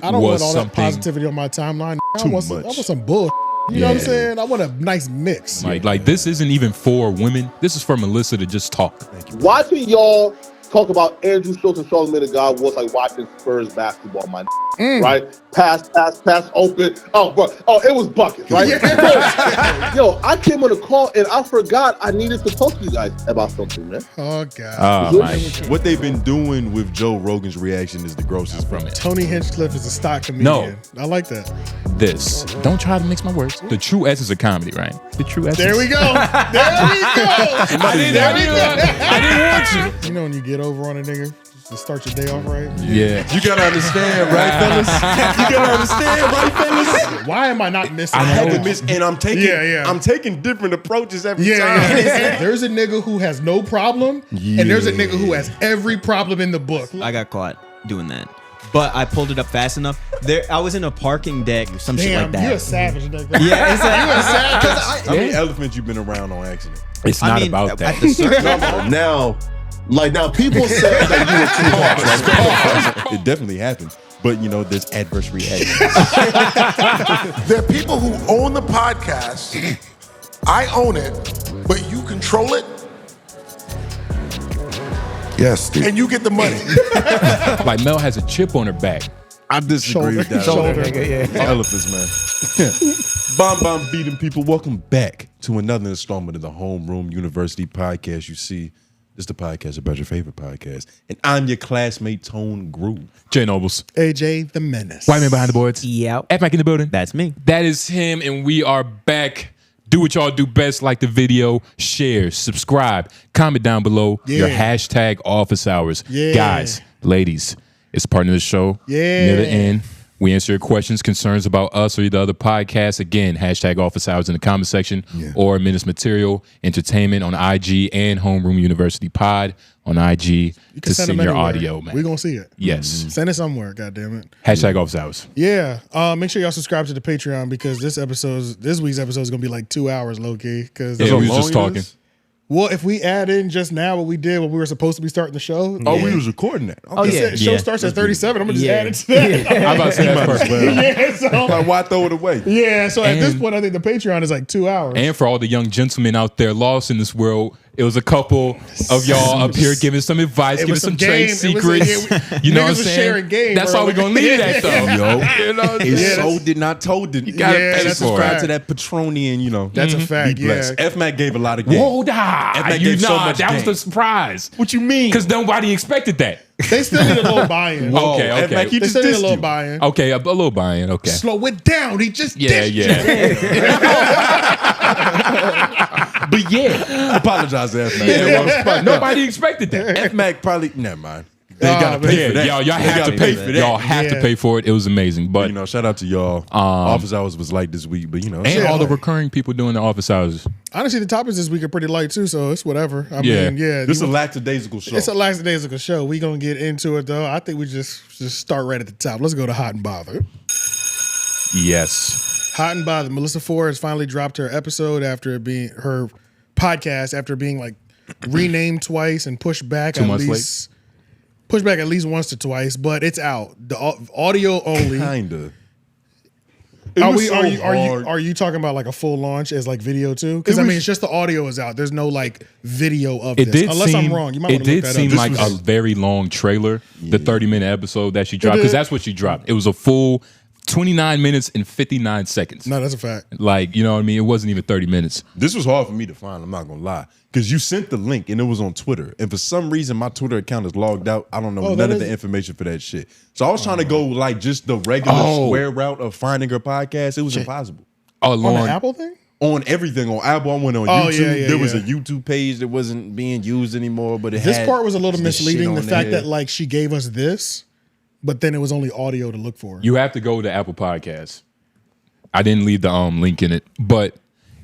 I don't want all that positivity on my timeline. I want some bull. You know what I'm saying? I want a nice mix. Like this isn't even for women. This is for Melissa to just talk. Watching y'all talk about Andrew Schulz and Charlamagne the God was like watching Spurs basketball, right? Pass, open. Oh, bro. Oh, it was buckets, right? Yo, I came on a call and I forgot I needed to talk to you guys about something, man. Oh, God. What they've been doing with Joe Rogan's reaction is the grossest from it. Tony Hinchcliffe is a stock comedian. No. I like that. Don't try to mix my words. The true essence of comedy, right? The true essence. There we go. I didn't want you. You know when you get over on a nigga to start your day off right? Yeah. You gotta understand, right, fellas? You gotta understand, right, fellas? Why am I not missing? I had to miss, and I'm taking different approaches every time. Yeah. There's a nigga who has no problem, and there's a nigga who has every problem in the book. I got caught doing that. But I pulled it up fast enough. I was in a parking deck or some shit like that. You're a savage, nigga. Yeah, it's like, you're a savage. How many elephants you been around on accident? It's not about that. Now people said that you were too harsh. It definitely happens. But, you know, there's adverse reactions. There are people who own the podcast. I own it, but you control it. Yes, Steve. And you get the money. Like Mel has a chip on her back. I disagree with that. Shoulder. Elephants, man. Bomb beating people. Welcome back to another installment of the Homeroom University podcast. You see, this is the podcast about your favorite podcast. And I'm your classmate, Tone Groove. Jay Nobles. AJ the Menace. White man behind the boards. Yeah. F-Mac in the building. That's me. That is him, and we are back. Do what y'all do best, like the video, share, subscribe, comment down below your hashtag office hours. Yeah. Guys, ladies, it's part of the show. Yeah. Near the end, we answer your questions, concerns about us or the other podcasts. Again, hashtag office hours in the comment section or MenaceMaterialEntertainment on IG and Homeroom University Pod on IG to send your audio, man. We're going to see it. Yes. Send it somewhere, goddammit. Hashtag office hours. Yeah. Make sure y'all subscribe to the Patreon because this week's episode is going to be like 2 hours low-key. Yeah, we was just talking. Well, if we add in just now what we did when we were supposed to be starting the show. Oh, we was recording that. Okay. The show starts at 37. I'm going to just add it to that. I'm about to say that first. So, why throw it away? Yeah, so at this point, I think the Patreon is like 2 hours. And for all the young gentlemen out there lost in this world, it was a couple of y'all up here giving some advice, giving some trade secrets. You know what I'm saying? That's all we're going to leave that, though. You know, it's so did not told it. You got to subscribe to that Patronian, you know. That's a fact, yeah. F-Mac gave a lot of game. Whoa, that was the surprise. What you mean? Because nobody expected that. They still need a little buy-in. Okay. They still need a little buy-in. Okay, a little buy-in, okay. Slow it down. He just did. But yeah. Apologize to F-Mac. Nobody expected that. F-Mac probably, never mind. They gotta pay for that. Y'all have to pay for that. Y'all have to pay for it. It was amazing. But you know, shout out to y'all. Office hours was light this week, but you know, and all the recurring people doing the office hours. Honestly, the topics this week are pretty light too, so it's whatever. I mean, this is a lackadaisical show. It's a lackadaisical show. We gonna get into it though. I think we just start right at the top. Let's go to Hot and Bothered. Yes. Hot and Bothered. Melissa Ford has finally dropped her episode after it being her podcast after being like renamed twice and pushed back 2 months late. Pushed back at least once to twice, but it's out. The audio only. Kinda. Are you talking about like a full launch as like video too? Because I mean, it's just the audio is out. There's no like video of this. Unless I'm wrong, you might want to look that up. It did seem like a very long trailer. The 30-minute episode that she dropped, because that's what she dropped. It was a full 29 minutes and 59 seconds. No, that's a fact. Like, you know what I mean? It wasn't even 30 minutes. This was hard for me to find, I'm not gonna lie. Because you sent the link and it was on Twitter. And for some reason, my Twitter account is logged out. I don't know none of the information for that shit. So I was trying to go like just the regular square route of finding her podcast. It was impossible. On the Apple thing? On everything. On Apple, I went on YouTube. There was a YouTube page that wasn't being used anymore. But this part was a little misleading. The fact that like she gave us this, but then it was only audio to look for. You have to go to Apple Podcasts. I didn't leave the link in it, but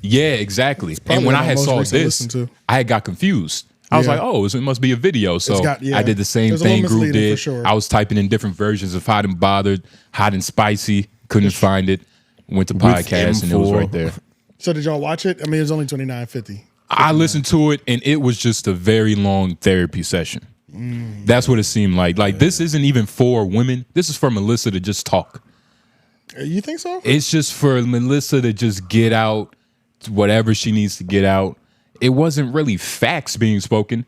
yeah, exactly. And when I had saw this, I got confused. I was like, oh, it must be a video. So I did the same thing Group did. Sure. I was typing in different versions of Hot and Bothered, Hot and Spicy. Couldn't find it. Went to podcast and it was right there. So did y'all watch it? I mean, it was only $29.50. I listened to it and it was just a very long therapy session. That's what it seemed like. Like this isn't even for women. This is for Melissa to just talk. You think so? It's just for Melissa to just get out whatever she needs to get out. It wasn't really facts being spoken.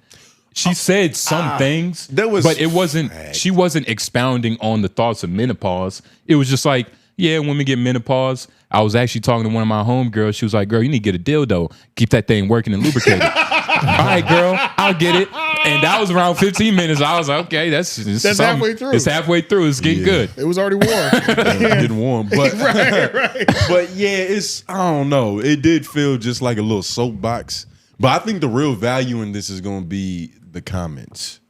She said some things, but it wasn't. She wasn't expounding on the thoughts of menopause. It was just like, yeah, women get menopause. I was actually talking to one of my homegirls. She was like, girl, you need to get a dildo. Keep that thing working and lubricated. All right, girl, I'll get it. And that was around 15 minutes. I was like, okay, that's halfway through. It's halfway through. It's getting good. It was already warm. Getting warm. But, right. But yeah, I don't know. It did feel just like a little soapbox. But I think the real value in this is going to be the comments.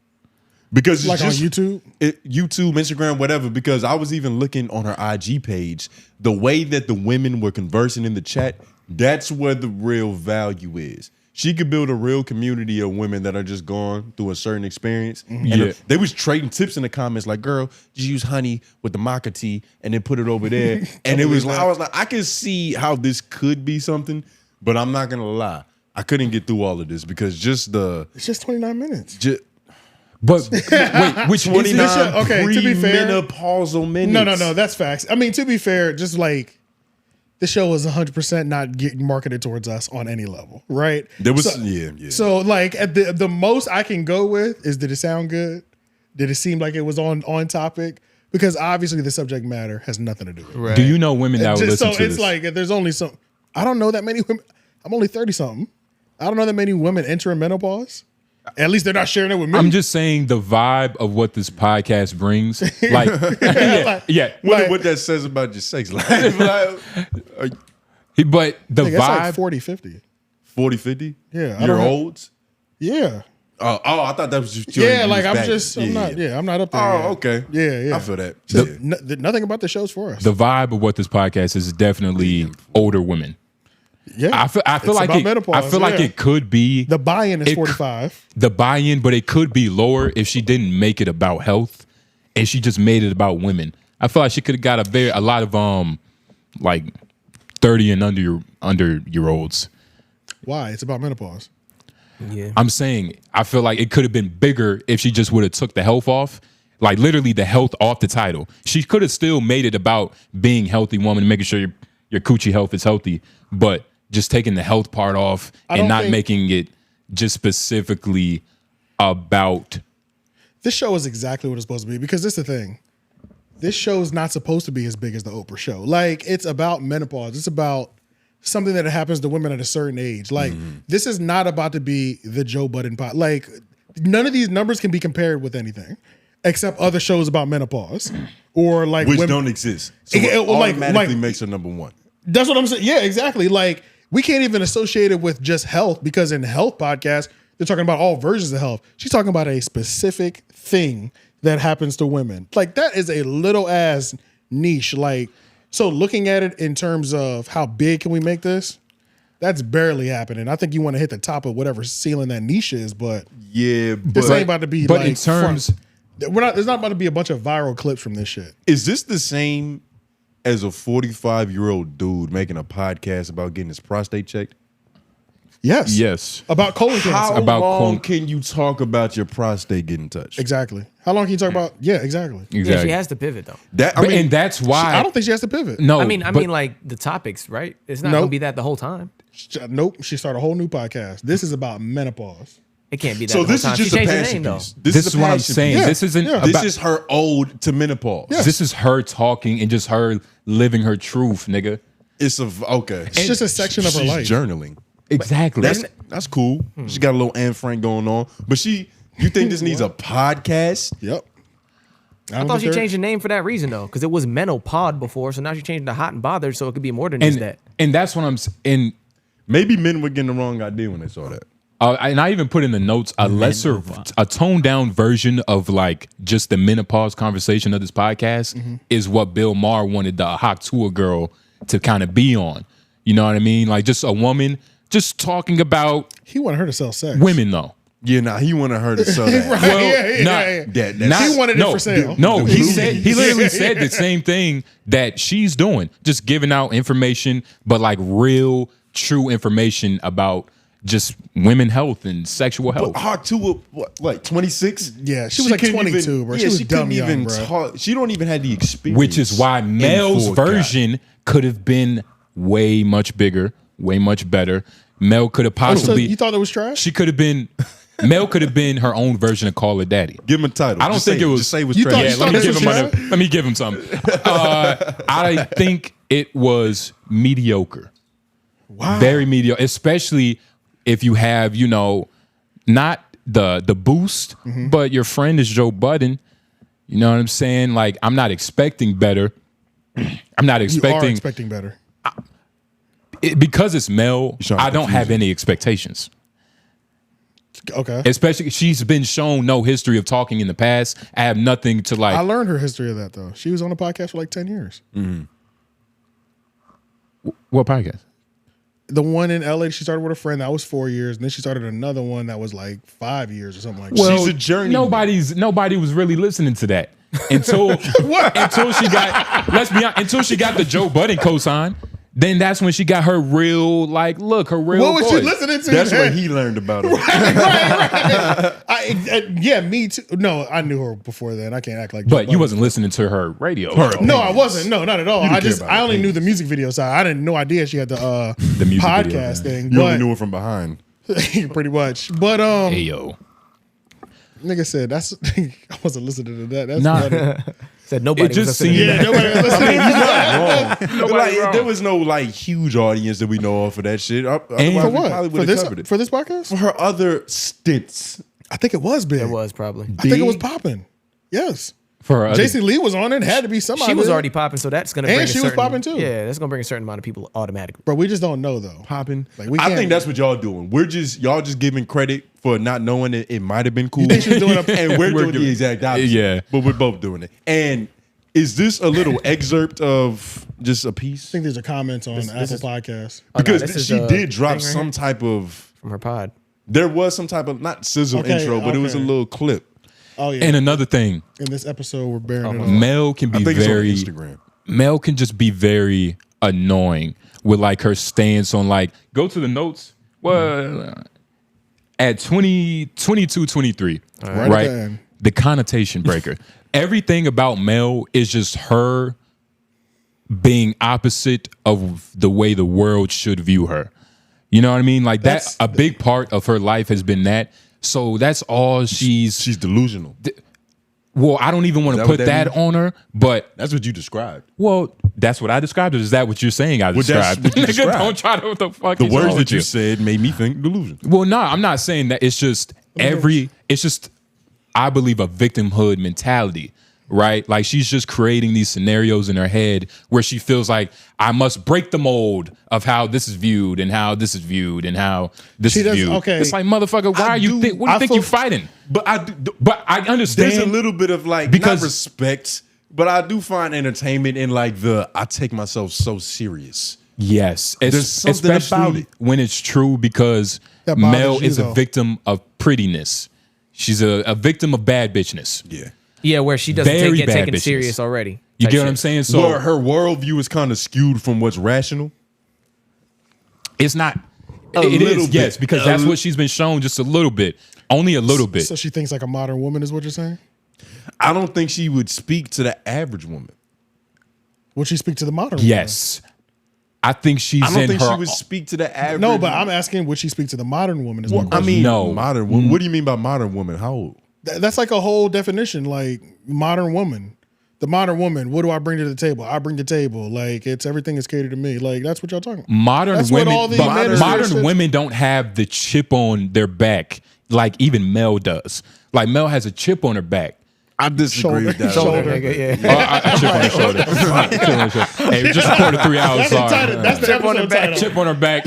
Because it's like just, on YouTube? YouTube, Instagram, whatever. Because I was even looking on her IG page. The way that the women were conversing in the chat, that's where the real value is. She could build a real community of women that are just going through a certain experience. And they was trading tips in the comments like, girl, just use honey with the maca tea and then put it over there. And it was like, I was like, I can see how this could be something, but I'm not going to lie. I couldn't get through all of this because it's just 29 minutes. But wait, which 29 okay, to be fair, menopausal minutes. No, that's facts. I mean, to be fair, just like the show was 100% not getting marketed towards us on any level, right? There was yeah. So like at the most I can go with is, did it sound good? Did it seem like it was on topic? Because obviously the subject matter has nothing to do with it. Right. Do you know women that would listen to this? So it's like there's only some. I don't know that many women. I'm only 30 something. I don't know that many women entering menopause. At least they're not sharing it with me. I'm just saying the vibe of what this podcast brings. Like, what that says about your sex life. But the vibe. Like 40, 50. 40, 50? Yeah. Year olds? Yeah. Oh, I thought that was just I'm not up there. Oh, yet. okay. Yeah. I feel that. Nothing about the show's for us. The vibe of what this podcast is definitely older women. Yeah, I feel like it could be the buy-in is 45. The buy-in, but it could be lower if she didn't make it about health and she just made it about women. I feel like she could have got a lot of like 30 and under year olds. Why? It's about menopause. Yeah, I'm saying I feel like it could have been bigger if she just would have took the health off. Like literally the health off the title. She could have still made it about being healthy woman, making sure your coochie health is healthy, but just taking the health part off and not making it just specifically about. This show is exactly what it's supposed to be, because this is the thing. This show is not supposed to be as big as the Oprah show. Like, it's about menopause. It's about something that happens to women at a certain age. Like, this is not about to be the Joe Budden pot. Like, none of these numbers can be compared with anything except other shows about menopause or like which women. don't exist. So it automatically makes her number one. That's what I'm saying. Yeah, exactly. Like, we can't even associate it with just health, because in health podcasts, they're talking about all versions of health. She's talking about a specific thing that happens to women. Like, that is a little ass niche. Like, so looking at it in terms of how big can we make this, that's barely happening. I think you want to hit the top of whatever ceiling that niche is, but this ain't about to be. But like in terms, there's not about to be a bunch of viral clips from this shit. Is this the same as a 45-year-old dude making a podcast about getting his prostate checked? Yes. About colon cancer. How long can you talk about your prostate getting touched? Exactly. How long can you talk about? Yeah, exactly. Yeah, she has to pivot though. And that's why I don't think she has to pivot. No, I mean, like the topics, right? It's not gonna be that the whole time. Nope. She started a whole new podcast. This is about menopause. It can't be that. So the this whole is time. just a passion piece. This is what I'm saying. Yeah. This isn't. Yeah. This is her ode to menopause. Yeah. This is her talking and just her living her truth, nigga. It's just a section of her life. She's journaling. Exactly. That's cool. She got a little Anne Frank going on. But you think this needs a podcast? Yep. I thought she changed the name for that reason though, because it was Menopod before, so now she changed it to Hot and Bothered, so it could be more than just that. And that's what I'm saying. Maybe men were getting the wrong idea when they saw that. And I even put in the notes a toned down version of like just the menopause conversation of this podcast is what Bill Maher wanted the 𝙿𝙾𝚃𝚃 to kind of be on. You know what I mean? Like just a woman just talking about. He wanted her to sell sex. Women though. Yeah, he wanted her to sell that. Right, well, he wanted it for sale. No, he literally said the same thing that she's doing, just giving out information, but like real, true information about just women health and sexual health. But her too, what, like 26? Yeah, she was like 22, bro. She was dumb young, bro. She don't even have the experience. Which is why Mel's version could have been way much bigger, way much better. Mel could have possibly. So you thought it was trash? She could have been. Mel could have been her own version of Call Her Daddy. Give him a title. I don't think it was. Just say it was trash. Yeah, let me give him some. I think it was mediocre. Wow. Very mediocre, especially if you have, you know, not the boost, but your friend is Joe Budden. You know what I'm saying? Like, I'm not expecting better. I'm not expecting. You are expecting better. Because it's Mel, I don't have any expectations. Okay. Especially, she's been shown no history of talking in the past. I have nothing to like. I learned her history of that, though. She was on a podcast for like 10 years. What podcast? The one in LA, she started with a friend. That was 4 years. And then she started another one that was like 5 years or something like that. Well, she's a journey. Nobody was really listening to that until she got. Let's be honest. Until she got the Joe Budden cosign. Then that's when she got her real, like, look, her real What was voice. she listening to? That's when he learned about her. right. Yeah, me too. No, I knew her before then. I can't act like. But you wasn't listening to her radio. No, I wasn't. No, not at all. I only knew the music video side. I didn't no idea she had the music podcast video, thing. You only knew it from behind. Pretty much. But Hey yo. Nigga said that's I wasn't listening to that. That's Nah. Said nobody. It just was listening. seemed- yeah, nobody was listening. Like, there was no like huge audience that we know of for that shit. For what? For this podcast? For her other stints. I think it was big. It was probably. I think it was popping. Yes. For her JC Lee was on it. Had to be somebody. She was already popping, so that's gonna. And bring she a was certain, popping, too. Yeah, that's gonna bring a certain amount of people automatically. But we just don't know though. Popping. Like, we I can't- think that's what y'all doing. Y'all just giving credit for not knowing it might have been cool. think she was doing and we're doing the exact opposite. Yeah. But we're both doing it. And is this a little excerpt of just a piece? I think these are comments on Apple Podcasts. Because she did drop some type of From her pod. There was some type of not sizzle intro, but it was a little clip. Oh yeah. And another thing, in this episode, we're bearing it up. Mel can be very it's on Instagram. Mel can just be very annoying with like her stance on like go to the notes. Well, at 22, 23, right? The connotation breaker. Everything about Mel is just her being opposite of the way the world should view her. You know what I mean? Like that's a big part of her life has been that. So that's all she's delusional. Well, I don't even want to put that on her, but that's what you described. Well, that's what I described. Is that what you're saying? I described. What you Nigga, described. don't try to what the fuck. The is words wrong that with you said made me think delusion. Well, no, I'm not saying that. It's just it's just I believe a victimhood mentality. Right? Like she's just creating these scenarios in her head where she feels like I must break the mold of how this is viewed and how this is viewed and how this is viewed. Okay. It's like, motherfucker, why are you what do you think you're fighting? But I understand. There's a little bit of like not respect, but I do find entertainment in like I take myself so serious. Yes. There's something about it. When it's true because Mel is a victim of prettiness. She's a victim of bad bitchness. Yeah. Yeah, where she doesn't get taken serious already. You get what I'm saying? So where her worldview is kind of skewed from what's rational. It's not. It is, yes, because that's what she's been shown just a little bit. Only a little bit. So she thinks like a modern woman is what you're saying? I don't think she would speak to the average woman. Would she speak to the modern woman? Yes. I think she's I don't think she would speak to the average. No, but I'm asking, would she speak to the modern woman? Is my question. I mean, no. Modern woman. What do you mean by modern woman? How old? That's like a whole definition, like modern woman. The modern woman, what do I bring to the table? I bring the table. Like it's everything is catered to me. Like that's what y'all talking about. Modern women don't have the chip on their back like even Mel does. Like Mel has a chip on her back. I disagree with that. Shoulder. A chip on her shoulder. Chip on her shoulder. Hey, we just recorded 3 hours. That's the Chip on her episode back. title. Chip on her back.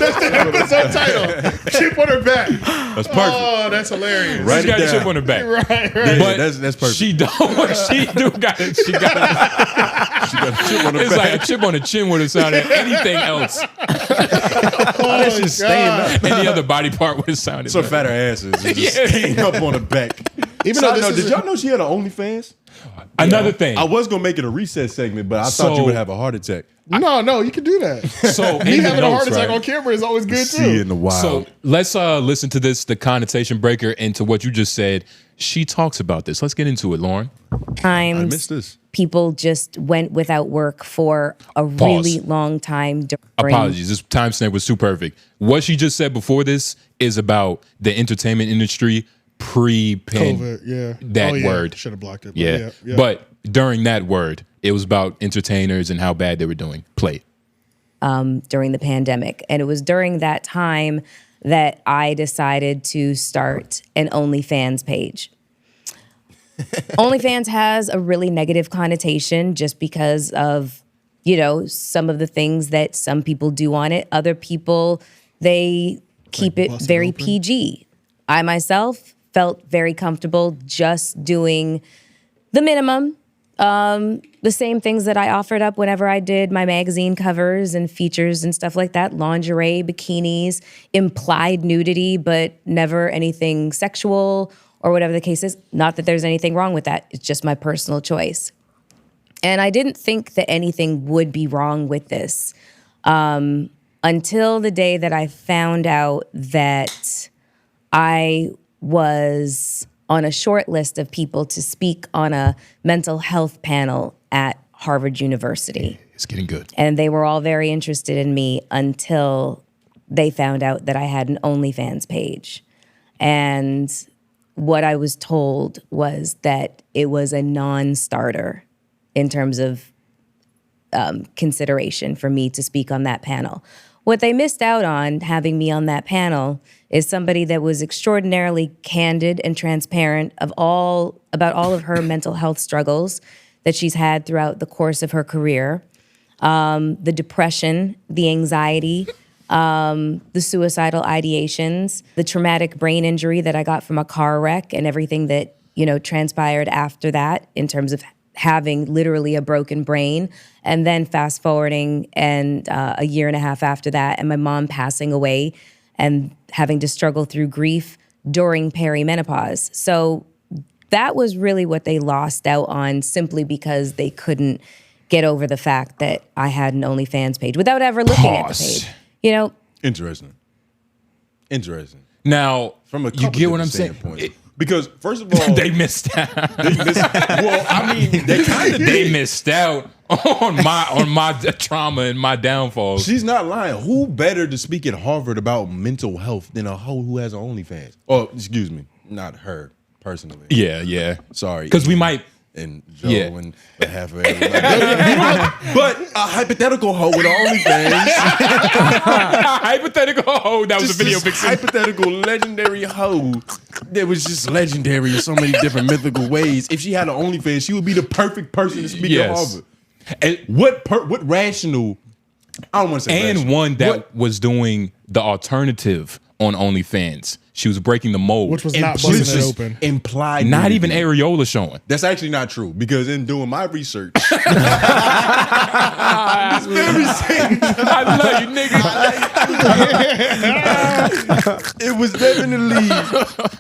That's the episode title. Chip on her back. That's perfect. Oh, that's hilarious. She's got a chip on her back. Right. Yeah, But that's perfect. she don't. She do got it. She got a chip on her it's back. like a chip on the chin would have sounded anything else. Oh, just staying up. Any other body part would have sounded. So fatter asses. It just Yeah. came up on the back. Even Side though note, did y'all know she had an OnlyFans? Another thing. I was gonna make it a reset segment, but I thought you would have a heart attack. No, you can do that. So me having a heart attack on camera is always good too. See in the wild. So let's listen to this, the connotation breaker, into what you just said. She talks about this. Let's get into it, Lauren. I missed this. People just went without work for a really long time. Apologies. This timestamp was too perfect. What she just said before this is about the entertainment industry pre-COVID. That word. Should have blocked it. Yeah. But during that word, it was about entertainers and how bad they were doing. Play it. During the pandemic. And it was during that time that I decided to start an OnlyFans page. OnlyFans has a really negative connotation just because of, some of the things that some people do on it. Other people, they keep it very PG. I myself felt very comfortable just doing the minimum. The same things that I offered up whenever I did my magazine covers and features and stuff like that. Lingerie, bikinis, implied nudity, but never anything sexual or whatever the case is. Not that there's anything wrong with that. It's just my personal choice. And I didn't think that anything would be wrong with this until the day that I found out that I was on a short list of people to speak on a mental health panel at Harvard University. It's getting good. And they were all very interested in me until they found out that I had an OnlyFans page. And what I was told was that it was a non-starter in terms of consideration for me to speak on that panel. What they missed out on having me on that panel is somebody that was extraordinarily candid and transparent about all of her mental health struggles that she's had throughout the course of her career. The depression, the anxiety, the suicidal ideations, the traumatic brain injury that I got from a car wreck and everything that, transpired after that in terms of having literally a broken brain, and then fast forwarding and a year and a half after that, and my mom passing away and having to struggle through grief during perimenopause. So that was really what they lost out on, simply because they couldn't get over the fact that I had an OnlyFans page without ever looking at the page. Interesting. Now, from a you get what I'm saying? Because first of all, they missed out. Well, I mean, they kind of did. They missed out on my trauma and my downfall. She's not lying. Who better to speak at Harvard about mental health than a hoe who has an OnlyFans? Oh, excuse me, not her personally. Yeah. Sorry, because we might. And Joe and the half of everybody. But a hypothetical hoe with OnlyFans. Hypothetical hoe. That was a video vixen. Hypothetical legendary hoe that was just legendary in so many different mythical ways. If she had an OnlyFans, she would be the perfect person to speak at Harvard. And what rational? I don't want to say. And rational. One that was doing the alternative on OnlyFans. She was breaking the mold, which was not busting it open. Implied, not even areola showing. That's actually not true, because in doing my research, I love you, nigga. It was definitely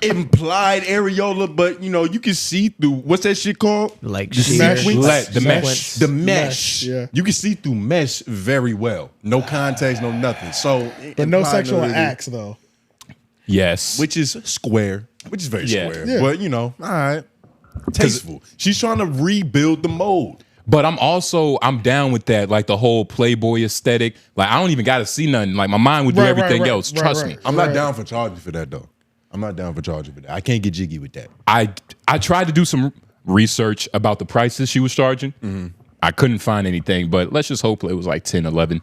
implied areola, but you can see through. What's that shit called? Like the mesh. The mesh. Yeah. You can see through mesh very well. No context, no nothing. So, but no sexual acts though. Yes. Which is square. Which is very square. Yeah. But, all right. Tasteful. She's trying to rebuild the mold. But I'm down with that, like the whole Playboy aesthetic. Like, I don't even got to see nothing. Like, my mind would do everything else. Trust me. I'm not down for charging for that, though. I can't get jiggy with that. I tried to do some research about the prices she was charging. Mm-hmm. I couldn't find anything, but let's just hope it was like 10, 11.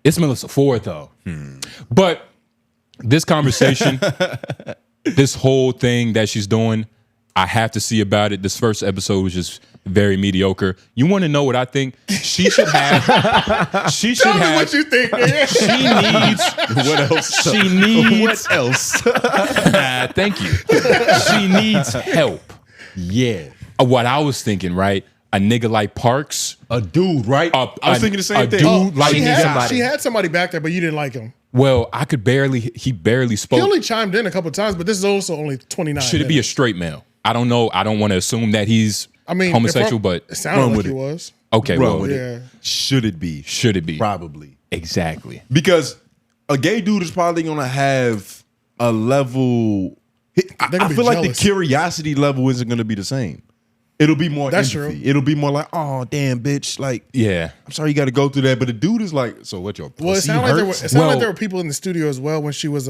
It's Melissa Ford, though. But this conversation, this whole thing that she's doing, I have to see about it. This first episode was just very mediocre. You want to know what I think? She should have. Tell me what you think. She needs. What else? She needs. What else? Thank you. She needs help. Yeah. What I was thinking, right? A nigga like Parks. A dude, right? I was thinking the same thing. Dude like she had somebody back there, but you didn't like him. Well, he barely spoke. He only chimed in a couple of times, but this is also only 29 Should it be a straight male? I don't know. I don't want to assume that he's I mean, homosexual, but it sounded like he was. Okay, well, yeah. Should it be? Should it be? Probably. Exactly. Because a gay dude is probably gonna have a level. I feel like the curiosity level isn't gonna be the same. It'll be more empathy. True. It'll be more like, oh damn, bitch. Like, yeah, I'm sorry you got to go through that. But the dude is like, so what? Your pussy it sounded like there were people in the studio as well when she was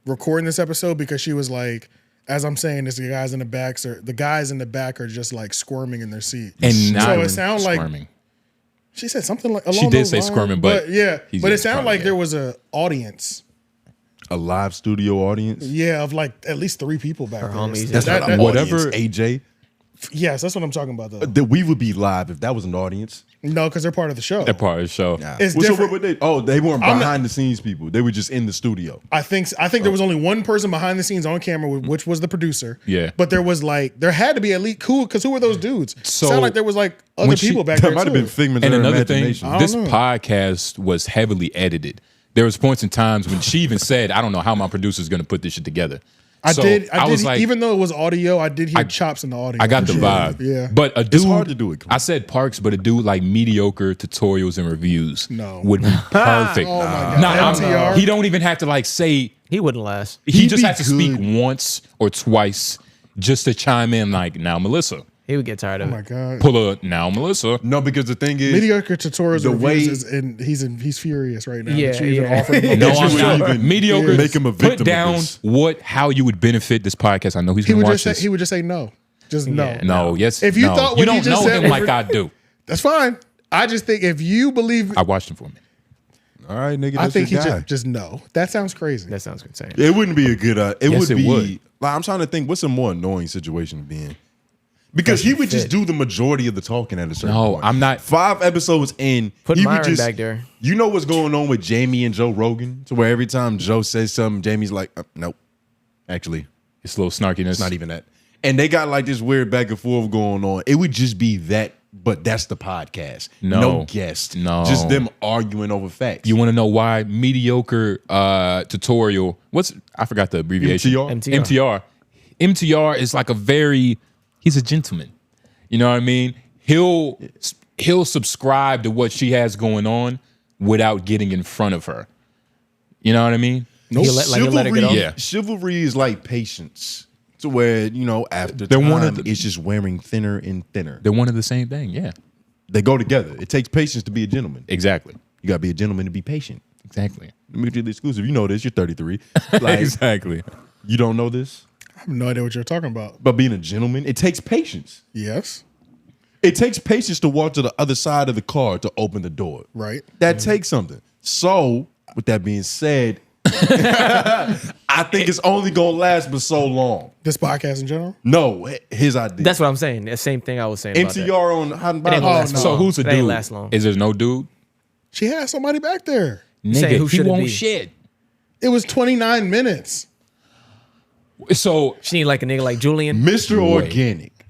recording this episode, because she was like, as I'm saying this, the guys in the back are just like squirming in their seat. And so it sounded like she said something like along those lines, squirming, but it sounded like there was an audience. A live studio audience? Yeah, of like at least 3 people back there. Homies. That's not whatever. AJ? Yes, that's what I'm talking about, though. That we would be live if that was an audience. No, because they're part of the show. They're part of the show. Nah. It's different. They weren't behind the scenes people. They were just in the studio. I think there was only one person behind the scenes on camera, which was the producer. Yeah. But there had to be at least because who were those dudes? So sounded like there was like other people back there. That might have been figments of her imagination. And another thing, this podcast was heavily edited. There was points in times when she even said, I don't know how my producer's going to put this shit together. I did. Like, even though it was audio, I did hear chops in the audio. I got the vibe. Yeah. But a dude, it's hard to do it. I said Parks, but a dude like mediocre tutorials and reviews would be perfect. Oh my God. He don't even have to like say. He wouldn't last. He just has to speak once or twice just to chime in like, now Melissa. He would get tired of it. Oh my God. Pull a now Melissa. No, because the thing is, mediocre tutorials and he's furious right now. Yeah. Mediocre. Make him a victim. Put down how you would benefit this podcast. I know he's gonna watch this. He would just say no. Just no. Yeah, no. Yes. If you thought you don't know him like I do. That's fine. I just think if you believe, I watched him for a minute. All right, nigga. I think he just no. That sounds crazy. That sounds insane. It wouldn't be a good. It would be. Would. Like, I'm trying to think. What's a more annoying situation to be in? Because he would just do the majority of the talking at a certain point. No, I'm not. 5 episodes in, Put he Myron would just, back there. You know what's going on with Jamie and Joe Rogan? To where every time Joe says something, Jamie's like, nope. Actually, it's a little snarkiness. It's not even that. And they got like this weird back and forth going on. It would just be that, but that's the podcast. No guest. No. Just them arguing over facts. You want to know why? Mediocre tutorial. I forgot the abbreviation. MTR. MTR is like he's a gentleman. You know what I mean? He'll subscribe to what she has going on without getting in front of her. You know what I mean? No, he'll let her get off. Yeah. Chivalry is like patience. To where, after time, it's just wearing thinner and thinner. They're one of the same thing, yeah. They go together. It takes patience to be a gentleman. Exactly. You got to be a gentleman to be patient. Exactly. Mutually exclusive. You know this. You're 33. Like, exactly. You don't know this? I have no idea what you're talking about. But being a gentleman, it takes patience. Yes. It takes patience to walk to the other side of the car to open the door. Right. That takes something. So, with that being said, I think it's only going to last but so long. This podcast in general? No, his idea. That's what I'm saying. The same thing I was saying about MTR that. on Hot and Bothered. So who's the dude? Ain't last long. Is there no dude? She had somebody back there. Nigga, he won't shit. It was 29 minutes. So she need like a nigga like Julian. Mr. Organic.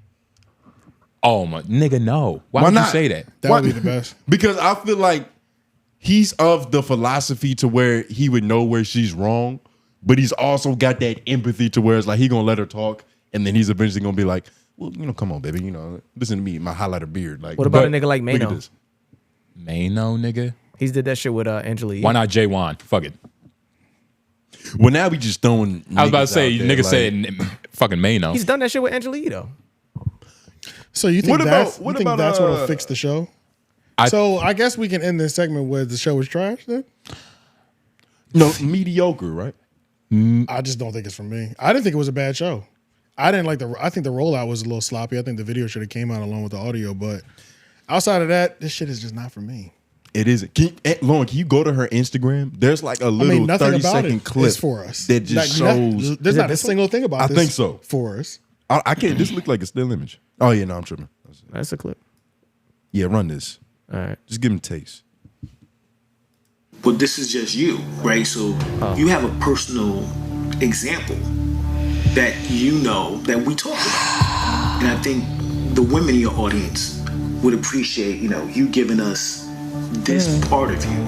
Oh my nigga, no. Why would you say that? That would be the best. Because I feel like he's of the philosophy to where he would know where she's wrong, but he's also got that empathy to where it's like he gonna let her talk, and then he's eventually gonna be like, well, come on, baby, listen to me, my highlighter beard. Like, what about a nigga like Mano? Mano, nigga? He's did that shit with Angela Yee. Why not 𝙬𝙾𝚃𝚃? Fuck it. Well, now we just throwing. I was about to say, nigga said fucking Mano. He's done that shit with Angela Yee though. So you think that's what'll fix the show? So I guess we can end this segment where the show was trash then? No, mediocre, right? I just don't think it's for me. I didn't think it was a bad show. I think the rollout was a little sloppy. I think the video should have came out along with the audio, but outside of that, this shit is just not for me. It isn't. Lauren, can you go to her Instagram? There's like a little 30-second clip for us. That just shows. There's not a single thing about this. I think so. For us. I can't. This look like a still image. Oh, yeah, no, I'm tripping. That's a clip. Yeah, run this. All right. Just give him a taste. But this is just you, right? So you have a personal example that you know that we talk about. And I think the women in your audience would appreciate, you giving us this part of you.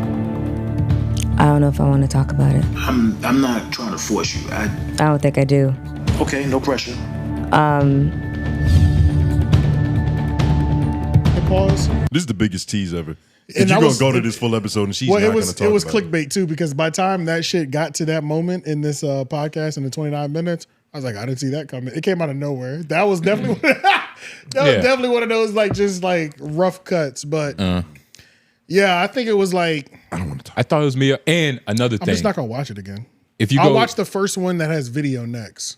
I don't know if I want to talk about it. I'm not trying to force you. I don't think I do. Okay, no pressure. menopause. This is the biggest tease ever. And you're gonna go to this full episode, and she's not gonna talk about it. It was clickbait too, because by the time that shit got to that moment in this podcast in the 29 minutes, I was like, I didn't see that coming. It came out of nowhere. That was definitely was definitely one of those like just like rough cuts. But yeah, I think it was like I don't want to talk. I thought it was me. And another thing, I'm just not gonna watch it again. I'll watch the first one that has video next,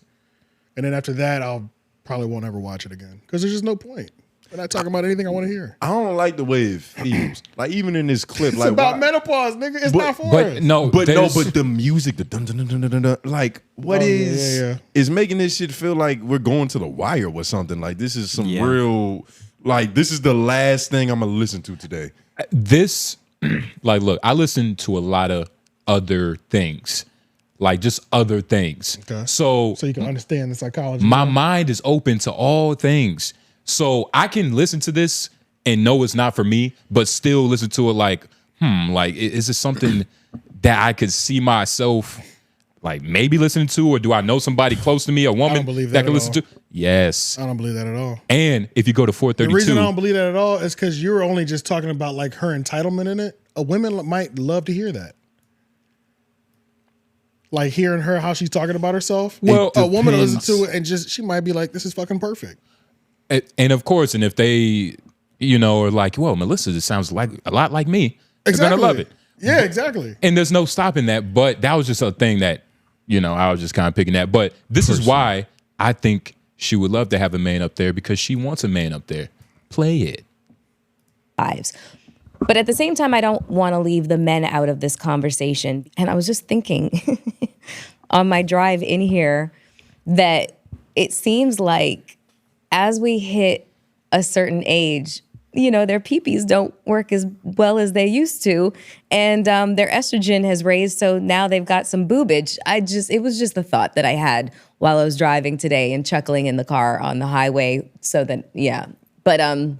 and then after that, I'll probably won't ever watch it again because there's just no point. We're not talking about anything I want to hear. I don't like the way it feels. Like even in this clip, it's like about menopause, nigga. It's not for us. But the music, the dun dun dun dun dun dun, like what is making this shit feel like we're going to the wire or something. Like this is some real, like this is the last thing I'm gonna listen to today. This, like, look, I listen to a lot of other things. Like just other things. Okay. So you can understand the psychology. My mind is open to all things. So I can listen to this and know it's not for me, but still listen to it like, like, is this something that I could see myself like maybe listening to, or do I know somebody close to me, a woman that can listen to? Yes. I don't believe that at all. And if you go to 432. The reason I don't believe that at all is because you're only just talking about like her entitlement in it. A woman might love to hear that. Like hearing her, how she's talking about herself. Well, a woman will listen to it and she might be like, this is fucking perfect. And of course, and if they, are like, well, Melissa, it sounds like a lot like me. Exactly. They're gonna love it. Yeah, exactly. And there's no stopping that. But that was just a thing that, I was just kind of picking that. But this is why I think she would love to have a man up there, because she wants a man up there. Play it. But at the same time, I don't want to leave the men out of this conversation. And I was just thinking on my drive in here that it seems like as we hit a certain age, their peepees don't work as well as they used to. And their estrogen has raised, so now they've got some boobage. It was just the thought that I had while I was driving today and chuckling in the car on the highway. So that, But I'm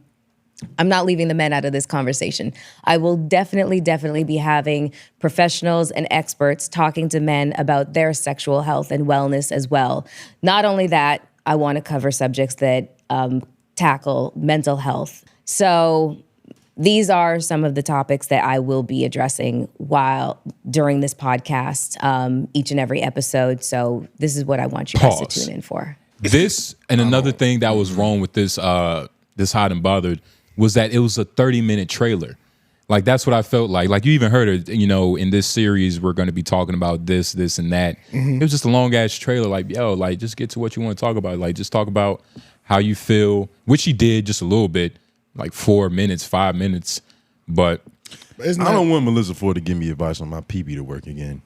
not leaving the men out of this conversation. I will definitely be having professionals and experts talking to men about their sexual health and wellness as well. Not only that, I want to cover subjects that tackle mental health. So these are some of the topics that I will be addressing during this podcast, each and every episode. So this is what I want you guys to tune in for. This and another thing that was wrong with this Hot and Bothered was that it was a 30-minute trailer. Like, that's what I felt like. Like, you even heard it, in this series, we're going to be talking about this, and that. Mm-hmm. It was just a long-ass trailer. Like, just get to what you want to talk about. Like, just talk about how you feel, which he did just a little bit, like 4 minutes, 5 minutes. But I don't want Melissa Ford to give me advice on my pee-pee to work again.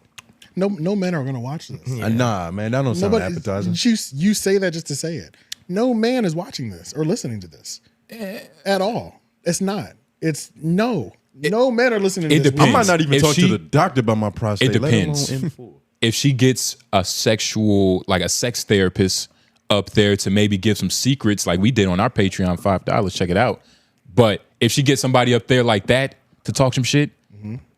No men are going to watch this. Nah, man, that don't sound appetizing. You say that just to say it. No man is watching this or listening to this at all. It's not. It's no. No men are listening to this. Depends. I might not even talk to the doctor about my prostate. It depends. If she gets a sex therapist up there to maybe give some secrets like we did on our Patreon, $5, check it out. But if she gets somebody up there like that to talk some shit,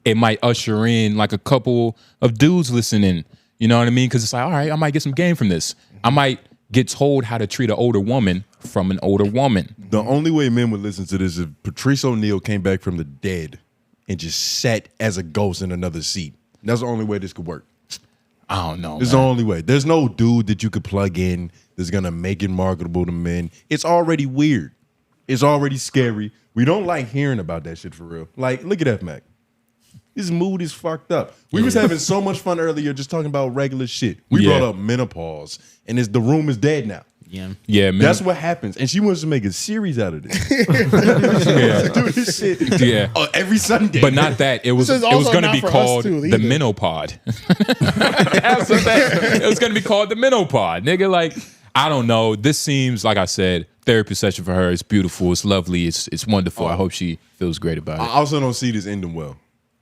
it might usher in like a couple of dudes listening. You know what I mean? Because it's like, all right, I might get some game from this. I might get told how to treat an older woman from an older woman. The only way men would listen to this is if Patrice O'Neal came back from the dead and just sat as a ghost in another seat. That's the only way this could work. I don't know. It's the only way. There's no dude that you could plug in that's going to make it marketable to men. It's already weird. It's already scary. We don't like hearing about that shit for real. Like, look at F Mac. His mood is fucked up. We was having so much fun earlier just talking about regular shit. We brought up menopause, and the room is dead now. Yeah, that's what happens. And she wants to make a series out of this. Do this shit every Sunday. But not that. It was going to be called the Menopod. It was going to be called the Menopod. Nigga, like, I don't know. This seems, like I said, therapy session for her. It's beautiful. It's lovely. It's wonderful. I hope she feels great about it. I also don't see this ending well.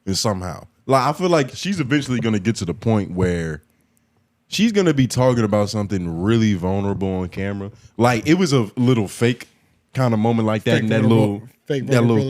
And somehow. Like, I feel like she's eventually going to get to the point where she's going to be talking about something really vulnerable on camera. Like, it was a little fake kind of moment like that in that little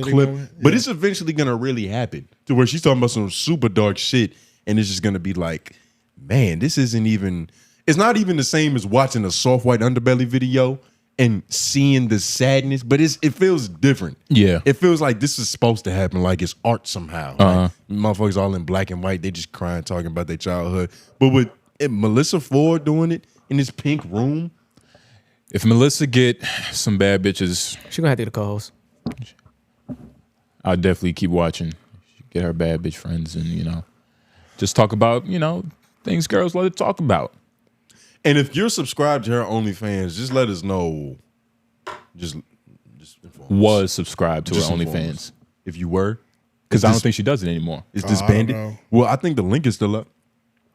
clip. Moment. But it's eventually going to really happen to where she's talking about some super dark shit, and it's just going to be like, man, this isn't even, it's not even the same as watching a soft white underbelly video and seeing the sadness, but it feels different. Yeah. It feels like this is supposed to happen, like it's art somehow. Like, motherfuckers all in black and white, they just crying, talking about their childhood. But with Melissa Ford doing it in this pink room. If Melissa get some bad bitches, She gonna have to be the co-host. I'll definitely keep watching. Get her bad bitch friends and, just talk about, things girls love to talk about. And if you're subscribed to her OnlyFans, just let us know. Just inform us. Subscribed to Just her inform OnlyFans. us. If you were. Because I don't think she does it anymore. It's disbanded. know. Well, I think the link is still up.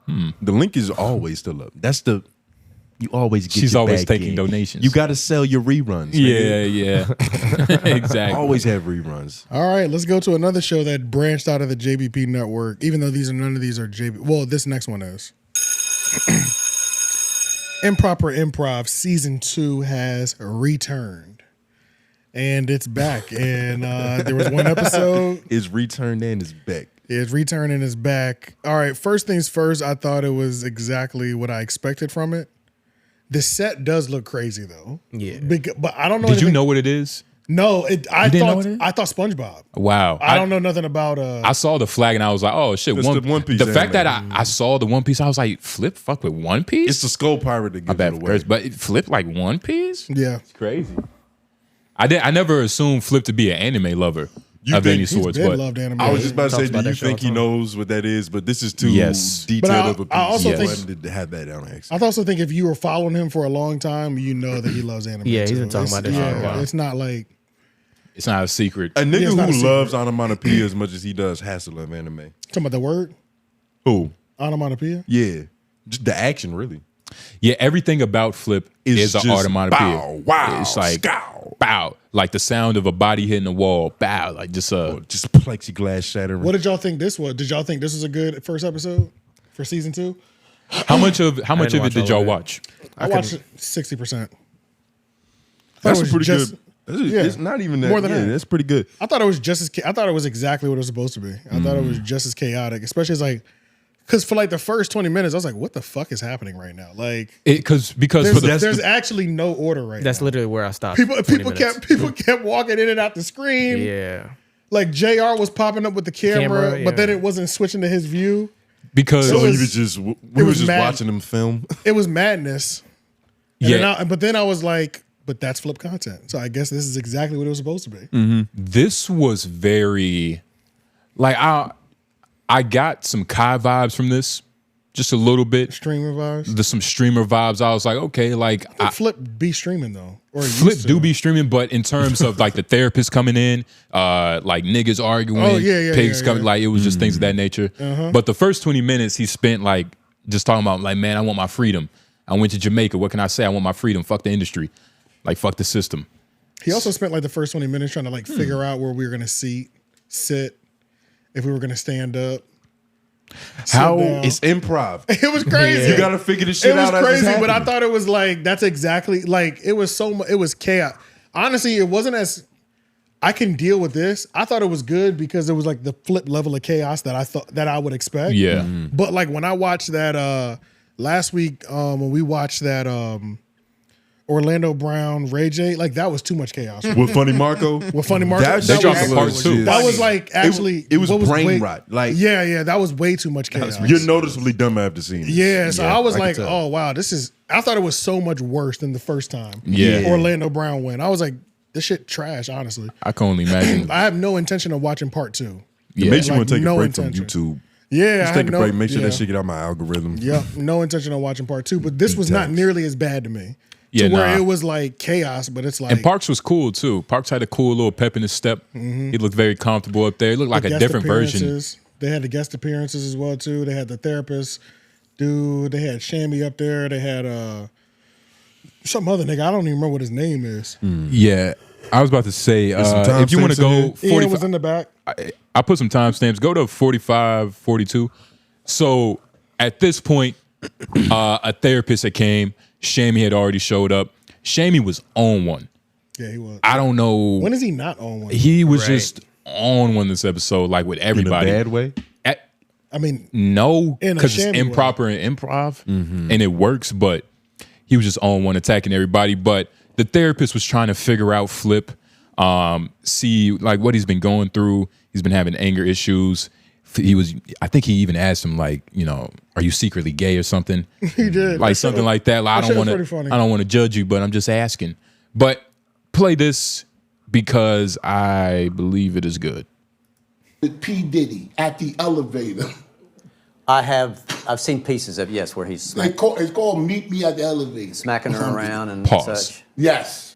The link is always still up. You always get She's your always bag taking in. donations. You got to sell your reruns. nigga. Yeah. Exactly. Always have reruns. All right, let's go to another show that branched out of the JBP network, even though none of these are JB. Well, this next one is. Improper Improv Season 2 has returned. And it's back. And there was one episode. It's returned and it's back. It's returned and it's back. All right, first things first, I thought it was exactly what I expected from it. The set does look crazy, though. Yeah. But I don't know Did you anything- know what it is? No, didn't know what it is? I thought SpongeBob. Wow. I don't know nothing about I saw the flag and I was like, oh shit, It's the One Piece The fact anime. that I saw the One Piece, I was like, Flip fuck with One Piece? It's the Skull Pirate that My gives bad it for away. curse, but it Flip like One Piece? Yeah. It's crazy. I never assumed Flip to be an anime lover You of think any he's sorts, Ben but loved anime. I was just about to say, Talks about do you that show think he all the time. knows what that is? But this is too Yes. But detailed of a piece. I also Yes. for him to have that on X. I also think if you were following him for a long time, you know that he loves anime. Yeah, he's too. been talking about this Yeah, for a while. it's not like it's not a secret. A nigga it's not a who secret. loves onomatopoeia as much as he does has to love anime. talking about the word Who? onomatopoeia. Yeah. Just the action, really. Yeah, everything about Flip It's is an just onomatopoeia. bow, wow, It's like scow. bow, like the sound of a body hitting a wall. Bow, like just Just plexiglass shattering. What did y'all think this was? Did y'all think this was a good first episode for season 2? How much of it watch did all y'all of it. watch? I watched 60%. That's was pretty just- good. yeah. It's not even that. More than that. That's pretty good. I thought it was just as. I thought it was exactly what it was supposed to be. I thought it was just as chaotic, especially as like, because for like the first 20 minutes, I was like, "What the fuck is happening right now?" Like, Because there's actually no order right That's now. literally where I stopped. People 20 minutes. kept walking in and out the screen. Yeah. Like JR was popping up with the camera, Camera, but then yeah. it wasn't switching to his view. because So It was- he was just we it were was just mad. watching him film. It was madness. And yeah, but then I was like, but that's Flip content. So I guess this is exactly what it was supposed to be. this was very like I got some Kai vibes from this, just a little bit. Streamer vibes. There's some streamer vibes. I was like, okay, like Flip be streaming though, or it Flip used to. do be streaming, but in terms of like the therapist coming in, like niggas arguing, Oh, yeah, pigs yeah, coming, yeah. like it was just things of that nature. But the first 20 minutes he spent like just talking about like, man, I want my freedom. I went to Jamaica. What can I say? I want my freedom. Fuck the industry. Like fuck the system. He also spent like the first 20 minutes trying to like figure out where we were gonna sit, if we were gonna stand up. How down. It's improv. It was crazy. You gotta figure this shit It was out. as it's crazy, but I happening. thought it was like that's exactly like it was so much. It was chaos. Honestly, it wasn't as I can deal with this. I thought it was good because it was like the Flip level of chaos that I thought that I would expect. Yeah. But like when I watched that last week, when we watched that Orlando Brown Ray J, like that was too much chaos. with Funny Marco. With Funny Marco, That that shit dropped was- a part two. That was like actually it was what brain way- rot. Like yeah, that was way too much chaos. you're noticeably dumb after seeing this. Yeah, so I was I can like, tell. oh wow, this is. I thought it was so much worse than the first time. Yeah. Orlando Brown win. I was like, this shit trash. Honestly, I can only imagine. I have no intention of watching part 2. Yeah. It makes you Like, want to take no a break intention. from YouTube. Yeah, Just I take had a break. Make sure yeah. that shit get out my algorithm. Yeah, no intention of watching part 2. But this was not Detox. nearly as bad to me. Yeah, to where nah. it was like chaos, but it's like And Parks was cool too. Parks had a cool little pep in his step. He looked very comfortable up there. He looked like the a guest different version. appearances. They had the guest appearances as well too. They had the therapist dude. They had Shammy up there. They had some other nigga. I don't even remember what his name is. Yeah, I was about to say some if you want to timestamps in go here? Ian was 45, in the back. I put some timestamps. Go to 45, 42. So at this point, a therapist had came. Shammy had already showed up. Shammy was on one. Yeah, he was. I don't know. When is he not on one? He was Right. just on one this episode, like with In a everybody. bad way. I mean, No, In a because it's Shammy improper and improv, and it works. But he was just on one attacking everybody. But the therapist was trying to figure out Flip, see like what he's been going through. He's been having anger issues. I think he even asked him like, you know, are you secretly gay or something? He did. Like something like that. Like, I don't want to judge you, but I'm just asking. But play this because I believe it is good. With P. Diddy at the elevator. I've seen pieces of, yes, where he's It's called Meet Me at the Elevator. smacking her around and Pause. such. Yes.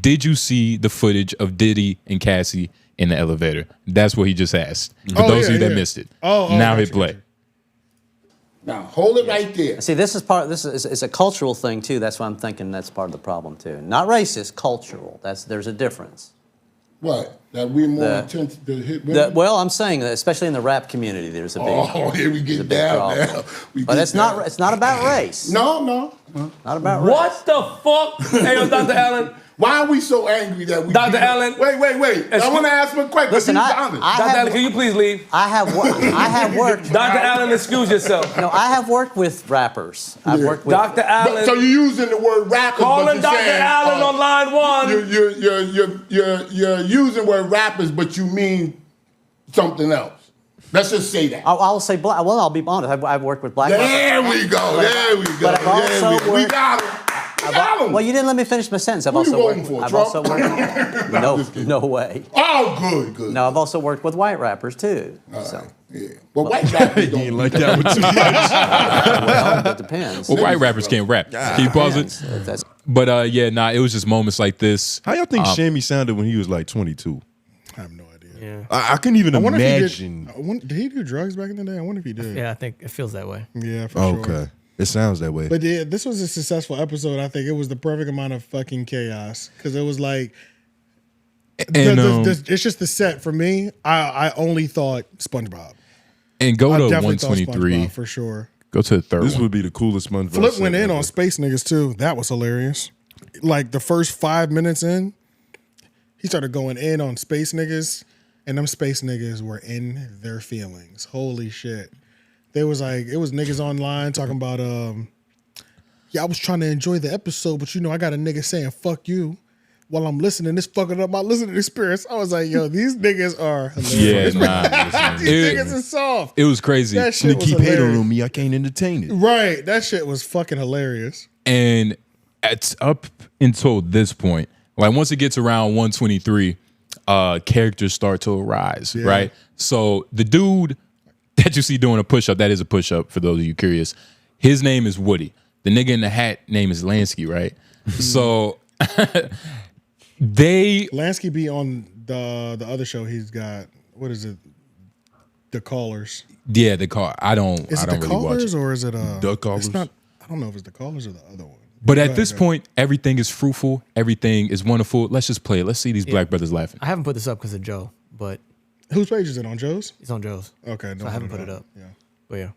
Did you see the footage of Diddy and Cassie in the elevator? That's what he just asked. For those of you that missed it. Now hit play. Now hold it right there. See, this is a cultural thing too. That's why I'm thinking that's part of the problem too. Not racist, cultural. There's a difference. What? That we're more intense to hit women? Well, I'm saying that especially in the rap community, there's a big. Oh, here we get down now. But it's not about race. No. Not about race. What the fuck? Hey, yo, Dr. Allen. Why are we so angry that we... Dr. Allen. Wait. I want to ask him a question. Listen, Dr. Allen, can you please leave? I have worked. Dr. Allen, excuse yourself. No, I have worked with rappers. I've worked with Dr. Allen. So you're using the word rappers. Calling Dr. Allen on line 1. You're using the word rappers, but you mean something else. Let's just say that. I'll say black. Well, I'll be honest. I've worked with black. There we go. But I've also worked. We got him. Well, you didn't let me finish my sentence. I've also worked. No way. Oh, good. No, I've also worked with white rappers too. So. Yeah. Well, white rappers don't like that one too much. Well, it depends. Well, white rappers can't rap. Can you pause it? But it was just moments like this. How y'all think Shammy sounded when he was like 22? I have no idea. Yeah. I couldn't even imagine. Did he do drugs back in the day? I wonder if he did. Yeah, I think it feels that way. Yeah, for sure. Okay. It sounds that way. But yeah, this was a successful episode. I think it was the perfect amount of fucking chaos because it was like, it's just the set for me. I only thought SpongeBob. And go to 123 for sure. Go to the third one. This would be the coolest SpongeBob. Flip went in on space niggas too. That was hilarious. Like the first 5 minutes in, he started going in on space niggas, and them space niggas were in their feelings. Holy shit. They was like, it was niggas online talking about, I was trying to enjoy the episode, but I got a nigga saying fuck you while I'm listening. This fucking up my listening experience. I was like, yo, these niggas are hilarious. Yeah, these niggas are soft. It was crazy. That shit was keep hilarious. hating on me. I can't entertain it. Right. That shit was fucking hilarious. And it's up until this point. Like once it gets around 123, characters start to arise, right? So the dude that you see doing a push-up, that is a push-up for those of you curious. His name is Woody. The nigga in the hat name is Lansky, right? So Lansky be on the other show he's got. What is it? The Callers. Yeah, the call. I don't Is it really the Callers watch it. or is it The Callers? It's not. I don't know if it's the Callers or the other one. But at this point, everything is fruitful. Everything is wonderful. Let's just play it. Let's see these black brothers laughing. I haven't put this up because of Joe, but whose page is it on? Joe's? It's on Joe's. Okay, so I haven't put it up. Yeah, but yeah.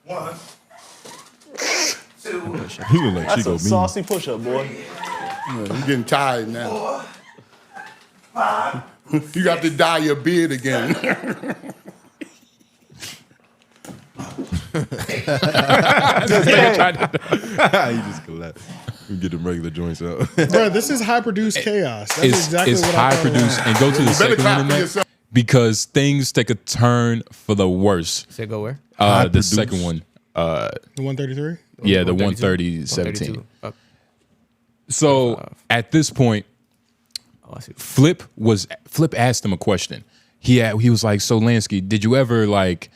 1, 2. He look like That's Chico a saucy push-up, boy. Yeah, you're getting tired now. 4, 5. You got to dye your beard again. He just collapsed. We get them regular joints out. Bro, this is high-produced chaos. That's It's exactly what I high-produced. And go to the second one in that because things take a turn for the worse. Say go where? The second one. The 133? Yeah, the 130, 17. So at this point, Flip asked him a question. He was like, so Lansky, did you ever like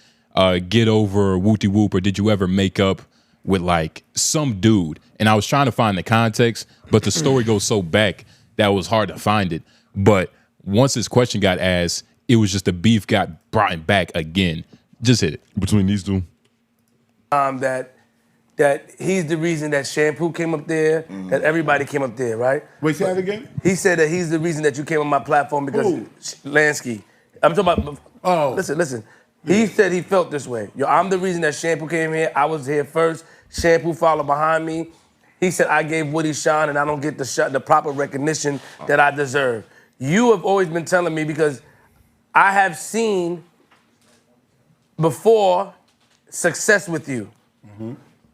get over Whoopty Whoop, or did you ever make up with like some dude? And I was trying to find the context, but the story goes so back that it was hard to find it. But once this question got asked, it was just the beef got brought back again. Just hit it. Between these two? That he's the reason that Shampoo came up there, that everybody came up there, right? Wait, say that again? He said that he's the reason that you came on my platform because Lansky. I'm talking about, listen. He said he felt this way. Yo, I'm the reason that Shampoo came here. I was here first. Shampoo followed behind me. He said, I gave Woody shine and I don't get the proper recognition that I deserve. You have always been telling me because I have seen before success with you.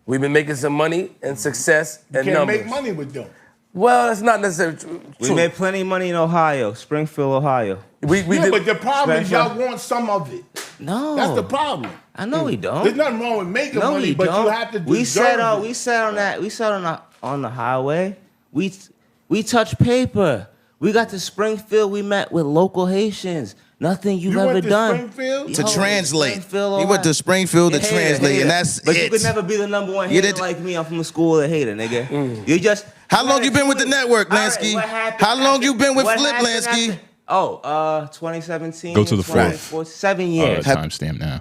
We've been making some money and success and Can't numbers. make money with them. Well, that's not necessarily true. We made plenty of money in Ohio, Springfield, Ohio. We Yeah, did, but the problem is y'all want some of it. No. That's the problem. I know we don't. There's nothing wrong with making money, we but don't. you have to We sat deserve on it. we sat on that. We sat on the highway. We touched paper. We got to Springfield. We met with local Haitians. Nothing you've ever went to done. Springfield? To translate. Springfield, He went to Springfield to Hater, translate, hater. and that's but it. you could never be the number one You hater did- like me. I'm from a school of hater, nigga. You just. How long you been with the network, All right, Lansky? what happened How long after- you been with what Flip, happened Lansky? after- 2017. Go to the fourth. 2024, 7 years. Timestamp now.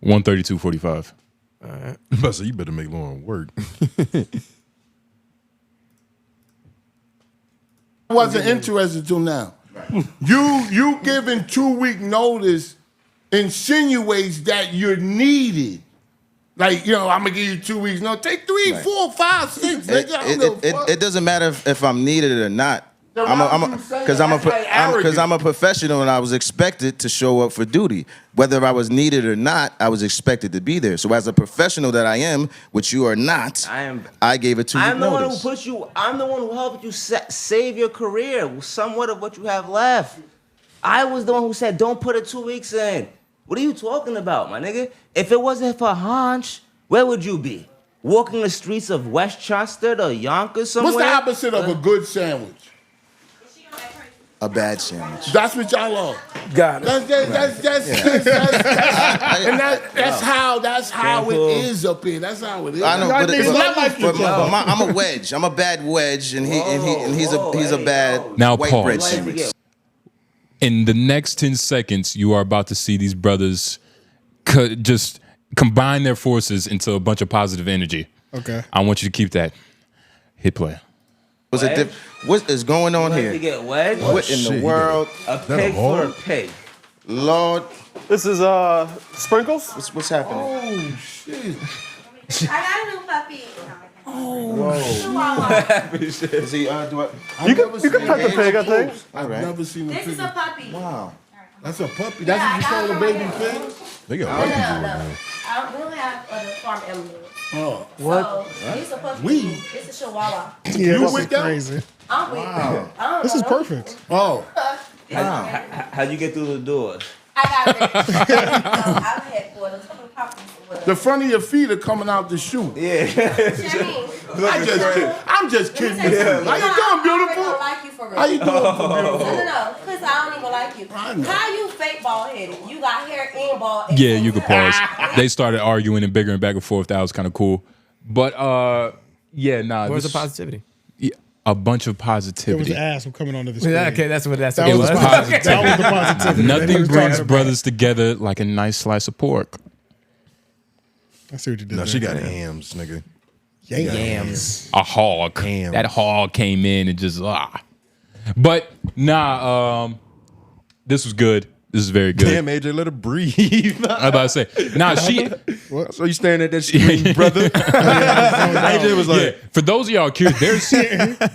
1:32:45. All right. But so you better make Lauren work. I wasn't interested till now. You giving 2-week notice insinuates that you're needed. Like, I'm gonna give you 2 weeks. No, take 3, 4, 5, 6. Nigga, I don't give a fuck. It doesn't matter if I'm needed or not. Then I'm why would you say that? That's like arrogant. I'm a professional and I was expected to show up for duty. Whether I was needed or not, I was expected to be there. So as a professional that I am, which you are not, I gave a 2-week I'm the one who notice. put you. I'm the one who helped you save your career, somewhat of what you have left. I was the one who said, "Don't put it 2 weeks in." What are you talking about, my nigga? If it wasn't for Hunch, where would you be? Walking the streets of Westchester to Yonkers somewhere? What's the opposite of a good sandwich? A bad sandwich. That's what y'all are. Got it. That's how it is up here. That's how it is. I know, but it's not like but I'm a wedge. I'm a bad wedge, and he's a bad Now white pause. bread sandwich. In the next 10 seconds, you are about to see these brothers just combine their forces into a bunch of positive energy. Okay. I want you to keep that. Hit play. What is going on You here? like to get wedged? What in the world? A pig for a pig. Lord, This is Sprinkles. what's happening? Oh shit! I got a new puppy. Is he? Do I? You can pet the pig, I think. I've never seen a This pig. is a puppy. Wow. That's a puppy. That's what you call a baby pig. They got No, white no, people in no. there. We don't have other farm animals. Oh, So, it's a puppy. It's a chihuahua. Yeah, You this with is them? crazy. I'm with them. I don't This know. is perfect. Oh, How'd you get through the doors? I got it. I've had for them. Some of the puppies with the front of your feet are coming out the shoe. Yeah. I'm just kidding. How you doing, I don't beautiful? like you for real. How you doing, beautiful? No, because I don't even like you. How you fake bald headed? You got hair and bald. Yeah, you could pause. They started arguing and bigger and back and forth. That was kind of cool. But yeah, nah. Where's this- the positivity? Yeah, a bunch of It was positivity. the ass from coming onto the screen. Yeah, okay, that's what that's. That was the positive. That was the positivity. that he Nothing was brings talking about. brothers together like a nice slice of pork. I see what you did. No, there. she got hams, nigga. Yams. A hog. Hams. That hog came in and just But nah, this was good. This is very good. Damn, AJ, let her breathe. I was about to say, nah, she. So you staring at that screen, brother? AJ was like, Yeah, for those of y'all curious,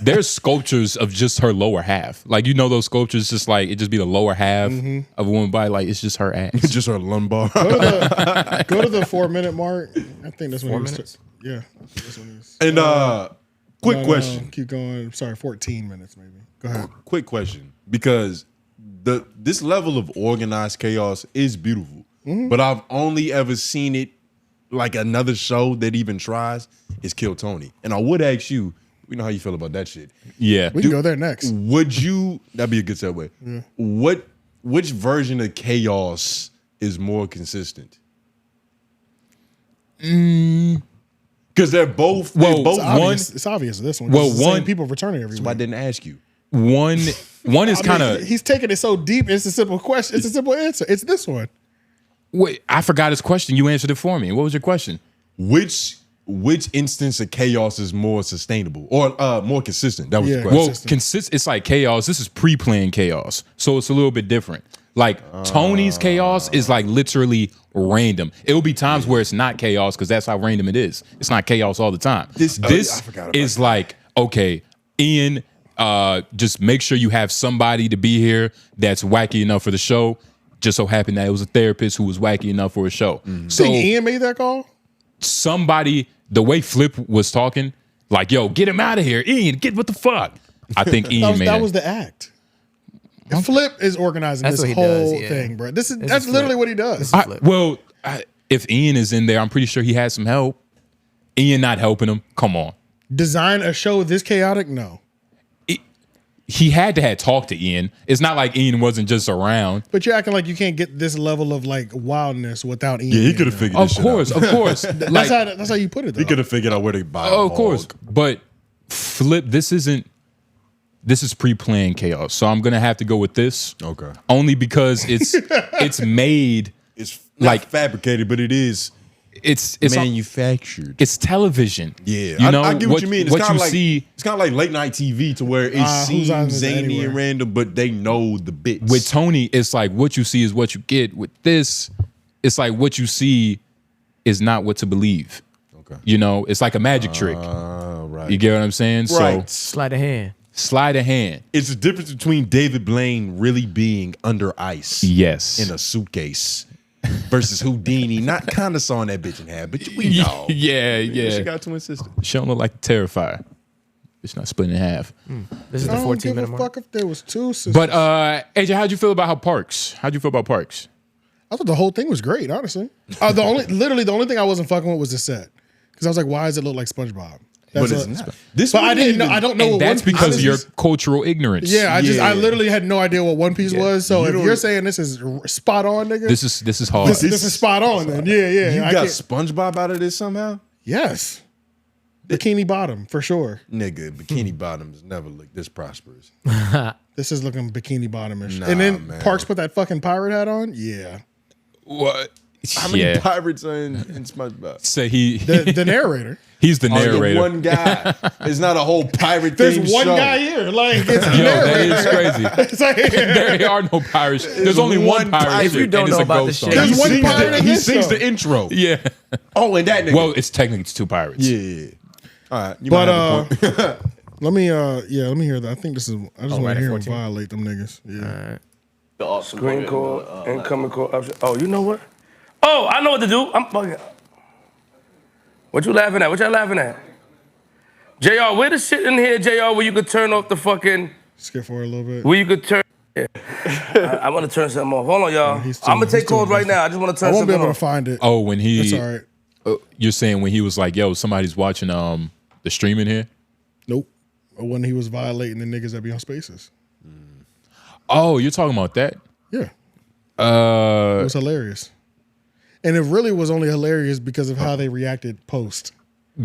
there's sculptures of just her lower half. Like, you know, those sculptures, just like it just be the lower half of a woman body. Like, it's just her ass. just her lumbar. Go to the 4-minute mark. I think that's when 4 he was. minutes? Yeah, that's when he was. And quick No, question. keep going. Sorry, 14 minutes maybe. Go ahead. Quick question, because this level of organized chaos is beautiful, but I've only ever seen it like another show that even tries is Kill Tony. And I would ask you, we know how you feel about that shit. Yeah, We can go there next. Would you? That'd be a good segue. Which version of chaos is more consistent? Because they're both. Well, They're both It's obvious this one. Well, It's the same one- people returning every So I week. didn't ask you. one is kind of. He's taking it so deep. It's a simple question. It's a simple answer. It's this one. Wait, I forgot his question. You answered it for me. What was your question? Which instance of chaos is more sustainable or more consistent? That was the question. Well, it's like chaos. This is pre-planned chaos, so it's a little bit different. Like Tony's chaos is like literally random. It will be times where it's not chaos because that's how random it is. It's not chaos all the time. This I forgot about is like, okay, Ian, just make sure you have somebody to be here that's wacky enough for the show. Just so happened that it was a therapist who was wacky enough for a show. So Think Ian made that call? somebody, the way Flip was talking, like, yo, get him out of here. Ian, get what the fuck? I think Ian made that was the act. Flip is organizing this whole thing, bro. That's literally what he does. If Ian is in there, I'm pretty sure he had some help. Ian not helping him. Come on. Design a show this chaotic? No. He had to have talked to Ian. It's not like Ian wasn't just around. But you're acting like you can't get this level of like wildness without Ian. Yeah, he could have figured this shit out. Of course. That's how you put it, though. He could have figured out where to buy of course. But Flip, this is pre-planned chaos. So I'm going to have to go with this. Okay. Only because it's made. It's like fabricated, but it is. It's manufactured. It's television. Yeah, you know I get what you mean. It's what kind you of like see. It's kind of like late night TV to where it seems zany and random, but they know the bits. With Tony, it's like what you see is what you get. With this, it's like what you see is not what to believe. Okay, you know, it's like a magic trick. Right. You get what I'm saying? Right. So sleight of hand. Sleight of hand. It's the difference between David Blaine really being under ice, yes, in a suitcase, versus Houdini not kind of sawing that bitch in half, but we know. Yeah. She got twin sisters. She don't look like the Terrifier. It's not split in half. This is the 14-minute mark. I don't give a fuck if there was two sisters. But AJ, how'd you feel about Parks? How'd you feel about Parks? I thought the whole thing was great, honestly. The only thing I wasn't fucking with was the set, because I was like, why does it look like SpongeBob? But it's not. This but I didn't know. I don't know. And what that's One Piece because of your is. cultural ignorance. Yeah, I literally had no idea what One Piece was. So if you're saying this is spot on, nigga, this is hard. This is spot on. Then yeah. You got SpongeBob out of this somehow? Yes. Bikini Bottom for sure. Nigga, Bikini Bottoms never looked this prosperous. This is looking Bikini Bottom-ish. Nah, and then man. Parks put that fucking pirate hat on. Yeah. What? How many pirates are in SpongeBob? Say he the narrator. He's the narrator. One guy. It's not a whole pirate There's thing. one guy here. Like it's Yo, that is crazy. It's like, there are no pirates. There's only one pirate. If you don't know about the shit, there's one pirate in He this sings show. the intro. Yeah. Oh, and that nigga. Well, it's technically two pirates. Yeah. All right. You might have a point. let me hear that. I think this is. I just want to hear him 14. violate them niggas. Yeah. Screen call, incoming call, option. Oh, you know what? Oh, I know what to do. I'm fucking. What you laughing at? What y'all laughing at? JR, where the shit in here, JR, where you could turn off the fucking. Skip forward a little bit. Where you could turn. Yeah. I want to turn something off. Hold on, y'all. I'm going to take calls right now. I just want to turn I won't something be able off. to find it. Oh, when he. That's all right. You're saying when he was like, "Yo, somebody's watching the stream in here." Nope. Or when he was violating the niggas that be on Spaces. Oh, you're talking about that? Yeah. It was hilarious. And it really was only hilarious because of how they reacted post.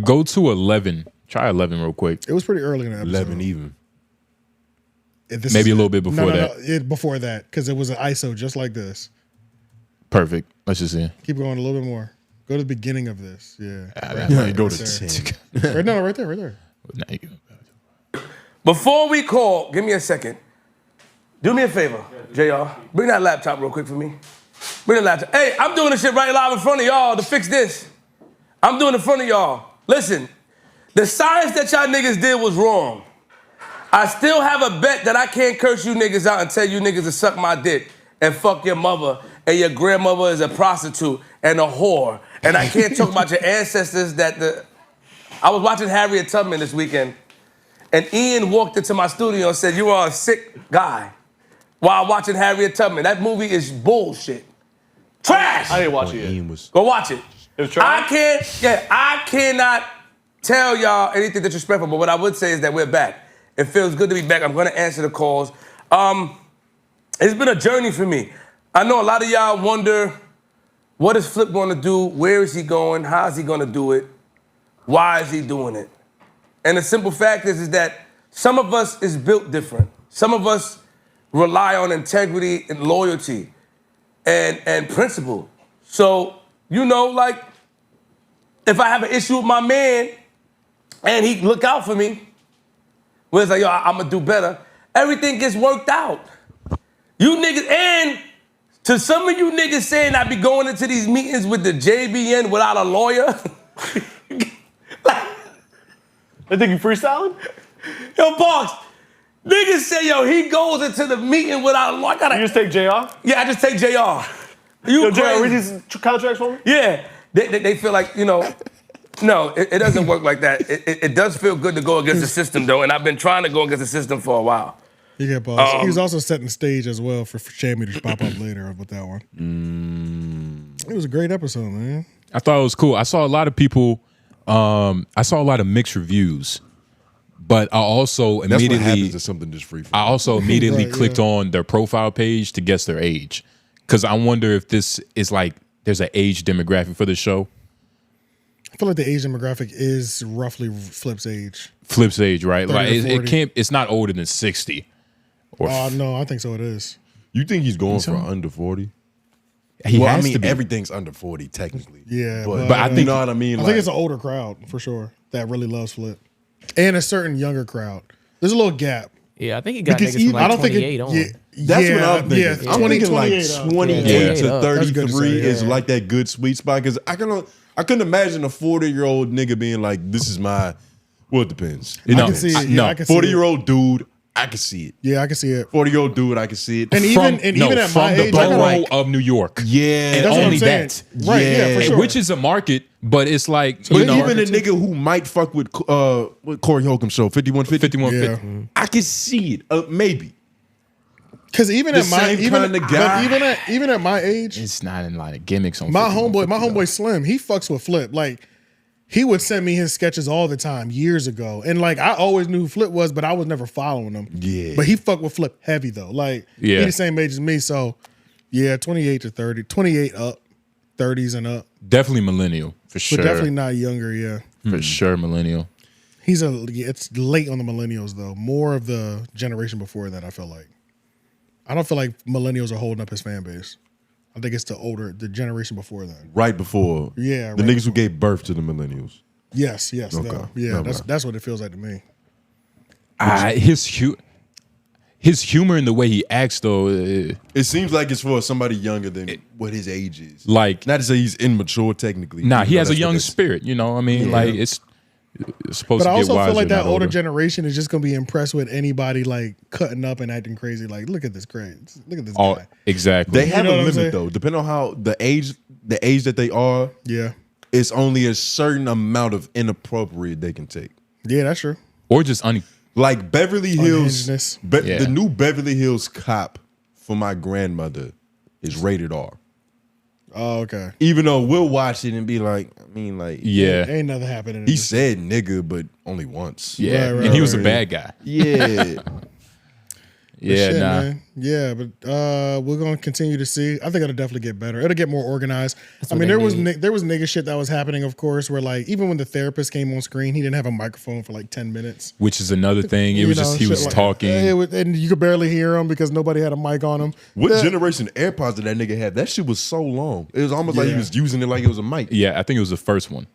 Go to 11. Try 11 real quick. It was pretty early in the episode. 11 even. Maybe a little bit before that. No, before that, because it was an ISO just like this. Perfect. Let's just see. Keep going a little bit more. Go to the beginning of this. Yeah. Go to 10. Right there. Before we call, give me a second. Do me a favor, JR. Bring that laptop real quick for me. Bring the laptop. Hey, I'm doing this shit right live in front of y'all to fix this. I'm doing it in front of y'all. Listen, the science that y'all niggas did was wrong. I still have a bet that I can't curse you niggas out and tell you niggas to suck my dick and fuck your mother and your grandmother is a prostitute and a whore. And I can't talk about your ancestors I was watching Harriet Tubman this weekend and Ian walked into my studio and said, "You are a sick guy," while watching Harriet Tubman. That movie is bullshit. Trash! I didn't watch it yet. Go watch it. It was trash? I cannot tell y'all anything disrespectful, but what I would say is that we're back. It feels good to be back. I'm gonna answer the calls. It's been a journey for me. I know a lot of y'all wonder, what is Flip gonna do? Where is he going? How is he gonna do it? Why is he doing it? And the simple fact is that some of us is built different. Some of us rely on integrity and loyalty and principle. So, like, if I have an issue with my man and he look out for me, where it's like, yo, I'm gonna do better, everything gets worked out. You niggas, and to some of you niggas saying I be going into these meetings with the JBN without a lawyer. They think you freestyling? Yo, Parks, niggas say, yo, he goes into the meeting without a lawyer. You just take JR? Yeah, I just take JR. You Yo, crazy. JR, read these contracts for me? Yeah. they feel like, you know, no, it doesn't work like that. It does feel good to go against the system, though, and I've been trying to go against the system for a while. Yeah, boss. He was also setting the stage as well for Shammy to pop up later with that one. It was a great episode, man. I thought it was cool. I saw a lot of people. I saw a lot of mixed reviews, but I also immediately That's what happens to something just free. I also immediately clicked on their profile page to guess their age, because I wonder if this is like there's an age demographic for the show. I feel like the age demographic is roughly Flip's age. Flip's age, right? Like it can't. It's not older than 60. No, I think so. It is. You think he's going for under 40? He has to be. Everything's under 40 technically. Yeah, but I think, you know what I mean. I think it's an older crowd for sure that really loves Flip, and a certain younger crowd. There's a little gap. Yeah, I think he got niggas from like 28 on. That's what I'm thinking. Yeah, I'm thinking like 28 to up. 33 is like that good sweet spot, because I couldn't imagine a 40-year-old nigga being like, "This is my." Well, it depends. I can see it. No, 40-year-old dude, I can see it. Yeah, I can see it. 40-year-old dude, I can see it. And even at my age, the borough of New York. Yeah, and that's only what I'm that. Right? Yeah, for sure. Which is a market, but it's like But even a nigga who might fuck with Corey Holcomb's show, 5150. 5150. I can see it. Maybe. Because even The at my same kind of guy. but even at my age, it's not in line of gimmicks on my homeboy Slim, he fucks with Flip. Like, he would send me his sketches all the time years ago. And like, I always knew who Flip was, but I was never following him. Yeah. But he fucked with Flip heavy though. Like, he the same age as me. So yeah, 28 to 30, 28 up, 30s and up. Definitely millennial for sure. But definitely not younger, yeah. For sure, millennial. It's late on the millennials though. More of the generation before that, I feel like. I don't feel like millennials are holding up his fan base. I think it's the generation before that. Right before. Yeah. The niggas who gave birth to the millennials. Yes. Okay. No. Yeah, that's what it feels like to me. His humor and the way he acts, though, it seems like it's for somebody younger than what his age is. Like, not to say he's immature technically. Nah, he has a young spirit. You know, what I mean, like it's supposed But I to get also wiser. feel like that not older older. generation is just gonna be impressed with anybody like cutting up and acting crazy. Like, look at this crazy. Look at this guy. Exactly. They have You know a what I'm limit saying? though. Depending on how the age that they are. Yeah. It's only a certain amount of inappropriate they can take. Yeah, that's true. Or just like Beverly Hills. Unhingedness. The new Beverly Hills Cop for my grandmother is rated R. Oh, okay. Even though we'll watch it and be like, I mean, like, ain't nothing happening. He said nigga, but only once. Yeah, and he was a bad guy. Yeah. Yeah, shit, nah. man. Yeah, but we're gonna continue to see. I think it'll definitely get better. It'll get more organized. I what mean, they there was nigga shit that was happening, of course, where like even when the therapist came on screen, he didn't have a microphone for like 10 minutes. Which is another thing. It You was know, just he shit was like- talking. and you could barely hear him because nobody had a mic on him. What generation AirPods did that nigga have? That shit was so long. It was almost like he Yeah. was using it like it was a mic. Yeah, I think it was the first one.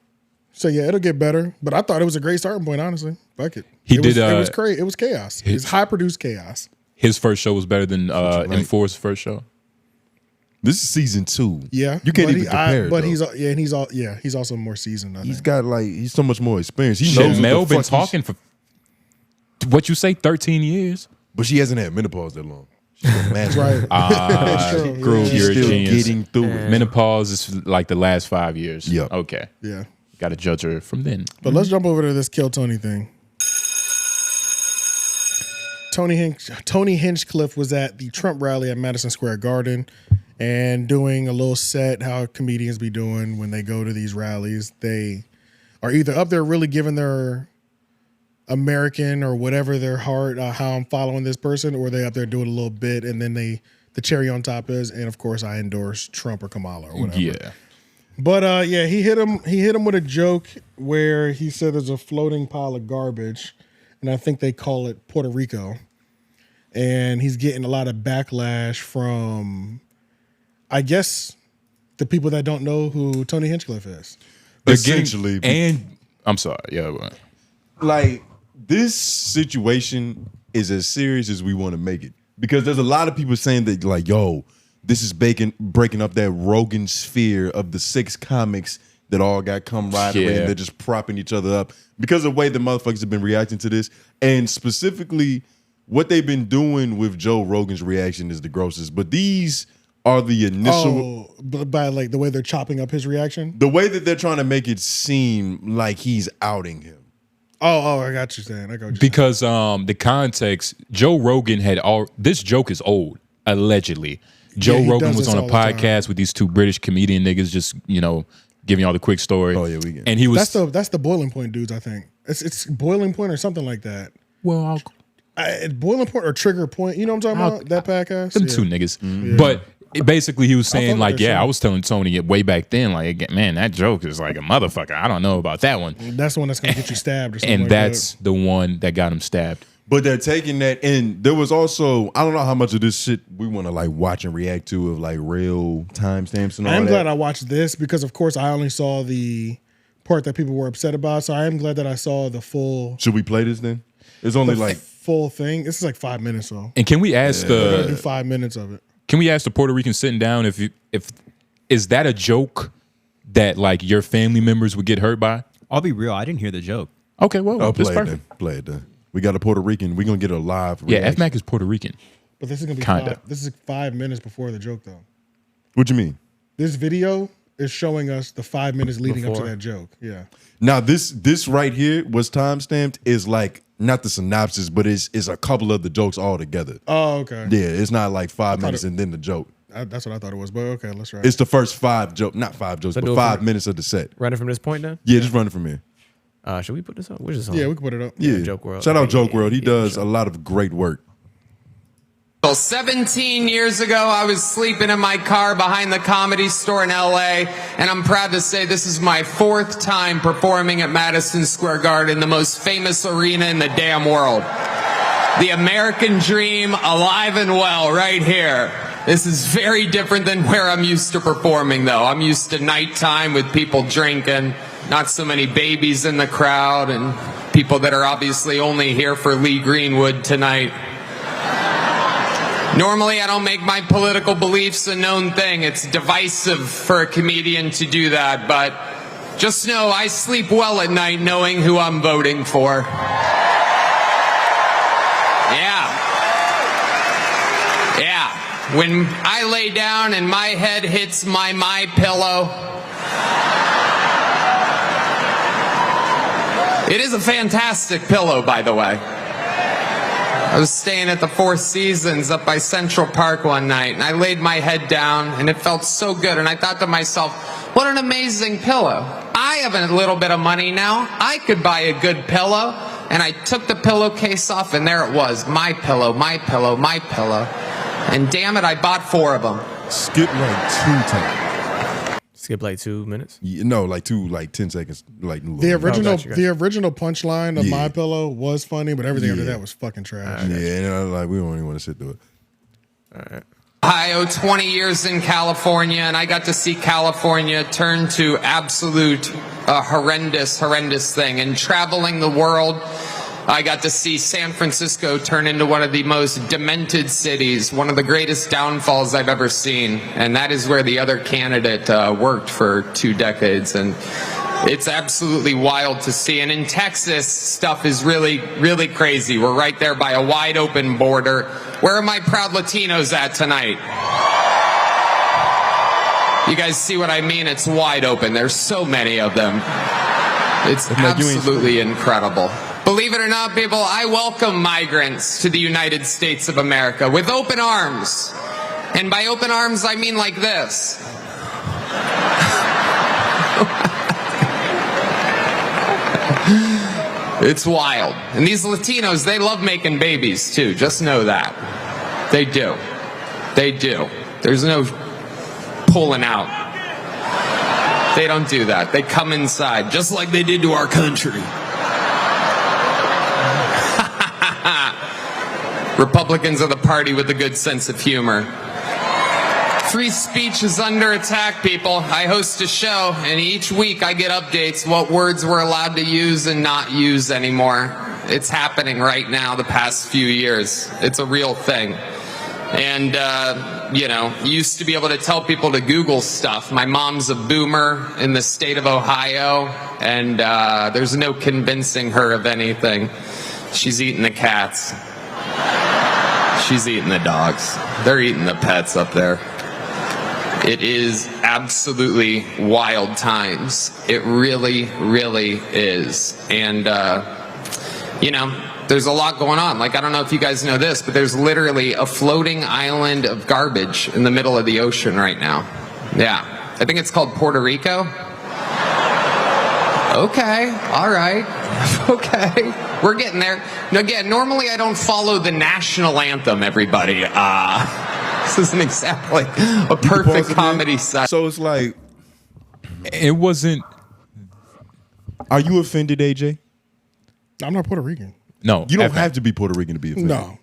So yeah, it'll get better. But I thought it was a great starting point, honestly. Fuck it. He it did, Was, it was great. It was chaos. It's high produced chaos. His first show was better than M4's first show. This is season 2. Yeah, You can't but even compare. But though. he's also more seasoned. I He's think. got like he's so much more experience. He Shit, knows what Mel the been fuck he's- talking for what you say, 13 years. But she hasn't had menopause that long. She's a master. Right. That's true. Groove, Yeah. you're a Still genius. getting through it. Menopause is like the last 5 years. Yep. Okay. Yeah. Got to judge her from then. But let's jump over to this Kill Tony thing. Tony Hinchcliffe was at the Trump rally at Madison Square Garden and doing a little set, how comedians be doing when they go to these rallies. They are either up there really giving their American or whatever their heart, how I'm following this person, or they up there doing a little bit, and then the cherry on top is, and of course I endorse Trump or Kamala or whatever. Yeah. But yeah, he hit him with a joke where he said there's a floating pile of garbage, and I think they call it Puerto Rico. And he's getting a lot of backlash from, I guess, the people that don't know who Tony Hinchcliffe is. Essentially. And I'm sorry. Yeah. Well, Like, this situation is as serious as we want to make it. Because there's a lot of people saying that, like, yo, this is breaking up that Rogan sphere of the 6 comics that all got camaraderie and they're just propping each other up. Because of the way the motherfuckers have been reacting to this. And specifically, what they've been doing with Joe Rogan's reaction is the grossest. But these are the initial. By like the way they're chopping up his reaction? The way that they're trying to make it seem like he's outing him. Oh, I got you saying. I got you because the context, Joe Rogan had this joke is old, allegedly. Joe Rogan was on a podcast with these two British comedian niggas, just giving y'all the quick story. Oh yeah, we get. And he was that's the Boiling Point dudes. I think it's Boiling Point or something like that. Well, Boiling Point or Trigger Point. You know what I'm talking about? That podcast. Them two niggas, but. Basically, he was saying like, I was telling Tony way back then, like, man, that joke is like a motherfucker. I don't know about that one. That's the one that's gonna get you stabbed or something. And like that's that. the one that got him stabbed. But they're taking that, and there was also, I don't know how much of this shit we want to like watch and react to of like real timestamps and all that. I'm glad I watched this because, of course, I only saw the part that people were upset about. So I am glad that I saw the full. Should we play this then? It's only like full thing. This is like 5 minutes though. And can we ask we're gonna do 5 minutes of it. Can we ask the Puerto Rican sitting down if is that a joke that like your family members would get hurt by? I'll be real. I didn't hear the joke. Okay, well, play it then. Play it then. We got a Puerto Rican. We're gonna get a live reaction. Yeah, F-Mac is Puerto Rican. But this is gonna be kinda. This is 5 minutes before the joke though. What you mean? This video is showing us the 5 minutes leading up to that joke. Yeah. Now this right here was timestamped is like not the synopsis, but it's a couple of the jokes all together. Oh, okay. Yeah, it's not like 5 minutes and then the joke. That's what I thought it was, but okay, let's try. It's the first 5 jokes, not 5 jokes, but 5 minutes of the set. Run it from this point then? Yeah, just run it from here. Should we put this up? Where's this on? Yeah, we can put it up. Yeah, Joke World. Shout out Joke World. He does a lot of great work. Well, 17 years ago, I was sleeping in my car behind the Comedy Store in LA, and I'm proud to say this is my 4th time performing at Madison Square Garden, the most famous arena in the damn world. The American dream, alive and well, right here. This is very different than where I'm used to performing, though. I'm used to nighttime with people drinking, not so many babies in the crowd, and people that are obviously only here for Lee Greenwood tonight. Normally, I don't make my political beliefs a known thing. It's divisive for a comedian to do that, but just know I sleep well at night knowing who I'm voting for. Yeah. When I lay down and my head hits my pillow, it is a fantastic pillow, by the way. I was staying at the Four Seasons up by Central Park one night, and I laid my head down, and it felt so good, and I thought to myself, what an amazing pillow. I have a little bit of money now. I could buy a good pillow. And I took the pillowcase off, and there it was. My pillow, my pillow, my pillow. And damn it, I bought 4 of them. Skip like 2 times. Skip like 2 minutes? No, like 10 seconds. Like the original punchline of My Pillow was funny, but everything after that was fucking trash. And like we don't even want to sit through it. All right. Ohio, 20 years in California, and I got to see California turn to absolute horrendous thing. And traveling the world, I got to see San Francisco turn into one of the most demented cities, one of the greatest downfalls I've ever seen. And that is where the other candidate worked for 2 decades. And it's absolutely wild to see. And in Texas, stuff is really, really crazy. We're right there by a wide open border. Where are my proud Latinos at tonight? You guys see what I mean? It's wide open. There's so many of them. It's absolutely incredible. Believe it or not, people, I welcome migrants to the United States of America with open arms. And by open arms, I mean like this. It's wild. And these Latinos, they love making babies too. Just know that. They do. They do. There's no pulling out. They don't do that. They come inside, just like they did to our country. Republicans are the party with a good sense of humor. Free speech is under attack, people. I host a show, and each week I get updates what words we're allowed to use and not use anymore. It's happening right now the past few years. It's a real thing. And, you know, used to be able to tell people to Google stuff. My mom's a boomer in the state of Ohio, and there's no convincing her of anything. She's eating the cats. She's eating the dogs. They're eating the pets up there. It is absolutely wild times. It really, really is. And, there's a lot going on. Like, I don't know if you guys know this, but there's literally a floating island of garbage in the middle of the ocean right now. Yeah. I think it's called Puerto Rico. Okay. All right. Okay. We're getting there. Now, again, normally I don't follow the national anthem, everybody. This is an example, like a perfect comedy set. So it's like, it wasn't. Are you offended, AJ? I'm not Puerto Rican. No, you don't have to be Puerto Rican to be offended. No,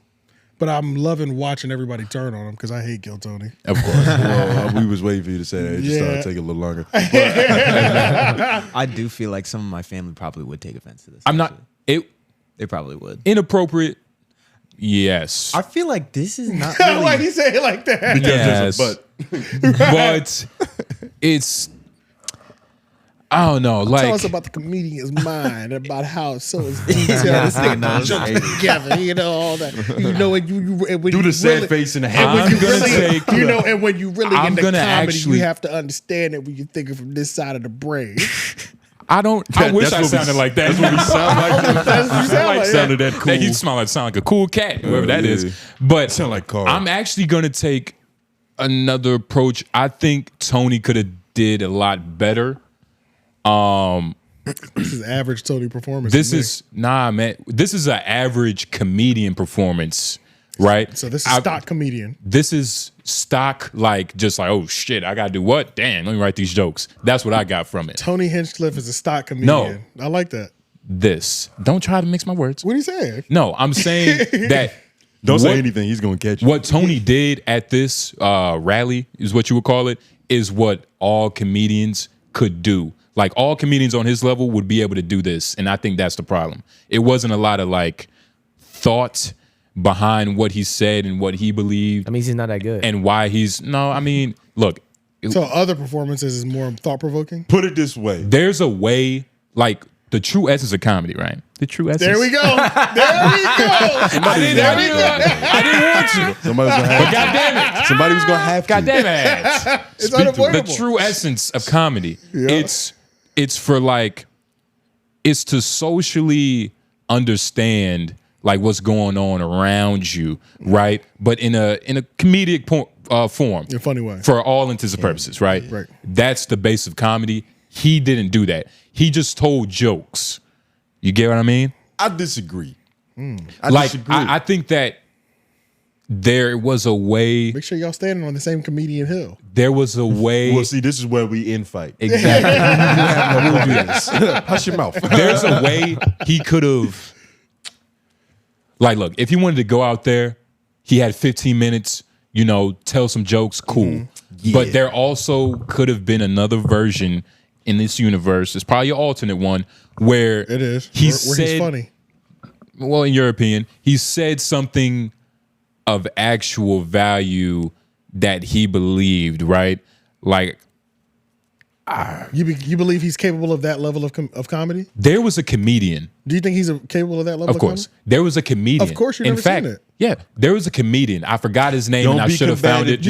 but I'm loving watching everybody turn on him because I hate 𝛿𝙾𝚃. Of course. Well, we was waiting for you to say that. It just started taking a little longer. I do feel like some of my family probably would take offense to this. I'm not. They probably would. Inappropriate. Yes. I feel like this is not. Really... Why do you say it like that? Yes. But it's. I don't know. Like, tell us about the comedian's mind, about how it's so detailed. This nigga jokes together, all that. When do the sad really, face in the head. And when you really into comedy, you have to understand it when you think it from this side of the brain. I wish I sounded like that. That's what we sound like. That's what you sound like. Sounded that cool. He sound like a cool cat, whoever that is. But sound like Carl. I'm actually gonna take another approach. I think Tony could have did a lot better. This is average Tony performance. This is man. This is an average comedian performance, right? So this is stock comedian. This is stock, oh shit, I gotta do what? Damn, let me write these jokes. That's what I got from it. Tony Hinchcliffe is a stock comedian. No, I like that. Don't try to mix my words. What are you saying? No, I'm saying that. Don't say anything. He's gonna catch you. What Tony did at this rally is what you would call it. Is what all comedians could do. Like, all comedians on his level would be able to do this, and I think that's the problem. It wasn't a lot of thought behind what he said and what he believed. I mean, he's not that good. And why he's look. So other performances is more thought provoking. Put it this way: there's a way, the true essence of comedy, right? The true essence. There we go. I didn't want to. Somebody was gonna have. But goddamn it, somebody was gonna have to. Goddamn it! It's unavoidable. The true essence of comedy. Yeah. It's for it's to socially understand what's going on around you, right? But in a comedic form, in a funny way, for all intents and purposes, right? Right. That's the base of comedy. He didn't do that. He just told jokes. You get what I mean? I disagree. I disagree. I think that there was a way. Make sure y'all standing on the same comedian hill. There was a way. Well, see, this is where we infight. Exactly. We'll do this. Hush your mouth. There's a way he could have. Look, if he wanted to go out there, he had 15 minutes, tell some jokes, cool. Mm-hmm. Yeah. But there also could have been another version in this universe. It's probably an alternate one where it is. Where he's funny. Well, in your opinion, he said something of actual value that he believed, right? You believe he's capable of that level of comedy? There was a comedian. Do you think he's capable of that level of comedy? Of course. There was a comedian. Of course, you've never seen it. Yeah, there was a comedian. I forgot his name and I should have found it.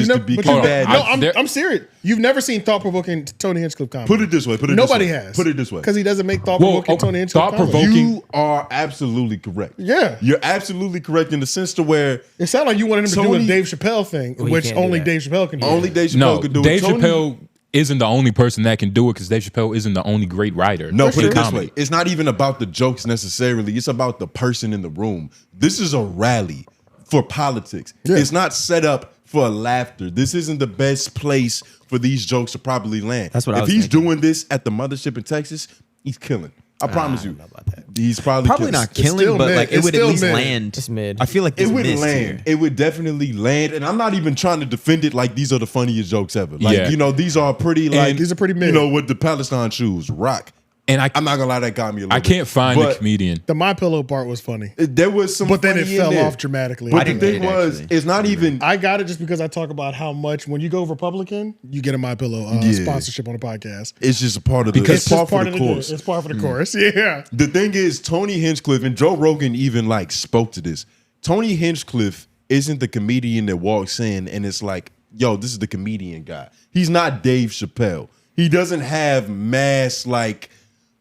I'm serious. You've never seen thought-provoking Tony Hinchcliffe comedy. Put it this way. Nobody has. Put it this way. Because he doesn't make thought-provoking Tony Hinchcliffe comedy. You are absolutely correct. Yeah. You're absolutely correct in the sense to where... It sounded like you wanted him to do a Dave Chappelle thing, which only Dave Chappelle can do. Only Dave Chappelle can do it. Dave Chappelle isn't the only person that can do it because Dave Chappelle isn't the only great writer. No, put it this way. It's not even about the jokes necessarily. It's about the person in the room. This is a rally for politics. Yeah. It's not set up for laughter. This isn't the best place for these jokes to probably land. That's what I was thinking. thinking. Doing this at the mothership in Texas, he's killing. I promise you. I don't know about that. He's probably not killing, but it would at least land. It's mid. I feel like it would land. Here. It would definitely land, and I'm not even trying to defend it like these are the funniest jokes ever. These are pretty these are pretty mid. With the Palestine shoes, rock. And I'm not gonna lie, that got me a little I can't find the comedian. The My Pillow part was funny. There was some, but then it fell off dramatically. But the thing was, it's not even. I got it just because I talk about how much when you go Republican, you get a My Pillow sponsorship on the podcast. It's just a part of the It's part of the course. It's part of the course. Yeah. The thing is, Tony Hinchcliffe and Joe Rogan even spoke to this. Tony Hinchcliffe isn't the comedian that walks in and it's like, yo, this is the comedian guy. He's not Dave Chappelle. He doesn't have mass like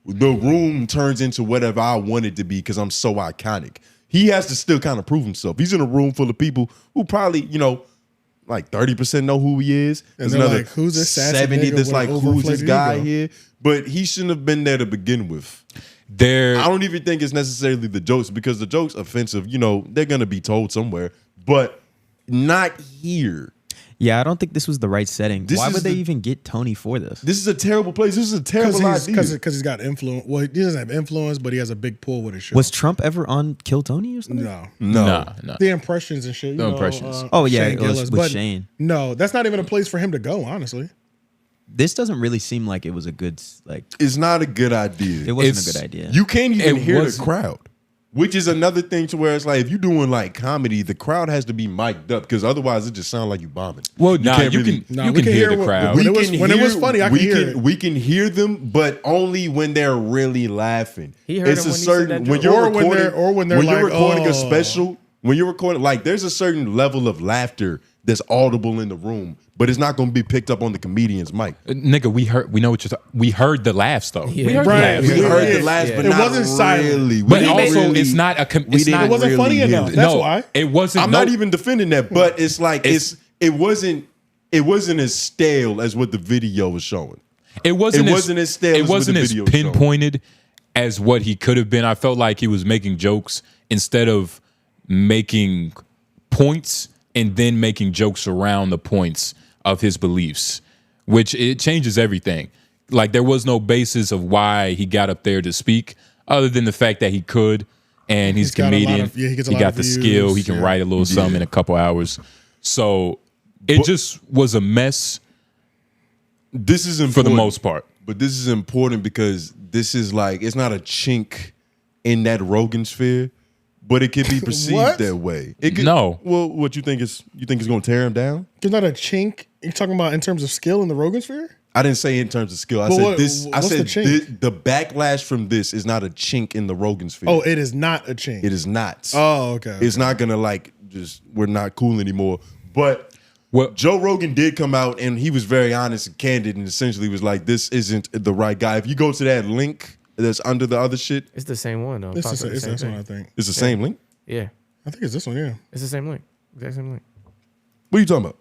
the room turns into whatever I want it to be because I'm so iconic. He has to still kind of prove himself. He's in a room full of people who probably, you know, like 30% know who he is. And There's another like, who's this 70 that's like, who's this guy here? But he shouldn't have been there to begin with. I don't even think it's necessarily the jokes because the jokes offensive, you know, they're going to be told somewhere, but not here. Yeah, I don't think this was the right setting. Why would they even get Tony for this? This is a terrible place. This is a terrible idea. Because he's got influence. Well, he doesn't have influence, but he has a big pull with his show. Was Trump ever on Kill Tony or something? No. The impressions and shit. The impressions. Oh, yeah, it was with Shane. No, that's not even a place for him to go, honestly. This doesn't really seem like it was a good, like... It's not a good idea. It wasn't a good idea. You can't even hear the crowd. Which is another thing to where it's like, if you're doing like comedy, the crowd has to be mic'd up because otherwise it just sounds like you bombing. Well, you can hear the crowd. When it was funny, I could hear it. We can hear them, but only when they're really laughing. He heard it's him a when certain he when said that you're joke. recording when they're recording a special. When you're recording, like there's a certain level of laughter that's audible in the room, but it's not going to be picked up on the comedian's mic. Nigga, we know what you're talking. We heard the laughs though. Yeah. We heard Right. the laughs. We heard the laughs, but it not wasn't silent. really. But also, it's not a. It wasn't funny enough. That's why it wasn't. I'm not even defending that, but it's like it wasn't as stale as what the video was showing. It wasn't as stale. It as wasn't what as the video was showing. pinpointed as what he could have been. I felt like he was making jokes instead of making points and then making jokes around the points of his beliefs, which it changes everything. Like there was no basis of why he got up there to speak other than the fact that he could, and he's a comedian. He got the skill. He can write a little something in a couple hours. So it just was a mess. This is important, for the most part. But this is important because this is like, it's not a chink in that Rogan sphere, but it could be perceived that way. It could, No. Well, what you think it's going to tear him down? There's not a chink. You're talking about in terms of skill in the Rogan sphere? I didn't say in terms of skill. I But said what- this. I what's said the chink? the backlash from this is not a chink in the Rogan sphere. Oh, it is not a chink. It is not. Oh, okay. It's not gonna like just we're not cool anymore. But Joe Rogan did come out and he was very honest and candid and essentially was like, "This isn't the right guy." If you go to that link that's under the other shit, It's the same one though. It's Possibly the same thing. one, I think. it's the same link. Yeah, I think it's this one, yeah. it's the same link. Exact same link. What are you talking about?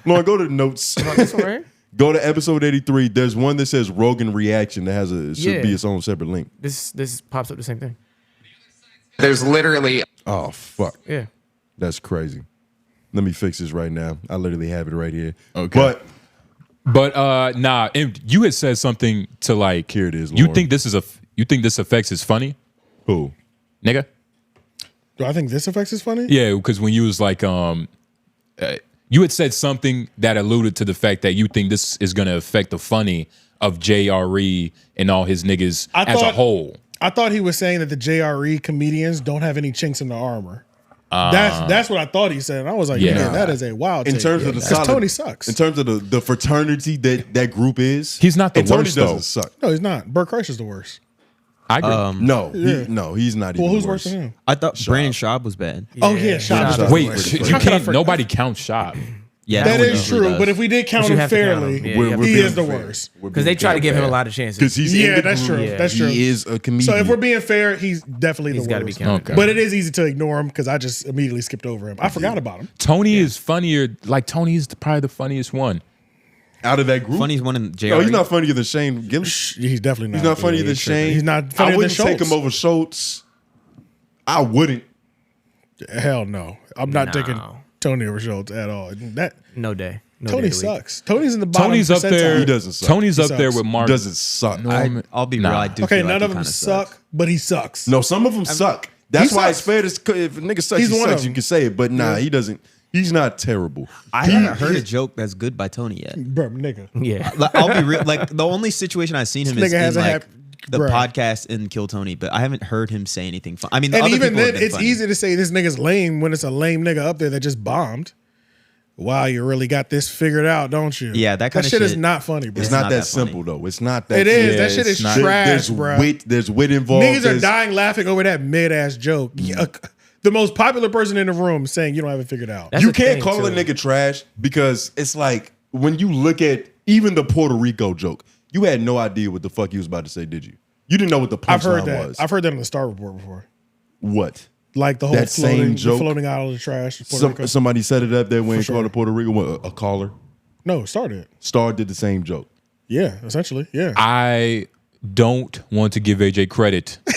Lauren, go to the notes. This one right? Go to episode 83. There's one that says Rogan reaction that has should be its own separate link. This pops up the same thing. There's literally. Oh fuck. Yeah. That's crazy. Let me fix this right now. I literally have it right here. Okay. But nah, you had said something to like. Here it is. You Lauren. think this affects his funny? Who? Nigga? Do I think this affects his funny? Yeah, because when you was like you had said something that alluded to the fact that you think this is gonna affect the funny of JRE and all his niggas as a whole. I thought he was saying that the JRE comedians don't have any chinks in the armor. That's what I thought he said. And I was like, yeah, that is a wild in take. terms of the Because solid, Tony sucks. In terms of the fraternity that group is, he's not the and Tony worst doesn't though. suck. No, he's not. Bert Kreischer's the worst. I agree. No, Yeah. he's not. Well, even who's the worse worst. than him? I thought Brandon Schaub was bad. Oh, yeah, Schaub. Wait, you can't. Nobody counts Schaub. Yeah, that no one is really true. does. But if we did count But you him have to count fairly, him. Yeah, you have he to is the count him worst. Because they try to give him a lot of chances. Because he's in Yeah, the that's group. true. That's true. He is a comedian. So if we're being fair, he's definitely He's the gotta be worst. counted. Okay. But it is easy to ignore him because I just immediately skipped over him. I forgot about him. Tony is funnier. Like Tony is probably the funniest one out of that group. Funniest one in JRE. No, he's not funnier than Shane Gillis. He's definitely not. He's not funnier than Shane. He's not funnier I than wouldn't take Schulz. him over Schultz. I wouldn't. Hell no. I'm not taking Tony over Schultz at all. No day. No Tony day of the week. sucks. Tony's in the bottom. Tony's up percentile. there. He doesn't suck. Tony's He up there sucks. with Mark. Doesn't suck. I'll be real. I do. Okay, feel none like of he them kinda suck, but he sucks. No, some of them suck. That's He why sucks. it's fair to if a nigga sucks, He's he one of sucks. You them. can say it, but nah, Yeah. he doesn't. He's not terrible. I haven't heard a joke that's good by Tony yet. Bruh, nigga. Yeah. I'll be real. Like the only situation I've seen him This is nigga in hasn't like had- the bruh. podcast in Kill Tony, but I haven't heard him say anything fun. I mean, the And other even people have then, been it's funny. easy to say this nigga's lame when it's a lame nigga up there that just bombed. Wow, you really got this figured out, don't you? Yeah, that kind of shit is shit not funny, bro. It's not that funny. simple though. It's not that. It is. Yeah, That shit it's is not- trash, There's bro. wit. There's wit involved. Niggas are There's- dying laughing over that mid ass joke. The the most popular person in the room saying you don't have it figured out. You can't call a nigga trash because it's like when you look at even the Puerto Rico joke, you had no idea what the fuck you was about to say, did you? You didn't know what the punchline was. I've heard that on the Star Report before. What? Like the whole that same joke, floating out of the trash. Rico. Somebody set it up there when called to Puerto Rico. A caller. No, Star did. Star did the same joke. Yeah, essentially. Yeah. I don't want to give AJ credit, but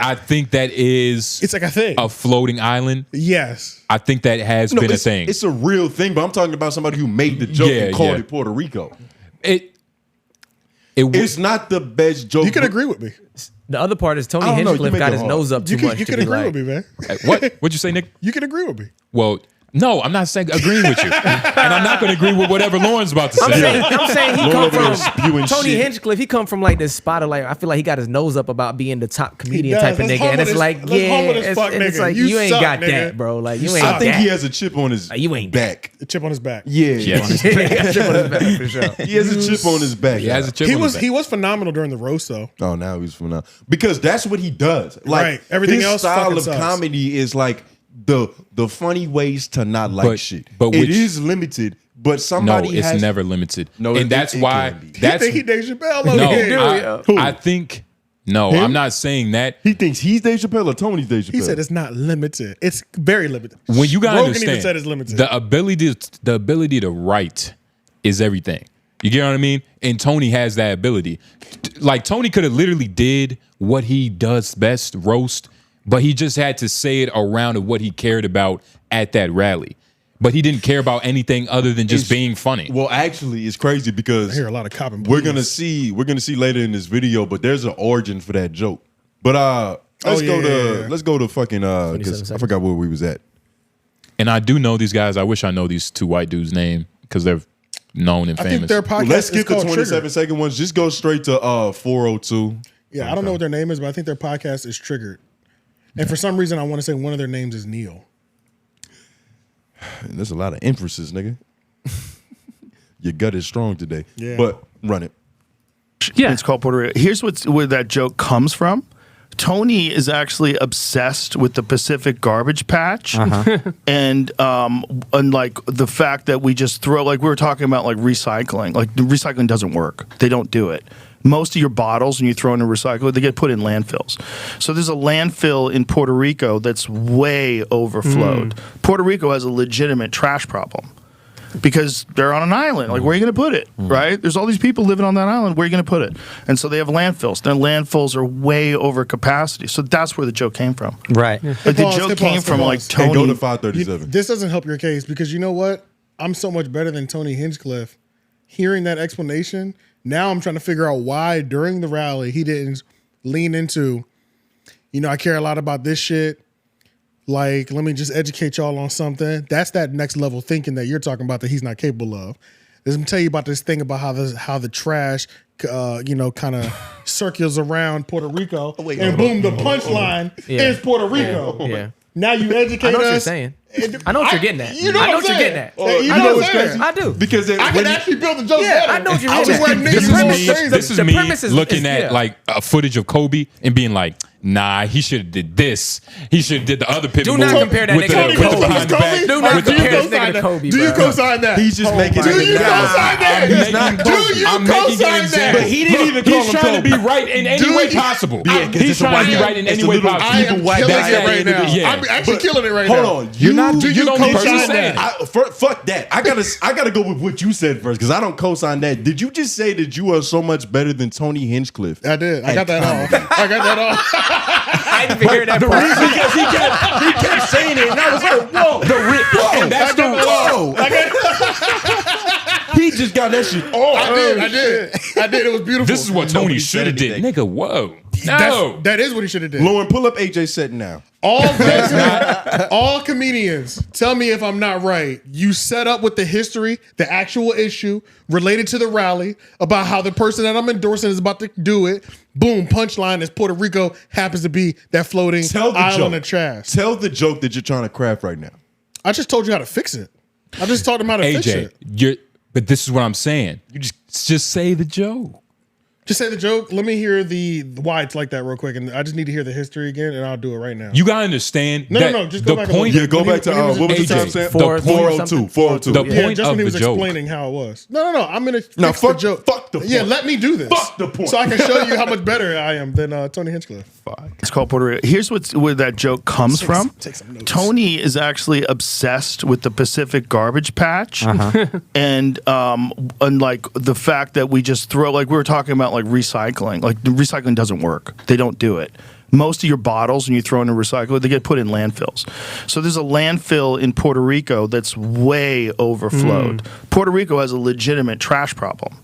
I think that is it's like a thing, a floating island. Yes, I think that has been a thing. It's a real thing, but I'm talking about somebody who made the joke and called it Puerto Rico. It's not the best joke. You can agree with me. The other part is Tony Hinchcliffe got his nose up too much. You can agree with me, man. What'd you say, Nick? You can agree with me. Well, no, I'm not saying agreeing with you, and I'm not going to agree with whatever Lauren's about to say. I'm saying he come from Tony Hinchcliffe. He come from like this spot of like I feel like he got his nose up about being the top comedian type of nigga, and it's like it's like you ain't got that, bro. Like you ain't. I think he has a chip on his back. A chip on his back. Yeah, chip on his back for sure. He has a chip on his back. He has a chip on his back. He was phenomenal during the roast though. Oh, now he's phenomenal because that's what he does. Like right. Everything his else style of sucks. comedy is like the funny ways to not like shit. But it is limited. But somebody no, it's never limited. No, and that's why. That's he Dave Chappelle. No, I think. No, Him? I'm not saying that. He thinks he's Dave Chappelle or Tony's Dave Chappelle. He said it's not limited. It's very limited. When you gotta Rogan understand, even said it's limited. the ability to write is everything. You get what I mean? And Tony has that ability. Like Tony could have literally did what he does best, roast, but he just had to say it around of what he cared about at that rally. But he didn't care about anything other than just being funny. Well, actually, it's crazy because I hear a lot of cop and we're gonna see later in this video, but there's an origin for that joke. But let's go to fucking because I forgot where we was at. And I do know these guys. I wish I know these two white dudes' name because they're known and famous. I think their podcast let's skip the called 27-second ones. Just go straight to 402. Yeah, I don't know what their name is, but I think their podcast is Triggered. And for some reason, I want to say one of their names is Neil. There's a lot of emphasis, nigga. Your gut is strong today. Yeah. But run it. Yeah. It's called Puerto Rico. Here's where that joke comes from. Tony is actually obsessed with the Pacific garbage patch and like the fact that we just throw, like we were talking about like recycling. Like the recycling doesn't work. They don't do it. Most of your bottles, when you throw in a recycler, they get put in landfills. So there's a landfill in Puerto Rico that's way overflowed. Puerto Rico has a legitimate trash problem because they're on an island. Like, where are you going to put it, right? There's all these people living on that island. Where are you going to put it? And so they have landfills. Their landfills are way over capacity. So that's where the joke came from. Right. Like the joke came from like Tony. And go to 537. This doesn't help your case because you know what? I'm so much better than Tony Hinchcliffe. Hearing that explanation, now I'm trying to figure out why during the rally he didn't lean into, I care a lot about this shit. Like, let me just educate y'all on something. That's that next level thinking that you're talking about that he's not capable of. Let me tell you about this thing about how the trash, kind of circles around Puerto Rico, and boom, the punchline is Puerto Rico. Yeah. Now you educate us. I know what you're saying. I know what you're getting at. You know I know what you're getting at. You know what's crazy? I do. Because I can actually build the joke better. I know what you're I getting was at. This is me looking at like a footage of Kobe and being like, nah, he should have did this. He should have did the other pivot Do move. not compare that with nigga the- to with the behind the back. Kobe. Do not compare this nigga to Kobe, Do you bro. co-sign that? He's just making Do you co-sign that? I'm making an example. But he didn't even call He's him trying to Kobe. be right in any way possible. Yeah, 'cause He's it's a trying to be white- right in it's any a way little possible. I am white killing guy. it right now. Yeah. I'm actually killing it right now. Hold on, You're not. You don't co-sign co-sign that? Fuck that. I gotta go with what you said first because I don't co-sign that. Did you just say that you are so much better than Tony Hinchcliffe? I did. I got that off. I got that off. I didn't even hear that part. Because he kept saying it, and I was like, whoa, And that's the whoa. He just got that shit. Oh, I did. It was beautiful. This is what Tony should have did, nigga. Whoa, no. That is what he should have did. Lauren, pull up AJ set now. All comedians, tell me if I'm not right. You set up with the history, the actual issue related to the rally about how the person that I'm endorsing is about to do it. Boom, punchline is Puerto Rico happens to be that floating island of trash. Tell the joke that you're trying to craft right now. I just told you how to fix it. I just taught him how to fix it. But this is what I'm saying. You just say the joke. Just say the joke. Let me hear the why it's like that real quick, and I just need to hear the history again, and I'll do it right now. You gotta understand. No. Just go back. Yeah, go back to what was the time stamp? 402. 402. The point just of when he was the joke. explaining how it was. No. I'm gonna fix fuck the joke. Fuck the point. Yeah, let me do this. Fuck the point. So I can show you how much better I am than Tony Hinchcliffe. Fuck. It's called Puerto Rico. Here's where that joke comes from. Take some notes. Tony is actually obsessed with the Pacific garbage patch, and like the fact that we just throw, like we were talking about, like recycling. Like recycling doesn't work. They don't do it. Most of your bottles, when you throw in a recycler, they get put in landfills. So there's a landfill in Puerto Rico that's way overflowed. Puerto Rico has a legitimate trash problem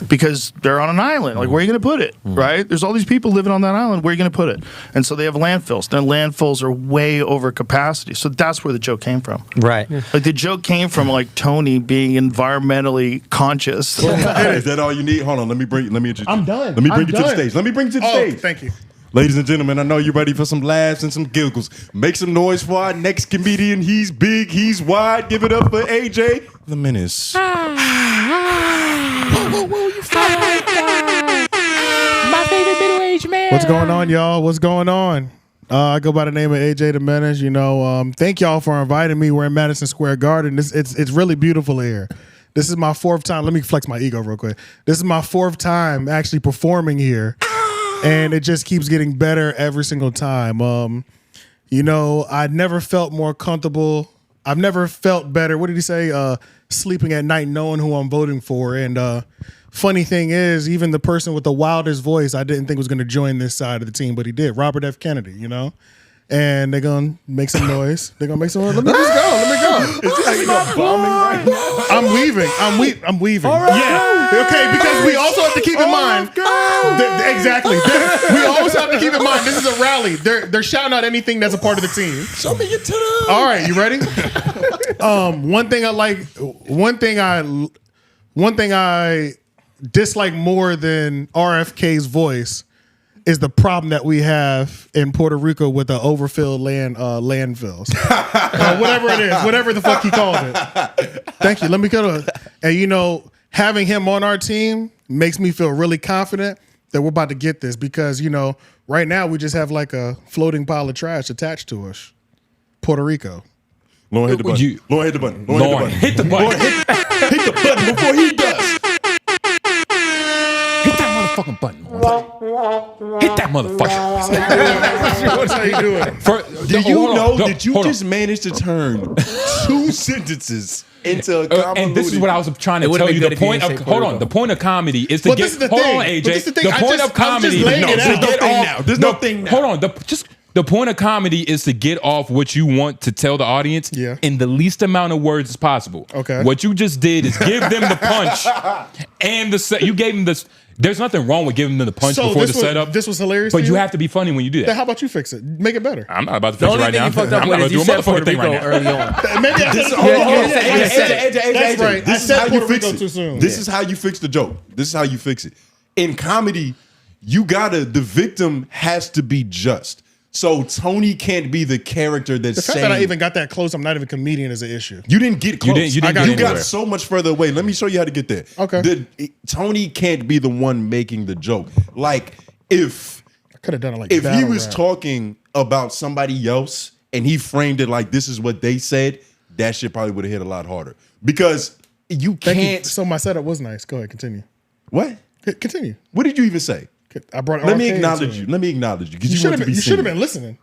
because they're on an island. Like, where are you going to put it, right? There's all these people living on that island. Where are you going to put it? And so they have landfills. Their landfills are way over capacity. So that's where the joke came from. Right. Like, the joke came from, like, Tony being environmentally conscious. Is that all you need? Hold on. Let me introduce. I'm done. Let me bring I'm you to the done. stage. Let me bring you to the stage. Thank you. Ladies and gentlemen, I know you're ready for some laughs and some giggles. Make some noise for our next comedian. He's big, he's wide. Give it up for AJ, the Menace. My favorite middle-aged man. What's going on, y'all? What's going on? I go by the name of AJ the Menace. You know, thank y'all for inviting me. We're in Madison Square Garden. It's really beautiful here. This is my 4th time. Let me flex my ego real quick. This is my 4th time actually performing here. And it just keeps getting better every single time. You know, I never felt more comfortable. I've never felt better. What did he say? Sleeping at night knowing who I'm voting for. And funny thing is, even the person with the wildest voice I didn't think was going to join this side of the team, but he did. Robert F. Kennedy, you know? And they're going to make some noise. They're going to make some noise. Let me just go. Let me go. Is this like bombing right now? I'm weaving. I'm weaving. All right. Yeah. Okay, because we also have to keep in mind. Exactly. We always have to keep in mind this is a rally. They're shouting out anything that's a part of the team. Show me your titties. All right, you ready? One thing I dislike more than RFK's voice is the problem that we have in Puerto Rico with the overfilled landfills. Whatever it is, whatever the fuck he calls it. Thank you. Let me go to. And you know, having him on our team makes me feel really confident that we're about to get this because, you know, right now we just have like a floating pile of trash attached to us. Puerto Rico. Lauren, hit the button. Lauren, hit the button. Lauren, hit the button. Hit the button before he does. Hit that motherfucking button. Hit that motherfucker. What's how you doing? Do you know that you just managed to turn 2 sentences into a convoluted? And this is what I was trying to tell you. The point of the point of comedy is to But get. this is the Hold thing. on, AJ. But this is the thing. The point of comedy. There's no thing now. Hold on. The point of comedy is to get off what you want to tell the audience in the least amount of words as possible. Okay. What you just did is give them the punch, and you gave them this. There's nothing wrong with giving them the punch before the setup. This was hilarious. But you have to be funny when you do Then that. how about you fix it? Make it better. I'm not about to fix it right now. The only thing you fucked up with is you said Puerto Rico early on. Maybe I said That's right. I said Puerto Rico too soon. This is how you fix the joke. This is how you fix it. In comedy, the victim has to be just. So Tony can't be the character that's the fact saying, that I even got that close, I'm not even a comedian, is an issue. You didn't get close. You got so much further away. Let me show you how to get there. Okay. Tony can't be the one making the joke. Like if I could have done it like if he was talking about somebody else and he framed it like this is what they said, that shit probably would have hit a lot harder. Because you can't. So my setup was nice. Go ahead, continue. What? Continue. What did you even say? I brought. Let me acknowledge you. Let me acknowledge you because You should have been listening.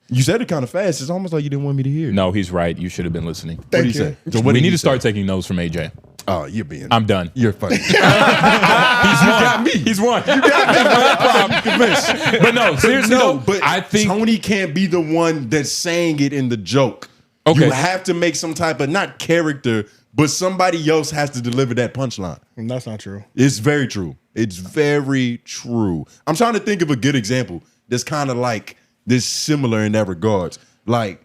You said it kind of fast. It's almost like you didn't want me to hear. No, he's right. You should have been listening. What do you say? So we need to start taking notes from AJ. Oh, you're being. I'm done. You're funny. He's got me. He's won. You got me. But no, seriously, but I think Tony can't be the one that's saying it in the joke. Okay. You have to make some type of not character, but somebody else has to deliver that punchline. That's not true. It's very true. It's very true. I'm trying to think of a good example that's kind of like this similar in that regards. Like,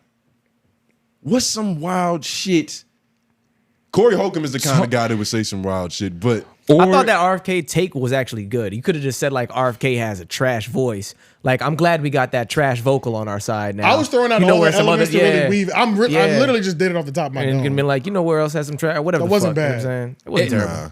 what's some wild shit? Corey Holcomb is the kind of guy that would say some wild shit, but I thought that RFK take was actually good. You could have just said like RFK has a trash voice. Like I'm glad we got that trash vocal on our side now. I was throwing out all the elements to really weave. I literally just did it off the top of my dome. And been like, where else has some trash? Whatever. That wasn't bad. You know what I'm saying? It wasn't terrible.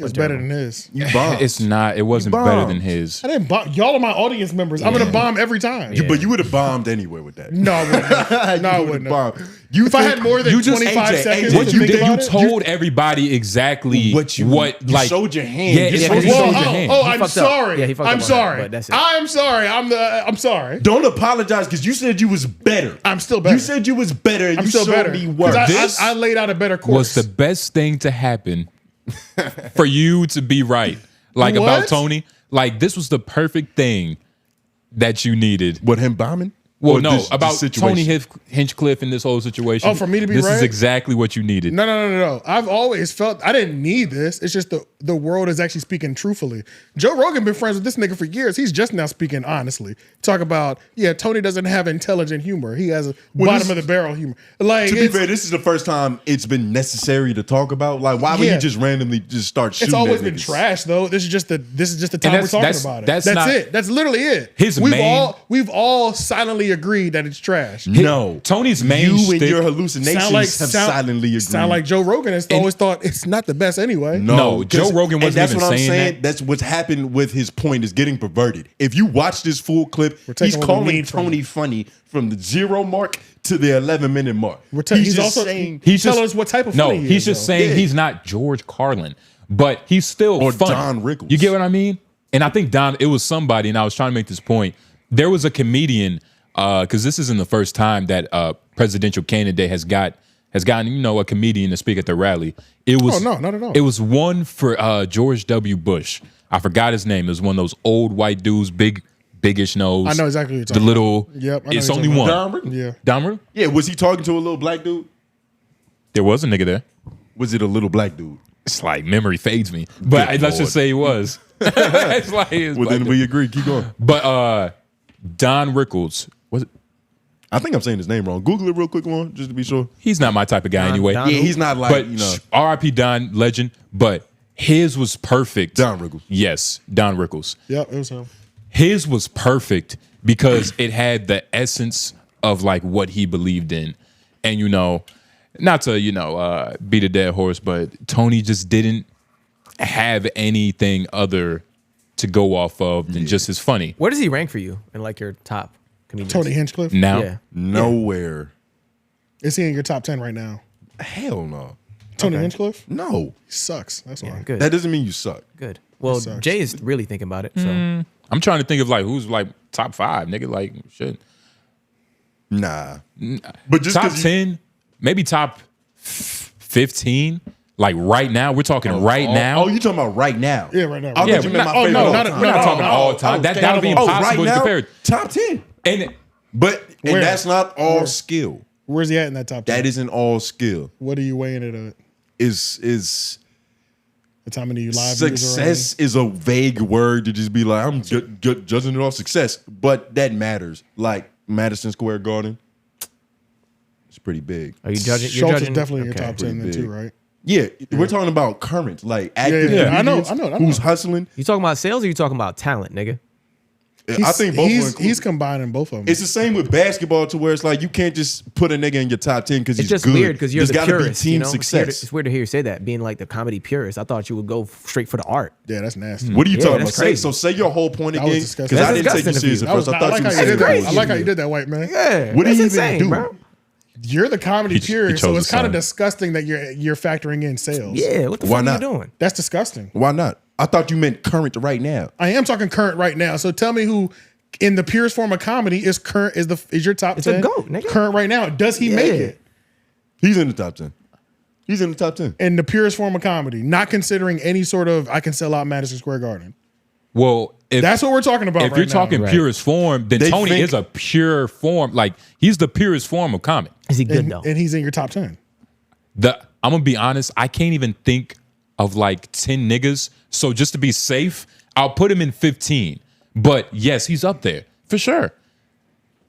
It's better than his. You bombed. It's not. It wasn't better than his. I didn't bomb. Y'all are my audience members. I'm gonna bomb every time. But you would have bombed anyway with that. No, I wouldn't. No, I wouldn't. If I had more than You just- 25 AJ, seconds, What to you think did, you about it, told everybody exactly what you like showed your hand. Yeah, You yeah, showed 'cause you your showed hand. your hand. I'm fucked up. sorry. Yeah, he fucked up I'm on that, sorry. but that's it. I'm sorry. I'm sorry. Don't apologize because you said you was better. I'm still better. You said you was better. And I'm you still showed better. me 'Cause worse. This I laid out a better course. was the best thing to happen for you to be right. Like about What? Tony. Like this was the perfect thing that you needed. What, him bombing? Well, Or no, this about situation? Tony Hinchcliffe and this whole situation. Oh, for me to be this right? is exactly what you needed. No. I've always felt I didn't need this. It's just the world is actually speaking truthfully. Joe Rogan been friends with this nigga for years. He's just now speaking honestly. Talk about, Tony doesn't have intelligent humor. He has a bottom of the barrel humor. Like, To be fair, this is the first time it's been necessary to talk about. Like, why would Yeah. you just randomly just start shooting? It's always at been niggas? trash though. This is just the time we're that's- talking that's- about it. that's That's not- it. That's literally it. We've all silently agreed that it's trash. No, Tony's main you and shtick- your hallucinations have silently agreed. Sound like Joe Rogan has always thought it's not the best anyway. No, Joe 'cause- Rogan and wasn't that's even what I'm saying saying. that. That's what's happened with his point is getting perverted. If you watch this full clip, taking he's what we calling need from Tony funny from the 0 mark to the 11-minute mark. He's just also saying He's telling just us what type of no. funny he He's is, just though. saying Yeah. he's not George Carlin, but he's still Or funny. Don Rickles. You get what I mean? And I think it was somebody, and I was trying to make this point. There was a comedian, because this isn't the first time that a presidential candidate has gotten a comedian to speak at the rally. It was no, not at all. It was one for George W. Bush. I forgot his name. It was one of those old white dudes, biggish nose. I know exactly what you're The talking little. about. Yep, I know It's what only you're one. talking about. Yeah. Dahmer? Yeah, was he talking to a little black dude? There was a nigga there. Was it a little black dude? It's like memory fades me, but Good let's Lord. just say it was. It's like it's Well, black then dude. we agree. Keep going. But Don Rickles was it? I think I'm saying his name wrong. Google it real quick, one just to be sure. He's not my type of guy anyway. Yeah, he's not like, But you know. R.I.P. Don, legend. But his was perfect. Don Rickles. Yes, Don Rickles. Yep, it was him. His was perfect because it had the essence of like what he believed in, and not to beat a dead horse, but Tony just didn't have anything other to go off of than just his funny. Where does he rank for you in like your top comedians? Tony Hinchcliffe. Now, Yeah. Nowhere. Is he in your top 10 right now? Hell no. Tony Okay. Hinchcliffe? No. He sucks. That's why. Good. That doesn't mean you suck. Good. Well, sucks. Jay is really thinking about it. So I'm trying to think of like who's like top 5, nigga. Like shit. Nah. But just Top 'cause you- 10, maybe top 15. Like right now, we're talking right now. Oh, you talking about right now? Yeah, right now. I Yeah, thought you meant my we're favorite not all talking time. we're not talking all time. That'd be impossible right to now, compare. top 10. And But Where? that's not all Where? skill. Where's he at in that top 10? That isn't all skill. What are you weighing it at? Is That's how many you live viewers are success is a vague word to just be like, I'm judging it off success. But that matters. Like Madison Square Garden, it's pretty big. are you judging? already. You're Schulz judging. is definitely in your Okay. top 10 then Pretty too, big. right? Yeah, we're talking about current, like active Yeah. I know, comedians I know. who's hustling. You talking about sales or you talking about talent, nigga? I think both are included. he's combining both of them. It's the same with basketball to where it's like you can't just put a nigga in your top 10 because It's he's just good. weird because you're There's the gotta purist. be team you know? success. It's weird to hear you say that, being like the comedy purist. I thought you would go straight for the art. Yeah, that's nasty. What are you Yeah, talking about? that's crazy. Say your whole point That was again. disgusting. Because I That's didn't take you disgusting serious of at you. first. I I thought like you how you said did that. that. I like how you did that, white man. Yeah, What do that's you insane, even do? bro. You're the comedy He purist, so chose it's the kind of song. disgusting that you're factoring in sales. Yeah, what the Why fuck not? are you doing? That's disgusting. Why not? I thought you meant current right now. I am talking current right now. So tell me who, in the purest form of comedy, is current is your top It's 10? a GOAT, nigga. Current right now. Does he make it? He's in the top 10. He's in the top 10. In the purest form of comedy, not considering any sort of I can sell out Madison Square Garden. well, if That's what we're talking about. if right you're now. talking Right. purest form, then They Tony think- is a pure form. Like he's the purest form of comedy. Is he good and, though? and he's in your top 10. I'm gonna be honest. I can't even think of like 10 niggas. So just to be safe, I'll put him in 15. But yes, he's up there for sure.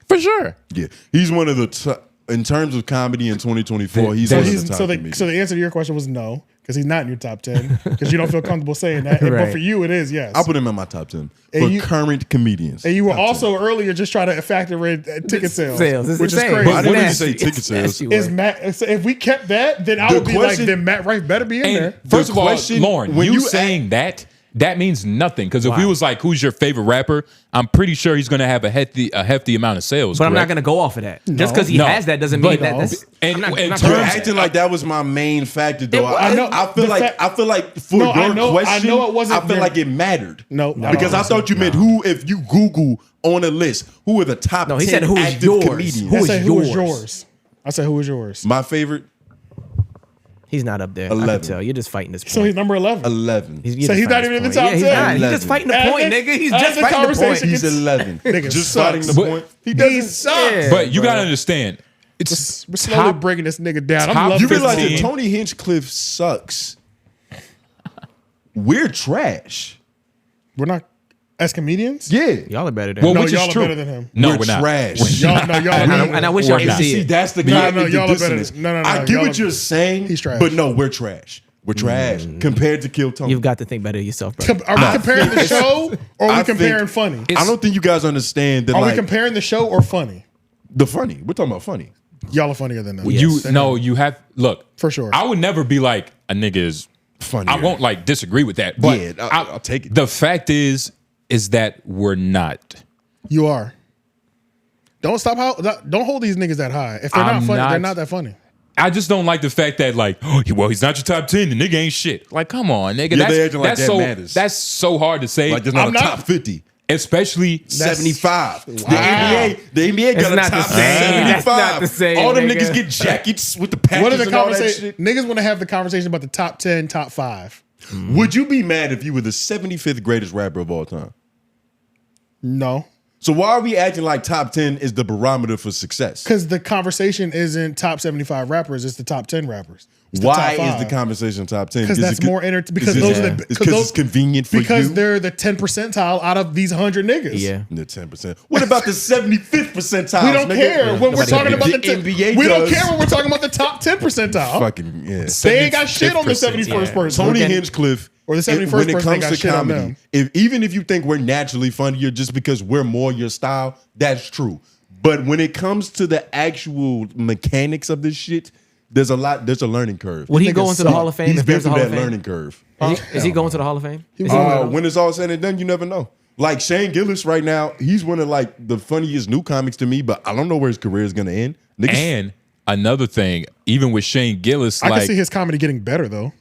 For sure. Yeah. He's one of the top. in terms of comedy in 2024, he's one of the top comedians. So the answer to your question was no, because he's not in your top 10, because you don't feel comfortable saying that. But for you, it is, yes. I'll put him in my top 10 for current comedians. And you were also earlier just trying to factor in ticket sales, which is crazy. But I didn't even say ticket sales. If we kept that, then I would be like, then Matt Rife better be in there. First of all, Lauren, when you saying that means nothing, because if we was like, who's your favorite rapper, I'm pretty sure he's going to have a hefty amount of sales. But I'm not going to go off of that. Just because he has that doesn't mean that's. And you're acting like that was my main factor, though. I feel like for your question, I feel like it mattered. No, because I thought you meant who, if you Google on a list, who are the top 10 he said who is yours. Who is yours? I said who is yours? My favorite. He's not up there. 11. I can tell. You're just fighting this point. So he's number 11. 11. So he's not even in the top 10. He's not. He's just fighting the point, nigga. He's just fighting the point. He's 11. Just fighting the point. He doesn't suck. But you gotta understand, we're slowly breaking this nigga down. You realize that Tony Hinchcliffe sucks. We're trash. We're not. As comedians? Yeah. Y'all are better than him. Well, No, which y'all is are true. better than him. No, we're we're not. trash. And I wish y'all could see it. That's the No, cognitive y'all are better. dissonance. No. I get what you're saying. He's trash. But no, we're trash. We're trash compared to Kill Tony. You've got to think better of yourself, bro. Are we comparing the show or are we comparing funny? I don't think you guys understand that. Are we comparing the show or funny? The funny. We're talking about funny. Y'all are funnier than them. You have look for sure. I would never be like a nigga is funny. I won't like disagree with that. But yeah, I'll take it. The fact is that we're not. You are. Don't hold these niggas that high. If they're not funny, they're not that funny. I just don't like the fact that like, well, he's not your top 10. The nigga ain't shit. Like, come on, nigga. That's so hard to say. Like, there's not a top 50. Especially 75. Wow. The NBA got a top 75. That's not the same. All them niggas get jackets with the patches. What are the and all that conversation? shit. Niggas want to have the conversation about the top 10, top 5. Would you be mad if you were the 75th greatest rapper of all time? No. So why are we acting like top 10 is the barometer for success? Because the conversation isn't top 75 rappers; it's the top 10 rappers. Why is the conversation top 10? Because that's more because those are the because it's convenient for you. Because they're the 10th percentile out of these 100 niggas. Yeah, the 10%. What about the 75th percentile? We don't care when we're talking about the NBA. We don't care when we're talking about the top 10 percentile. Fucking yeah. They ain't got shit on the 71st person. Tony Hinchcliffe. Or the 71st when it person comes got to shit on comedy, them. even if you think we're naturally funnier just because we're more your style, that's true. But when it comes to the actual mechanics of this shit, there's a learning curve. Would he go into the Hall of Fame? He's if been there's a through Hall of that Fame? learning curve. Is he going to the Hall of Fame? When it's all said and done, you never know. Like Shane Gillis right now, he's one of like the funniest new comics to me, but I don't know where his career is going to end. And another thing, even with Shane Gillis, I can see his comedy getting better though.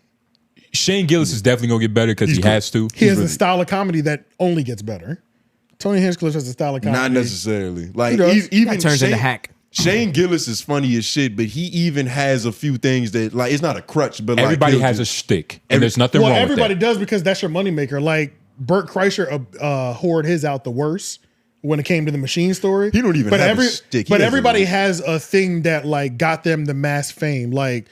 Shane Gillis is definitely gonna get better because he has to. He has a style of comedy that only gets better. Tony Hinchcliffe has a style of comedy. Not necessarily. Like even that turns into hack. Shane Gillis is funny as shit, but he even has a few things that like it's not a crutch, but everybody has a shtick, and there's nothing wrong with that. Everybody does because that's your moneymaker. Like Bert Kreischer whored his out the worst when it came to the Machine story. He don't even have a stick. But everybody has a thing that like got them the mass fame. Like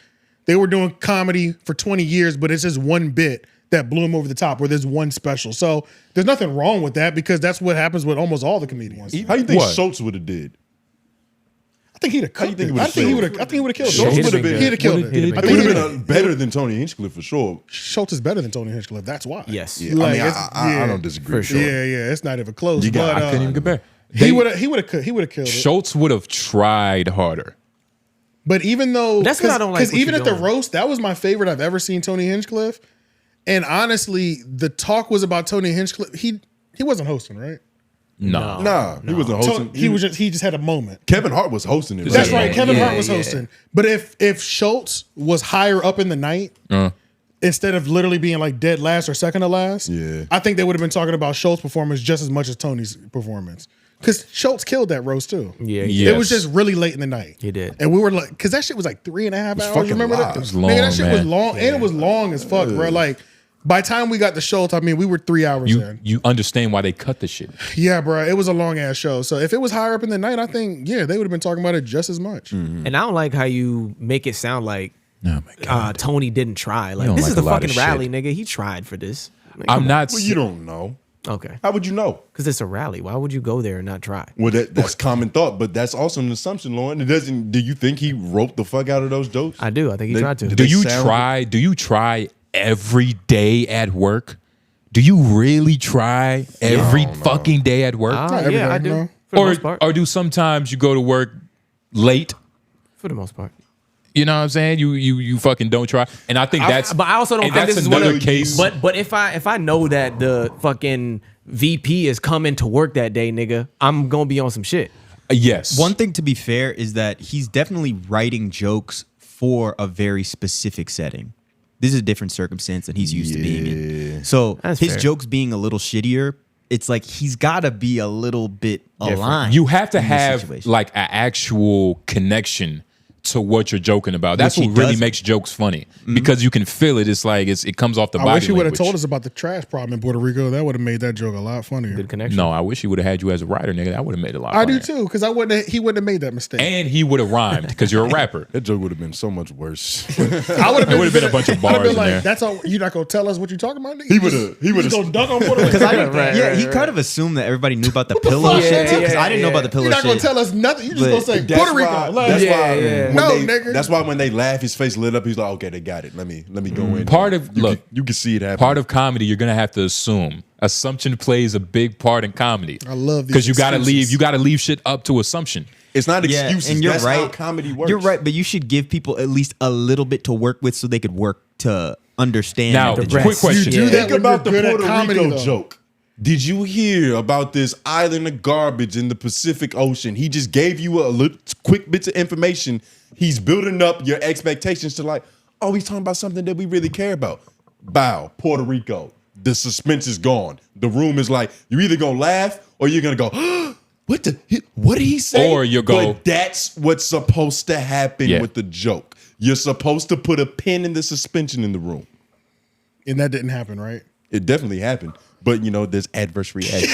they were doing comedy for 20 years, but it's just one bit that blew them over the top, where there's one special. So there's nothing wrong with that because that's what happens with almost all the comedians. How do you think Schulz would have did? I think he'd have cooked it. I think he would have killed it. Schulz would have been. He'd have killed it. It would have been better than Tony Hinchcliffe for sure. Schulz is better than Tony Hinchcliffe. That's why. Yes. Yeah, like, I don't disagree. For sure. Yeah. It's not even close. I couldn't even compare. He would have killed it. Schulz would have tried harder. But even though that's what I don't like. Because even at the roast, that was my favorite I've ever seen Tony Hinchcliffe. And honestly, the talk was about Tony Hinchcliffe. He wasn't hosting, right? No, he wasn't hosting. He just had a moment. Kevin Hart was hosting it. That's right. Kevin Hart was hosting. But if Schulz was higher up in the night, instead of literally being like dead last or second to last, I think they would have been talking about Schulz's performance just as much as Tony's performance. Because Schulz killed that roast too. Yeah, it was just really late in the night. He did, and we were like, because that shit was like 3.5 hours. You remember that? It was long, that shit was long, and it was long as fuck, bro. Like by the time we got to Schulz, I mean, we were 3 hours in. You understand why they cut the shit? Yeah, bro. It was a long ass show. So if it was higher up in the night, I think they would have been talking about it just as much. And I don't like how you make it sound like Tony didn't try. Like this like is the a lot of fucking rally, shit. nigga. He tried for this. Like, I'm not. Well, you don't know. Okay. How would you know? Because it's a rally. Why would you go there and not try? Well, that's common thought, but that's also an assumption, Lauren. It doesn't. Do you think he wrote the fuck out of those jokes? I do. I think he tried to. Do you try? Do you try every day at work? Do you really try every fucking day at work? Yeah, I do. For the most part. Or do sometimes you go to work late? For the most part. You know what I'm saying? You fucking don't try, and I think that's. But I also don't think that's this is another one of case. But if I know that the fucking VP is coming to work that day, nigga, I'm gonna be on some shit. Yes. One thing to be fair is that he's definitely writing jokes for a very specific setting. This is a different circumstance than he's used to being in. So That's his fair. jokes being a little shittier, it's like he's got to be a little bit aligned. You have to in this have situation. like an actual connection to what you're joking about. That's Which he what really doesn't. makes jokes funny because you can feel it. It's like it comes off the body I wish he would have language. told us about the trash problem in Puerto Rico. That would have made that joke a lot funnier. Good connection. No, I wish he would have had you as a writer, nigga. That would have made it a lot. I funnier. do too, because he wouldn't have made that mistake. And he would have rhymed because you're a rapper. That joke would have been so much worse. I would have been a bunch of I'd have bars been in like, there. "That's all. You're not gonna tell us what you're talking about." Nigga? He would've- he You would've- just gonna dunk on Puerto Rico. Because he kind of assumed that everybody knew about the pillow fuck? shit too. Because Yeah, I didn't know about the pillow You're not gonna shit. tell us nothing. You just But gonna say That's Puerto Rico. why- Like, That's why. when No, they- nigga. That's why when they laugh, his face lit up. He's like, "Okay, they got it. Let me go in." Part of you can see it happen. Part of comedy, you're gonna have to assume. Assumption plays a big part in comedy. I love these because you gotta excuses. leave. You gotta leave shit up to assumption. It's not excuses. and you're That's right. how comedy works. You're right, but you should give people at least a little bit to work with so they could work to understand. Now, the quick rest. question. You do that Think when about the you're good at Puerto comedy, Rico though. joke. Did you hear about this island of garbage in the Pacific Ocean? He just gave you a little quick bits of information. He's building up your expectations to like, oh, he's talking about something that we really care about. Bow, Puerto Rico. The suspense is gone. The room is like, you're either gonna laugh or you're gonna go, what did he say? Or you'll go- But that's what's supposed to happen Yeah. with the joke. You're supposed to put a pin in the suspension in the room. And that didn't happen, right? It definitely happened. But, you know, there's adverse reactions.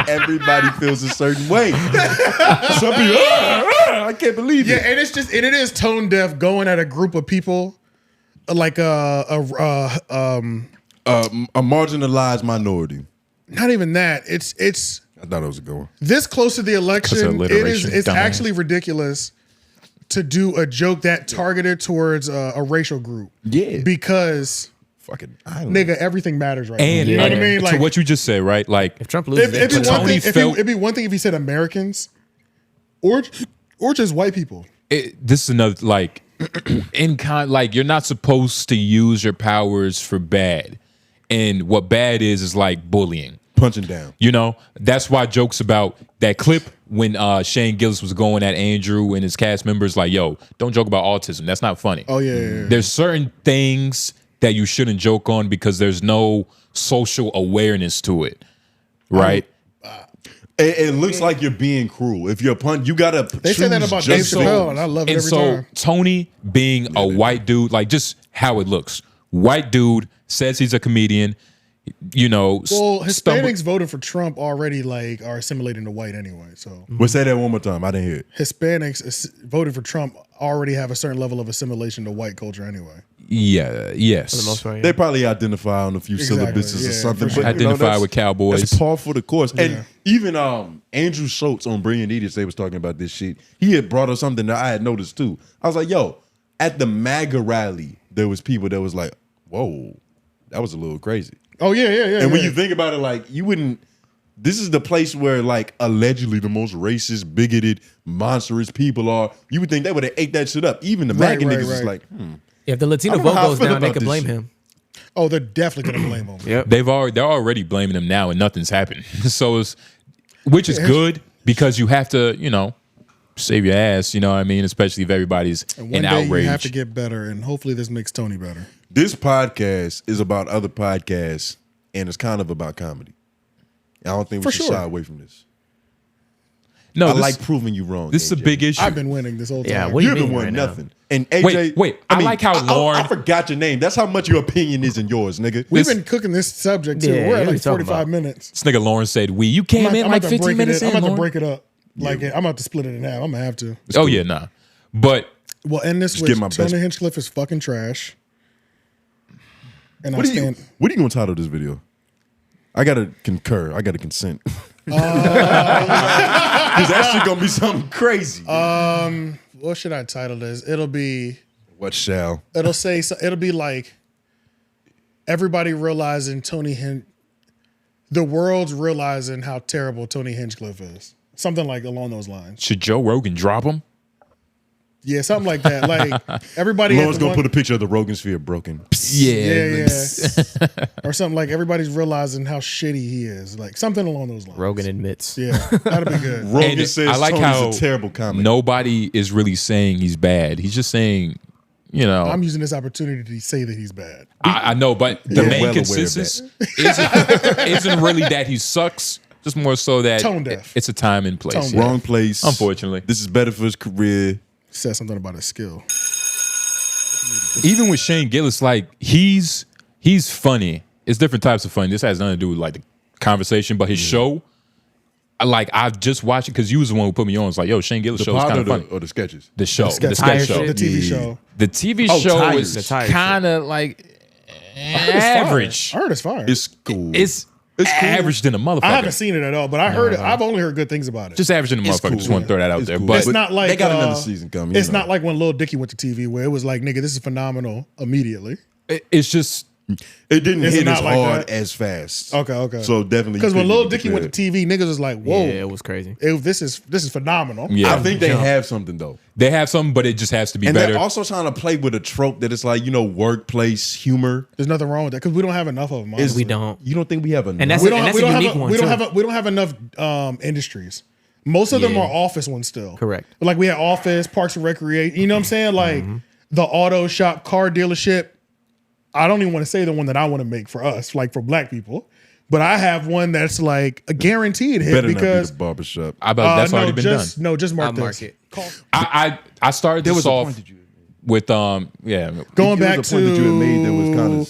Everybody feels a certain way. Some people, I can't believe Yeah, it. and it is tone deaf going at a group of people like A marginalized minority. not even that. It's I thought it was a good one. this close to the election. It's alliteration, dumbass. actually ridiculous to do a joke that targeted towards a racial group. Yeah. Because Fucking nigga, everything matters right And now. You know what I mean? to what you just said, right? Like If Trump loses, it'd be one Tony thing. felt- It'd be one thing if he said Americans, or just white people. this is another like like you're not supposed to use your powers for bad, and what bad is like bullying. punching down. You know, that's why jokes about that clip when Shane Gillis was going at Andrew and his cast members like, yo, don't joke about autism. That's not funny. Oh yeah. There's certain things that you shouldn't joke on because there's no social awareness to it. Right? It looks like you're being cruel. If you're you gotta. They say that about Dave Chappelle, and I love it And every so time. Tony being a white dude, like just how it looks. White dude says he's a comedian. You know, Well, Hispanics voting for Trump already like are assimilating to white anyway. So Well, say that one more time. I didn't hear it. Hispanics voting for Trump already have a certain level of assimilation to white culture anyway. Yeah, yes. For the most part, yeah. They probably identify on a few Exactly, syllabuses yeah, or something. for sure. But, you know, Identify that's- with cowboys. That's par for the course. Yeah. And even Andrew Schulz on Brilliant Idiots, they was talking about this shit. He had brought up something that I had noticed too. I was like, yo, at the MAGA rally, there was people that was like, whoa, that was a little crazy. Oh yeah. And when you think about it, like you wouldn't. This is the place where, like, allegedly the most racist, bigoted, monstrous people are. You would think they would have ate that shit up. Even the Right, MAGA right, niggas is right. like, If the Latino I don't know vote how I goes feel down, they about could this blame shit. him. oh, they're definitely gonna blame him. Yep. They're already blaming him now, and nothing's happened. So which is good because you have to, you know, save your ass. You know what I mean? Especially if everybody's And one in day outrage. you have to get better, and hopefully this makes Tony better. this podcast is about other podcasts, and it's kind of about comedy. I don't think we For should sure. shy away from this. No, I this- like proving you wrong. This is a AJ. big issue. I've been winning this whole time. Yeah, what do You you haven't mean won right now? nothing. And AJ, Wait, I like how Lauren. I forgot your name. That's how much your opinion is in yours, nigga. We've been cooking this subject too. Yeah, We're what at are like you talking 45 about? minutes. This nigga Lauren said we. You came in like 15 minutes in. I'm about to Lauren. break it up. Like I'm about to split it in half. I'm gonna have to. Oh yeah, nah. But We'll end this Just with get my best- Tony Hinchcliffe is fucking trash. And what are you gonna title this video? I gotta concur. I gotta consent. Because that shit gonna be something crazy. What should I title this? It'll be what shall? It'll be like everybody realizing the world's realizing how terrible Tony Hinchcliffe is. Something like along those lines. Should Joe Rogan drop him? Yeah, something like that. Like everybody. Lauren's gonna put a picture of the Rogan sphere broken. Yeah. Or something like everybody's realizing how shitty he is. Like something along those lines. Rogan admits. Yeah, that'll be good. Rogan says I like Tony's how a terrible comic. Nobody is really saying he's bad. He's just saying, I'm using this opportunity to say that he's bad. I know, but the main consensus isn't really that he sucks. Just more so that Tone deaf. It's a time and place. Wrong place. Unfortunately, this is better for his career. Said something about his skill. Even with Shane Gillis, like he's funny. It's different types of funny. This has nothing to do with like the conversation, but his show, like I've just watched it because you was the one who put me on. It's like, yo, Shane Gillis show is kind of funny. Or the sketches. The show, the sketch show, the TV show. The TV show is kind of like average. I heard it's fire. It's cool. It's average than a motherfucker. I haven't seen it at all, but I heard it. I've only heard good things about it. Just average than a motherfucker. cool, Just want to throw that out there. cool. But it's not like they got another season coming. It's not like when Lil Dicky went to TV where it was like, nigga, this is phenomenal immediately. It's just it didn't Is hit it not as like hard that? as fast. Okay. So definitely Because when Lil Dicky went to TV, niggas was like, whoa. Yeah, it was crazy. This is phenomenal. Yeah. I think they have something though. They have something, but it just has to be And better. they're also trying to play with a trope that it's like, workplace humor. There's nothing wrong with that because we don't have enough of them. honestly. We don't. You don't think we have enough? And that's We a don't unique one. we too. don't have enough industries. Most of them are office ones still. Correct. But like we had office, parks and recreation. You know what I'm saying? Like the auto shop, car dealership. I don't even want to say the one that I want to make for us, like for black people. But I have one that's like a guaranteed hit Better because not be the barbershop. That's already been done. No, just mark I'll this. mark it. I started There this was a off point that you with Going There back was a point that you had made that was kind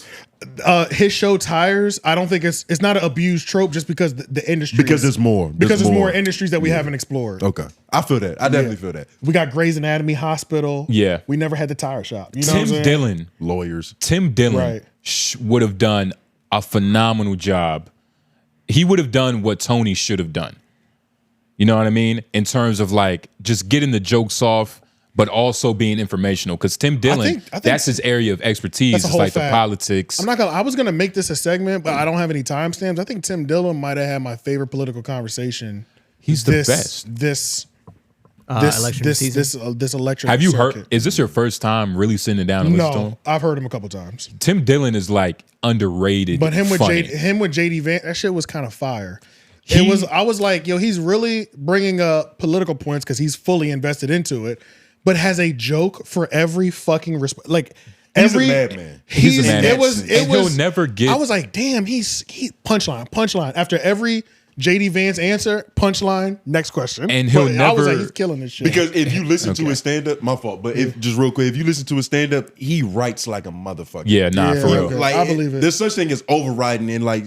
of his show Tires. I don't think it's not an abused trope just because the industry because there's more. because there's more industries that we haven't explored. Okay, I feel that. I definitely feel that. We got Grey's Anatomy, Hospital. Yeah. We never had the tire shop. You know Tim what I'm saying? Dillon. Lawyers. Tim Dillon Right. would have done a phenomenal job. He would have done what Tony should have done. You know what I mean? In terms of like just getting the jokes off, but also being informational. Because Tim Dillon, I think that's his area of expertise. that's a It's whole like fact. the politics. I was gonna make this a segment, but I don't have any timestamps. I think Tim Dillon might have had my favorite political conversation. He's the best. This election season? this election. Have you circuit. heard? Is this your first time really sitting down and listening to him? No, I've heard him a couple times. Tim Dillon is like underrated. But him with funny. JD Vance, that shit was kind of fire. I was like, yo, he's really bringing up political points because he's fully invested into it, but has a joke for every fucking like. He's a madman. He's a madman. It was. He'll never get. I was like, damn, he punchline after every JD Vance answer, punchline, next question. And he'll I was like, never- he's killing this shit. Because if you listen to his stand up, my fault, but if just real quick, if you listen to his stand up, he writes like a motherfucker. Yeah, nah, for real. okay. Like I believe it. There's such thing as overriding and like.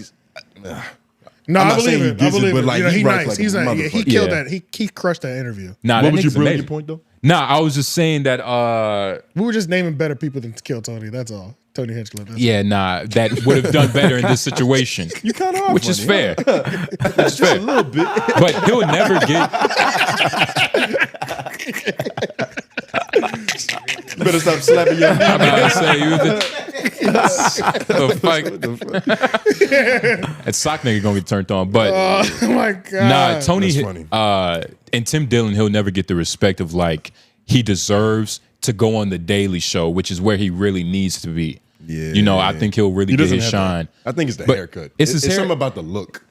No, I'm I not believe saying he it. I gets it, believe but, it. like, You know, he he writes nice. like a He's like, he motherfucker. killed Yeah. that. He crushed that interview. Nah, What that was your nigga's brilliant amazing. point though? Nah, I was just saying that. We were just naming better people than to kill Tony. That's all. Tony Hinchcliffe. That's Yeah, nah, that would have done better in this situation. You kind of Which is fair. Which is just a fair. little bit. But he'll never get. You better stop slapping your knee. I'm about to say you the fuck. That sock nigga gonna get turned on, but Oh my god. nah, Tony That's funny. and Tim Dillon, he'll never get the respect of like he deserves to go on the Daily Show, which is where he really needs to be. Yeah, you know, I think he'll really He get doesn't his have shine. that. I think it's the But haircut. it's his hair- something about the look.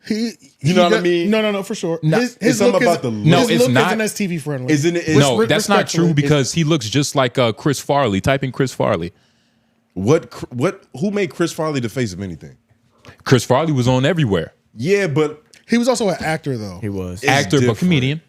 You know what I mean? No, for sure. Nah, his it's look something is, about the look. No, his it's look not. isn't as TV friendly. Isn't it? No, that's not true respectfully. because he looks just like Chris Farley. Type in Chris Farley. Who made Chris Farley the face of anything? Chris Farley was on everywhere. Yeah, but He was also an actor though. He was. Actor, but different. comedian.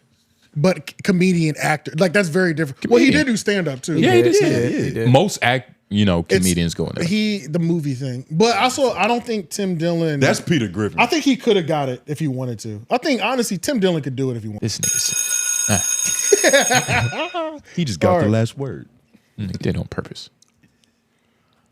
But comedian actor. Like that's very different. Well, he Comedian. did do stand up too. Yeah, he did. He did. Most comedians go in there. The movie thing. But also I don't think Tim Dillon that's Peter Griffin. I think he could have got it if he wanted to. I think honestly Tim Dillon could do it if he wanted. This nigga he just got All the right. last word. did it on purpose.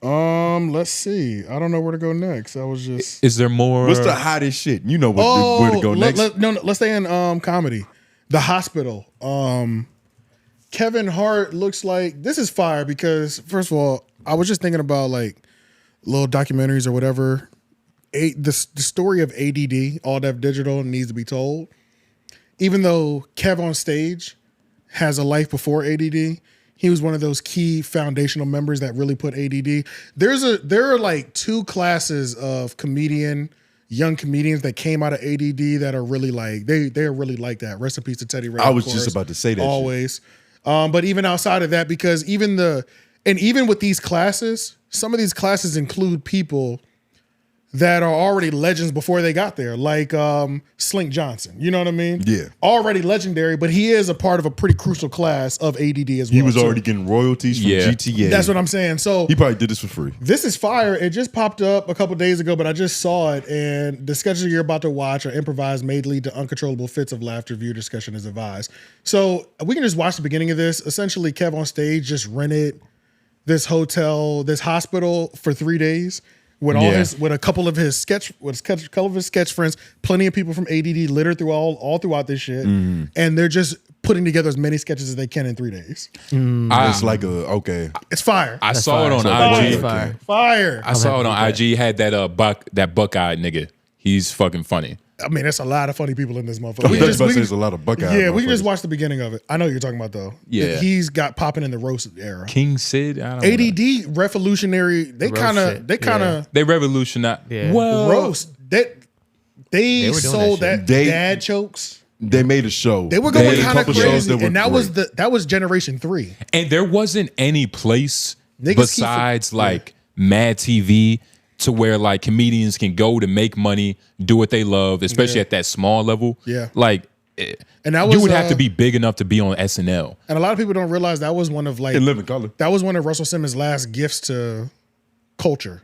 Let's see. I don't know where to go next. I was just. Is there more? What's the hottest shit? You know where to go next. Let's stay in comedy. The Hospital. Kevin Hart looks like this is fire because first of all, I was just thinking about like little documentaries or whatever. The story of ADD, All Deaf Digital, needs to be told. Even though Kev on stage has a life before ADD, he was one of those key foundational members that really put ADD. There are like 2 classes of young comedians that came out of ADD that are really like they're really like that. Rest in peace to Teddy Ray. I was just about to say that. Always. But even outside of that, because even with these classes, some of these classes include people that are already legends before they got there, like Slink Johnson. You know what I mean? Yeah. Already legendary, but he is a part of a pretty crucial class of ADD as well. He was already getting royalties from GTA. That's what I'm saying. So he probably did this for free. This is fire. It just popped up a couple days ago, but I just saw it, and the sketches you're about to watch are improvised, may lead to uncontrollable fits of laughter. Viewer discussion is advised. So we can just watch the beginning of this. Essentially, Kev on stage just rented this hospital for 3 days. With a couple of his sketch friends, plenty of people from ADD littered through all throughout this shit, and they're just putting together as many sketches as they can in 3 days. It's like okay. It's fire. I saw it on IG. Fire. I saw it on IG. Had that Buckeye nigga. He's fucking funny. I mean, there's a lot of funny people in this motherfucker. There's a lot of Buckeye. Yeah, we can just watch the beginning of it. I know what you're talking about though. Yeah, he's got popping in the roast era. King Sid. I don't ADD revolutionary. They revolutionized. Yeah. Well, roast. They sold that dad jokes. They made a show. They were going kind of crazy, and that was generation 3. And there wasn't any place besides like Mad TV to where like comedians can go to make money, do what they love, especially at that small level. Yeah, like, and that was, you would have to be big enough to be on SNL. And a lot of people don't realize that was one of like In Living Color. That was one of Russell Simmons' last gifts to culture,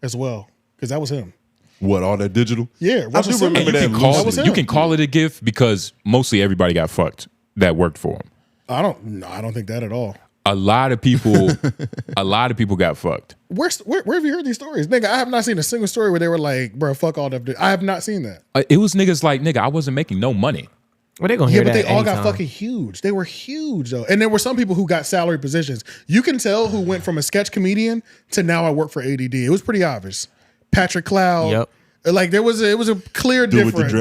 as well, because that was him. What, all that digital? Yeah, Russell Simmons. You can call it a gift because mostly everybody got fucked that worked for him. I don't think that at all. A lot of people got fucked. Where have you heard these stories? Nigga, I have not seen a single story where they were like, bro, fuck all that. I have not seen that. It was niggas like, nigga, I wasn't making no money. Well, they gonna hear that. But they all got fucking huge. They were huge though. And there were some people who got salary positions. You can tell who went from a sketch comedian to now I work for ADD. It was pretty obvious. Patrick Cloud. Yep. Like it was a clear difference.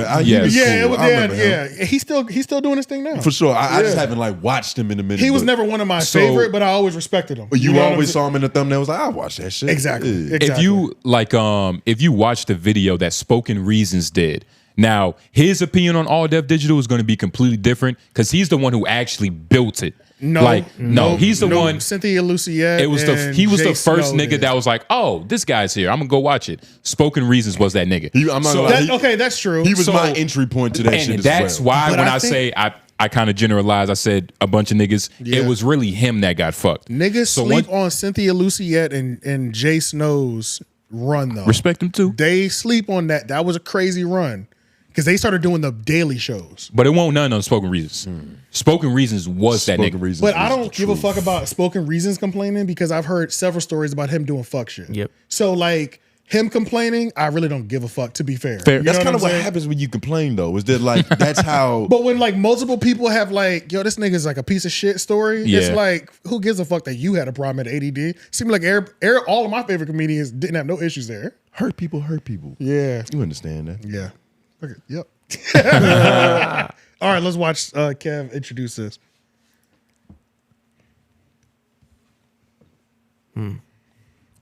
He's still doing his thing now. For sure. I just haven't like watched him in a minute. He was never one of my favorite, but I always respected him. You always saw him in the thumbnail. Was like, I watched that shit. Exactly. If you like, if you watch the video that Spoken Reasons did, now his opinion on All Deaf Digital is going to be completely different because he's the one who actually built it. He's the one. 𝔓𝔦𝔑𝔓𝔦𝔑. It was he was the first nigga that was like, oh, this guy's here. I'm gonna go watch it. Spoken Reasons was that nigga. That's true. He was my entry point to that shit. And that's why when I say I kind of generalized, I said a bunch of niggas. Yeah. It was really him that got fucked. Niggas sleep on 𝔓𝔦𝔑𝔓𝔦 and Jay Snow's run though. Respect them too. They sleep on that. That was a crazy run. Because they started doing the daily shows. But it won't none on Spoken Reasons. Spoken Reasons was that nigga. But I don't give a fuck about Spoken Reasons complaining because I've heard several stories about him doing fuck shit. Yep. So like him complaining, I really don't give a fuck, to be fair. That's kind of what happens when you complain though. Is that like that's how But when like multiple people have like, yo, this nigga's like a piece of shit story, it's like, who gives a fuck that you had a problem at ADD? Seemed like all of my favorite comedians didn't have no issues there. Hurt people hurt people. Yeah. You understand that. Yeah. Okay. Yep. All right, let's watch Kev introduce this.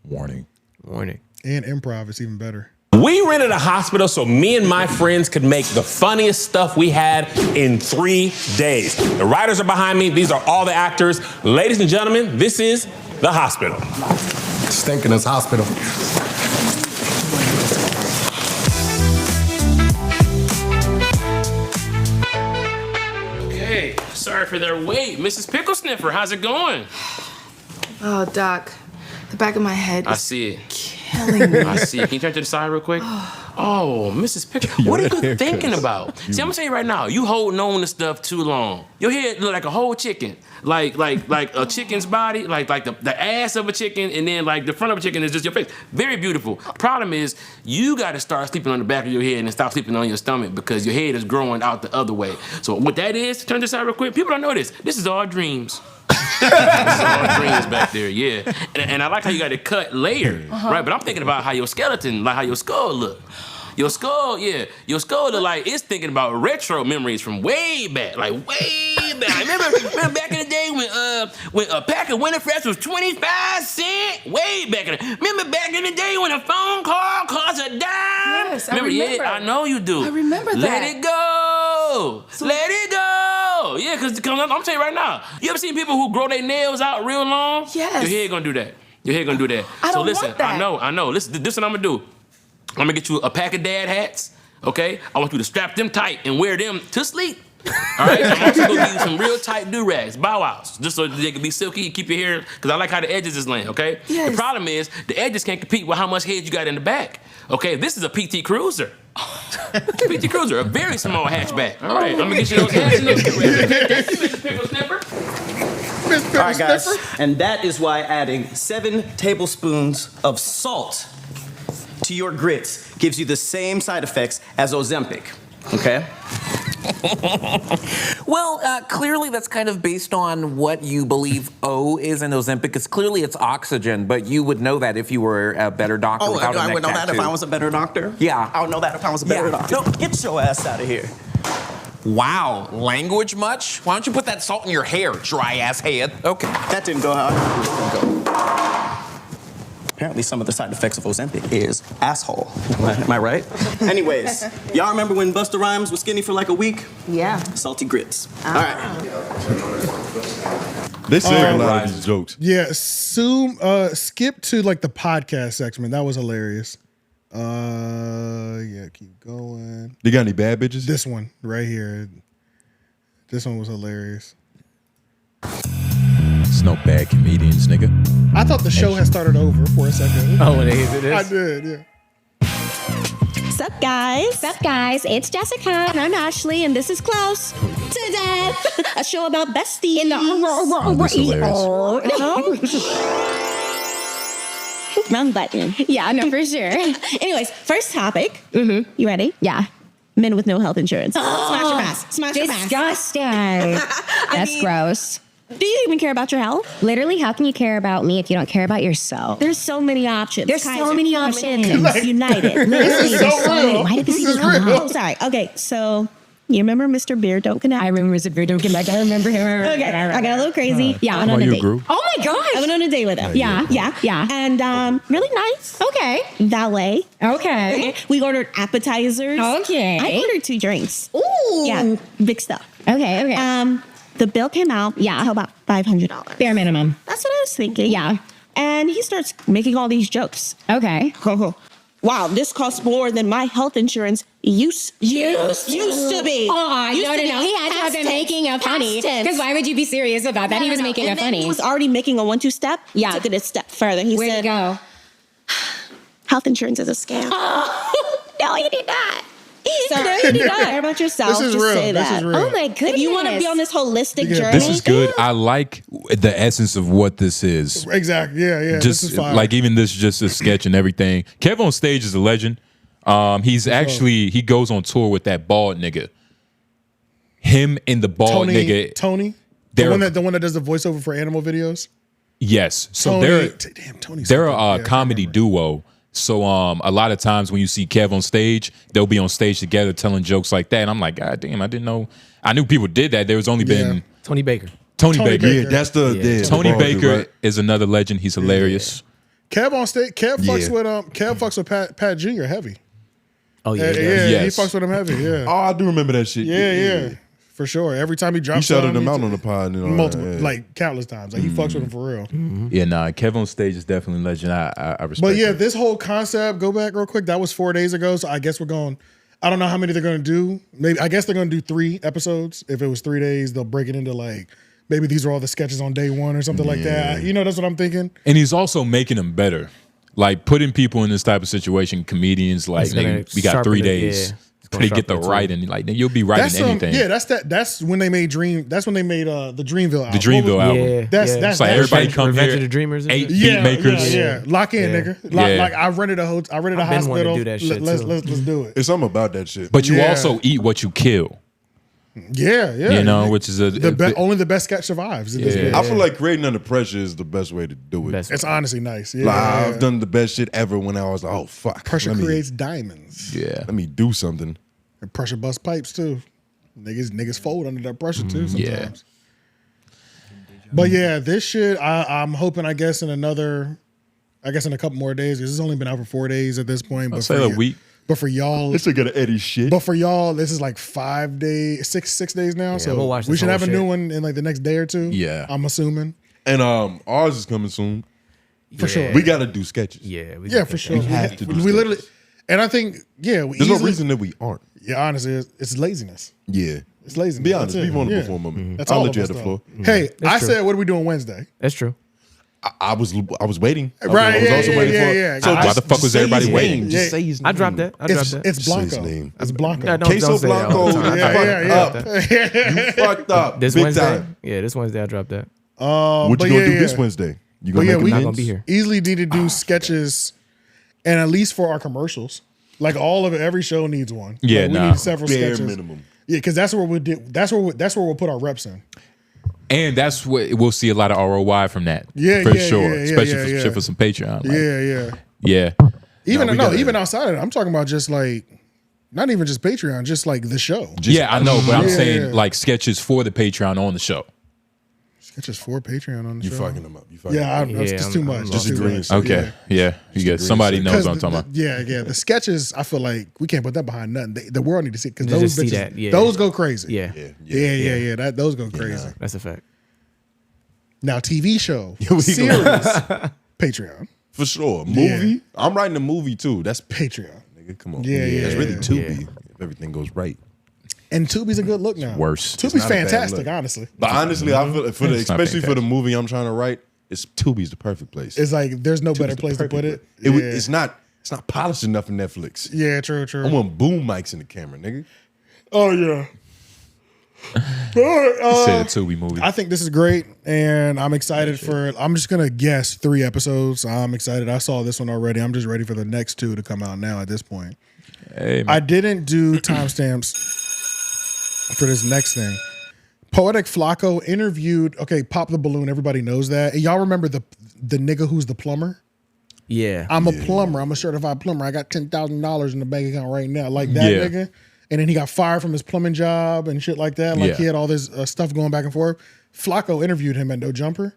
Warning. And improv is even better. We rented a hospital so me and my friends could make the funniest stuff we had in 3 days. The writers are behind me. These are all the actors. Ladies and gentlemen, this is The Hospital. Stinking hospital. Hey, sorry for their wait. Mrs. Pickle Sniffer, how's it going? Oh, Doc, the back of my head. I see it. telling me. I see. Can you turn to the side real quick? Oh, Mrs. Pickle. What are you thinking about? See, I'm gonna tell you right now. You holding on to stuff too long. Your head look like a whole chicken, like a chicken's body, like the ass of a chicken, and then like the front of a chicken is just your face. Very beautiful. Problem is, you got to start sleeping on the back of your head and stop sleeping on your stomach because your head is growing out the other way. So what that is, turn this out real quick. People don't know this. This is all dreams. This is all dreams back there, yeah. And I like how you got it cut layered, right? But I'm thinking about how your skeleton, like how your skull look. Your skull, yeah. Your skull look like it's thinking about retro memories from way back, like way back. Remember back in the day when a pack of Winterfresh was 25 cents? Way back in the remember back in the day when a phone call cost $0.10? Yes, I remember. Yeah, I know you do. I remember that. Let it go. Let it go. Yeah, because I'm telling you right now. You ever seen people who grow their nails out real long? Yes. Your head gonna do that. Your head gonna do that. I don't listen, want that. I know. Listen, this is what I'm gonna do. I'm gonna get you a pack of dad hats, okay? I want you to strap them tight and wear them to sleep. All right? I'm also gonna give you some real tight do-rags, bow wows, just so they can be silky and keep your hair, because I like how the edges is laying, okay? Yes. The problem is, the edges can't compete with how much head you got in the back. Okay, this is a PT Cruiser. PT Cruiser, a very small hatchback. All right, I'm gonna get you those hats. Mr. Pickle Snipper. All right, guys, and that is why adding 7 tablespoons of salt to your grits gives you the same side effects as Ozempic, okay? Well, clearly that's kind of based on what you believe O is in Ozempic, because clearly it's oxygen, but you would know that if you were a better doctor without a neck I would know that if tattoo. I was a better doctor? Yeah. I would know that if I was a better doctor. No, get your ass out of here. Wow, language much? Why don't you put that salt in your hair, dry-ass head? Okay. That didn't go how I thought it would go. Apparently some of the side effects of Ozempic is asshole. Am I right? Anyways, y'all remember when Busta Rhymes was skinny for like a week? Yeah. Salty grits. All right. They say a lot of these jokes. Yeah, skip to like the podcast section. That was hilarious. Yeah, keep going. You got any bad bitches? This one right here. This one was hilarious. It's no bad comedians, nigga. I thought the show had started over for a second. Oh, it is? I did, yeah. Sup, guys? Sup, guys? It's Jessica. And I'm Ashley, and this is Klaus. Today, a show about besties. In the wrong button. Yeah, no, for sure. Anyways, first topic. Mm-hmm. You ready? Yeah. Men with no health insurance. Smash your mask. Smash your mask. Disgusting. That's gross. Do you even care about your health? Literally, how can you care about me if you don't care about yourself? There's so many options. There's so many options. United. Literally, This there's is so many. Why did this even come out? Oh, sorry. Okay, so you remember Mr. Beard Don't Connect? I remember Mr. Beard Don't Connect. I remember him. Okay, I got a little crazy. Yeah, I went on a date. Oh my gosh. I went on a date with him. Yeah. And really nice. Okay. Valet. Okay. We ordered appetizers. Okay. I ordered 2 drinks. Ooh. Yeah, big stuff. Okay. The bill came out to about $500. Bare minimum. That's what I was thinking. Yeah. And he starts making all these jokes. Okay. Wow, this costs more than my health insurance used to be. Oh, no. He had to have been making a funny. Because why would you be serious about that? He was making a funny. He was already making a 1-2 step. Yeah. Took it a step further. He Where'd said, it go? health insurance is a scam. No, he did not. So, you need to care about yourself. This is Just real. say This that. is real. Oh my goodness. If you want to be on this holistic journey. This is good. I like the essence of what this is. Exactly. Yeah. Just this is fine. like even this, just a sketch and everything. Kev on stage is a legend. He goes on tour with that bald nigga. Him and the bald nigga. Tony. The one that does the voiceover for animal videos. Yes. So Tony's they're a comedy duo. So a lot of times when you see Kev on stage, they'll be on stage together telling jokes like that. And I'm like, God damn, I didn't know. I knew people did that. There was only been Tony Baker. Tony Baker. Yeah, that's Tony the Baker dude, right? is another legend. He's hilarious. Kev on stage. Kev fucks with Pat Jr. heavy. Oh yeah. He fucks with him heavy. Yeah. Oh, I do remember that shit. Yeah. For sure. Every time he drops, He shouted him out on the pod. Multiple, like countless times. Like he fucks with him for real. Yeah, Kev on stage is definitely a legend. I respect. But yeah, him. this whole concept. Go back real quick. That was 4 days ago. So I guess we're going. I don't know how many they're going to do. Maybe I guess they're going to do 3 episodes. If it was 3 days, they'll break it into like maybe these are all the sketches on day 1 or something like that. You know, that's what I'm thinking. And he's also making them better. Like putting people in this type of situation, comedians like nigga, we got 3 days. They get the writing, like you'll be writing anything. Yeah, that's when they made Dream. That's when they made the Dreamville album. The Dreamville album. That's like everybody come Revenge here. of the Dreamers. 8 beat makers. Yeah. Lock in, nigga. Like I rented a hotel. I rented a hospital. To do that shit let's do it. It's something about that shit. But you also eat what you kill. Yeah. You know, which is only the best sketch survives. In this game. I feel like creating under pressure is the best way to do it. It's honestly nice. Yeah, like, I've done the best shit ever when I was like, oh fuck. Pressure creates diamonds. Yeah. Let me do something. And pressure bust pipes too. Niggas fold under that pressure too sometimes. But yeah, this shit, I'm hoping, I guess in a couple more days, because it's only been out for 4 days at this point. I'll say a week. But for y'all, it's gonna Eddie shit. But for y'all, this is like 5 days, six days now. Yeah, so we should have a new one in like the next day or two. Yeah. I'm assuming. And ours is coming soon. For sure. We gotta do sketches. Yeah, for sure. We have to do We literally, and I think, there's no reason that we aren't. Yeah, honestly, it's laziness. Yeah. It's laziness. Be honest, That's it. people want to Yeah. perform on me. That's I'll all let you of have us, the floor. though. Hey, That's I true. said, what are we doing Wednesday? That's true. I was waiting. Right, I was also waiting for. yeah. So Why the fuck was everybody waiting? Just say his name. I dropped that. It's Blanco. Say his name. It's Blanco. No, don't Queso say that all the Blanco. time. You fucked up. This Big Wednesday? time. Yeah, this Wednesday I dropped that. What you gonna do this Wednesday? You But gonna we make not gonna be here. easily need to do sketches, and at least for our commercials, like every show needs one. Yeah, Like, we nah. need several Bare sketches. minimum. Yeah, because that's where we do. That's where we'll put our reps in. And that's what we'll see a lot of ROI from that. Yeah, for yeah, sure. yeah, Especially yeah, for yeah. shit for some Patreon. Like, Yeah. Yeah. Even outside of it, I'm talking about just like, not even just Patreon, just like the show. Yeah, I know, but I'm Yeah. saying like sketches for the Patreon on the show. Sketches for Patreon on the You show. fucking them up. It's just too much. Just agreeing. Okay. Yeah. You get somebody knows what I'm talking about. Yeah. The sketches, I feel like we can't put that behind nothing. The world need to see it because Just those see bitches, that, yeah. those go crazy. Yeah. Yeah. Those go crazy. That's a fact. Now TV show, we series, go. Patreon, For sure. Movie. I'm writing a movie too. That's Patreon, nigga. Come on. Yeah. That's really Tubi. If everything goes right. and Tubi's a good look now. Worse. Tubi's not a bad fantastic, look. honestly. But honestly, I feel It's not especially for the fantastic. movie I'm trying to write, Tubi's the perfect place. It's like there's no better the place to perfect put it. It's not polished enough for Netflix. Yeah, true. I want boom mics in the camera, nigga. Oh yeah. All He right, said a Tubi movie. I think this is great, and I'm excited for it. I'm just gonna guess 3 episodes. I'm excited. I saw this one already. I'm just ready for the next 2 to come out now. At this point, Hey, man. I didn't do timestamps for this next thing. Poetik Flakko interviewed. Okay, Pop the Balloon. Everybody knows that. And y'all remember the nigga who's the plumber? Yeah. I'm a plumber. I'm a certified plumber. I got $10,000 in the bank account right now. Like that Yeah. nigga. And then he got fired from his plumbing job and shit like that. Like Yeah. he had all this stuff going back and forth. Flakko interviewed him at No Jumper.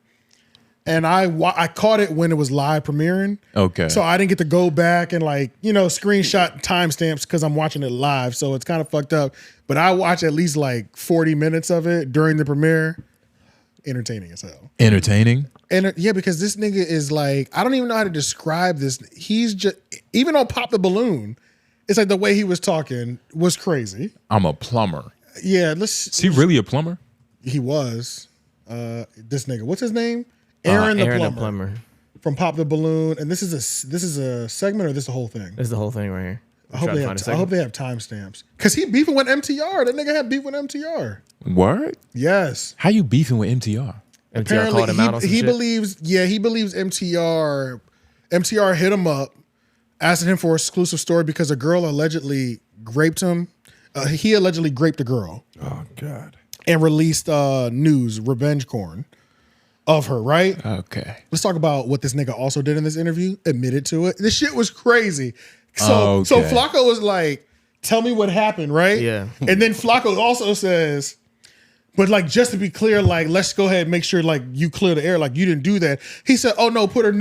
And I caught it when it was live premiering. Okay. So I didn't get to go back and screenshot timestamps because I'm watching it live. So it's kind of fucked up. But I watched at least like 40 minutes of it during the premiere. Entertaining as hell. Entertaining. And yeah, because this nigga is like, I don't even know how to describe this. He's just, even on Pop the Balloon, it's like the way he was talking was crazy. I'm a plumber. Yeah, Is he really a plumber? He was. This nigga, what's his name? Aaron the plumber. From Pop the Balloon. And this is a segment or this the whole thing? This is the whole thing right here. I hope they have timestamps. Because he beefing with MTR. That nigga had beef with MTR. Word? Yes. How you beefing with MTR? MTR called him out on some he shit? believes MTR hit him up, asking him for an exclusive story because a girl allegedly raped him. He allegedly raped a girl. Oh God. And released news, revenge corn of her, right? Okay. Let's talk about what this nigga also did in this interview. Admitted to it. This shit was crazy. So Flakko was like, tell me what happened, right? Yeah. And then Flakko also says, but like, just to be clear, like, let's go ahead and make sure like you clear the air, like you didn't do that. He said, oh no, put out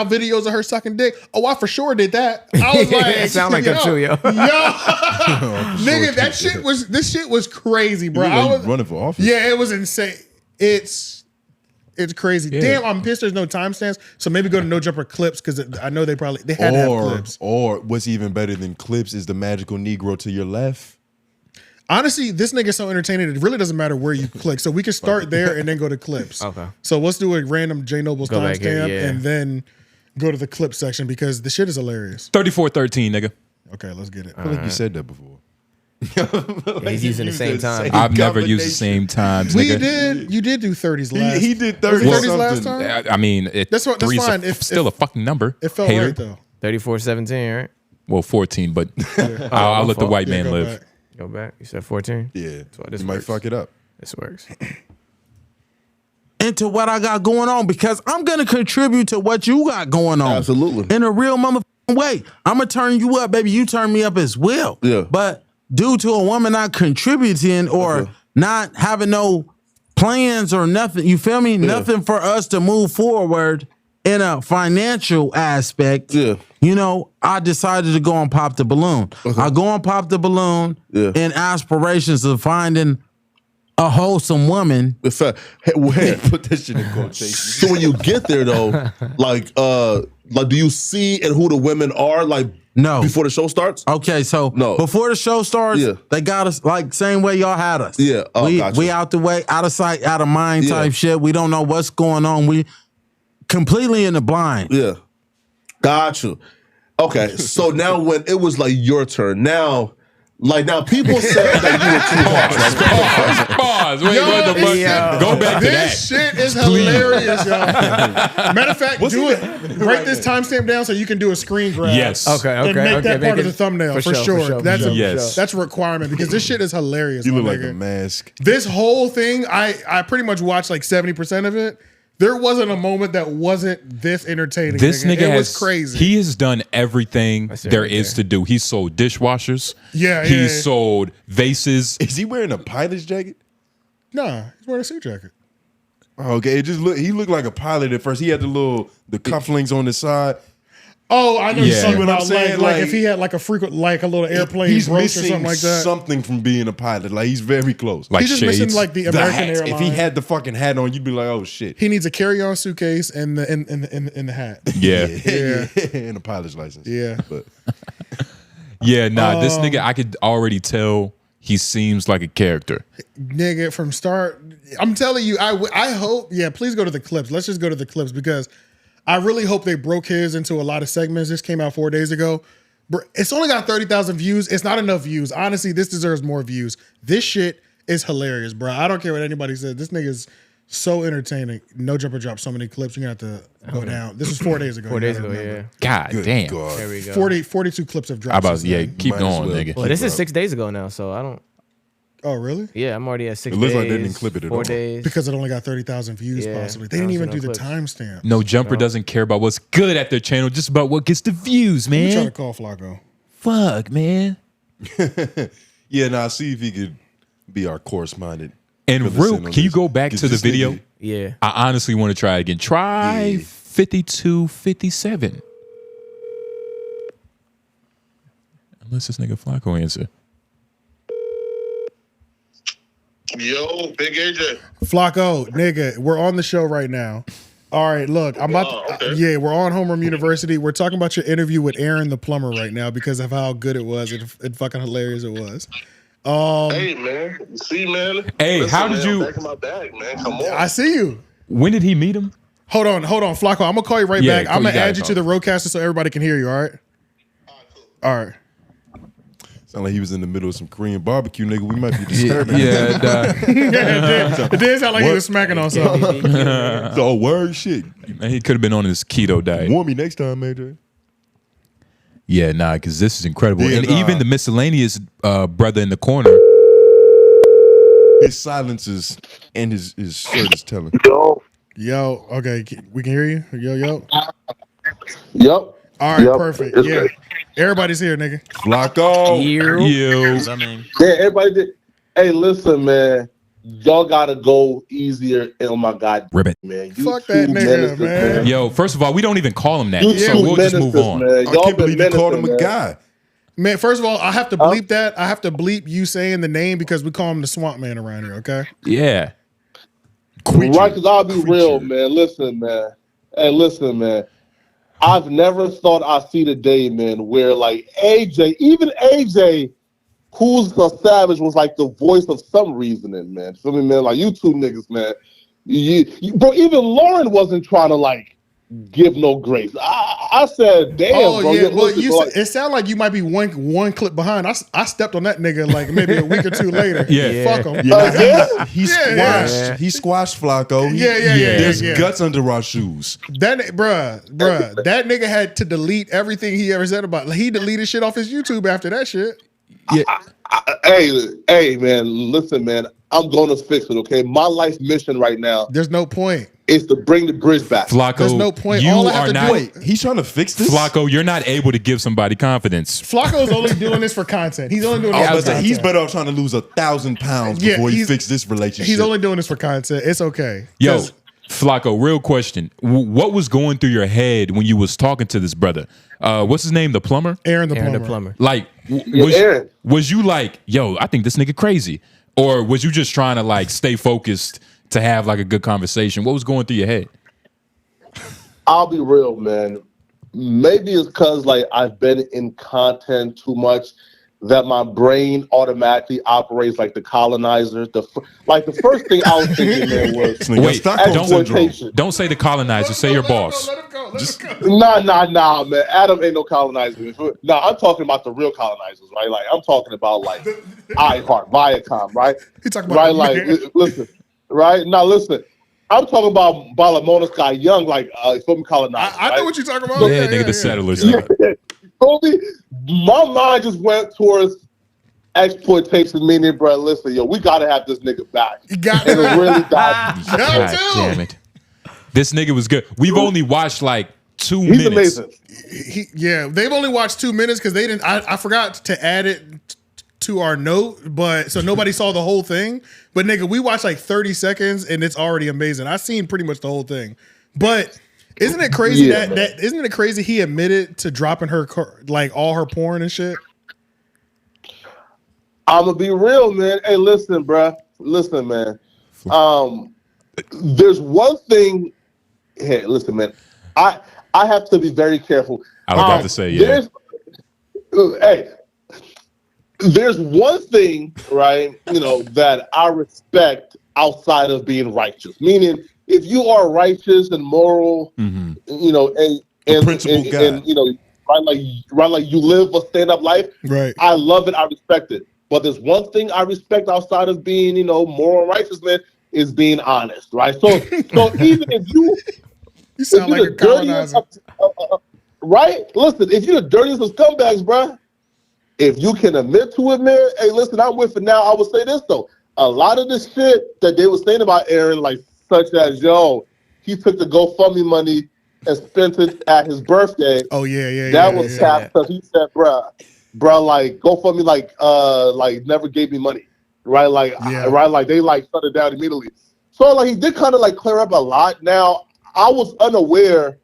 videos of her sucking dick. Oh, I for sure did that. I was like, It sound like that too, yo. Nigga, this shit was crazy, bro. You I was running for office. Yeah, it was insane. It's crazy. Yeah. Damn, I'm pissed there's no timestamps. So maybe go to No Jumper Clips because I know they had to have clips. Or what's even better than clips is the magical Negro to your left. Honestly, this nigga's so entertaining, it really doesn't matter where you click. So we can start there and then go to clips. Okay. So let's do a random J Noble's Go back here, timestamp yeah. and then go to the clip section because the shit is hilarious. 3413, nigga. Okay, let's get it. I feel like you said that before. Yeah, he's using the same time. I've never used the same times, nigga. You did do 30s last. He did 30s last time. I mean, that's fine. Still a fucking number. It felt right though. 34-17, right? Well, 14, but I'll let the white man live. Back. Go back. You said 14? Yeah. So this you might fuck it up. This works. Into what I got going on because I'm gonna contribute to what you got going on. Absolutely. In a real motherfucking way. I'm gonna turn you up, baby. You turn me up as well. Yeah. But due to a woman not contributing or not having no plans or nothing, you feel me? Yeah. Nothing for us to move forward in a financial aspect. Yeah. You know, I decided to go and pop the balloon. I go and pop the balloon in aspirations of finding a wholesome woman. In fact, put that shit in quotation. So when you get there though, like do you see and who the women are no before the show starts? Okay, so before the show starts, they got us like same way y'all had us. Yeah, we out the way, out of sight, out of mind type shit. We don't know what's going on. We completely in the blind. Yeah, got you. Okay, so now when it was like your turn, now people said that you were too harsh. Pause. Wait, what the fuck? Go back to that. This shit is hilarious, y'all. Matter of fact, write this timestamp down so you can do a screen grab. Yes. Okay. And make that part of the thumbnail for sure. That's Yes. a requirement because this shit is hilarious. You look my like nigga. a mask. This whole thing, I pretty much watched like 70% of it. There wasn't a moment that wasn't this entertaining. This nigga it was crazy. He has done everything there is to do. He sold dishwashers. He sold vases. Is he wearing a pilot's jacket? Nah, he's wearing a suit jacket. Okay, he looked like a pilot at first. He had the cufflinks on the side. Oh, I know you're talking what I'm about. saying? Like if he had like a frequent, like a little airplane he's broke or missing something like that. something from being a pilot. Like he's very close. Like he's just missing like the American hat. airline. If he had the fucking hat on, you'd be like, oh shit. He needs a carry-on suitcase and the in the hat. Yeah. And a pilot's license. Yeah. But this nigga, I could already tell he seems like a character. Nigga, from start, I'm telling you, I hope. Yeah, please go to the clips. Let's just go to the clips because I really hope they broke his into a lot of segments. This came out 4 days ago. It's only got 30,000 views. It's not enough views. Honestly, this deserves more views. This shit is hilarious, bro. I don't care what anybody says. This nigga's so entertaining. No Jumper dropped so many clips. You're going to have to go down. This was 4 days ago. 4 days ago, yeah. God damn. God. There we go. 42 clips have dropped. Keep going, nigga. Well, this is 6 days ago now, so I don't. Oh, really? Yeah, I'm already at 6 days. It looks like they didn't clip it at 4 all. days. Because it only got 30,000 views, possibly. They didn't even do the timestamp. No Jumper doesn't care about what's good at their channel, just about what gets the views, man. I'm trying to call Flakko. Fuck, man. See if he could be our correspondent. And real, can you go back to the video? Yeah. I honestly want to try it again. Try 5257. Unless this nigga Flakko answer. Yo, Big AJ. Flakko, nigga, we're on the show right now. All right, look, we're on Homeroom University. We're talking about your interview with Aron the Plumber right now because of how good it was and fucking hilarious it was. Hey, man. See, man. Hey, listen, how did you? Back in my bag, man. Come on. I see you. When did he meet him? Hold on, Flakko. I'm gonna call you right back. I'm gonna add you to the roadcaster so everybody can hear you. All right. All right. Sound like he was in the middle of some Korean barbecue, nigga. We might be disturbing. It did sound like he was smacking on something. Oh, word shit. Man, he could have been on his keto diet. Warn me next time, AJ. Yeah, because this is incredible. Yeah, and even the miscellaneous brother in the corner. His silences and his shirt is telling. Yo, okay, we can hear you. Yo. Yep. All right, perfect. It's yeah. great. Everybody's here, nigga. Flakko. Yeah, everybody did. Hey, listen, man. Y'all gotta go easier on my guy, Ribbit. man. Fuck that nigga, man. Yo, first of all, we don't even call him that, You so two we'll just move Menaces, on. man. I Y'all can't believe you called him menacing, a man. guy. Man, first of all, I have to bleep that. I have to bleep you saying the name because we call him the Swamp Man around here, okay? Yeah. Right, because I'll be real, man. Listen, man. Hey, listen, man. I've never thought I'd see the day, man, where like AJ, even AJ, who's the savage, was like the voice of some reasoning, man. Feel me, man? Like you two niggas, man. Bro, even Lauren wasn't trying to like give no grace. I said, damn, bro. Yeah, well, it sounded like you might be one clip behind. I stepped on that nigga like maybe a week or two later. Fuck him. He squashed. He squashed Flakko. There's guts under our shoes. That bruh, that nigga had to delete everything he ever said about. He deleted shit off his YouTube after that shit. Yeah. Hey, man. Listen, man. I'm going to fix it. Okay, my life mission right now. There's no point. Is to bring the bridge back. Flakko, there's no point. You All I are have to not. do. He's trying to fix this. Flakko, you're not able to give somebody confidence. Flacco's only doing this for content. He's only doing this for content. He's better off trying to lose 1,000 pounds before he fixes this relationship. He's only doing this for content. It's okay. Yo, Flakko, real question. What was going through your head when you was talking to this brother? What's his name? The plumber? Aaron the plumber. Like, was you like, yo, I think this nigga crazy? Or was you just trying to like stay focused to have like a good conversation? What was going through your head? I'll be real, man. Maybe it's because like I've been in content too much that my brain automatically operates like the colonizer. The first thing I was thinking, man, was exploitation. Don't say the colonizer. Say your boss. Nah, man. Adam ain't no colonizer. Nah, I'm talking about the real colonizers, right? Like I'm talking about like iHeart, Viacom, right? He talking about listen, right? Now listen. I'm talking about 𝙿𝙾𝚂𝚃, like from colonizers. I know what you're talking about. Nigga, the settlers. My mind just went towards exploitation, meaning, bro, listen, yo, we gotta have this nigga back. You got it. Really died. God damn it. This nigga was good. We've only watched like 2 minutes. He's amazing. They've only watched 2 minutes because they didn't. I forgot to add it to our note, but so nobody saw the whole thing. But nigga, we watched like 30 seconds and it's already amazing. I've seen pretty much the whole thing. But isn't it crazy that isn't it crazy he admitted to dropping her like all her porn and shit? I'm gonna be real, man. Hey, listen, bruh. Listen, man. There's one thing. Hey, listen, man. I have to be very careful. I was about to say, There's one thing, right, that I respect outside of being righteous. Meaning, if you are righteous and moral, and principled guy, and right, like you live a stand-up life, right? I love it. I respect it. But there's one thing I respect outside of being, moral and righteous, man, is being honest, right? So even if you sound like a colonizer, right? Listen, if you're the dirtiest of scumbags, bruh. If you can admit to it, man, hey, listen, I'm with it now. I will say this, though. A lot of the shit that they were saying about Aron, like, such as, he took the GoFundMe money and spent it at his birthday. Oh, yeah. That was cap because he said, bruh, like, GoFundMe, like, never gave me money, right? Like, right? Like, they, like, shut it down immediately. So, like, he did kind of, like, clear up a lot. Now, I was unaware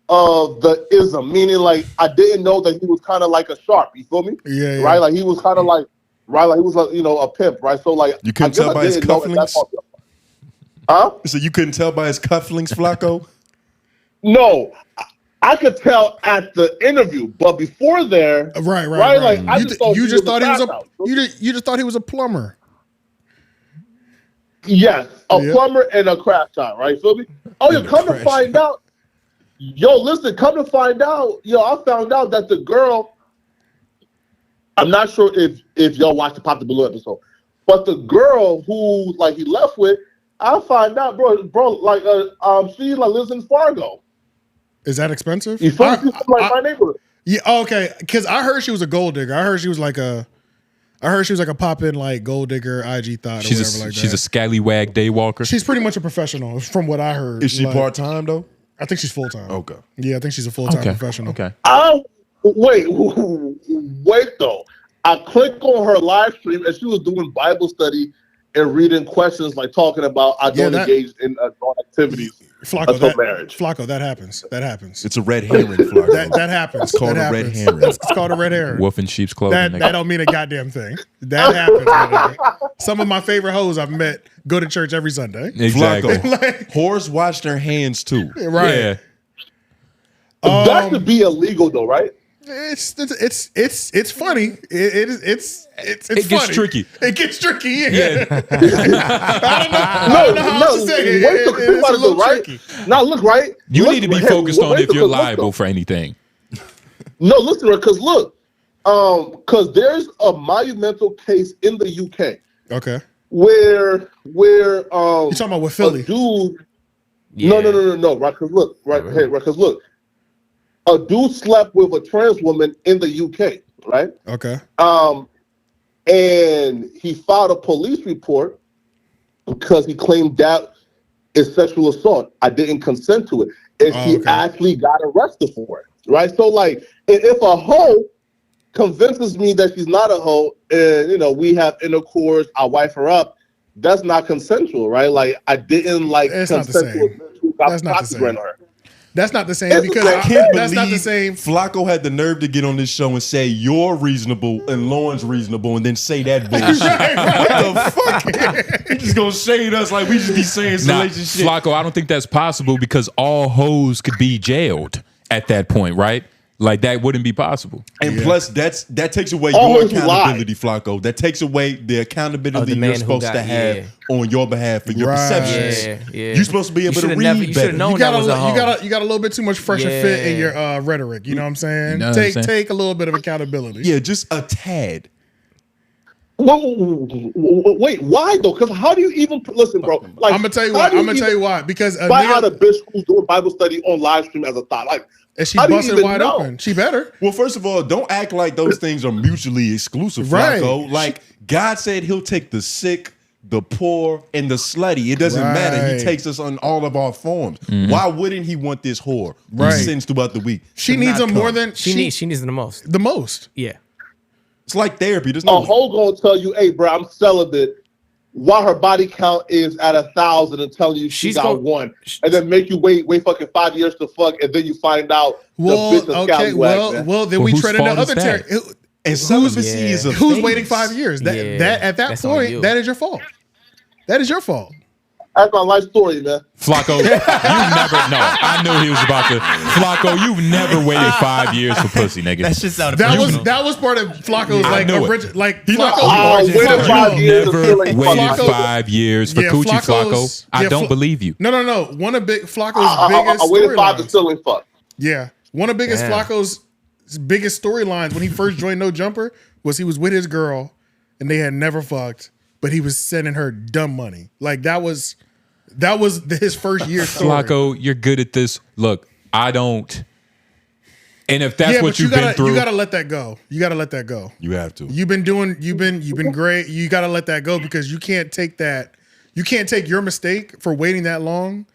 of the ism, meaning like I didn't know that he was kind of like a sharp. You feel me? Yeah. Right. Like he was kind of like, right. Like he was like, a pimp. Right. So like you couldn't tell by his cufflinks. Huh? So you couldn't tell by his cufflinks, Flakko? No, I could tell at the interview, but before there, right. Like you just thought he was a plumber. Yes, a plumber and a crash shop. Right. Feel me? Oh, you come to find out. Listen, come to find out, I found out that the girl, I'm not sure if y'all watched the Pop the Balloon episode, but the girl who, like, he left with, I find out, bro, like, she, like, lives in Fargo. Is that expensive? You feel me? Like, my neighborhood. Yeah, okay, because I heard she was a gold digger. I heard she was like a pop-in, like, gold digger IG thought or whatever like that. She's a scallywag daywalker? She's pretty much a professional, from what I heard. Is she part-time, though? I think she's full-time. Okay. Yeah, I think she's a full-time professional. Okay. Wait though. I clicked on her live stream and she was doing Bible study and reading questions, like talking about I don't engage in adult activities until marriage. Flakko, that happens. It's a red herring, Flakko. that happens. It's called a red herring. It's called a red herring. Wolf in sheep's clothing. That don't mean a goddamn thing. That happens. Some of my favorite hoes I've met go to church every Sunday. Exactly. Whores wash their hands too. Right. Yeah. That should be illegal though, right? It's funny. It's It gets funny. tricky. It gets tricky. Yeah. I don't know how else to say it. It's a little tricky. Now look, right? You need to be focused on if you're liable for anything. No, listen, because look, because there's a monumental case in the UK. Okay. Where you talking about with Philly? A dude. Yeah. No. Right? Because look, because look, a dude slept with a trans woman in the UK. Right. Okay. And he filed a police report because he claimed that is sexual assault. I didn't consent to it, and he actually got arrested for it. Right. So like, if a hoe convinces me that she's not a hoe, and we have intercourse, I wife her up, that's not consensual, right? Like I didn't consent to it. That's not the same. That's not the same because I can't that's not the believe same. Flakko had the nerve to get on this show and say you're reasonable and Lauren's reasonable, and then say that bullshit. What the fuck? He just gonna shade us like we just be saying salacious shit. Flakko, I don't think that's possible because all hoes could be jailed at that point, right? Like that wouldn't be possible. And plus, that takes away your accountability, Flakko. That takes away the accountability you're supposed to have on your behalf for your perceptions. Yeah. You're supposed to be able to read You should have known that was a hoe. You got a little bit too much fresher fit in your rhetoric. You know what I'm saying? Take a little bit of accountability. Yeah, just a tad. Wait, why though? Because how do you even listen, bro? Like, I'm gonna tell you why. I'm gonna tell you why. Because why out a bitch who's doing Bible study on live stream as a thought? Like, and she busted wide open. She better. Well, first of all, don't act like those things are mutually exclusive, Flakko. Like God said, He'll take the sick, the poor, and the slutty. It doesn't matter. He takes us on all of our forms. Why wouldn't He want this whore who sins throughout the week? She needs them more than she needs them the most. The most. Yeah. It's like therapy. There's a hoe gonna tell you, "Hey, bro, I'm celibate." While her body count is at 1,000 and telling you she's got one, and then make you wait fucking 5 years to fuck, and then you find out the bitch is scallywag. Well, then we tread into other territory. And celibacy is a who's phase. waiting 5 years? That at that point, that is your fault. That is your fault. That's my life story, man. Flakko, you never know. I knew he was about to. Flakko, you've never waited 5 years for pussy, nigga. That's just out of that was part of Flakko's waited 5 years for coochie, Flakko. I don't believe you. No. One of Flakko's biggest. I waited 5 to still ain't fuck. Yeah, one of biggest Flakko's biggest storylines when he first joined No Jumper was he was with his girl and they had never fucked, but he was sending her dumb money. Like that was his first year story. Flakko, you're good at this. Look, I don't. And if that's what you've been through, you gotta let that go. You gotta let that go. You have to. You've been great. You gotta let that go because you can't take that. You can't take your mistake for waiting that long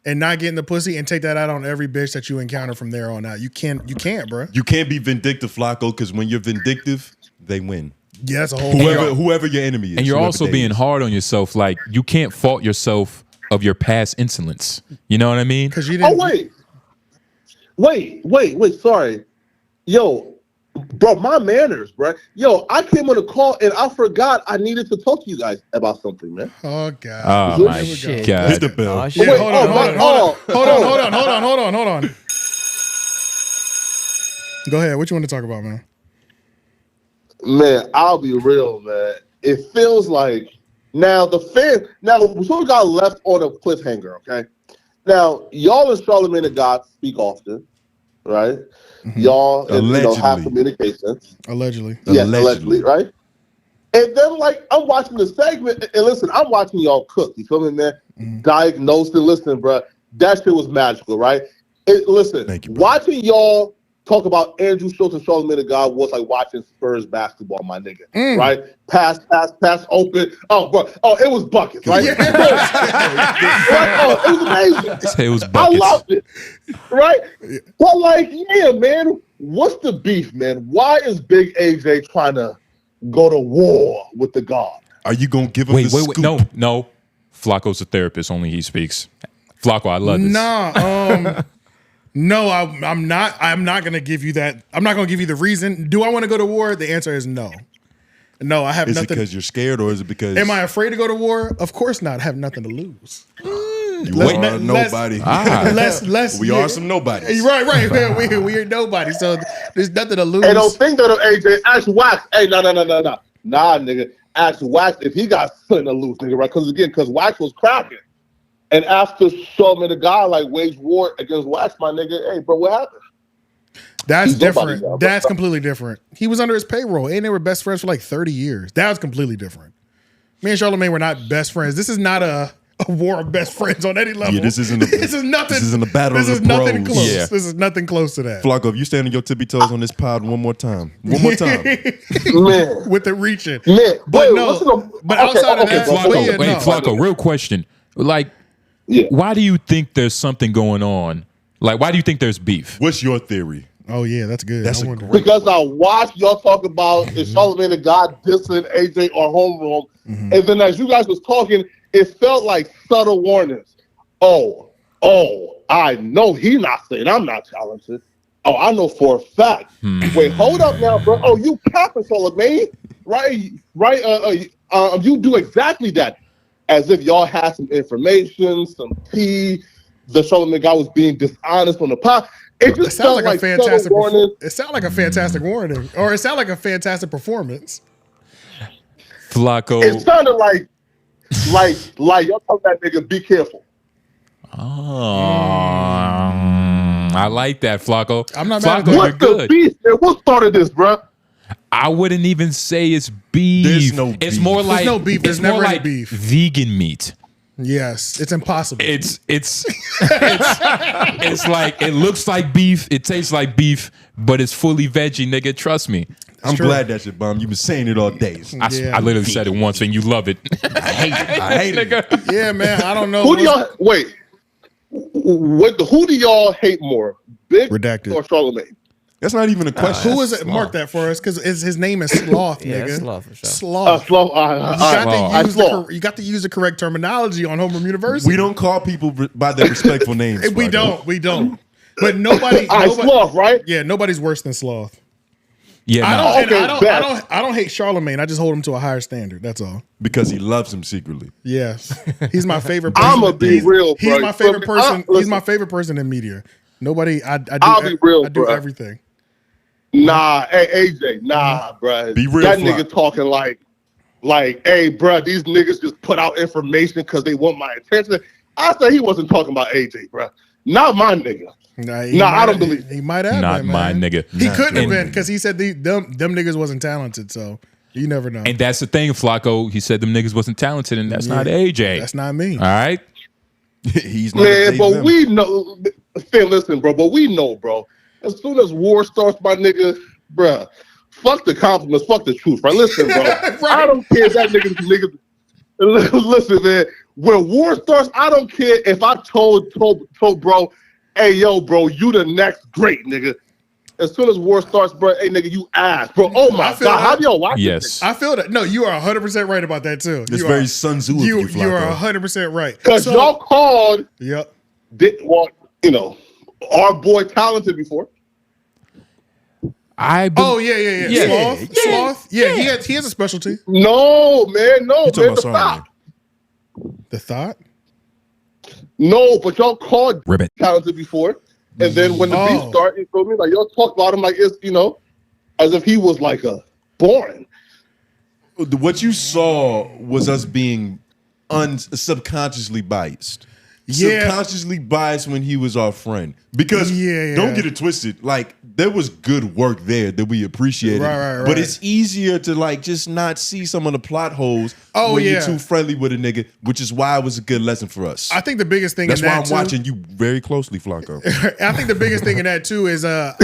and not getting the pussy and take that out on every bitch that you encounter from there on out. You can't, bro. You can't be vindictive, Flakko, because when you're vindictive, they win. Yeah, that's a whole whoever your enemy is. And you're also being hard on yourself. Like you can't fault yourself of your past insolence. You know what I mean? Because you didn't. Wait. Sorry, yo, bro, my manners, bro. Yo, I came on a call and I forgot I needed to talk to you guys about something, man. Oh God. Oh my shit. God. Hit the bell. Wait, hold on. Go ahead. What you want to talk about, man? Man, I'll be real, man. It feels like now we got left on a cliffhanger, okay? Now, y'all and Charlamagne and God speak often, right? Mm-hmm. Y'all have communication. Allegedly. Yeah, allegedly, right? And then, I'm watching the segment, and listen, I'm watching y'all cook. You feel me, man? Mm-hmm. Diagnosed it. Listen, bro, that shit was magical, right? Listen, watching y'all talk about Andrew Schulz and Charlamagne and God was like watching Spurs basketball, my nigga. Right? Pass, open. Oh, bro. Oh, it was buckets, right? Yeah. It was amazing. It was buckets. I loved it. Right? But yeah, man, what's the beef, man? Why is Big AJ trying to go to war with the God? Are you gonna give him the scoop? No. Flakko's a therapist, only he speaks. Flakko, I love this. Nah, no, I'm not. I'm not going to give you that. I'm not going to give you the reason. Do I want to go to war? The answer is no. No, I have nothing. Is it because you're scared or is it because... Am I afraid to go to war? Of course not. I have nothing to lose. You are nobody. We are some nobodies. Right. We are nobody. So there's nothing to lose. Hey, don't think that, AJ. Ask Wax. Hey, no. Nah, nigga. Ask Wax if he got something to lose, nigga, right? Because Wax was cracking. And after Charlamagne the guy like waged war against Wax, my nigga, hey, bro, what happened? That's different. That's completely different. He was under his payroll, and they were best friends for like 30 years. That was completely different. Me and Charlamagne were not best friends. This is not a war of best friends on any level. Yeah, this isn't a battle of the nothing pros. close. Yeah. This is nothing close to that. Flakko, if you stand on your tippy toes on this pod one more time. Man. With the reaching. Man. But But outside of that, Flakko, real question. Like, why do you think there's something going on? Like, why do you think there's beef? What's your theory? Oh, yeah, that's good. Because I watched y'all talk about is Charlamagne the God dissing AJ or Homeroom. And then as you guys was talking, it felt like subtle warnings. Oh, I know he not saying I'm not talented. Oh, I know for a fact. Wait, hold up now, bro. Oh, you capping Charlamagne, right? You do exactly that. As if y'all had some information, some tea. The Charlamagne guy was being dishonest on the pod. It just sounds like a fantastic warning. It sounded like a fantastic warning, or it sounded like a fantastic performance. Flakko. It sounded like y'all told that nigga be careful. I like that, Flakko. I'm not Flakko, mad at that. What's the beef, man? What started this, bro? I wouldn't even say it's beef. There's no beef. It's more like no beef. There's never any beef. Vegan meat. Yes, it's impossible. It's like it looks like beef, it tastes like beef, but it's fully veggie, nigga. Trust me. I'm glad that shit, Bum. You've been saying it all day. I literally said it once, and you love it. I hate it. Nigga. Yeah, man. I don't know. Who do y'all wait? Who do y'all hate more, Big Redacted or Charlamagne? That's not even a question. Who is it? Mark that for us, because his name is Sloth, nigga. Yeah, Sloth for sure. Sloth. You got to use the correct terminology on Homeroom University. We don't call people by their respectful names. We don't. But nobody. Sloth, right? Yeah, nobody's worse than Sloth. Yeah, I don't hate Charlamagne. I just hold him to a higher standard. That's all. Because he loves him secretly. Yes, he's my favorite person. I'm gonna be real, bro. He's my favorite person. He's my favorite person in media. Nobody. I'll be real, I do bro. everything. Nah, hey AJ, bro. Be real, that nigga talking like, hey, bro, these niggas just put out information because they want my attention. I said he wasn't talking about AJ, bro. Not my nigga. I don't believe he might have. Not been, my man. nigga. He couldn't have been because he said them niggas wasn't talented. So you never know. And that's the thing, Flakko. He said them niggas wasn't talented, and that's not AJ. That's not me. All right. He's not. Man, but we know. Listen, bro. But we know, bro. As soon as war starts, my nigga, bruh, fuck the compliments, fuck the truth, right? Listen, bro. Right. I don't care if that nigga. Listen, man. When war starts, I don't care if I told bro, hey, yo, bro, you the next great nigga. As soon as war starts, bro, hey, nigga, you ass, bro. Oh my God, how do y'all watch this? I feel that. No, you are 100% right about that too. It's very Sun Tzu. You are 100% right. Because y'all called. Yep. Our boy talented before. Sloth. Yeah, he has a specialty. No, man, no. You talking man, about the thought? No, but y'all called Ribbit. talented before. And then when the beef started, you feel me? Like y'all talk about him like it's, as if he was like a boring. What you saw was us being subconsciously biased. Subconsciously biased when he was our friend. Because don't get it twisted, like there was good work there that we appreciated. Right. But it's easier to like just not see some of the plot holes when you're too friendly with a nigga, which is why it was a good lesson for us. I think the biggest thing that's in why that I'm watching you very closely, Flakko. I think the biggest thing in that too is I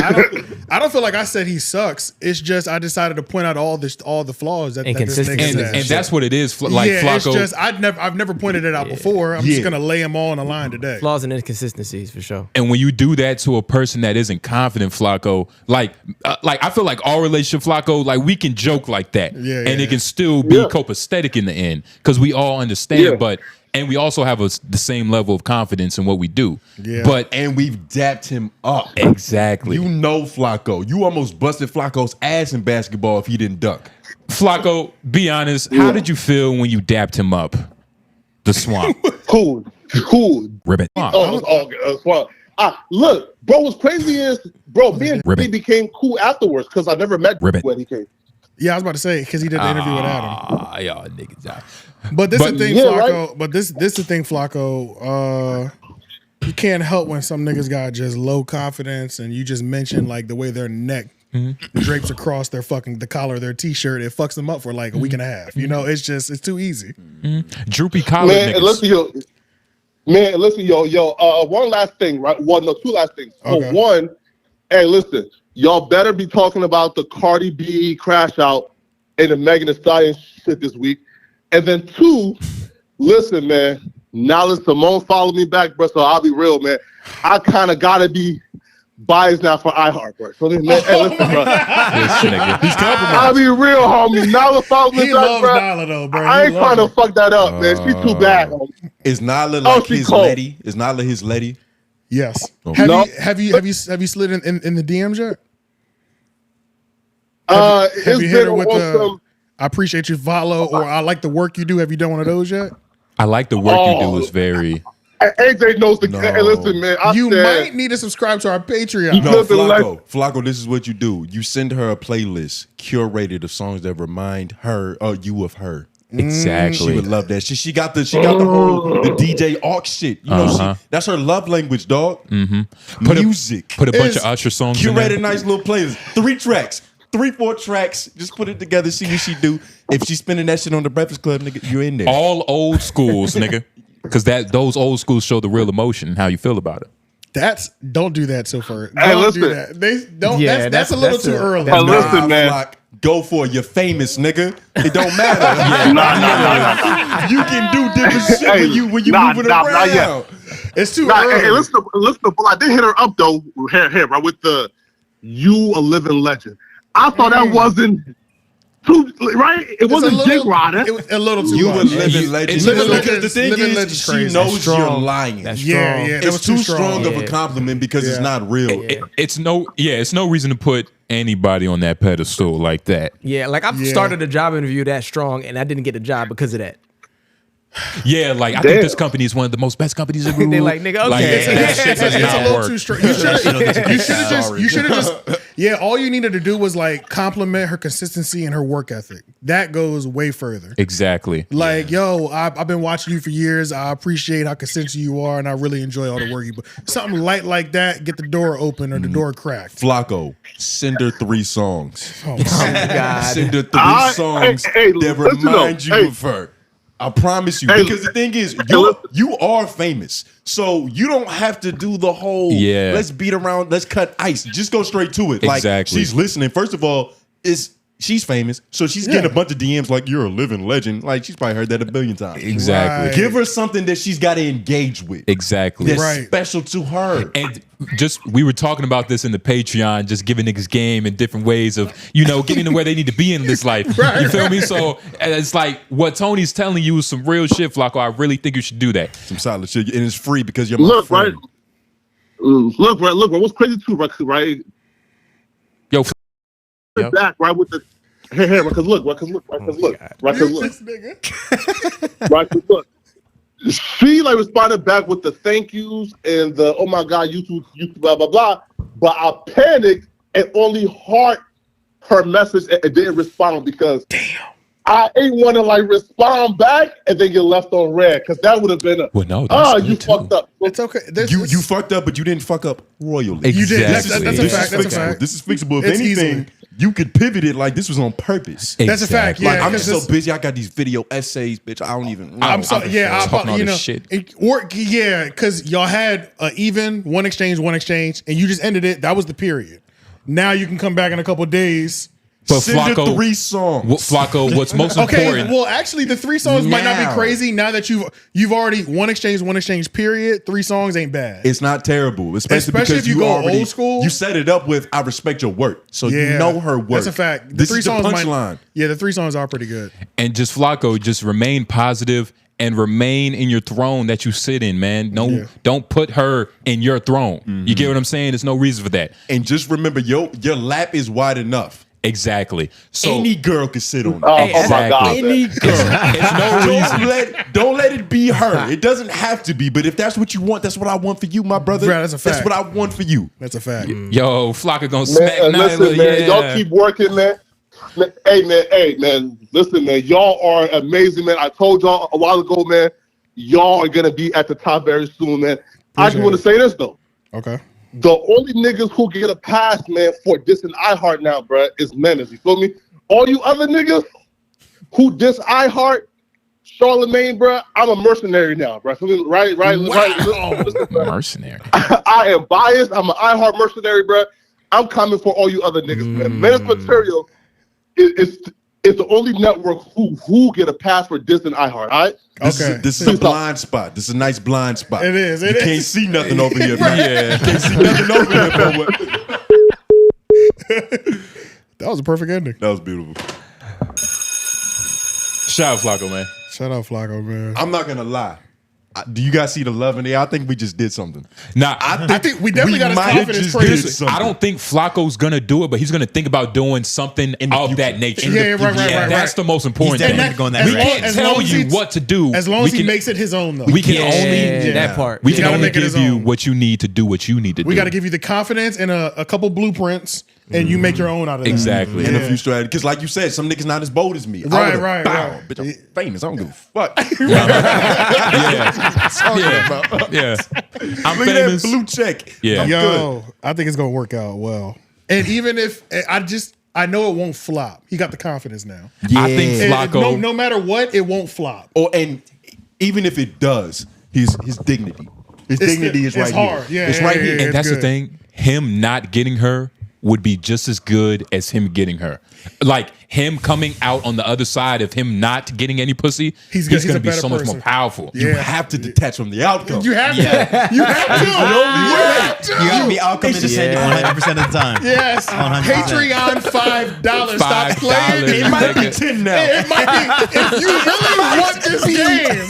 don't feel like I said he sucks. It's just I decided to point out all the flaws that this nigga has. And that's what it is. Like Flakko. It's just I've never pointed it out before. I'm just gonna lay them all on the line today. Flaws and inconsistencies for sure. And when you do that to a person that isn't confident, Flakko, like I feel like our relationship, Flakko, like we can joke like that, and it can still be copacetic in the end because we all understand. But and we also have the same level of confidence in what we do. Yeah. And we've dapped him up. Exactly. You know, Flakko, you almost busted Flacco's ass in basketball if he didn't duck. Flakko, be honest. How did you feel when you dapped him up? The swamp. Cool. Cool. Ribbit. Look, bro, what's crazy is, bro, me and he became cool afterwards because I never met when he came. Yeah, I was about to say, because he did the interview with Adam. Y'all niggas out. But this is the thing, Flakko. Right? But this the thing, Flakko. You can't help when some niggas got just low confidence, and you just mention like the way their neck drapes across their the collar of their t-shirt. It fucks them up for like a week and a half. You know, it's too easy. Droopy collar niggas. Listen, yo. One last thing, right? Two last things. Okay. So one, hey, listen, y'all better be talking about the Cardi B crash out and the Megan Thee Stallion shit this week. And then two, listen, man. Now that Simone followed me back, bro, so I'll be real, man. I kind of gotta be biased now for iHeart, bro. So then, man, hey, listen, bro. I'll be real, homie. Nyla followed me back, bro. Nyla, though, bro. I ain't trying to fuck that up, man. She's too bad, homie. Is Nyla like his lady? Is Nyla his lady? Yes. Okay. Have you slid in the DMs yet? Have you hit her with the I appreciate you follow or I like the work you do? Have you done one of those yet? I like the work you do. Is very. AJ knows the. Hey, listen, man. You might need to subscribe to our Patreon. No, Flakko, this is what you do. You send her a playlist curated of songs that remind her or you of her. Exactly. She would love that. She got the whole the DJ aux shit. You know, that's her love language, dog. Music. Put a bunch of Usher songs in there. Curated nice little playlist. 3 tracks. 3-4 tracks, just put it together, see what she do. If she's spinning that shit on the Breakfast Club, nigga, you're in there. All old schools, nigga. Because those old schools show the real emotion and how you feel about it. Don't do that so far. Hey, listen. Do that. They don't. Yeah, that's a little too early. Hey, listen, man. Like, go for it. You're famous, nigga. It don't matter. Nah. You can do different shit when you moving around. It's too early. Hey, listen, but I did hit her up though. Here, right, with the "You a Living Legend." I thought that wasn't too right. It wasn't Dick Rider. It was a little too. You much. were living legend. Because the thing is, she knows you're lying. That's yeah. It's too strong of a compliment because it's not real. It's no reason to put anybody on that pedestal like that. Yeah, like I've started a job interview that strong, and I didn't get a job because of that. Yeah, like I think this company is one of the most best companies in the world. They like, nigga, okay. Like, that shit does it's not a little work. too strong. You should have just all you needed to do was like compliment her consistency and her work ethic. That goes way further. Exactly. Like, yo, I've been watching you for years. I appreciate how consistent you are, and I really enjoy all the work you put. Something light like that, get the door open or the door cracked. Flakko, send her 3 songs. Oh my God. Send her 3 songs that remind you of her. I promise you, because the thing is, you are famous, so you don't have to do the whole. Yeah. Let's beat around. Let's cut ice. Just go straight to it. Exactly. Like she's listening. First of all, she's famous, so she's getting a bunch of DMs like you're a living legend. Like she's probably heard that 1,000,000,000 times. Exactly. Right. Give her something that she's got to engage with. Exactly. That's special to her. And we were talking about this in the Patreon, just giving niggas game in different ways of, getting to where they need to be in this life. You feel me? So it's like what Tony's telling you is some real shit, Flakko. I really think you should do that. Some solid shit. And it's free because you're my friend. Look, what's crazy too, right? Yo, back, right, with the here, because look. She like responded back with the thank yous and the oh my God, YouTube, blah blah blah. But I panicked and only heart her message and didn't respond because I ain't want to like respond back and then get left on red because that would have been you fucked up. It's okay. You fucked up, but you didn't fuck up royally. You did. Exactly. That's a fact. That's a fact. This is fixable. If It's anything, you could pivot it like this was on purpose. That's a fact. Yeah, like I'm just so busy. I got these video essays, bitch. I don't even know. I'm sorry. Yeah, talking all this shit. Because y'all had even one exchange, and you just ended it. That was the period. Now you can come back in a couple of days. But Send Flakko, 3 songs. Flakko, what's most important? Well, actually, the 3 songs might not be crazy. Now that you've already one exchange, period. 3 songs ain't bad. It's not terrible, especially because if you go already, old school. You set it up with "I respect your work," so you know her work. That's a fact. This is the punchline. The 3 songs are pretty good. And just Flakko, just remain positive and remain in your throne that you sit in, man. Don't put her in your throne. You get what I'm saying? There's no reason for that. And just remember, your lap is wide enough. Exactly. So any girl could sit on it. Oh my God. Any girl. It's no reason. Don't let it be her. It doesn't have to be, but if that's what you want, that's what I want for you, my brother. Right, that's a fact. That's what I want for you. That's a fact. Yo, Flakko gonna smack Man, Nyla. listen, man, Yeah. y'all keep working, man. Hey, man, listen, man, y'all are amazing, man. I told y'all a while ago, man, y'all are gonna be at the top very soon, man. I just want to say this though. Okay. The only niggas who get a pass, man, for dissing iHeart now, bruh, is Menace. You feel me? All you other niggas who diss iHeart, Charlamagne, bruh, I'm a mercenary now, bruh. So, right. Listen, mercenary. I am biased. I'm an iHeart mercenary, bruh. I'm coming for all you other niggas, man. Menace Material is the only network who get a pass for dissing iHeart, all right? This is a blind spot. This is a nice blind spot. It is. You can't see nothing over here, man. Yeah. You can't see nothing over here. That was a perfect ending. That was beautiful. Shout out Flakko, man. Shout out Flakko, man. I'm not gonna lie. Do you guys see the love in there? I think we just did something. Nah, I think we definitely got his confidence praised. I don't think Flacco's gonna do it, but he's gonna think about doing something of that nature. Yeah, right. That's the most important He's thing. definitely going that We direction. can't tell you what to do. As long as he makes it his own, though. We can only that part. We can gotta only make it give his you own. what you need to do what you need to do. We got to give you the confidence and a couple blueprints, and you make your own out of that. Exactly. And a few strategies. Because like you said, some niggas not as bold as me. Right. Bitch, I'm famous. I don't give a fuck. Yeah. I'm Look famous. at that blue check. Yeah. I'm Yo, I think it's gonna work out well. And even if I know it won't flop. He got the confidence now. I think And Flakko. no matter what, it won't flop. And even if it does, his dignity. His dignity is right hard. here. Yeah, it's right here. And that's the thing. Him not getting her would be just as good as him getting her. Like him coming out on the other side of him not getting any pussy, he's going to be so much more powerful. You have to detach from the outcome. You have to. You have to. You got to be outcome independent 100% of the time. Yes. 100%. Patreon $5. Stop playing. It might be 10 now. It might be. If you really want this game,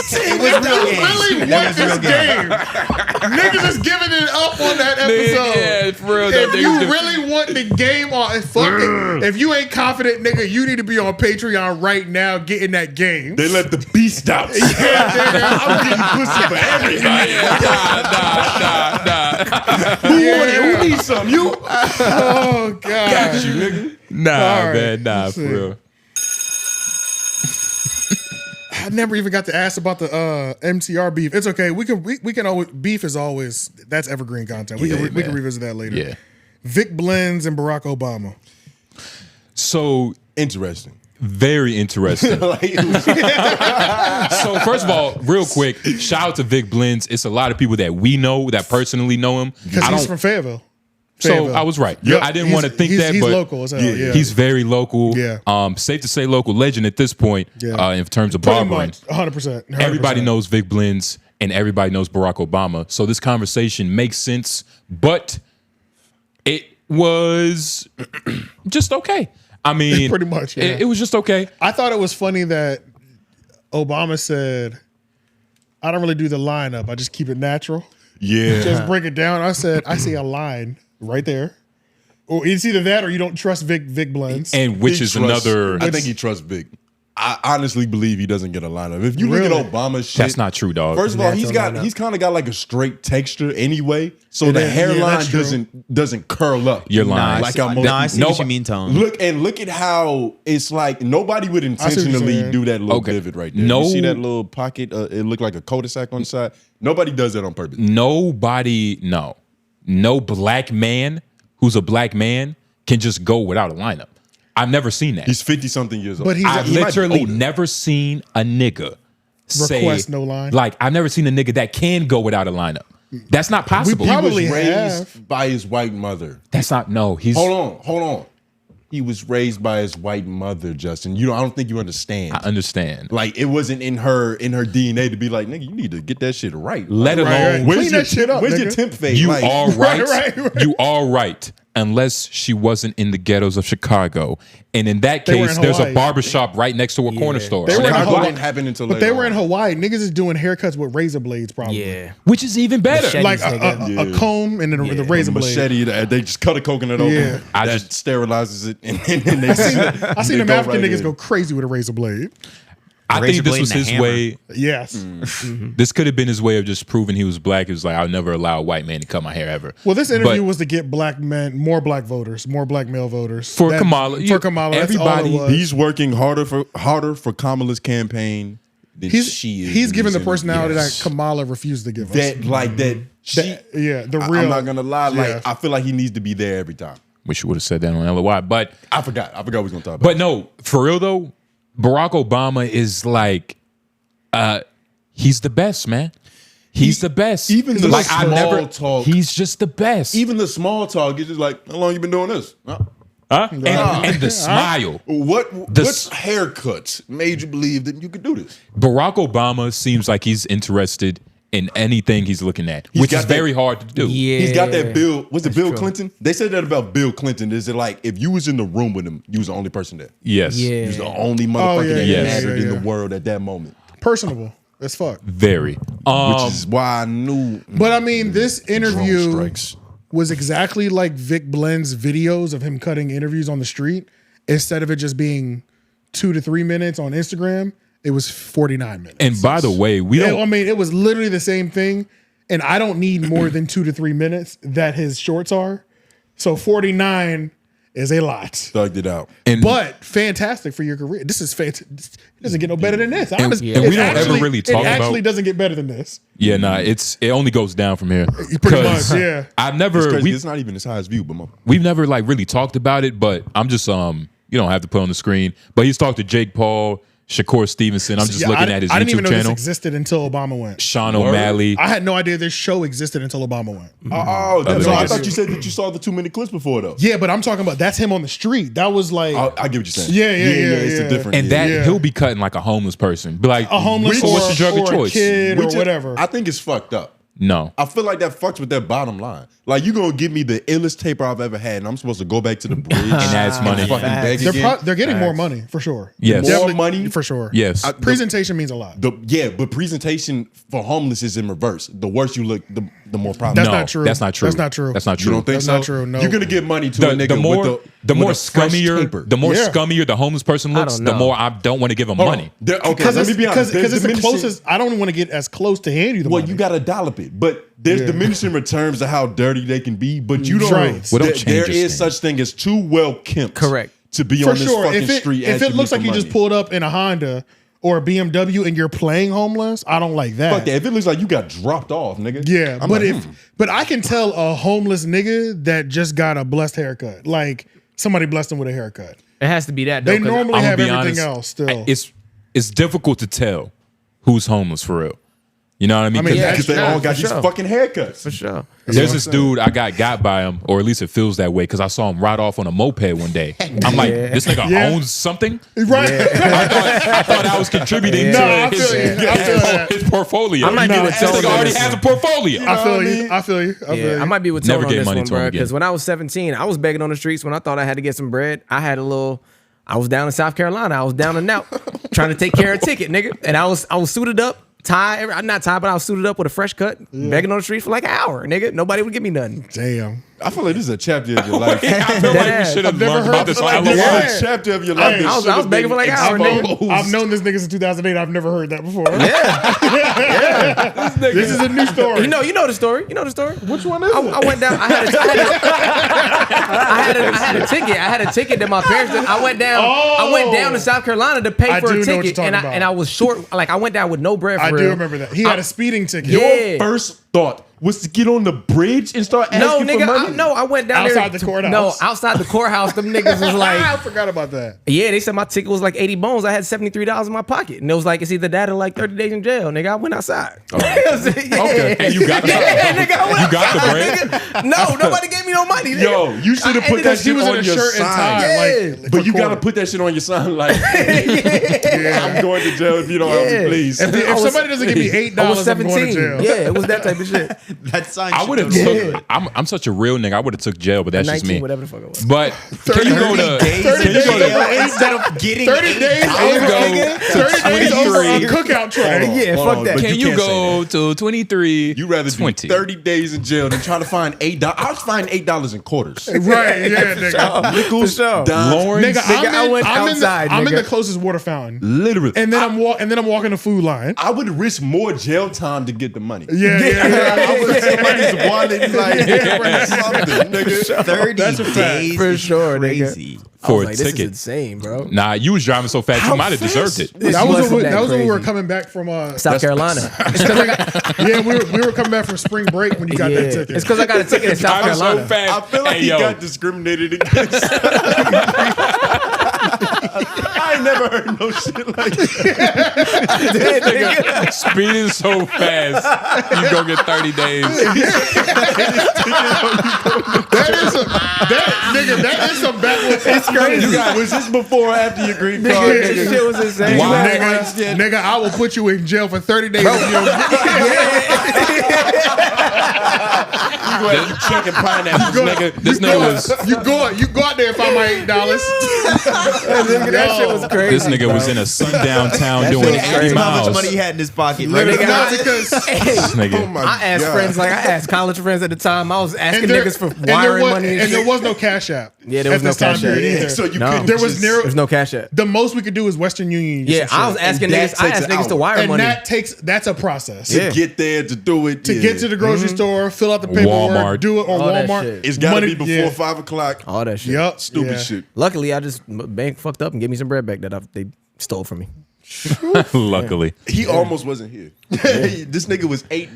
niggas is giving it up on that episode. Yeah, for real. If you really want the game on, fuck it. If you ain't confident, nigga, you need to be on Patreon right now getting that game. They let the beast out. Yeah, nigga. I'm getting pussy for everybody. Nah. Who want it? Who needs some? You? Oh, God. Got you, nigga. Nah, for real. I never even got to ask about the MTR beef. It's okay. We can always, beef is always, that's evergreen content. We can revisit that later. Yeah. Vic Blends and Barack Obama. So interesting. Very interesting. So first of all, real quick, shout out to Vic Blends. It's a lot of people that we know that personally know him. Because he's from Fayetteville. So I was right. Yep. I didn't want to think that, he's but local as hell. Yeah. He's very local. Yeah. Safe to say local legend at this point in terms of barbering. 100%. Everybody knows Vic Blends and everybody knows Barack Obama. So this conversation makes sense, but it was just okay. I mean, pretty much. Yeah. It was just okay. I thought it was funny that Obama said, I don't really do the lineup. I just keep it natural. Yeah. Just break it down. I said, I see a line right there. Or it's either that or you don't trust Vic Blends. And which is another. I think he trusts Vic. I honestly believe he doesn't get a lineup. If you look at Obama's shit, that's not true, dog. First of all, he's kind of got like a straight texture anyway, so the hairline doesn't curl up. You're lying. I see what you mean, Tone. Look at how it's like nobody would intentionally do that little divot right there. You see that little pocket? It looked like a cul-de-sac on the side. Nobody does that on purpose. No black man who's a black man can just go without a lineup. I've never seen that. He's 50-something years old. But I've literally never seen a nigga request no line. Like, I've never seen a nigga that can go without a lineup. That's not possible. We probably he was raised by his white mother. That's not, no. He's Hold on. He was raised by his white mother, Justin. I don't think you understand. I understand. Like, it wasn't in her DNA to be like, nigga, you need to get that shit right. Let alone clean that shit up. Where's nigga. your temp fade? You like, are right. You are right. unless she wasn't in the ghettos of Chicago. And in that case, there's a barbershop right next to a corner store. They were in Hawaii. Didn't happen until but later they were on. in Hawaii. Niggas is doing haircuts with razor blades, probably. Yeah. Which is even better. Like a comb and then the razor blade. Machete. They just cut a coconut open. Yeah. I just sterilizes it, and then they I seen them African niggas go crazy with a razor blade. I think this was his way. Yes. This could have been his way of just proving he was black. He was like, I'll never allow a white man to cut my hair ever. Well, this interview was to get black men, more black voters, more black male voters. For Kamala. For Kamala. Everybody, he's working harder for Kamala's campaign than she is. He's given the personality that Kamala refused to give us. The real. I'm not gonna lie. Like I feel like he needs to be there every time. Wish you would have said that on LOI, but I forgot. I forgot what we was gonna talk about. But no, for real though, Barack Obama is like, he's the best, man. He's the best. Even the small talk. He's just the best. Even the small talk is just like, how long you been doing this? Huh? And the smile. What haircuts made you believe that you could do this? Barack Obama seems like he's interested in anything he's looking at, which is very hard to do. Yeah. He's got that Bill. Was it Bill Clinton? They said that about Bill Clinton. Is it like if you was in the room with him, you was the only person there? Yes. You was the only motherfucker that mattered in the world at that moment. Personable as fuck. Very. Which is why I knew. But I mean, this interview was exactly like Vic Blend's videos of him cutting interviews on the street. Instead of it just being 2 to 3 minutes on Instagram, it was 49 minutes. And by the way, it was literally the same thing. And I don't need more than 2 to 3 minutes that his shorts are. So 49 is a lot. Thugged it out. But fantastic for your career. This is fantastic. It doesn't get no better than this. And we don't ever really talk about. It actually doesn't get better than this. Yeah, nah, it only goes down from here. Pretty much, yeah. I've never. It's not even his highest view, but we've never like really talked about it. But I'm just you don't have to put on the screen. But he's talked to Jake Paul, Shakur Stevenson. I'm just looking at his YouTube channel. I didn't even know this existed until Obama went. Sean O'Malley. I had no idea this show existed until Obama went. So I thought you said that you saw the 2-minute clips before though. Yeah, but I'm talking about that's him on the street. That was like I get what you're saying. Yeah. It's a different. And that he'll be cutting like a homeless person. Be like a homeless what's your drug of choice? A kid or whatever. I think it's fucked up. No. I feel like that fucks with that bottom line. Like, you gonna give me the illest taper I've ever had, and I'm supposed to go back to the bridge and ask money. Fucking beg again. They're getting more money, for sure. Yes. More money? For sure. Yes. Presentation means a lot. But presentation for homeless is in reverse. The worse you look, the more problem. That's not true. That's not true. That's not true. That's not true. You don't think That's so? not true, no. You're gonna give money to a nigga the more with a fresh taper. scummier the homeless person looks, the more I don't want to give him money. Okay, let me be honest. Because it's the closest. I don't want to get as close to hand you the money. Well, you gotta dollop it, but there's diminishing returns to how dirty they can be. But you don't. Right. There is such thing as too well kempt. Correct. To be on this fucking street. If it looks like you just pulled up in a Honda or a BMW and you're playing homeless, I don't like that. Fuck that. If it looks like you got dropped off, nigga. Yeah, I'm but like, but I can tell a homeless nigga that just got a blessed haircut. Like somebody blessed him with a haircut. It has to be that. They though, 'cause normally I'm have gonna everything be else still. It's difficult to tell who's homeless for real. You know what I mean? Because they all got these fucking haircuts. For sure. There's this dude I got by him, or at least it feels that way, because I saw him ride off on a moped one day. I'm like, this nigga owns something? Right. I thought I was contributing to his portfolio. I might be with this nigga Tone on already this has a one. portfolio. I feel you. I might be with Never Tone on gave this money one, to him bro. again. Because when I was 17, I was begging on the streets when I thought I had to get some bread. I was down in South Carolina. I was down and out trying to take care of ticket, nigga. And I was suited up. Not tied, but I was suited up with a fresh cut, begging on the street for like an hour, nigga. Nobody would give me nothing. Damn. I feel like this is a chapter of your life. I feel like we should have learned about this on This LOI. is a chapter of your life. Hey, I was begging for like an hour, nigga. I've known this nigga since 2008. I've never heard that before. Yeah. This is a new story. You know the story. You know the story. Which one is it? I went down. I had a ticket. I had a ticket that my parents did. I went down to South Carolina to pay for a ticket, and I was short. Like I went down with no bread. For I real. do remember that. He had a speeding ticket. Your first thought was to get on the bridge and start asking for money? I went down outside there. the courthouse. No, outside the courthouse. Them niggas was like, I forgot about that. Yeah, they said my ticket was like 80 bones. I had $73 in my pocket, and it was like it's either that or like 30 days in jail. Nigga, I went outside. Okay, and you got you got the bread. Nigga. No, nobody gave me no money. Nigga. Yo, you should have put that shit on your sign. But you gotta put that shit on your sign. Like, I'm going to jail if you don't help me, please. If somebody doesn't give me $8, I was I'm going to 17. jail. Yeah, it was that type of shit. That sign. I would have took. I'm such a real nigga. I would have took jail, but that's just 19, me. whatever the fuck it was. But can you go to 30 days instead of getting 30 days over a cookout tray. Yeah, fuck that. Can you go to 23? You rather do 30 days in jail than try to find $8. I was finding $8 in quarters. Right, yeah, nigga. Nickels, dimes. Nigga, I went outside. I'm in the closest water fountain. Literally. And then I'm walking the food line. I would risk more jail time to get the money. Yeah. I would somebody's wallet like something, nigga. 30 That's a fact. days For sure, crazy. For a This ticket. is insane, bro. Nah, you was driving so fast, you might have deserved it. That was when we were crazy. coming back from South Carolina. we were coming back from spring break when you got that ticket. It's because I got a ticket in South Driving so Carolina. fast. I feel like he got discriminated against. I ain't never heard no shit like that. Speeding so fast, you go get 30 days. That is some backward. It's crazy. Was this before or after your green card? This shit was insane. Wow. Nigga, I will put you in jail for 30 days. You checking pineapples, nigga. This nigga was. You go out there and find my $8. That shit was crazy. This nigga was in a sundown town doing 80 How much miles. money he had in his pocket? Literally, Right? not because This nigga. I asked friends, I asked college friends at the time. I was asking niggas for there wiring was, money. and there was no Cash App. Yeah, there was at no this time Cash App. period either. So you No. couldn't. There was There's no Cash App. The most we could do is Western Union. Yeah, I was asking niggas. I asked niggas to wire and money. that's a process. to get there to do it. To get to the grocery store, fill out the paperwork, Walmart. do it on All that Walmart. shit. It's got to Money- be before 5 o'clock. All that shit. Yep. Stupid shit. Luckily, I just bank fucked up and gave me some bread back that they stole from me. Luckily. He almost wasn't here. This nigga was $8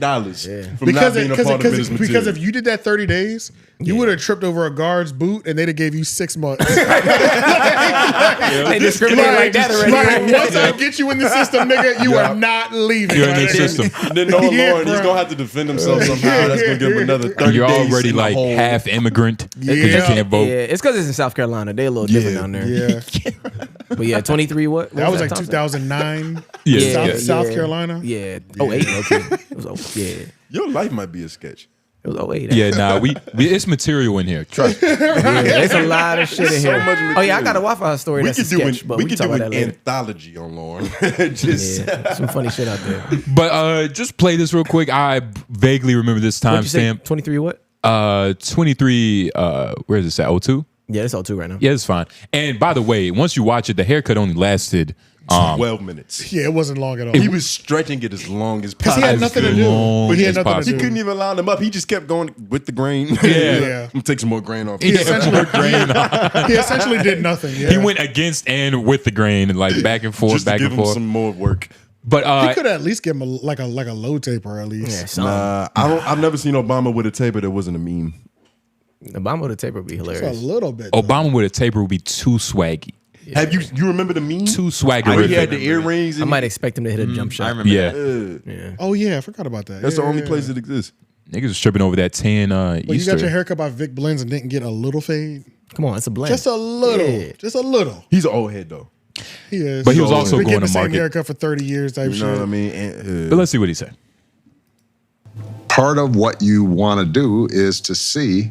from not being a part of Menace because Material. if you did that 30 days, you would have tripped over a guard's boot and they'd have gave you 6 months. They discriminate like that already. Like, once I get you in the system, nigga, you are not leaving. You're in the system. Then Noah Yeah, Lauren, he's bro. gonna have to defend himself somehow. That's gonna give him another 30 You're days. already in the like hole. half immigrant because you Yeah. can't vote. Yeah, it's because it's in South Carolina. They a little different down there. Yeah. But yeah, 23. What That was like Thompson? 2009. Yeah. South Carolina. Yeah. 08. Okay. It was 08. Yeah. Your life might be a sketch. It was 08. Yeah, nah, we it's material in here. Trust me. Yeah, there's a lot of shit in So here. much Oh yeah, I got a material. Wi-Fi story We that's a could do sketch, an, but we we could can talk do about an that later. anthology on Lauren. Just Yeah, some funny shit out there. But just play this real quick. I vaguely remember this What'd you say? timestamp. 23 what? 23 where is this at? 02? Yeah, it's 02 right now. Yeah, it's fine. And by the way, once you watch it, the haircut only lasted 12 minutes. Yeah, it wasn't long at all. He was stretching it as long as Because possible. he had nothing to do. long He had as nothing to possible. do. He couldn't even line them up. He just kept going with the grain. Yeah. I'm gonna take some more grain off. He essentially did nothing. Yeah. He went against and with the grain and like back and forth, just to back give and him forth. some more work. But He could at least give him like a low taper at least. Yeah, Nah, I've never seen Obama with a taper that wasn't a meme. Obama with a taper would be Just hilarious. a little bit. Obama with a taper would be too swaggy. Have you remember the meme? Too Where he had the swaggerific. earrings. I might expect him to hit a jump shot. I remember Yeah. that. Yeah. Oh yeah, I forgot about that. That's Yeah, the only yeah, place yeah. that exists. Niggas was tripping over that 10 Well, you Easter. got your haircut by Vic Blends and didn't get a little fade. Come on, it's a blend. Just a little. Yeah. Just a little. He's an old head though. He is. But he was also Been going getting to the same market. haircut for 30 years type You shit. know what I mean? And, But let's see what he said. Part of what you want to do is to see,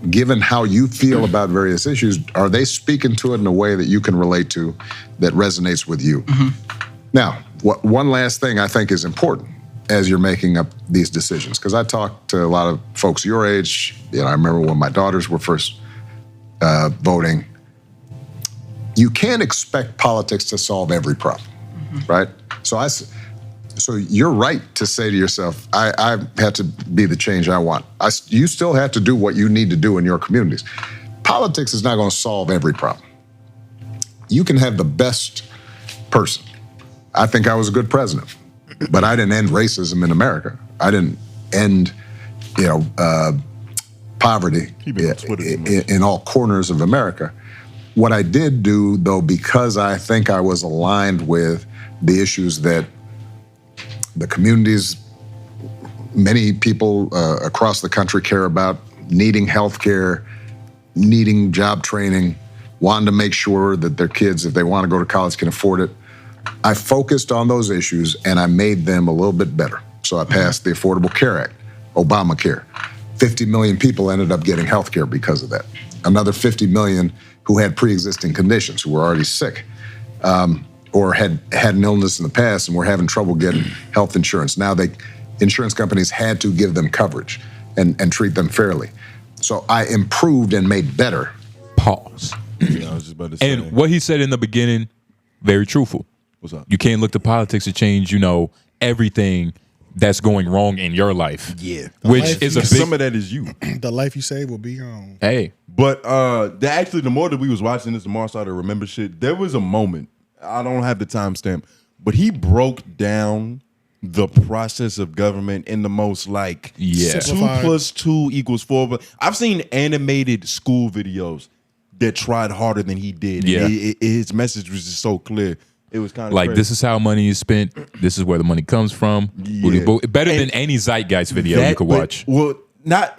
given how you feel about various issues, are they speaking to it in a way that you can relate to, that resonates with you? Now, one last thing I think is important as you're making up these decisions, because I talk to a lot of folks your age. I remember when my daughters were first voting. You can't expect politics to solve every problem, right? So you're right to say to yourself, I had to be the change I want. You still have to do what you need to do in your communities. Politics is not going to solve every problem. You can have the best person. I think I was a good president, but I didn't end racism in America. I didn't end, poverty in all corners of America. What I did do, though, because I think I was aligned with the issues that the communities, many people across the country care about, needing health care, needing job training, wanting to make sure that their kids, if they want to go to college, can afford it. I focused on those issues and I made them a little bit better. So I passed the Affordable Care Act. Obamacare. 50 million people ended up getting health care because of that. Another 50 million who had pre-existing conditions, who were already sick, or had an illness in the past and were having trouble getting health insurance. Now insurance companies had to give them coverage and treat them fairly. So I improved and made better. Pause. Yeah, I was just about to say. And what he said in the beginning, very truthful. What's up? You can't look to politics to change, everything that's going wrong in your life. Yeah. Which is a big... Some of that is you. The life you save will be home. Hey. But actually, the more that we was watching this, the more I started to remember shit. There was a moment, I don't have the timestamp, but he broke down the process of government in the most 2 + 2 = 4. But I've seen animated school videos that tried harder than he did. Yeah. His message was just so clear. It was kind of crazy. This is how money is spent. This is where the money comes from. Yeah. Better than any Zeitgeist video you could watch. Well,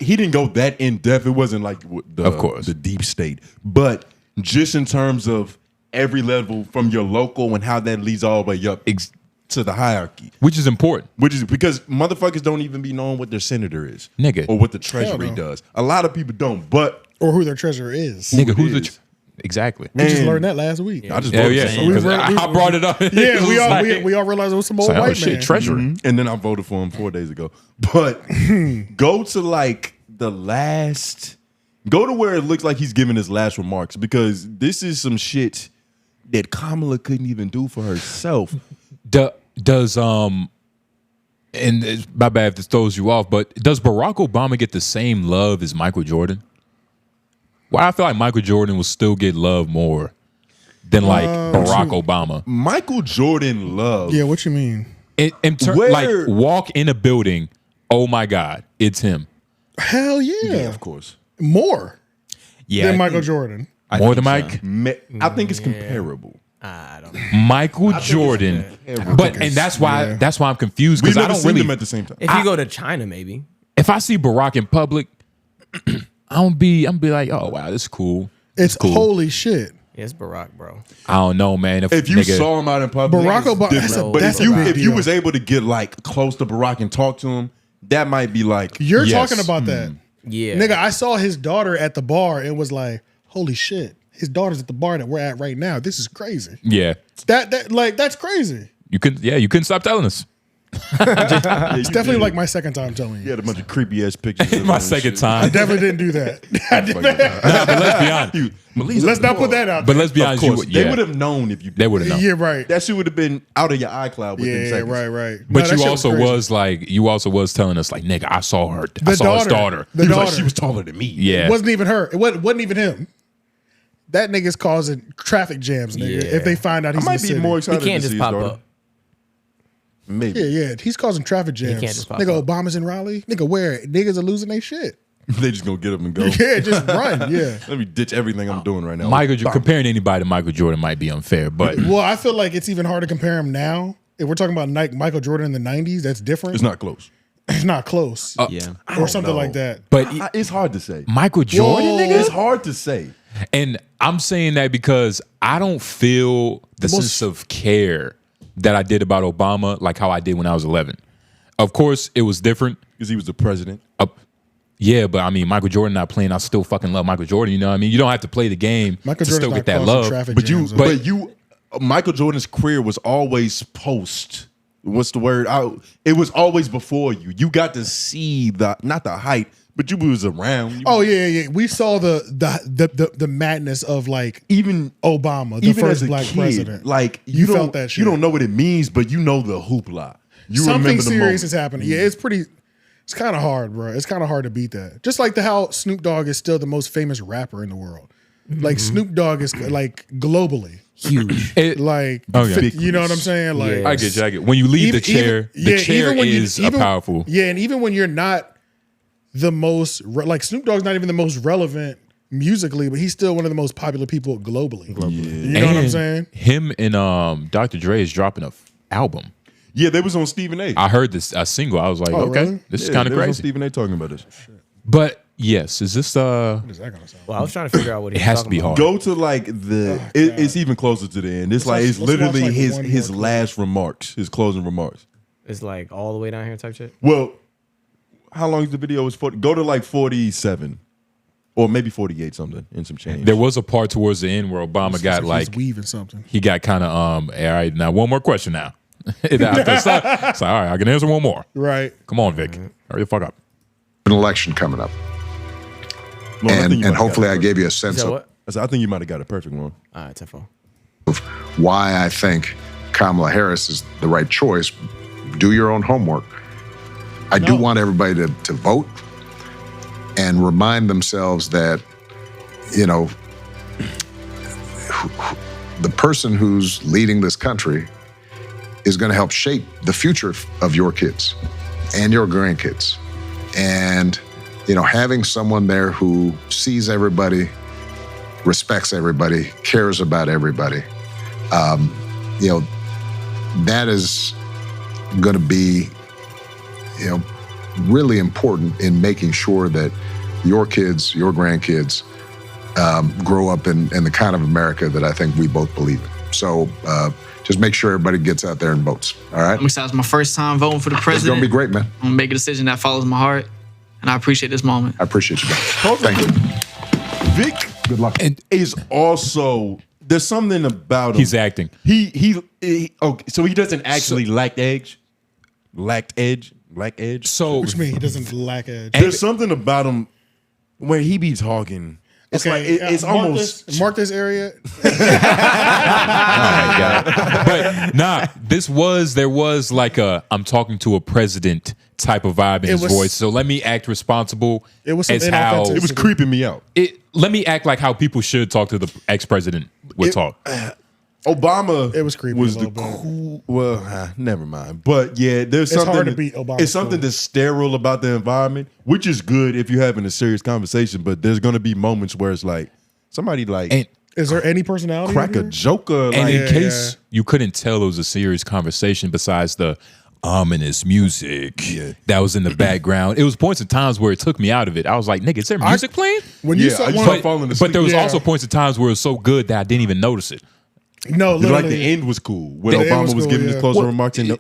he didn't go that in depth. It wasn't like the deep state, but just in terms of every level from your local and how that leads all the way up to the hierarchy, which is important. Which is because motherfuckers don't even be knowing what their senator is, nigga, or what the treasury does. A lot of people don't, or who their treasurer is, nigga. Who's the exactly? We just learned that last week. I just I brought it up. Yeah, we all realized it was some old white man. Treasurer, and then I voted for him 4 days ago. But go to go to where it looks like he's giving his last remarks, because this is some shit that Kamala couldn't even do for herself. Does and it's my bad if this throws you off, but does Barack Obama get the same love as Michael Jordan? Well, I feel like Michael Jordan will still get love more than Barack Obama. Michael Jordan love. Yeah, what you mean? Walk in a building, oh my God, it's him. Hell yeah. Yeah, of course. More than Michael Jordan. More than Mike? I think it's comparable. I don't know. Michael Jordan, that's why I'm confused, because I don't really them at the same time. If you go to China, maybe. If I see Barack in public, I'm be like, oh wow, this is cool. It's cool. Holy shit. Yeah, it's Barack, bro. I don't know, man. If you saw him out in public, Barack Obama. But if you was able to get close to Barack and talk to him, that might be you're talking about that. Yeah, nigga, I saw his daughter at the bar and was like, holy shit. His daughter's at the bar that we're at right now. This is crazy. Yeah. That's crazy. You couldn't stop telling us. It's definitely my second time telling you. He had a bunch of creepy ass pictures. My second time. I definitely didn't do that. But let's be honest. Let's not put that out But there. let's be honest. They would have known if you did. They would have known. Yeah, right. That shit would have been out of your iCloud within seconds. Right. But you also was telling us nigga, I saw her. I saw his daughter. The daughter. She was taller than me. Yeah. It wasn't even her. It wasn't even him. That nigga's causing traffic jams, nigga. Yeah. If they find out he's I might be more excited He can't to just see pop his daughter. up. Maybe. Yeah. He's causing traffic jams. can't just pop nigga, up. Obama's in Raleigh. Nigga, where? Niggas are losing their shit. They just gonna get up and go. Yeah, just run. Yeah. Let me ditch everything I'm doing right now. Comparing anybody to Michael Jordan might be unfair, but Well, I feel like it's even hard to compare him now. If we're talking about Michael Jordan in the 90s, that's different. It's not close. It's not close. Or something like that. But it's hard to say. Michael Jordan, nigga? It's hard to say. And I'm saying that because I don't feel the sense of care that I did about Obama like how I did when I was 11. Of course, it was different. Because he was the president. Yeah, but I mean, Michael Jordan not playing, I still fucking love Michael Jordan. You know what I mean? You don't have to play the game to still get that love. Michael Jordan's career was always what's the word? It was always before you. You got to see not the height, but you was around. Yeah. We saw the madness of even Obama, the even first as a black kid, president. You felt that shit. You don't know what it means, but you know the hoopla. Something serious is happening. Yeah, it's kind of hard, bro. It's kind of hard to beat that. Just like how Snoop Dogg is still the most famous rapper in the world. Like Snoop Dogg is globally huge. you know what I'm saying? I get you. When you leave the chair is powerful. Yeah, and even when you're not the most Snoop Dogg's not even the most relevant musically, but he's still one of the most popular people globally. You know what I'm saying? Him and Dr. Dre is dropping an album. Yeah, they was on Stephen A. I heard this single. I was like, okay, really? this is kind of crazy. Stephen A. talking about this. But yes, is this What is that gonna sound? Well, I was trying to figure out what it has to be hard. Go to it's even closer to the end. It's it's literally his last remarks, his closing remarks. It's all the way down here type shit. Well, How long is the video? Was 40? Go to like 47. Or maybe 48 something and some change. There was a part towards the end where Obama got like weaving something. He got kind of all right, now one more question now. So, all right, I can answer one more. Right. Come on, Vic. Hurry the fuck up. An election coming up. Well, and hopefully I gave you a sense of I think you might have got a perfect one. All right, tough one. Of why I think Kamala Harris is the right choice. Do your own homework. I do want everybody to vote and remind themselves that, you know, the person who's leading this country is going to help shape the future of your kids and your grandkids. And, you know, having someone there who sees everybody, respects everybody, cares about everybody, you know, that is going to be, you know, really important in making sure that your kids, your grandkids, grow up in the kind of America that I think we both believe in. So just make sure everybody gets out there and votes, all right? I'm excited. It's my first time voting for the president. It's gonna be great, man. I'm gonna make a decision that follows my heart, and I appreciate this moment. I appreciate you, guys. Thank you. Vic, good luck. And is also, there's something about him. He's acting. He okay, so he doesn't actually lack edge? So Which means he doesn't lack edge. There's something about him where he be talking. It's like it's almost mark this area. But nah, there was like a I'm talking to a president type of vibe in his voice. So let me act responsible. It was some as how it was creeping me out. Let me act like how people should talk to the ex-president would talk. Obama, it was creepy. Was the cool? Well, never mind. But yeah, there's It's something. hard to beat Obama. It's something that's sterile about the environment, which is good if you're having a serious conversation. But there's going to be moments where it's like somebody like. Is there any personality? Crack a joke or And like, in case you couldn't tell it was a serious conversation, besides the ominous music that was in the background, it was points in times where it took me out of it. I was like, "Nigga, is there music playing?" When you saw one, but there was also points in times where it was so good that I didn't even notice it. No, literally. like the end was cool when Obama was giving his closing remarks. And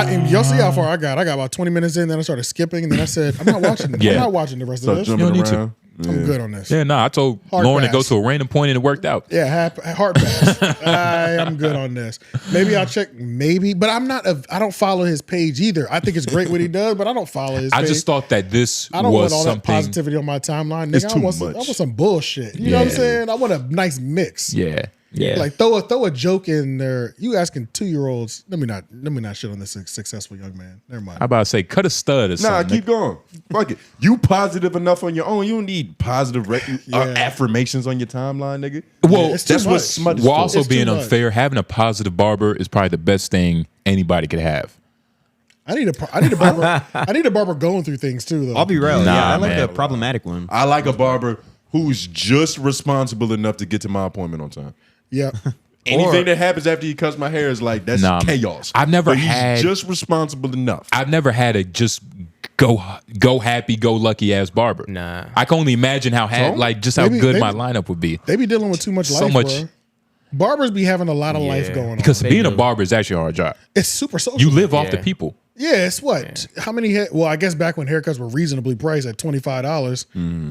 and y'all see how far I got. I got about 20 minutes in, then I started skipping, and then I said, "I'm not watching. I'm not watching the rest of this. You don't need to. I'm good on this." Yeah, no, I told Hard Lauren pass. to go to a random point and it worked out. Yeah, hard pass. I'm good on this. Maybe I'll check. Maybe, but I'm not. I don't follow his page either. I think it's great what he does, but I don't follow his. I page. just thought that this I don't was want all that something. positivity on my timeline. It's Nigga, too I want some bullshit. You know what I'm saying? I want a nice mix. Yeah. Yeah. Like throw a joke in there. You asking 2-year-olds? Let me not shit on this successful young man. Never mind. I about to say cut a stud or something. Nah, keep going. Fuck it. You positive enough on your own. You don't need positive affirmations on your timeline, nigga. Well, that's what smut is While for. also It's being too much. unfair, having a positive barber is probably the best thing anybody could have. I need a barber. I need a barber going through things too, though. I'll be real. Nah, Yeah, I like man. the problematic one. I like a barber who's just responsible enough to get to my appointment on time. Yeah. Anything that happens after he cuts my hair is like that's Nah, chaos. I've never But he's had- just responsible enough. I've never had a just go happy, go lucky ass barber. Nah. I can only imagine how So? just how Maybe- good maybe- my lineup would be. They be dealing with too much So life, much- bro. Barbers be having a lot of life going on. Because being a barber is actually a hard job. It's super social. You live off the people. Yeah, it's what? How many well, I guess back when haircuts were reasonably priced at $25,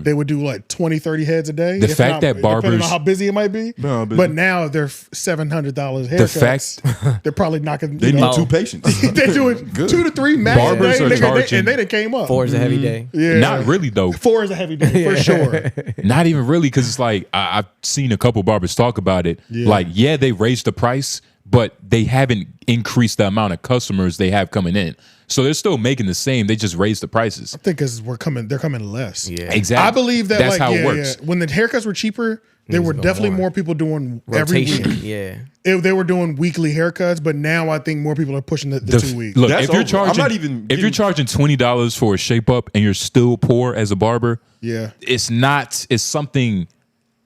they would do like 20, 30 heads a day. The if fact not, that depending barbers- on how busy it might be. No, but now they're $700 haircuts. They're probably knocking. They need two patients. They're doing 2 to 3 max Barbers a are day, charging- and they done came up. 4 is a heavy day. Yeah, Not really though. 4 is a heavy day for sure. Not even really, because it's like I've seen a couple barbers talk about it. Yeah. Like, yeah, they raised the price, but they haven't increased the amount of customers they have coming in. So they're still making the same. They just raised the prices. I think because they're coming less. Yeah. Exactly. I believe that That's like, how it yeah, works. yeah. When the haircuts were cheaper, there were definitely more people doing Rotation. every week. Yeah. They were doing weekly haircuts, but now I think more people are pushing the 2 weeks. Look, That's if you're over. charging, I'm not even if you're charging $20 for a shape up and you're still poor as a barber, Yeah. it's something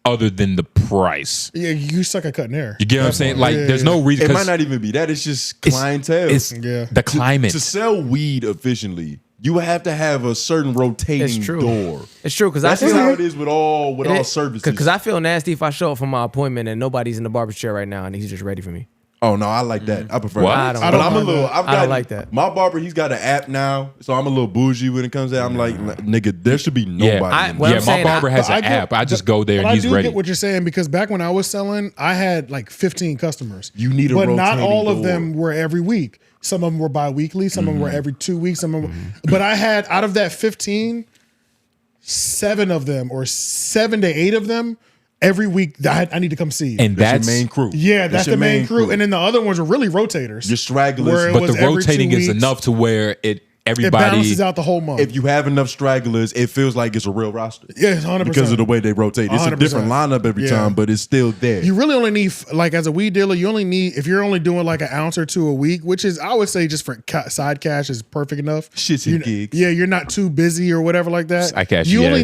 other than the price. Yeah, you suck at cutting hair. You get what I'm saying? Like, there's no reason. It 'cause might not even be that. It's just it's- clientele. It's the climate. To sell weed efficiently, you have to have a certain rotating It's true. door. It's true because I That's feel how it is with all services. Because I feel nasty if I show up for my appointment and nobody's in the barber chair right now and he's just ready for me. Oh no, I like that. I prefer What? that. I don't I don't like that. My barber, he's got an app now, so I'm a little bougie when it comes to that. I'm like, nigga, there should be nobody. My barber has an app. I just go there and he's ready. I ready. do get what you're saying because back when I was selling, I had like 15 customers. You need a but not rotating all of door. them were every week. Some of them were bi-weekly. Some of them were every 2 weeks. Some of them, but I had out of that 15, 7 of them or 7 to 8 of them. Every week, I need to come see you. And that's your main crew. Yeah, that's the main crew. And then the other ones are really rotators. Your stragglers. But the rotating is enough to where everybody it balances out the whole month. If you have enough stragglers, it feels like it's a real roster. Yeah, 100%. Because of the way they rotate. It's a 100%. different lineup every time, but it's still there. You really only need, like as a weed dealer, you only need, if you're only doing like an ounce or two a week, which is, I would say just for side cash is perfect enough. Shitty gigs. Yeah, you're not too busy or whatever like that. Side cash, you only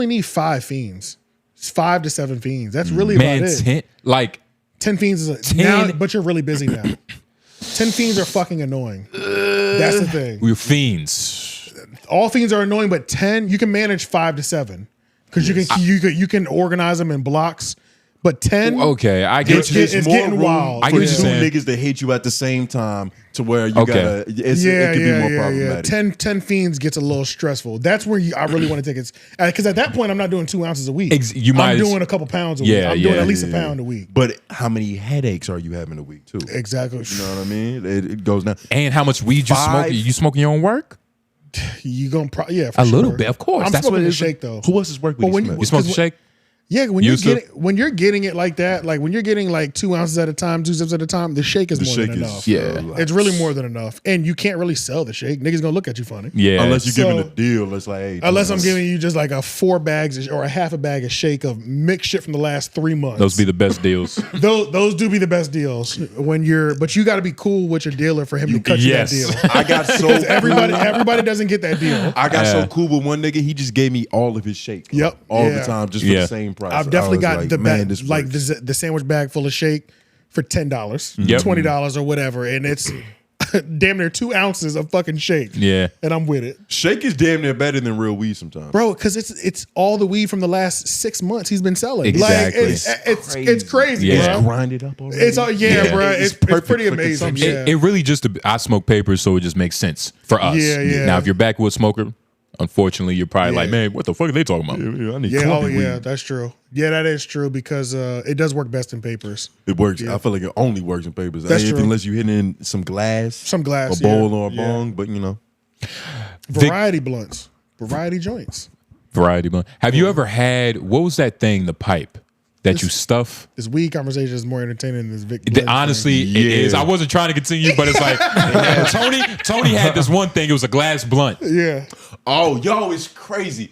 need 5 fiends. It's 5 to 7 fiends. That's really Man, about it. 10 fiends is now, but you're really busy now. 10 fiends are fucking annoying. That's the thing. We're fiends. All fiends are annoying, but 10 you can manage 5 to 7 because you can organize them in blocks. But 10, okay, I get you. It's getting wild. I get you. 2 niggas that hate you at the same time to where you gotta. It could be more problematic. 10 fiends gets a little stressful. That's where I really want to take it because at that point I'm not doing 2 ounces a week. I'm doing a couple pounds a week. I'm doing at least a pound a week. But how many headaches are you having a week too? Exactly. You know what I mean? It goes down. And how much weed you smoke? You smoking your own work? You gonna for a little bit, of course. I'm That's smoking what the shake though. Who else's work? You smoke the shake? Yeah, when you're getting it like that, like when you're getting like 2 ounces at a time, 2 zips at a time, the shake is more than enough. It's really more than enough, and you can't really sell the shake. Niggas gonna look at you funny. Yeah, unless you're giving a deal. It's like, hey, unless I'm giving you just like a 4 bags or a half a bag of shake of mixed shit from the last 3 months. Those be the best deals. those do be the best deals when but you got to be cool with your dealer for him to cut you that deal. I got so everybody doesn't get that deal. I got so cool with one nigga. He just gave me all of his shake. Yep, all the time, just for the same price. I've definitely got like, the man, bag, like the sandwich bag full of shake for $10, $20 or whatever, and it's damn near 2 ounces of fucking shake. Yeah, and I'm with it. Shake is damn near better than real weed sometimes, bro. Because it's all the weed from the last 6 months he's been selling. Exactly. Like it's crazy. Yeah, bro. Grind it up already. It's all bro. It's pretty amazing. Yeah. It really just I smoke papers, so it just makes sense for us. Yeah. Now, if you're a backwood smoker, unfortunately, you're probably like, man, what the fuck are they talking about? I need weed. That's true. Yeah, that is true because it does work best in papers. It works. I feel like it only works in papers. That's true. Unless you hit in some glass, a bowl or a bong. But you know, variety blunts, variety joints, variety blunt. Have you ever had what was that thing? The pipe that you stuff. This weed conversation is more entertaining than this Vic. Honestly, it is. I wasn't trying to continue, but it's like Tony had this one thing. It was a glass blunt. Yeah. Oh, yo, it's crazy.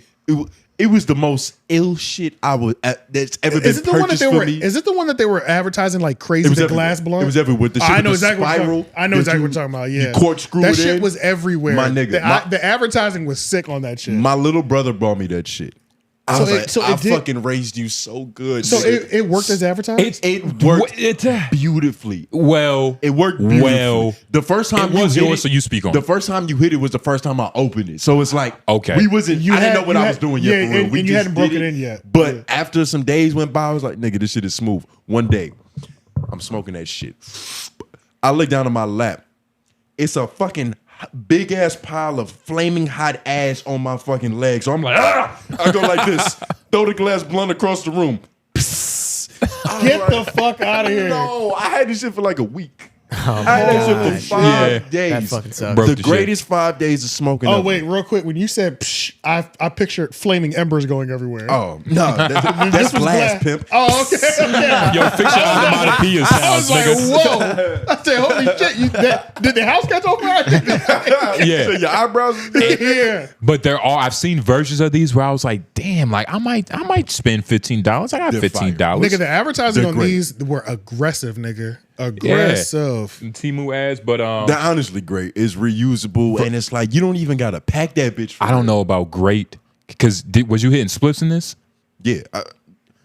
It was the most ill shit that's ever been purchased for me. Is it the one that they were advertising like crazy? The glass blunt. It was everywhere. The shit I know with exactly. I know exactly what you're talking about. Yeah, you corkscrew that it shit in. was everywhere. My nigga, the advertising was sick on that shit. My little brother brought me that shit. I fucking raised you so good. So it worked as advertised? It worked beautifully. Well, it worked beautifully. Well, the first time it was yours, so you speak on the first time you hit it was the first time I opened it. So it's like, okay, we wasn't. I didn't know what I was doing yet. For real. And you hadn't broken in yet. But after some days went by, I was like, nigga, this shit is smooth. One day, I'm smoking that shit. I look down at my lap. It's a fucking big ass pile of flaming hot ash on my fucking leg. So I'm like, I go like this, throw the glass blunt across the room. Get the fuck out of here. No, I had this shit for like a week. Oh I had that shit for 5 days. That fucking sucks. The greatest 5 days of smoking. Oh wait, real quick. When you said psh, I pictured flaming embers going everywhere. Oh no, that's glass, pimp. Oh okay. Yo, fix your onomatopoeias I house, was like, nigga. whoa. I said, holy shit! Did the house catch on fire? Yeah. So your eyebrows. Yeah. But I've seen versions of these where I was like, damn, like I might spend $15. I got $15. Nigga, the advertising on these were aggressive, nigga. Aggressive. Yeah. Timu ads, but they're honestly great. It's reusable, and it's like you don't even gotta pack that bitch. I don't know about great because was you hitting splits in this? Yeah,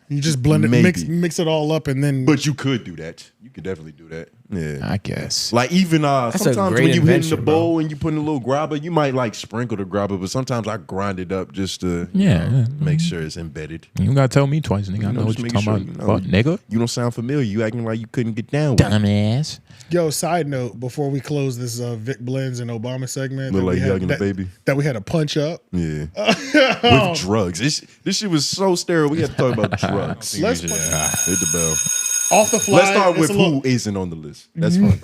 you just blend it, mix it all up, and then. But you could do that. You could definitely do that. Yeah, I guess. Like even sometimes when you hit in the bowl bro. and you put in a little grabber, you might like sprinkle the grabber, but sometimes I grind it up just to make sure it's embedded. You don't gotta tell me twice, nigga. I know what you're talking about, nigga. You don't sound familiar. You acting like you couldn't get down with it. Dumbass. Yo, side note, before we close this Vic Blends and Obama segment, Look that like we had- hugging the baby. that we had to punch up. Yeah. With drugs. This shit was so sterile. We had to talk about drugs. Let's Hit the bell. Off the fly. Let's start with it's a who little- isn't on the list. That's fine.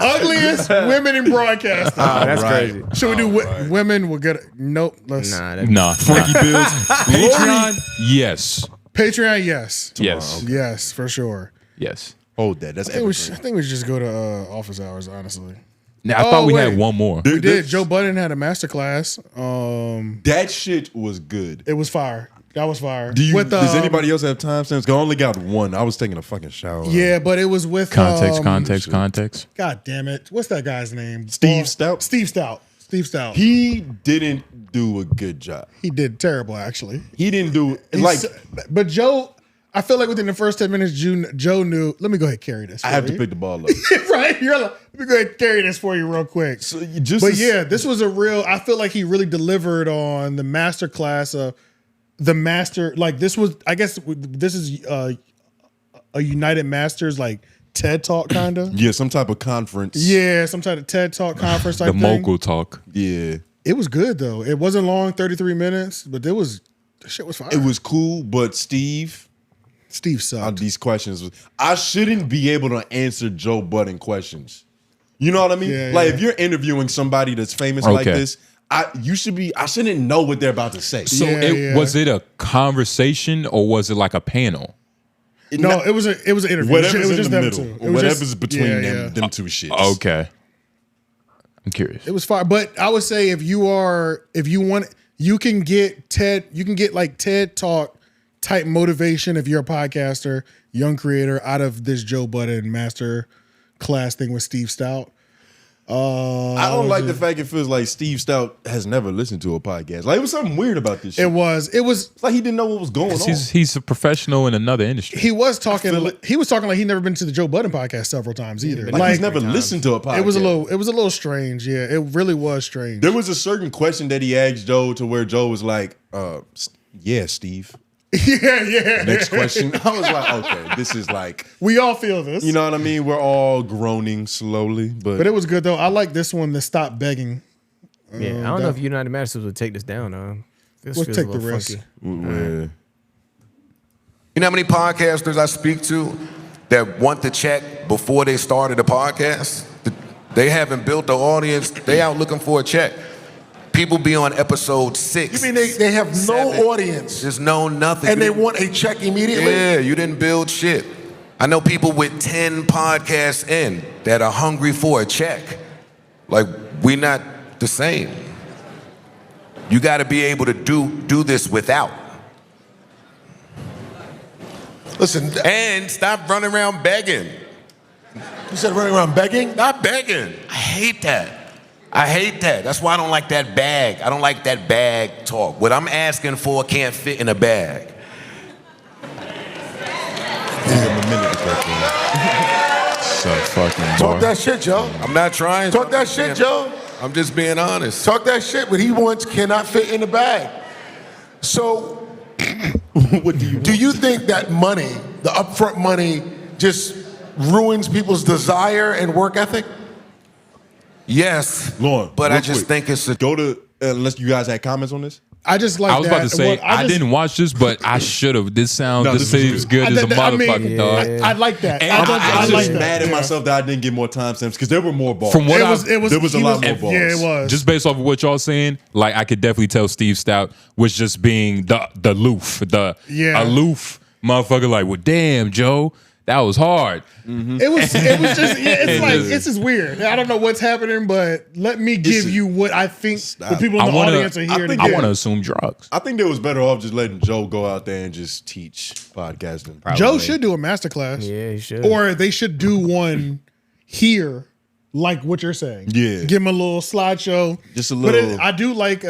Ugliest women in broadcasting. That's crazy. Should we do women? We'll get it. Nope. Let's Nah. Frankie Bills. Patreon. Yes. Patreon. Yes. Yes. Yes, for sure. Yes. Hold that. That's I think we should just go to office hours. Honestly. Now, I thought we had one more. We did. Joe Budden had a masterclass. That shit was good. It was fire. That was fire. Does anybody else have timestamps? I only got one. I was taking a fucking shower. Yeah, but it was with Context. God damn it! What's that guy's name? Stout. Steve Stout. He didn't do a good job. He did terrible, actually. He didn't do But Joe, I feel like within the first 10 minutes, Joe knew. Let me go ahead and carry this. I have to pick the ball up. Right? You're like, let me go ahead and carry this for you real quick. So this was a real. I feel like he really delivered on the master class of the master. Like this was. I guess this is a UnitedMasters like TED Talk kind of. Yeah, some type of conference. Yeah, some type of TED Talk conference type the thing. mogul talk. Yeah. It was good though. It wasn't long, 33 minutes, but the shit was fire. It was cool, but Steve sucked. On these questions, I shouldn't be able to answer Joe Budden questions. You know what I mean? If you're interviewing somebody that's famous like this, I shouldn't know what they're about to say. So was it a conversation or was it like a panel? It was an interview. Whatever's it was in just the them middle. two. Whatever's between them two shits. Okay. I'm curious. It was fire. But I would say if you want, you can get like TED Talk type motivation if you're a podcaster, young creator, out of this Joe Budden master class thing with Steve Stout. I don't like the fact it feels like Steve Stout has never listened to a podcast. Like it was something weird about this shit. It was it's like he didn't know what was going on. He's a professional in another industry. He was talking like he'd never been to the Joe Budden podcast several times either. Like he's never listened to a podcast. It was a little strange. Yeah, it really was strange. There was a certain question that he asked Joe to where Joe was like, yeah, Steve. Yeah. Next question. I was like, okay, this is like we all feel this. You know what I mean? We're all groaning slowly, but it was good though. I like this one, the stop begging. Yeah, I don't know if UnitedMasters would take this down though. Let's take the risk. Yeah. You know how many podcasters I speak to that want to check before they started a podcast? They haven't built the audience. They out looking for a check. People be on episode 6. You mean they have 7, no audience? Just know nothing. And they want a check immediately? Yeah, you didn't build shit. I know people with 10 podcasts in that are hungry for a check. Like, we not the same. You got to be able to do this without. Listen. And stop running around begging. You said running around begging? Not begging. I hate that. That's why I don't like that bag. I don't like that bag talk. What I'm asking for can't fit in a bag. So fucking Talk that shit, Joe. I'm not trying. Talk that shit, Joe. I'm just being honest. Talk that shit. What he wants cannot fit in the bag. So, do you think that money, the upfront money, just ruins people's desire and work ethic? Yes, Lauren, but I just think it's a go to unless you guys had comments on this. I just like. I was about to say I didn't watch this, but I should have. This seems good as a motherfucking dog. I like that. I was like just that. mad at myself that I didn't get more timestamps because there were more balls. From what there was a lot more balls. Yeah, it was. Just based off of what y'all saying, like I could definitely tell Steve Stout was just being the aloof motherfucker. Like, well, damn, Joe, that was hard. Mm-hmm. It was just it's just weird. I don't know what's happening, but let me give you what I think the people in the audience are here to get. I want to assume drugs. I think they was better off just letting Joe go out there and just teach podcasting. Joe should do a masterclass. Yeah, he should. Or they should do one here like what you're saying. Yeah. Give him a little slideshow. Just a little. But I do like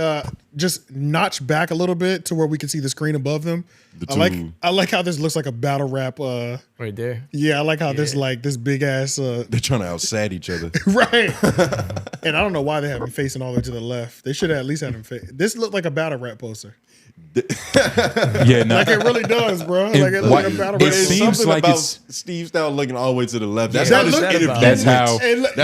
just notch back a little bit to where we can see the screen above them. I like how this looks like a battle rap. Right there. Yeah, I like how this like this big ass. They're trying to outside each other. Right. And I don't know why they have him facing all the way to the left. They should have at least had him face. This looked like a battle rap poster. Yeah, no. Like it really does, bro. Like it looks like a battle rap. It seems like it's Steve Stout looking all the way to the left. That's how this interview. That's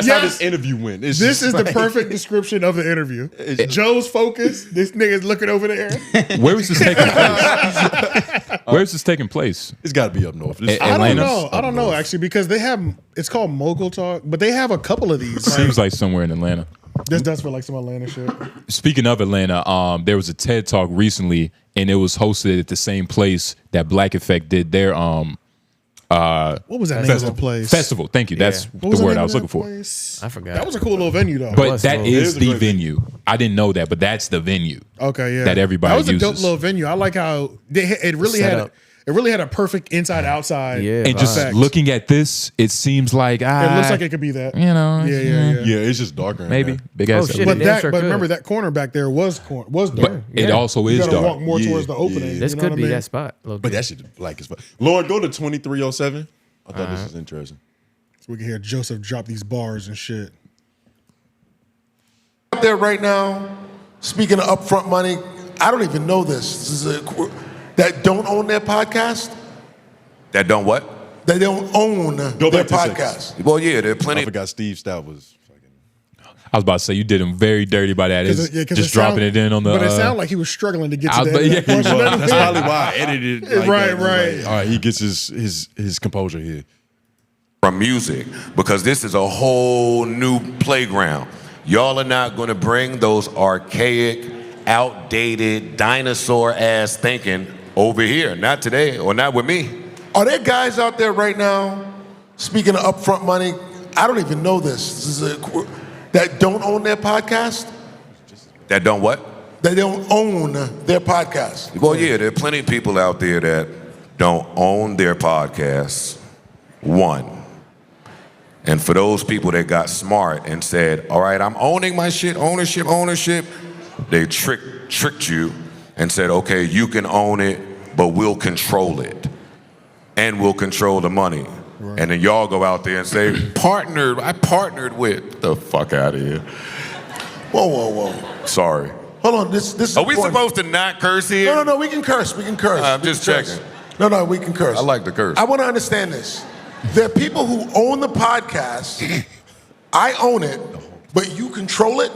how this interview went. This is the perfect description of the interview. Joe's focus. This nigga's looking over there. Where was this taking place? Where is this taking place? It's got to be up north. I don't know actually because they have. It's called Mogul Talk, but they have a couple of these. Seems like somewhere in Atlanta. This does feel like some Atlanta shit. Speaking of Atlanta, there was a TED Talk recently, and it was hosted at the same place that Black Effect did their what was that name of the place? Festival. Thank you. That's the word I was looking for. I forgot. That was a cool little venue though. But that is the venue. I didn't know that, but that's the venue. Okay, yeah. That everybody uses. That was a dope little venue. I like how it really had a perfect inside outside. Yeah, and just looking at this, it seems like it looks like it could be that. You know, yeah. It's just darker. Maybe big ass. But remember that corner back there was dark. But it also is dark. Walk more towards the opening. This could be that spot. But that shit is black as fuck. Lord, go to 2307. I thought this was interesting. So we can hear Joseph drop these bars and shit. Out there right now, speaking of upfront money, I don't even know this. That don't own their podcast? That don't what? They don't own their podcast. Well, yeah, there are plenty. I forgot Steve Stout was. I was about to say you did him very dirty by that. Just dropping it in on the. But it sounded like he was struggling to get to that. Yeah, that's probably why I edited it. Right. Like, all right, he gets his composure here. From music, because this is a whole new playground. Y'all are not going to bring those archaic, outdated, dinosaur-ass thinking over here. Not today, or not with me. Are there guys out there right now, speaking of upfront money, I don't even know this. That don't own their podcast? That don't what? They don't own their podcast. Well, yeah, there are plenty of people out there that don't own their podcasts. One. And for those people that got smart and said, all right, I'm owning my shit, ownership, they tricked you and said, okay, you can own it, but we'll control it. And we'll control the money. Right. And then y'all go out there and say, I partnered with the fuck out of here. Whoa. Sorry. Hold on, this Are we supposed to not curse here? No, we can curse. I'm just checking. No, we can curse. I like to curse. I want to understand this. There are people who own the podcast. I own it, but you control it?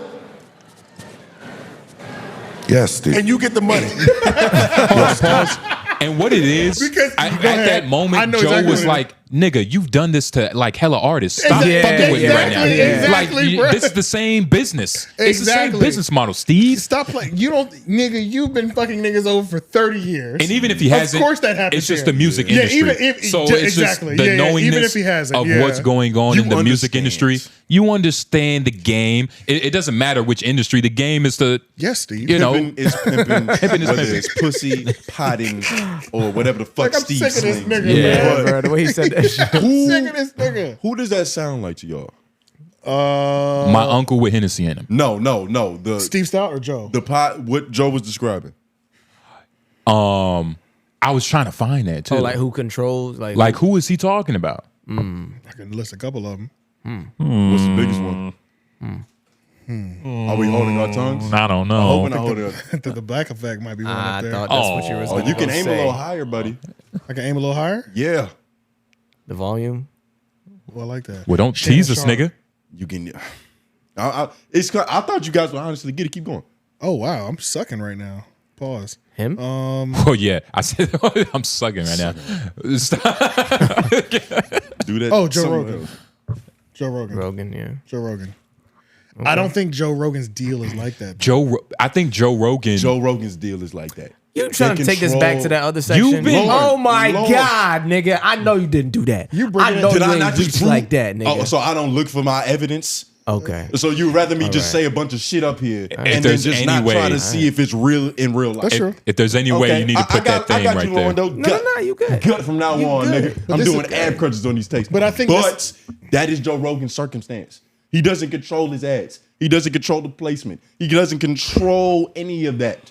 Yes, Steve. And you get the money. Pause. And what it is, at that moment, Joe exactly was like, nigga, you've done this to like hella artists. Stop fucking with me right now. Exactly, like, this is the same business. It's the same business model, Steve. Stop playing. You've been fucking niggas over for 30 years. And even if he hasn't, of course that happens. It's just the music industry. It's just the knowingness of what's going on in the music industry. You understand the game. It doesn't matter which industry. The game is the Steve. You know, pimping is pimping. Whether it's pussy, potting, or whatever the fuck Steve slings. Nigga, bro, the way he said that shit. Sick of this nigga. Who does that sound like to y'all? My uncle with Hennessy in him. No. The Steve Stout or Joe? What Joe was describing. I was trying to find that too. Oh, like who controls? Like who is he talking about? I can list a couple of them. What's the biggest one? Are we holding our tongues? I don't know. The Black Effect might be one up there. I thought that's what you were saying. You can aim a little higher, buddy. I can aim a little higher? Yeah. The volume? Well, I like that. Well, don't tease us, nigga. You can. I thought you guys would honestly get it. Keep going. Oh, wow. I'm sucking right now. Pause. Him? Oh, yeah. I said, I'm sucking right now. Do that. Oh, Joe Rogan. Joe Rogan. Yeah. Joe Rogan. Okay. I don't think Joe Rogan's deal is like that. I think Joe Rogan's deal is like that. You trying to take us back to that other section? Oh my God, nigga! I know you didn't do that. I know you ain't reach like that, nigga. Oh, so I don't look for my evidence. Okay. So you rather me just say a bunch of shit up here and then just not try to see if it's real in real life. That's true. If there's any way you need to put that thing right there. No, you good. Gut from now on, nigga. I'm doing ab crunches on these takes. But I think that is Joe Rogan's circumstance. He doesn't control his ads. He doesn't control the placement. He doesn't control any of that.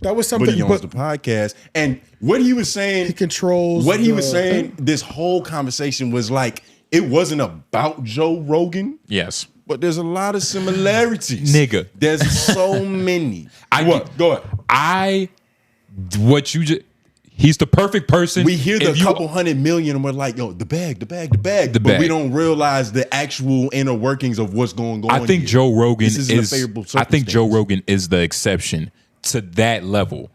That was something. But he owns the podcast. And what he was saying, he controls. What he was saying, this whole conversation was like, it wasn't about Joe Rogan. Yes. But there's a lot of similarities. Nigga. There's so many. Go ahead. He's the perfect person. We hear the couple 100 million and we're like, yo, the bag. But we don't realize the actual inner workings of what's going on. I think Joe Rogan is the exception to that level.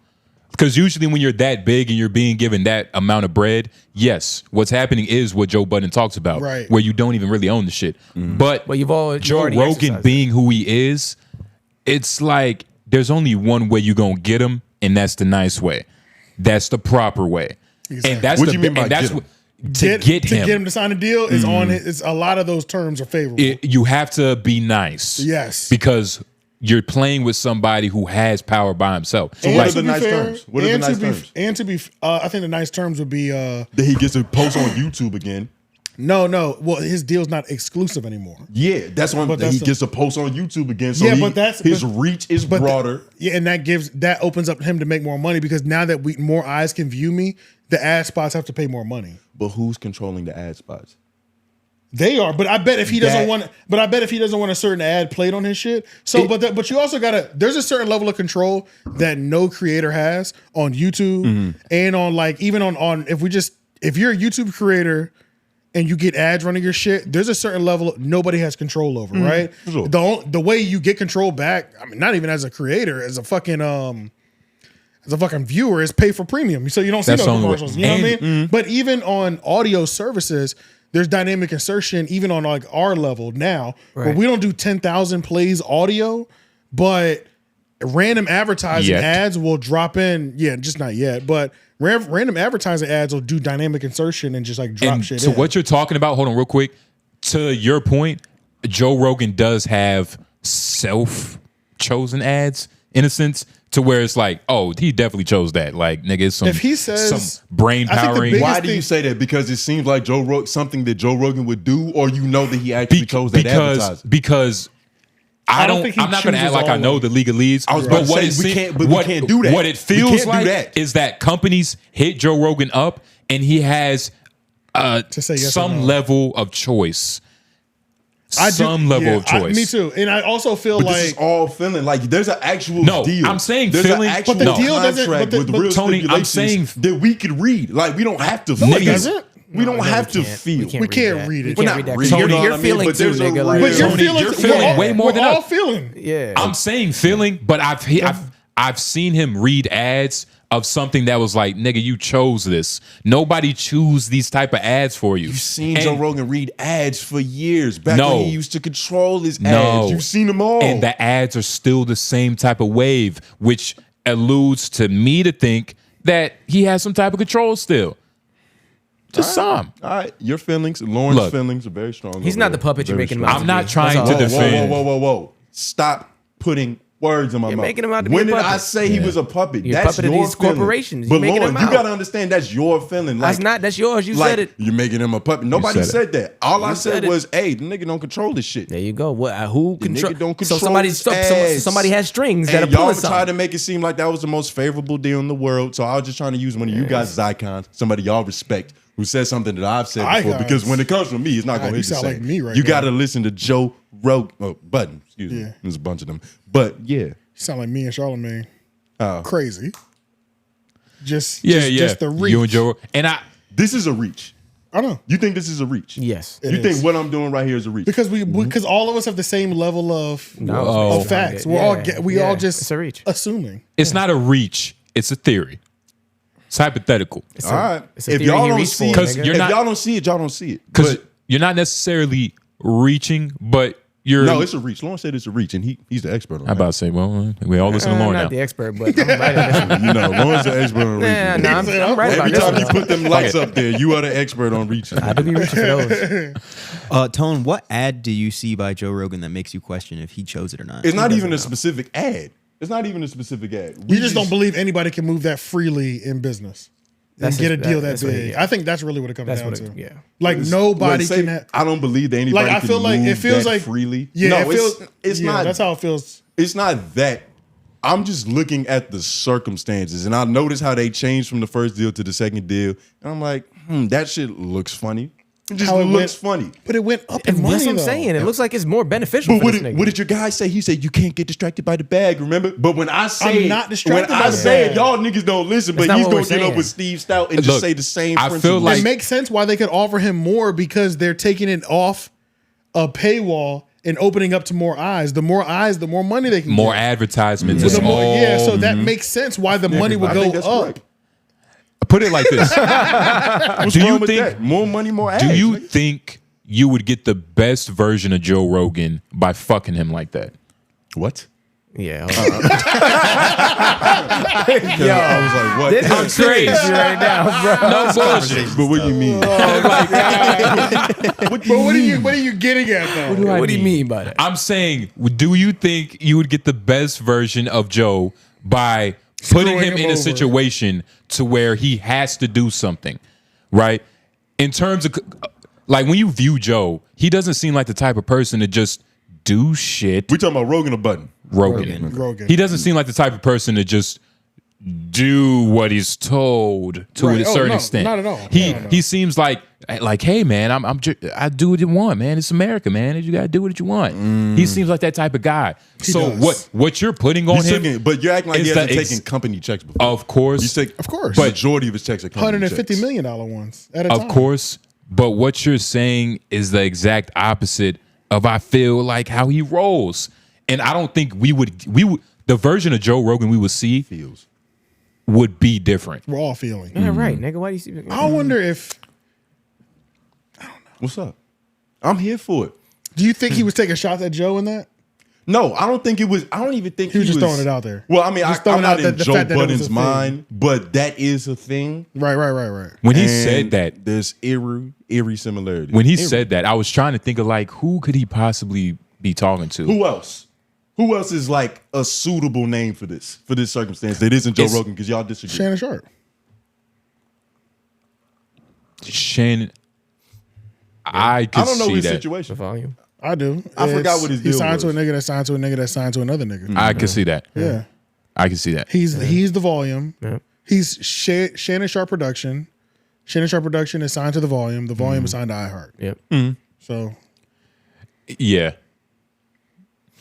Because usually when you're that big and you're being given that amount of bread, yes, what's happening is what Joe Budden talks about, right? Where you don't even really own the shit. But Joe Rogan being who he is, it's like there's only one way you're going to get him, and that's the nice way. That's the proper way. Exactly. And that's what you mean by that's get him? To get him to sign a deal is on it. It's a lot of those terms are favorable. You have to be nice. Yes. Because you're playing with somebody who has power by himself. So what are the nice terms? What are the nice terms? And to be, I think the nice terms would be that he gets to post on YouTube again. No. Well, his deal's not exclusive anymore. Yeah, that's one. He gets to post on YouTube again. So his reach is broader. And that opens up him to make more money because now that more eyes can view me, the ad spots have to pay more money. But who's controlling the ad spots? They are, but I bet if he doesn't want, a certain ad played on his shit. So, but you also there's a certain level of control that no creator has on YouTube and on even on if you're a YouTube creator and you get ads running your shit, there's a certain level nobody has control over, right? Sure. The way you get control back, I mean, not even as a creator, as a fucking viewer, is pay for premium, so you don't see no commercials. You know what I mean? But even on audio services, there's dynamic insertion even on our level now, where we don't do 10,000 plays audio, but random advertising ads will drop in. Yeah, just not yet, but random advertising ads will do dynamic insertion and just drop shit in. So what you're talking about, hold on real quick, to your point, Joe Rogan does have self-chosen ads in a sense, to where it's like, oh, he definitely chose that. Like, nigga, it's some, if he says, some brain powering. Why do you say that? Because it seems like something that Joe Rogan would do, or you know that he actually chose that advertising? Because I'm not going to act like I know the legalese. I was about to say, we can't do that. What it feels like is that companies hit Joe Rogan up and he has some level of choice. Level of choice. Me too. And I also feel this is all feeling like there's an actual deal. I'm saying there's feeling, an actual but the deal doesn't. with real Tony, I'm saying that we could read. Like we don't have to. We don't have to feel. We can't read it. We're not reading. You're feeling too, nigga. But you're feeling way more than all feeling. Yeah. I'm saying feeling, but I've seen him read ads of something that was like, nigga, you chose this. Nobody choose these type of ads for you. You've seen Joe Rogan read ads for years. Back when he used to control his ads. You've seen them all. And the ads are still the same type of wave, which alludes to me to think that he has some type of control still. Just some. All right. Your feelings, Lauren's feelings are very strong. He's not the puppet you're making him out to be. I'm not trying to defend. Whoa. Stop putting words in my mouth. Making him out to be when a did puppet. I say he was a puppet? You're That's a puppet your of these feeling. corporations. But You're making Lauren, him you out. got to understand that's your feeling. Like, that's yours. You said it. You're making him a puppet. Nobody said that. All I said it. was, hey, the nigga don't control this shit. There you go. Who control? Nigga don't control somebody has strings that are y'all pulling something. tried to make it seem like that was the most favorable deal in the world. So I was just trying to use one of you guys' icons, somebody y'all respect, who said something that I've said before. Because when it comes from me, it's not going to hit the same. like me right you now. got to listen to Joe Rogan. Budden, excuse me. There's a bunch of them. But yeah. You sound like me and Charlamagne. Oh. Crazy. Just the reach. You and Joe. And this is a reach. I know. You think this is a reach? Yes. You think what I'm doing right here is a reach? Because because all of us have the same level of facts. We all just it's a reach. Assuming. It's not a reach. It's a theory. It's hypothetical. All right. If y'all don't see it, y'all don't see it, y'all don't see it. Because you're not necessarily reaching, but you're. No, it's a reach. Lauren said it's a reach, and he's the expert on that. I'm about to say, well, we all listen to Lauren I'm now. not the expert, but I'm right on this one. Lauren's the expert on reaching. I'm right Every about time this you one. put them lights up there, you are the expert on reaching. I do be reaching for those. Tone, what ad do you see by Joe Rogan that makes you question if he chose it or not? It's not even a specific ad. It's not even a specific ad. We just don't believe anybody can move that freely in business. and get a deal that big. I think that's really what it comes down to. Yeah. Like nobody can have. I don't believe that anybody I feel like it feels like freely. Yeah, no, it's not. That's how it feels. It's not that. I'm just looking at the circumstances, and I notice how they changed from the first deal to the second deal, and I'm like, that shit looks funny. It just looks funny. But it went up in money. That's what I'm saying. It looks like it's more beneficial. But what did your guy say? He said you can't get distracted by the bag. Remember? But when I say I'm not distracted when by I the say bag. y'all niggas don't listen, but he's gonna get up with Steve Stout and just say the same. I feel like it makes sense why they could offer him more because they're taking it off a paywall and opening up to more eyes. The more eyes, the more money they can more get. advertisements. So It's the more, all, so that makes sense why the money would go up. Put it like this. Do you think more money, more ads? Do you think you would get the best version of Joe Rogan by fucking him like that? What? Yeah. I was like, what? This is crazy right now, bro. No bullshit. But what do you mean? But what are you getting at though? What do you mean by that? I'm saying, do you think you would get the best version of Joe by putting him in a situation to where he has to do something, right? In terms of, like, when you view Joe, he doesn't seem like the type of person to just do shit. We talking about Rogan or Budden? Rogan. He doesn't seem like the type of person to just do what he's told to a certain extent. Not at all. He seems like, hey man, I do what you want, man. It's America, man. You gotta do what you want. He seems like that type of guy. So what you're putting on him? But you're acting like he hasn't taken company checks before. Of course, of course. But majority of his checks are company checks. $150 million ones at a time. Of course, but what you're saying is the exact opposite of I feel like how he rolls, and I don't think we would the version of Joe Rogan we would see would be different. We're all feeling. Yeah, right, nigga. Why do you see? I wonder if. I don't know. What's up? I'm here for it. Do you think he was taking shots at Joe in that? No, I don't think it was. I don't even think he was just throwing it out there. Well, I mean, I'm not in Joe Budden's thing. mind, but that is a thing. Right. When he said that, there's eerie similarity. When he said that, I was trying to think of like who could he possibly be talking to? Who else? Who else is like a suitable name for this circumstance that isn't Joe Rogan? Because y'all disagree. Shannon Sharp. Shannon. I don't know his that. situation. The volume. I do. I forgot what his deal was. He signed was. to a nigga that signed to a nigga that signed to another nigga. I can see that. Yeah. I can see that. He's the volume. Yeah. He's Shannon Sharp Production. Shannon Sharp Production is signed to the volume. The volume is signed to iHeart. Yep. So yeah.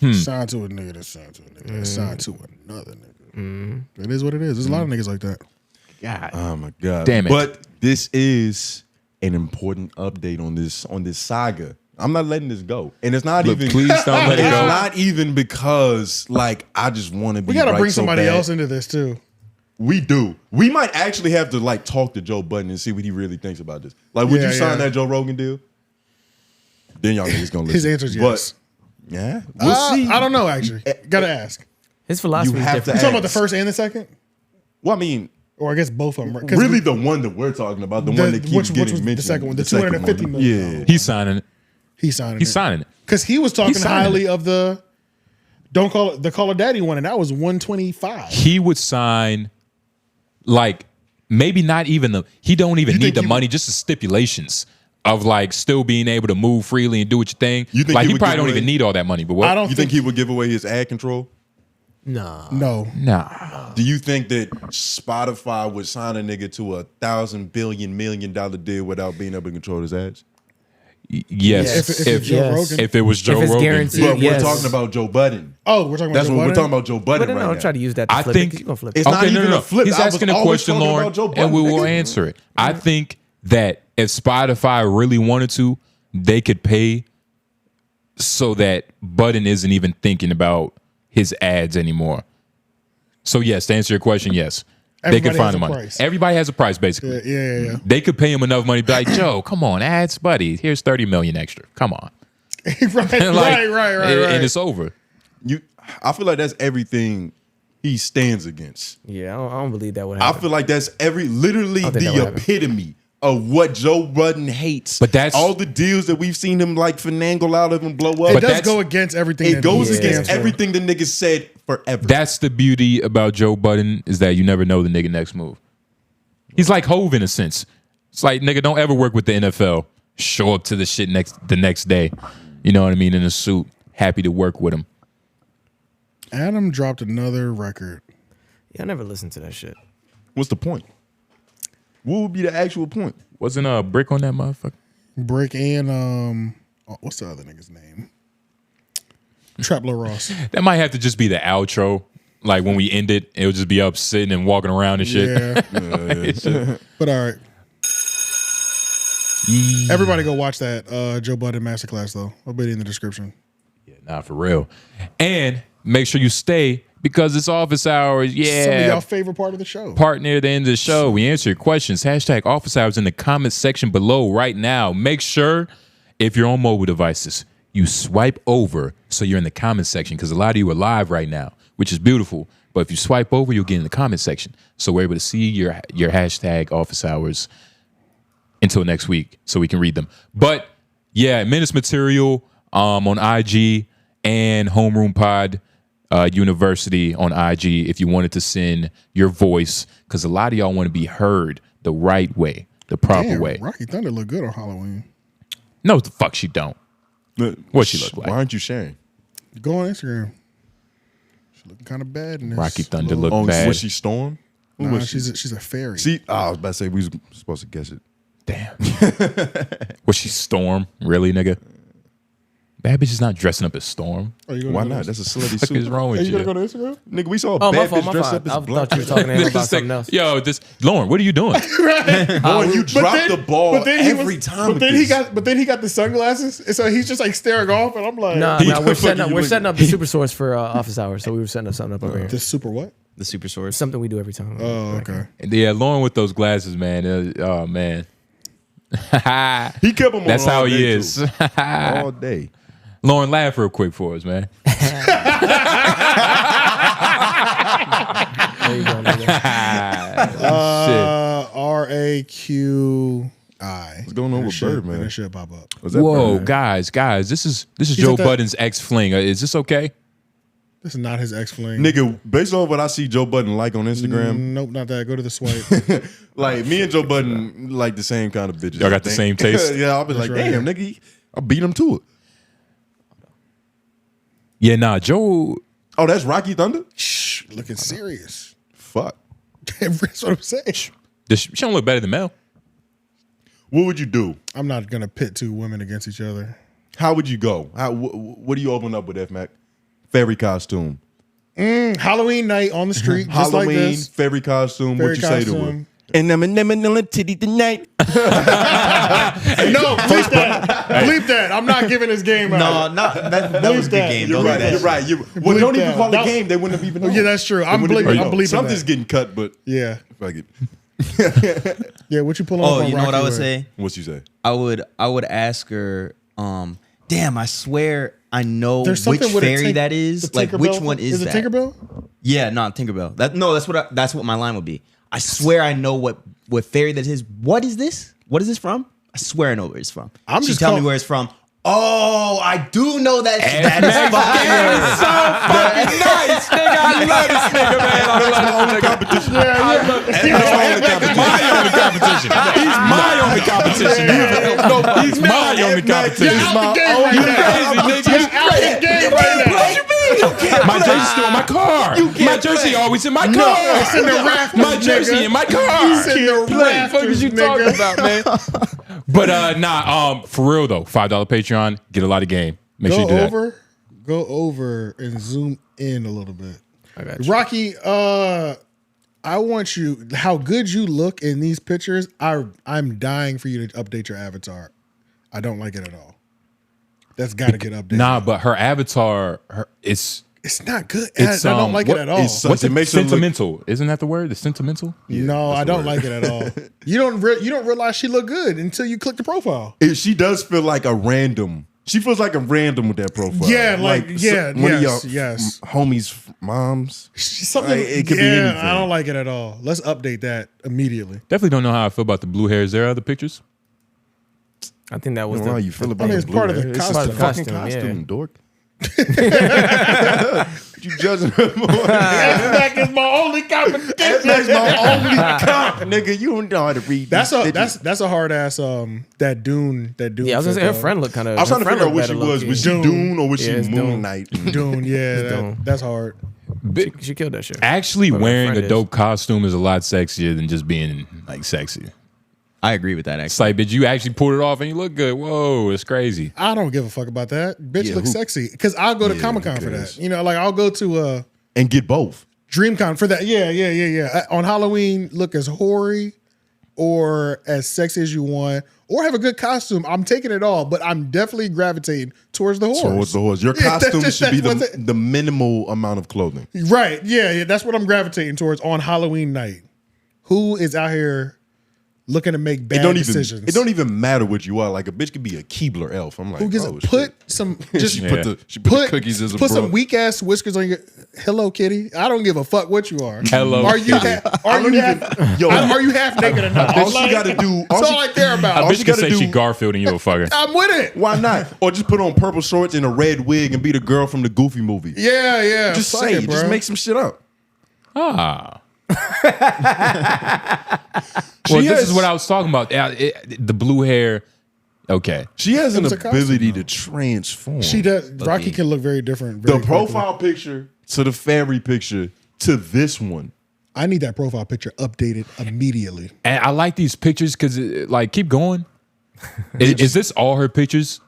signed to a nigga that signed to a nigga that signed to another nigga. It is what it is. There's a lot of niggas like that. God. Oh my god. Damn it. But this is an important update on this saga. I'm not letting this go. And it's not even please don't let it it's go. not even because like I just want to be We gotta right bring so somebody bad. else into this too. We do. We might actually have to like talk to Joe Budden and see what he really thinks about this. Like, would Yeah, you sign yeah. that Joe Rogan deal? Then y'all niggas gonna listen. His answer is yes. But, yeah, we'll see. I don't know actually. Gotta ask. His philosophy You is have different. to You talking about the ask. first and the second? Well, I mean, Or I guess both of them. Right? 'Cause really the one that we're talking about, the one that keeps which getting was mentioned. the second one? The second $250 one. million. Yeah. He's signing it. He's signing He's it. signing it. Because he was talking He's signing highly of the Call It Daddy one, and that was 125. He would sign like maybe not even he don't even need the money, just the stipulations of like still being able to move freely and do what you thing. You think like he he would probably give don't away- even need all that money. But what? You think he would give away his ad control? No. Nah. Do you think that Spotify would sign a nigga to $1,000 billion deal without being able to control his ads? Yes. If it's Joe Rogan. If it was Joe If it's Rogan. guaranteed. But Yes. we're talking about Joe Budden. Oh, we're talking about That's Joe what we're Budden? talking about. Joe Budden But right no, now. try to use that. I To flip think it. You gonna flip It's it. not even a flip. He's I was asking a always question, talking Lauren, about Joe and we Budden, will nigga. answer it. I think that if Spotify really wanted to, they could pay so that Budden isn't even thinking about his ads anymore. So yes, to answer your question, yes. They could Everybody find has the a money. price. Everybody has a price, basically. Yeah. They could pay him enough money to be like, Joe, come on, ads, buddy. Here's $30 million extra. Come on. right, Like, right. And it's over. I feel like that's everything he stands against. Yeah, I don't believe that would I happen. feel like that's literally I don't think that would the happen. epitome of what Joe Budden hates. But that's all the deals that we've seen him like finagle out of and blow up. It does go against everything. It that goes he against stands for. everything the nigga said forever. That's the beauty about Joe Budden is that you never know the nigga next move. He's like Hove in a sense. It's like, nigga, don't ever work with the NFL. Show up to the shit the next day. You know what I mean? In a suit. Happy to work with him. Adam dropped another record. Yeah, I never listened to that shit. What's the point? What would be the actual point? Wasn't a Brick on that motherfucker? Brick and what's the other nigga's name? Traplo Ross. That might have to just be the outro. Like when we end it, it'll just be up sitting and walking around and shit. Yeah. But all right. Everybody go watch that Joe Budden Masterclass though. I'll put it in the description. Yeah, nah, for real. And make sure you stay because it's office hours. Yeah. Some of y'all favorite part of the show. Part near the end of the show. We answer your questions. Hashtag office hours in the comment section below right now. Make sure if you're on mobile devices, you swipe over so you're in the comment section because a lot of you are live right now, which is beautiful. But if you swipe over, you'll get in the comment section. So we're able to see your hashtag office hours until next week so we can read them. But yeah, Menace Material on IG and Homeroom Pod University on IG if you wanted to send your voice because a lot of y'all want to be heard the right way, the proper way. Rocky Thunder look good on Halloween. No, the fuck she don't. What she look like? Why aren't you sharing? Go on Instagram. She looking kind of bad in this. Rocky Thunder look bad. Was she Storm? Nah, she's a fairy. See, I was about to say we was supposed to guess it. Damn. Was she Storm? Really, nigga? Bad bitch is not dressing up as Storm. Why not? That's a slutty suit. What is wrong with you? You gonna go to Instagram? Nigga, we saw a bad bitch dressed up as I black. thought you were talking to him about something else. Yo, Lauren, what are you doing? Lauren, you drop the ball every time. But then he got the sunglasses, and so he's just like staring off, and I'm like, Nah, we're setting up the super source for office hours, so we were setting up something up over here. The super what? The super source. Something we do every time. Oh, okay. Yeah, Lauren with those glasses, man. Oh man. He kept them on. That's how he is. All day. Lauren, laugh real quick for us, man. There you go, nigga. RAQI. What's going on with Bird, man? That shit pop up. Whoa, guys, this is Joe Budden's ex fling. Is this okay? This is not his ex fling. Nigga, based on what I see Joe Budden like on Instagram. Nope, not that. Go to the swipe. Like me and Joe Budden like the same kind of bitches. Y'all got the same taste? Yeah, I'll be like, damn, nigga, I'll beat him to it. Yeah, nah, Joe. Oh, that's Rocky Thunder? Shh, looking serious. Fuck. That's what I'm saying. She don't look better than Mel. What would you do? I'm not gonna pit two women against each other. How would you go? What do you open up with, F Mac? Fairy costume. Halloween night on the street. Just Halloween, like this. fairy costume. What you say to her? And I'm a titty tonight. No, bleep that. Bleep that. I'm not giving this game out. No, that was a good game. You're right. You're right. Well, don't even call it a game. They wouldn't have even known. Yeah, that's true. I'm bleeping Something's that. getting cut, but Yeah. fuck it. Yeah, what you pulling up Oh, on you know what Rocky I would with? say? What you say? I would ask her, damn, I swear I know There's which something with a fairy that is. Like, which Tinkerbell? one is that? Is it Tinkerbell? Yeah, no, Tinkerbell. That's what my line would be. I swear I know what fairy that is. What is this? What is this from? I swear I know where it's from. She tell me where it's from. Oh, I do know that. That is fucking nice, nigga. I love this nigga, man. I love this competition. He's my only competition. He's my only competition. You're out the game right now. You're out the game right now. My jersey's still in my car. My jersey always in my car. No, it's in the rafters, My jersey in my car. It's in the What the fuck is you rafters, talking about, man? But for real though, $5 Patreon, get a lot of game. Make sure you do that. Go over and zoom in a little bit. I got you. Rocky, I want you, how good you look in these pictures, I'm dying for you to update your avatar. I don't like it at all. That's got to get updated. Nah, but her avatar, it's not good. I don't like it at all. What's it? Sentimental? Isn't that the word? It's sentimental? No, I don't like it at all. You don't realize she look good until you click the profile. She does feel like a random. She feels like a random with that profile. Yeah, one of your homies' moms. Something. It could be anything. I don't like it at all. Let's update that immediately. Definitely don't know how I feel about the blue hairs. There are other pictures. I think that was how you feel about it's the part of blue the hair. It's costume. just a fucking costume, dork. You judging her more? F-Mac is my only competition. F-Mac's my only comp, nigga. You don't know how to read. That's a hard ass that Dune. Yeah, I was gonna say her friend looked kind of. I was trying to figure out what she was. Was she Dune or was she Moon Knight? Dune, yeah, that's hard. She killed that shit. Actually, wearing a dope costume is a lot sexier than just being like sexy. I agree with that. Actually, it's like, bitch, you actually pulled it off and you look good. Whoa, it's crazy. I don't give a fuck about that. Bitch looks sexy because I'll go to Comic-Con for that. You know, like I'll go to and get both. DreamCon for that. Yeah. On Halloween, look as hoary or as sexy as you want, or have a good costume. I'm taking it all, but I'm definitely gravitating towards the horse. Your costume should be the minimal amount of clothing. Right. Yeah. That's what I'm gravitating towards on Halloween night. Who is out here looking to make bad decisions? It don't even matter what you are. Like a bitch could be a Keebler elf. I'm like, who gives put some just she put the cookies as a put bro. some weak ass whiskers on your Hello Kitty. I don't give a fuck what you are. Hello are you Kitty. are you half naked or not? All she gotta do. That's all I care about. A bitch can say she Garfield and you'll fuck her. I'm with it. Why not? Or just put on purple shorts and a red wig and be the girl from the Goofy movie. Yeah. Just fuck say it, it. bro. Just make some shit up. Well, this is what I was talking about. The blue hair. Okay. She has an ability to transform. She does. Rocky can look very different. The profile picture to the fairy picture to this one. I need that profile picture updated immediately. And I like these pictures because, like, keep going. Is this all her pictures?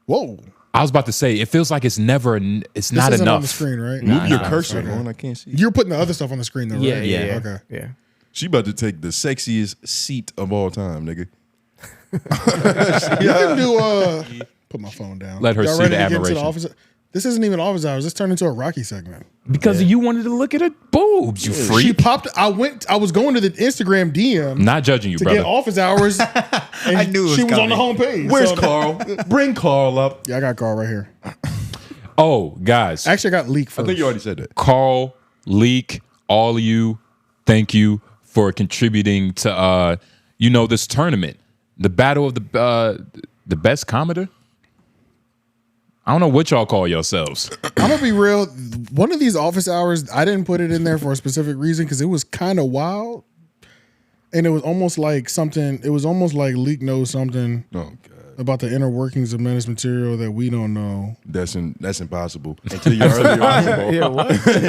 Whoa. I was about to say, it feels like it's never, it's not enough. On the screen, right? Move your cursor on. I can't see. You're putting the other stuff on the screen, though, right? Yeah. Okay. Yeah. She about to take the sexiest seat of all time, nigga. You can do put my phone down. Let her Y'all see ready the to get into admiration. office? This isn't even office hours. This turned into a Rocky segment. Because you wanted to look at her boobs, you freak. She popped. I was going to the Instagram DM. Not judging you, to brother. get office hours. And I knew it was she was on coming. the homepage. Where's So- Carl? Bring Carl up. Yeah, I got Carl right here. Oh, guys. Actually, I got Leak first. I think you already said that. Carl, Leak, all of you, thank you for contributing to this tournament. The battle of the best commoner? I don't know what y'all call yourselves. I'm gonna be real. One of these office hours, I didn't put it in there for a specific reason because it was kind of wild, and it was almost like something. It was almost like Leak knows something about the inner workings of Menace material that we don't know. That's impossible. Until your earlier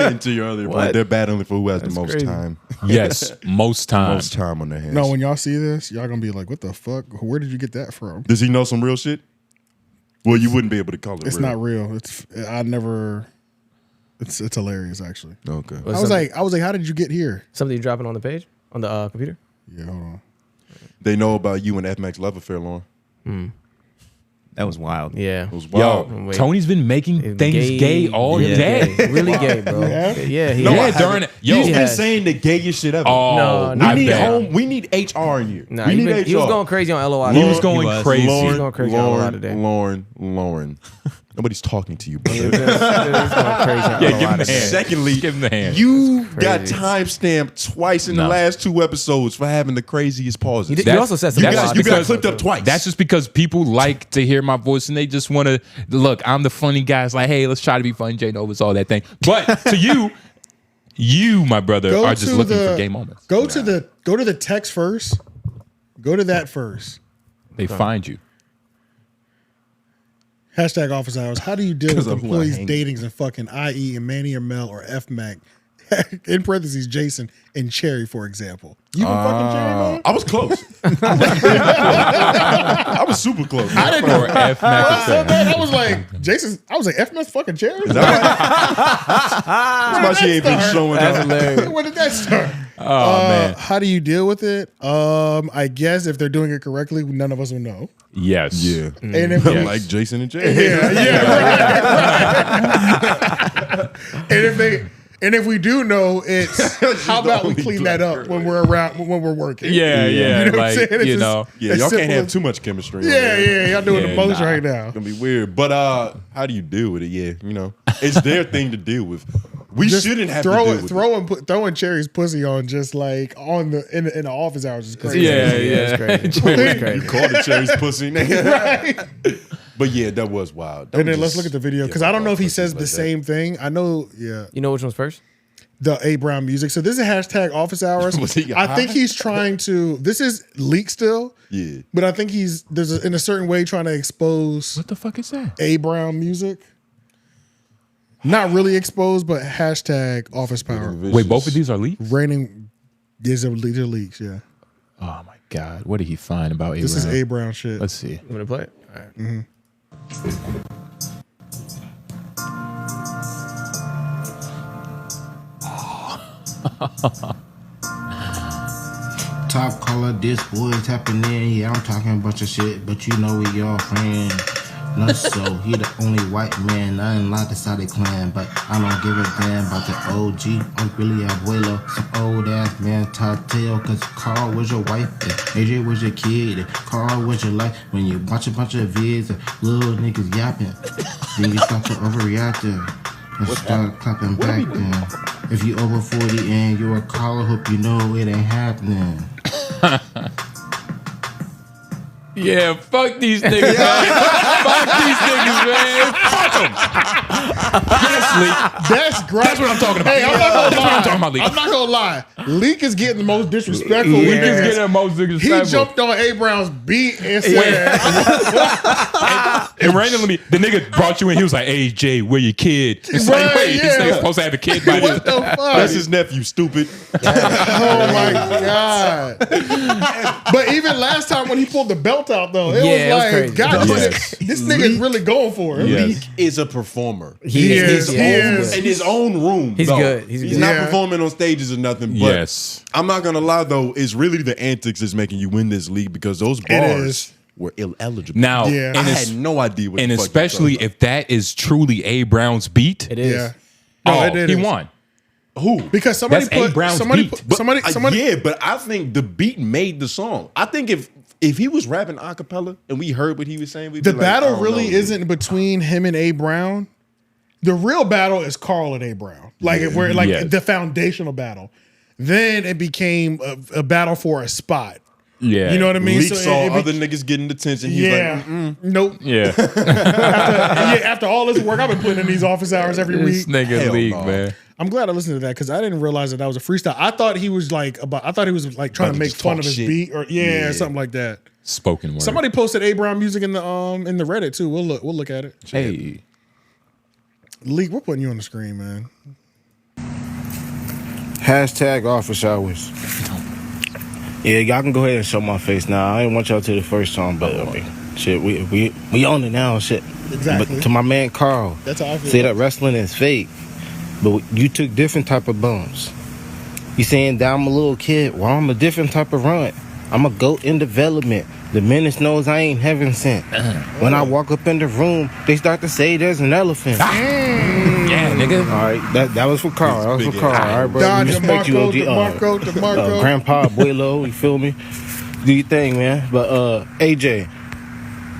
until your earlier point, they're battling for who has the most time. Yes, most time. Most time on their hands. No, when y'all see this, y'all gonna be like, "What the fuck? Where did you get that from?" Does he know some real shit? Well, you wouldn't be able to call it. It's real. not real. It's hilarious actually. Okay. I was like, how did you get here? Something you dropping on the page on the computer? Yeah, hold on. They know about you and F-Mac's love affair, Lauren. That was wild. Yeah. It was wild. Yo, Tony's been making things gay all day. Gay. Really gay, bro. During it. Yo, He's been saying the gayest shit ever. Oh, we need HR in here. Nah, we need HR. he was going crazy on LOI. He was going crazy. He was going crazy on LOI today. Lauren. Nobody's talking to you, brother. He was going crazy on Yeah, LOI give him the today. hand. Secondly, Give him the hand. you got Crazy. timestamped twice in the last 2 episodes for having the craziest pauses. You also said some you wild got shit. clipped up twice. That's just because people like to hear my voice and they just want to look. I'm the funny guy. It's like, hey, let's try to be funny. Jay Nova's all that thing. But to you, my brother, are just looking for gay moments. Go to the text first. Go to that first. They find you. Hashtag office hours. How do you deal with of who I employees hang datings and fucking IE and Manny or Mel or F-Mac? In parentheses, Jason and Cherry, for example. You been fucking Cherry, man? I was close. I was super close. I didn't know. Or F Mac Well, so bad, I was like, Jason. I was like, F-Mac's fucking Cherry. That's why she ain't been showing up. When did that start? Oh man. How do you deal with it? I guess if they're doing it correctly, none of us will know. Yes. Yeah. And if Yes. Like Jason and Jay. right. And if we do know, it's how about we clean that up when we're around when we're working? Yeah. You know what I'm Like, saying? It's you just know. Yeah, as y'all can't simple have as- too much chemistry. Yeah, y'all doing the most right now. It's gonna be weird. But how do you deal with it? Yeah, it's their thing to deal with. We Just shouldn't have to deal with it. throwing Cherry's pussy on just like on the in the office hours is crazy. Yeah. It's crazy. You called it Cherry's pussy, nigga. Right. But yeah, that was wild. And then let's look at the video because I don't know if he says the same thing. I know, yeah. You know which one's first? The A Brown music. So this is hashtag office hours. I think he's trying to. This is leak still. Yeah. But I think in a certain way trying to expose. What the fuck is that? A Brown music. Not really exposed, but hashtag office power. Wait, both of these are leaks? Raining. These are leaks. Yeah. Oh my God. What did he find about A Brown? This is A Brown shit. Let's see. You want to play it? All right. Mm-hmm. Top color, this boy tapping in. Yeah, I'm talking a bunch of shit, but you know we your friend. No, so he the only white man, nothing like the Saudi clan, but I don't give a damn about the OG. I'm really abuelo, some old ass man tattoo, cause Carl was your wife, and AJ was your kid, and Carl was your life. When you watch a bunch of vids and little niggas yapping, then you start to overreact and start clapping back then. If you over 40 and you're a caller, hope you know it ain't happening. Yeah, fuck these niggas, man. Fuck these niggas, man. Fuck them. That's great. That's what I'm talking about. Hey, I'm not gonna That's lie. what I'm talking about, Leak. I'm not gonna lie. Leak is getting the most disrespectful. Leak is getting the most disrespectful. He jumped on A Brown's beat and said, and randomly, the nigga brought you in. He was like, "Hey, Jay, where your kid?" It's like, wait, this nigga's supposed to have a kid by What the fuck? That's his nephew, stupid. Oh my God. But even last time when he pulled the belt out though, it was like, crazy. God, Yes. this nigga's really going for it. Leak is a performer. He is. In his own room. He's though. good. He's good. not Yeah. performing on stages or nothing. But Yes. I'm not gonna lie though, it's really the antics that's making you win this league because those bars were ineligible. Now, Yeah. I and, had no idea what and the fuck especially if that is truly A Brown's beat, It is. Yeah. oh, it he is. won. who? Because somebody That's A put Brown's somebody beat. put, But, somebody yeah, but I think the beat made the song. I think if he was rapping a cappella and we heard what he was saying, we'd the be like, battle I don't really know. isn't between him and A Brown. The real battle is Carl and A Brown. Like where like Yeah. the foundational battle. Then it became a battle for a spot. Yeah. You know what I mean? Leak So saw it other niggas getting attention. He's yeah. like, mm-mm. Nope. Yeah. After all this work, I've been putting in these office hours every This week. nigga Hell Leak, no. man. I'm glad I listened to that because I didn't realize that was a freestyle. I thought he was like trying About to to make just fun talk of his shit. beat or Yeah. something like that. Spoken word. Somebody posted A Brown music in the Reddit too. We'll look at it. Hey. Leak, we're putting you on the screen, man. Hashtag office hours. Yeah, y'all can go ahead and show my face now. I didn't want y'all to the first song, but I mean, shit, we on it now, shit. Exactly. But to my man Carl, That's how I feel. say that wrestling is fake, but you took different type of bumps. You saying that I'm a little kid? Well, I'm a different type of runt. I'm a goat in development. The Menace knows I ain't heaven sent. When I walk up in the room, they start to say there's an elephant. Yeah, nigga. All right, that was for Carl. That was for Carl. All right, bro. Don, We respect you, OG. DeMarco. Grandpa, abuelo, you feel me? Do your thing, man. But AJ,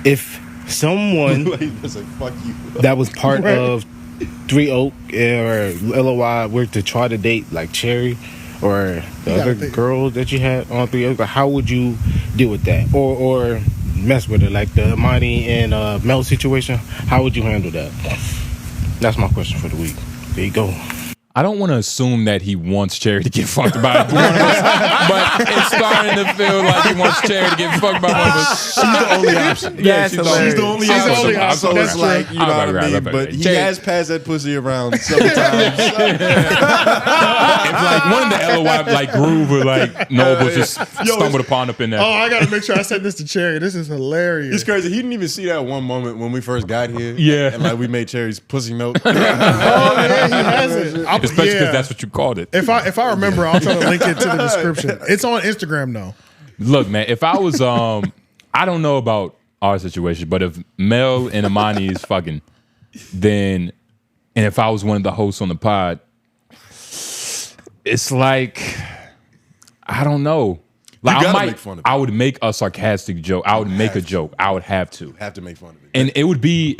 if someone Fuck you. that was part of 3 Oak or LOI were to try to date like Cherry or the other girl that you had on 3 Oak, how would you deal with that? Or mess with it, like the 𝙿𝚃𝚃 and Mel situation? How would you handle that? That's my question for the week. There you go. I don't want to assume that he wants Cherry to get fucked by one of us, but it's starting to feel like he wants Cherry to get fucked by one of us. She's the only option. Yeah, she's the only option. So it's like, you know what I mean? But he has passed that pussy around several times. If like one of the LOI like Groove or like Noblez just stumbled upon up in there. Oh, I gotta make sure I send this to Cherry. This is hilarious. It's crazy. He didn't even see that one moment when we first got here. Yeah. And like we made Cherry's pussy melt. Oh yeah, he has it. Especially because that's what you called it. If I remember, I'll try to link it to the description. It's on Instagram though. Look, man, if I was I don't know about our situation, but if Mel and Imani is fucking, then and if I was one of the hosts on the pod, it's like I don't know. Like You gotta make fun of it. I would make a sarcastic joke. I would make a joke. I would have to. Have to make fun of it. And it would be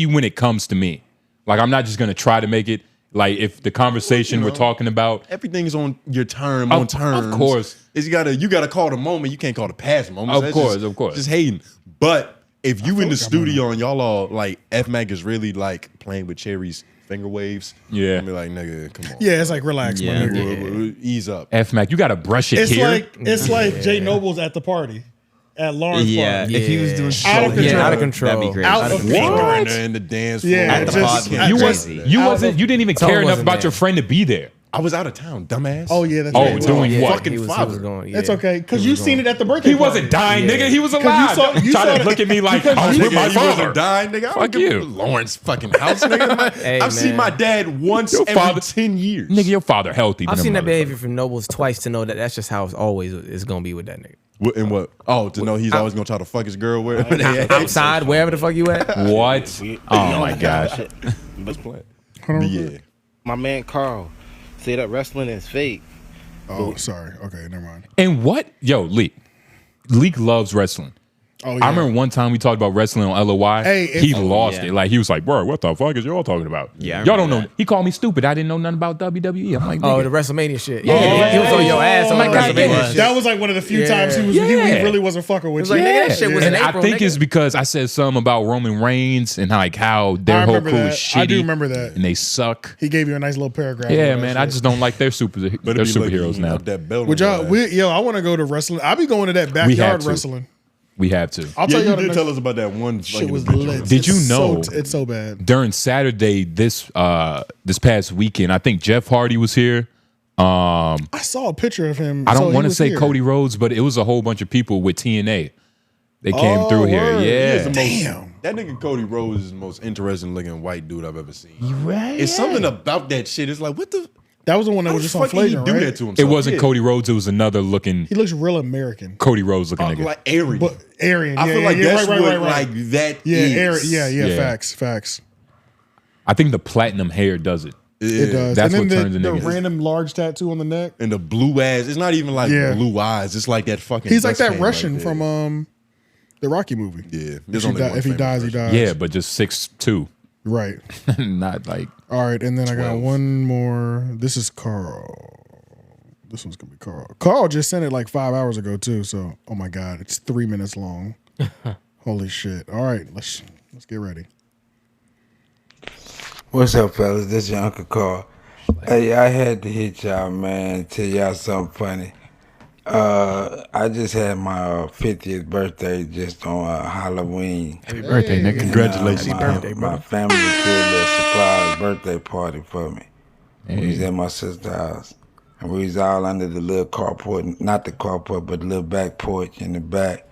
when it comes to me. Like I'm not just gonna try to make it. Like if the conversation we're talking about, everything's on your terms. Of course, you gotta call the moment. You can't call the past moment. Of course, just hating. But if you in the studio and y'all all like F Mac is really like playing with Cherry's finger waves, yeah, be like, nigga, come on. Yeah, it's like relax, my nigga. Ease up. F Mac, you gotta brush it here. It's like Jay Noble's at the party. At Lawrence Park. If he was doing out of control. that'd be great. Out of control. In the dance floor. Yeah, At the pod, you didn't even care enough about your friend to be there. I was out of town, dumbass. Oh yeah, that's right. Doing what? Fucking father. It's okay, because you seen it at the birthday. He wasn't dying, nigga. He was alive. You trying to look at me like I was with my He father. wasn't dying, nigga. Fuck you. Lawrence fucking house, nigga. I've seen my dad once every 10 years. Nigga, your father healthy. I've seen that behavior from Nobles twice to know that that's just how it's always is gonna be with that nigga. And what? Oh, to know he's always gonna try to fuck his girl wherever they at. Outside, wherever the fuck you at. What? Oh my gosh. Let's play. Yeah. My man Carl said that wrestling is fake. Oh, sorry. Okay, never mind. And what? Yo, Leak loves wrestling. Oh, yeah. I remember one time we talked about wrestling on LOY. Hey, he lost it. Like he was like, bro, what the fuck is y'all talking about? Yeah, y'all don't know. He called me stupid. I didn't know nothing about WWE. I'm like, oh, the WrestleMania shit. Yeah, he was on your ass. I'm like, God, that was like one of the few times he really wasn't fucking with you. Like, nigga, that shit was in and April, I think nigga. it's because I said something about Roman Reigns and like how their whole crew is shitty. I do remember that. And they suck. He gave you a nice little paragraph. Yeah, man. I just don't like their superheroes now. Would y'all? I want to go to wrestling. I'll be going to that backyard wrestling. We have to. I'll tell you. You did tell us about that one. Shit was lit. Did you know? It's so bad. During Saturday, this past weekend, I think Jeff Hardy was here. I saw a picture of him. I don't want to say here. Cody Rhodes, but it was a whole bunch of people with TNA. They came through here. Yeah. Damn. That nigga Cody Rhodes is the most interesting looking white dude I've ever seen. Right. It's something about that shit. It's like, what the? That was the one that was just on Flagrant, right? That to himself? It wasn't Cody Rhodes. It was another looking. He looks real American. Cody Rhodes looking nigga. Like Aron. But Aron. I feel like that's what like that is. Yeah, Aron. Facts. I think the platinum hair does it. It does. That's and what then turns the niggas. random large tattoo on the neck. And the blue eyes. It's not even like blue eyes. It's like that fucking. He's like that Russian from the Rocky movie. Yeah. If he dies, he dies. Yeah, but just 6'2". Right. Not like. All right, and then 12. I got one more. This is Carl. This one's gonna be Carl. Carl just sent it like 5 hours ago too. So, oh my god, it's 3 minutes long. Holy shit! All right, let's get ready. What's up, fellas? This is your Uncle Carl. Hey, I had to hit y'all, man. Tell y'all something funny. I just had my 50th birthday just on Halloween. Happy birthday, nigga. Congratulations. Happy birthday, my family threw a little surprise birthday party for me. Hey. We was at my sister's house. And we was all under the little carport, not the carport, but the little back porch in the back.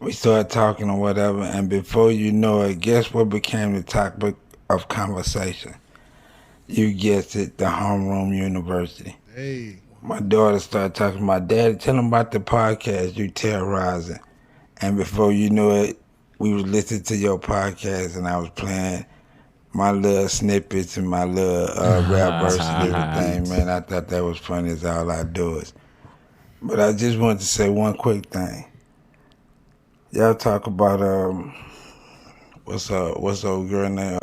We started talking or whatever, and before you know it, guess what became the topic of conversation? You guessed it, the Homeroom University. Hey. My daughter started talking to my daddy, tell him about the podcast you terrorizing. And before you knew it, we was listening to your podcast and I was playing my little snippets and my little rap verse and everything, man. I thought that was funny as all I do is. But I just wanted to say one quick thing. Y'all talk about, what's the old girl name?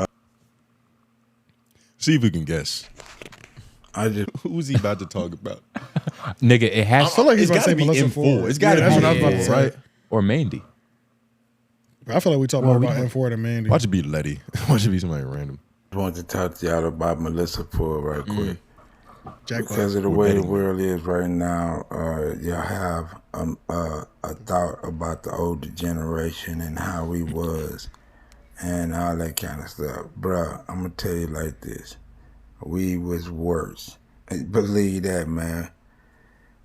See if we can guess. Who's he about to talk about? Nigga, it has. I feel like he's it's about to say be Melissa M4. Ford. It's got to be that's what I was about to M4, say. right? Or Mandy. I feel like we talk more about M4 than Mandy. Watch it be Letty. Watch it be somebody random. I want to talk to y'all about Melissa Ford right quick. Because of the We're way the betting. world is right now, y'all have a thought about the older generation and how we was and all that kind of stuff. Bruh, I'm going to tell you like this. We was worse. Believe that, man.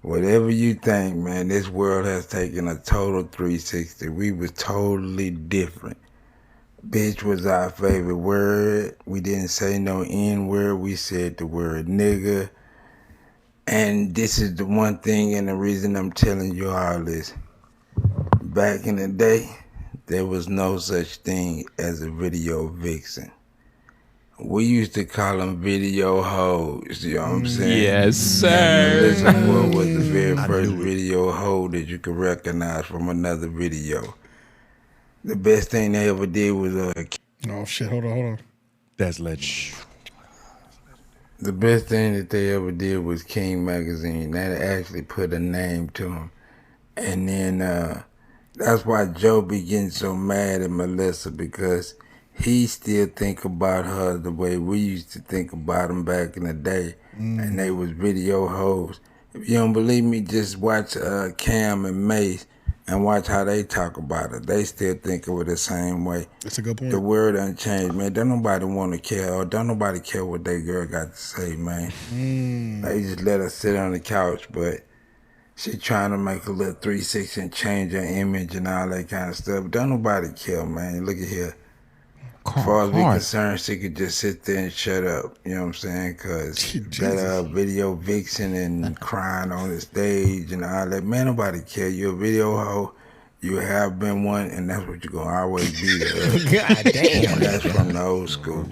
Whatever you think, man, this world has taken a total 360. We was totally different. Bitch was our favorite word. We didn't say no N word. We said the word nigga. And this is the one thing and the reason I'm telling you all this. Back in the day, there was no such thing as a video vixen. We used to call them video hoes, you know what I'm saying? Yes, sir. Melissa Ford was the very first video hoe that you could recognize from another video. The best thing they ever did was oh shit! Hold on. That's legend. The best thing that they ever did was King Magazine. That actually put a name to him. And then that's why Joe be getting so mad at Melissa, because he still think about her the way we used to think about them back in the day. And they was video hoes. If you don't believe me, just watch Cam and Mace and watch how they talk about it. They still think of it the same way. That's a good point. The word done changed, man. Don't nobody want to care, or don't nobody care what that girl got to say, man. They just let her sit on the couch, but she trying to make a little 360 and change her image and all that kind of stuff. Don't nobody care, man. Look at here. As far as we concerned, she could just sit there and shut up. You know what I'm saying? Because that video vixen and crying on the stage and all that, man, nobody care. You're a video hoe. You have been one, and that's what you're going to always be. God damn. That's from the old school.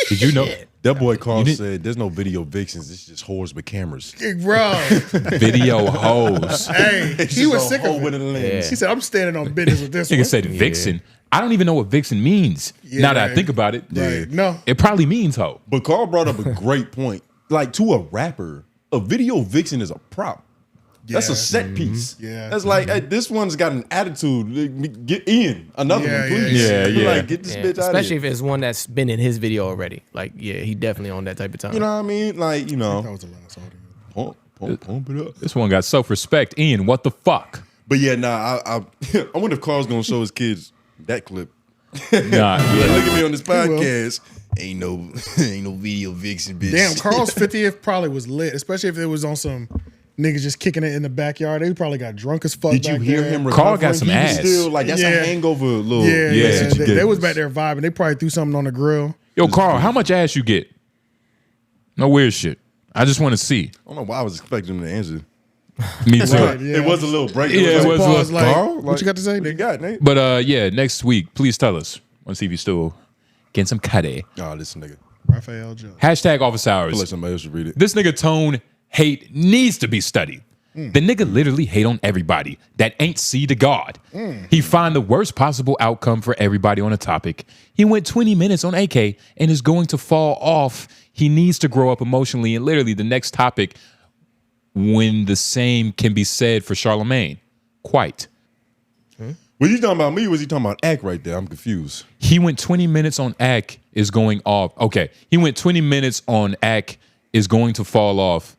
Did you know? That boy Carl said, there's no video vixens. It's just whores with cameras. Bro. Video hoes. Hey, he was sick of it. Yeah. He said, I'm standing on business with this one. Nigga said vixen. I don't even know what vixen means. Now that I think about it. Right. No. It probably means hoe. But Carl brought up a great point. Like, to a rapper, a video vixen is a prop. That's a set piece. Yeah. That's like, hey, this one's got an attitude. Get in. Another one, please. Yeah. Like, get this bitch out of here. Especially if it's one that's been in his video already. Like, yeah, he definitely on that type of time. You know what I mean? Like, you know. That was the last audio. Pump it up. This one got self-respect. Ian, what the fuck? But yeah, I wonder if Carl's gonna show his kids that clip. Nah, Look at me on this podcast. Ain't no video vixen, bitch. Damn, Carl's 50th probably was lit, especially if it was on some niggas just kicking it in the backyard. They probably got drunk as fuck. Did you back hear there. him? Carl got some ass. Still, like, that's a hangover little. Yeah. They was back there vibing. They probably threw something on the grill. Yo, Carl, how much ass you get? No weird shit. I just want to see. I don't know why I was expecting him to answer. Me too. Right, yeah. It was a little break. Yeah, it was a little like, Carl, what you got to say? What you got, Nate? But yeah, next week, please tell us. Want to see if you still getting some cutty. Oh, this nigga. Raphael Jones. Hashtag office hours. Let somebody else should read it. This nigga tone hate needs to be studied. The nigga literally hate on everybody that ain't see to God. He find the worst possible outcome for everybody on a topic. He went 20 minutes on AK and is going to fall off. He needs to grow up emotionally, and literally the next topic, when the same can be said for Charlamagne. Quite. Was he talking about me or was he talking about Ack right there? I'm confused. He went 20 minutes on Ack is going off. Okay. He went 20 minutes on Ack is going to fall off.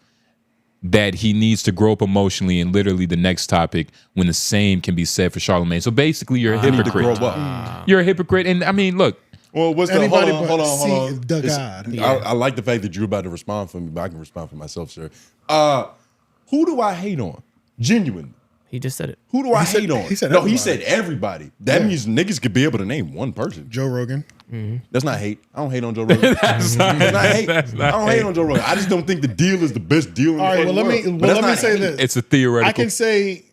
That he needs to grow up emotionally, and literally the next topic, when the same can be said for Charlamagne. So basically, you're a hypocrite. Grow up. You're a hypocrite, and I mean, look. Well, what's the Anybody hold but on. see the God. I like the fact that you're about to respond for me, but I can respond for myself, sir. Who do I hate on? Genuinely. He just said it. Who do I hate on? He said no, everybody. he said everybody. That means niggas could be able to name one person. Joe Rogan. That's not hate. I don't hate on Joe Rogan. That's not hate. I don't hate on Joe Rogan. I just don't think the deal is the best deal in the All right, fucking well, world. let me say this. It's a theoretical. I can say,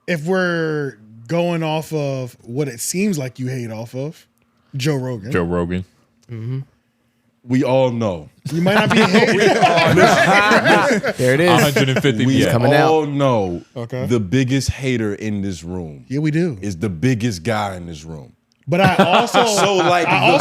if we're going off of what it seems like you hate off of, Joe Rogan. Joe Rogan. We all know. You might not be hating. There it is. 150 We coming all out. know Okay. the biggest hater in this room Yeah, we do. is the biggest guy in this room. But I also, So like, I'm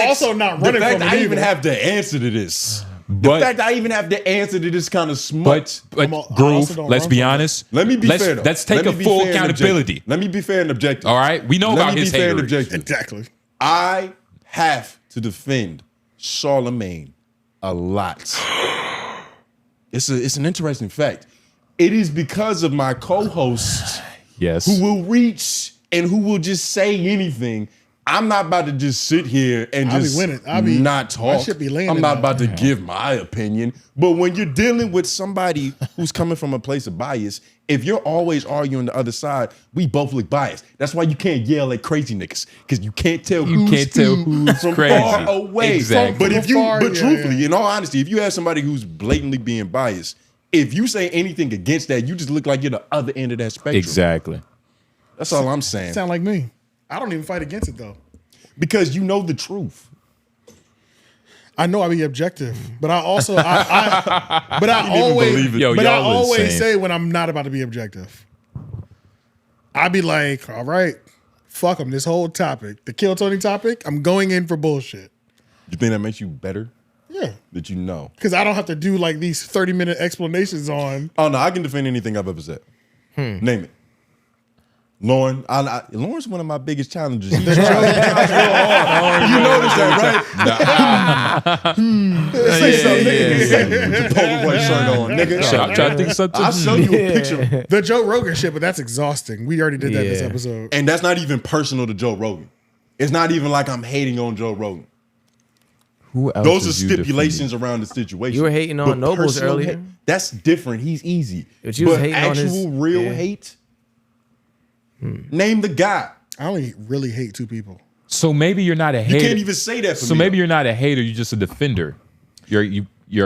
also not running the fact from that it I even either. have to answer to this. But the fact that I even have to answer to this kind of smut. but I also Groove, don't let's run be from it. honest. Let me be fair though. Let's take Let a me be full fair and accountability. objective. Let me be fair and objective. All right? We know Let about me his be fair and hatery. objective. Exactly. I have to defend Charlamagne a lot. It's an interesting fact. It is because of my co-hosts Yes. who will reach and who will just say anything. I'm not about to just sit here and I'll be just winning. I'll be- not my talk. shit be landing I'm not though. about to give my opinion. But when you're dealing with somebody who's coming from a place of bias, if you're always arguing the other side, we both look biased. That's why you can't yell at crazy niggas, because you can't tell who's from crazy. far away. Exactly. But if you, Far, but yeah, truthfully, in all honesty, if you have somebody who's blatantly being biased, if you say anything against that, you just look like you're the other end of that spectrum. Exactly. That's all I'm saying. Sound like me. I don't even fight against it though. Because you know the truth. I know I be objective, but I also I always believe it. Yo, but I y'all always insane. say when I'm not about to be objective. I be like, all right, fuck them. This whole topic, the Kill Tony topic, I'm going in for bullshit. You think that makes you better? Yeah. That you know. Because I don't have to do like these 30-minute explanations on. Oh, no, I can defend anything I've ever said. Name it. Lauren, Lauren's one of my biggest challenges. He tries real hard. You noticed that, right? Say something, nigga. With the polar white shirt on, nigga. I'm trying to think of something. I'll show you a picture. The Joe Rogan shit, but that's exhausting. We already did that this episode. And that's not even personal to Joe Rogan. It's not even like I'm hating on Joe Rogan. Who else? Those are stipulations around the situation. You were hating on Noblez earlier. That's different. He's easy. But you was hating on his actual real hate. Name the guy. I only really hate two people. So maybe you're not a hater. You can't even say that for me. So maybe you're not a hater. You're just a defender. You're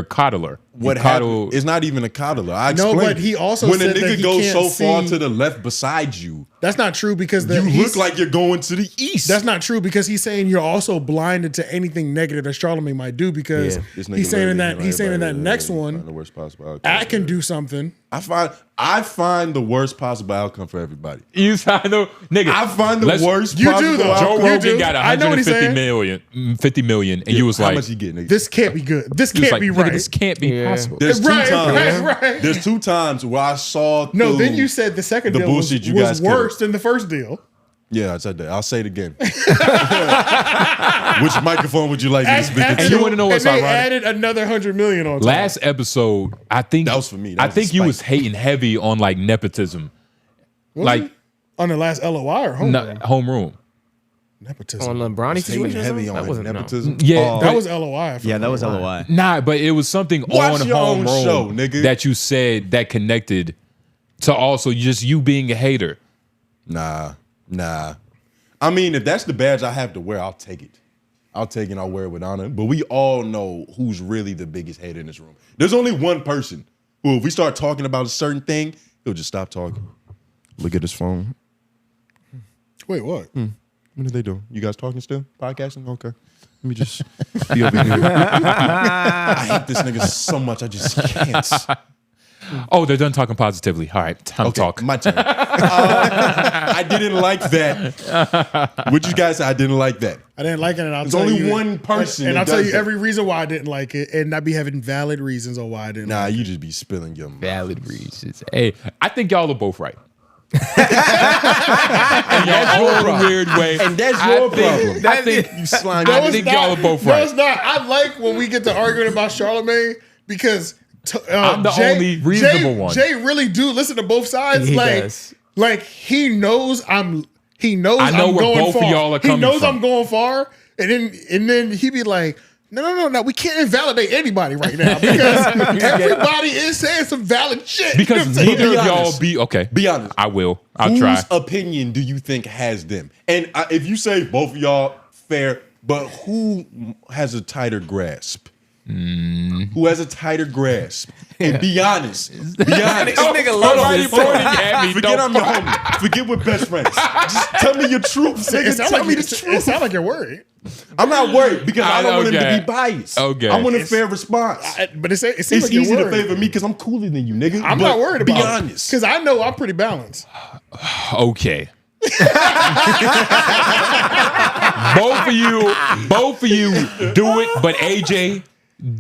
a coddler. What happened? It's not even a coddler. I explained. No, but he also when said a that nigga he goes can't so far see- to the left beside you, That's not true because you look like you're going to the east. That's not true because he's saying you're also blinded to anything negative that Charlamagne might do because he's saying in that next one, the worst possible outcome. I can do something. I find the worst possible outcome for everybody. You find the nigga. I find the worst. You do possible though. Joe outcome. Rogan got I know what he's 50 million, and you was How like, much he getting? This can't be good. This you was can't like, be nigga, right. this can't be possible. There's two Right, times. right. There's two times where I saw. No, then through you said the second the deal was bullshit you guys worse than the first deal. Yeah, I said that. I'll say it again. Which microphone would you like me to speak into? And you want to know what's and they ironic? added another 100 million on top. Last episode, I think that was for me. I think you was hating heavy on like nepotism, Was like it? On the last LOI or Homeroom? Homeroom. Nepotism. On the Bronny situation. or heavy something? on That wasn't nepotism. Yeah, that was LOI. Yeah, that was LOI. Nah, but it was something Watch on your own Homeroom show, nigga. that you said that connected to also just you being a hater. Nah. I mean, if that's the badge I have to wear, I'll take it. I'll take it and I'll wear it with honor. But we all know who's really the biggest hater in this room. There's only one person who, if we start talking about a certain thing, he'll just stop talking. Look at his phone. Wait, what? What are they doing? You guys talking still? Podcasting? Okay. Let me just be over here. I hate this nigga so much, I just can't. Oh, they're done talking positively. All right, time to talk. My turn. I didn't like that. What you guys say? I didn't like that. I didn't like it, and I'll There's tell only you, one person and that I'll tell does you that. every reason why I didn't like it, and not be having valid reasons on why I didn't. Nah, like you just be spilling your mouth. Valid reasons. Hey, I think y'all are both right. And that's your problem. Weird way. And that's your problem. I think you slime. I think y'all are both No, right. it's not. I like when we get to arguing about Charlamagne because I'm the only reasonable one. Jay really do listen to both sides. He like, does. like he knows I'm. He knows I know I'm where going both of far. y'all are He coming knows from. I'm going far, and then he be like, No. We can't invalidate anybody right now because everybody is saying some valid shit. Because You know what I'm neither of saying? y'all be okay. Be honest. I will. I'll Whose try. opinion do you think has them? And if you say both of y'all, fair, but who has a tighter grasp? Who has a tighter grasp? And be honest. Be honest. This nigga loves this. Forget I'm your homie. Forget we're best friends. Just tell me your truth. It Nigga. sound Tell like me you- the it truth. sound like you're worried. I'm not worried because I don't want him Okay. to be biased. Okay. I want a fair response. But it seems It's like you're easy to worried. favor me because I'm cooler than you, nigga. I'm But not worried be about honest. because I know I'm pretty balanced. Okay. both of you do it, but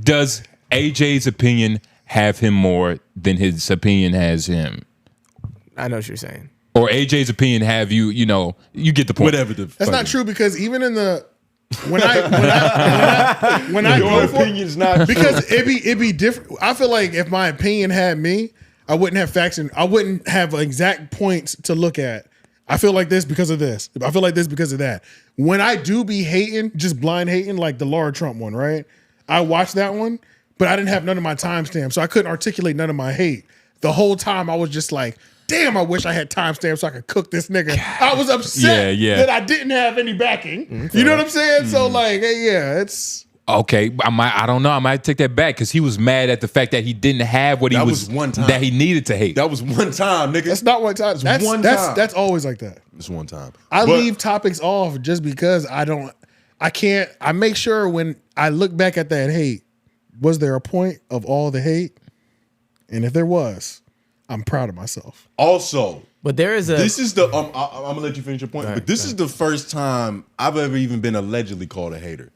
does AJ's opinion have him more than his opinion has him? I know what you're saying. Or AJ's opinion have you, you get the point. Whatever the That's not true because even in the when I Your go for opinion's not because it'd be different. I feel like if my opinion had me, I wouldn't have facts and I wouldn't have exact points to look at. I feel like this because of this. I feel like this because of that. When I do be hating, just blind hating, like the Laura Trump one, right? I watched that one, but I didn't have none of my timestamps, so I couldn't articulate none of my hate. The whole time I was just like, damn, I wish I had timestamps so I could cook this nigga. I was upset that I didn't have any backing. You know what I'm saying? So like, hey, yeah, it's Okay, I don't know. I might take that back because he was mad at the fact that he didn't have what That was one time. that he needed to hate. That was one time, nigga. that's not one time. That's one time. That's always like that. It's one time. I But- leave topics off just because I make sure when I look back at that hate, was there a point of all the hate? And if there was, I'm proud of myself. Also, But there is a. this is the I'm gonna let you finish your point, but this is the first time I've ever even been allegedly called a hater.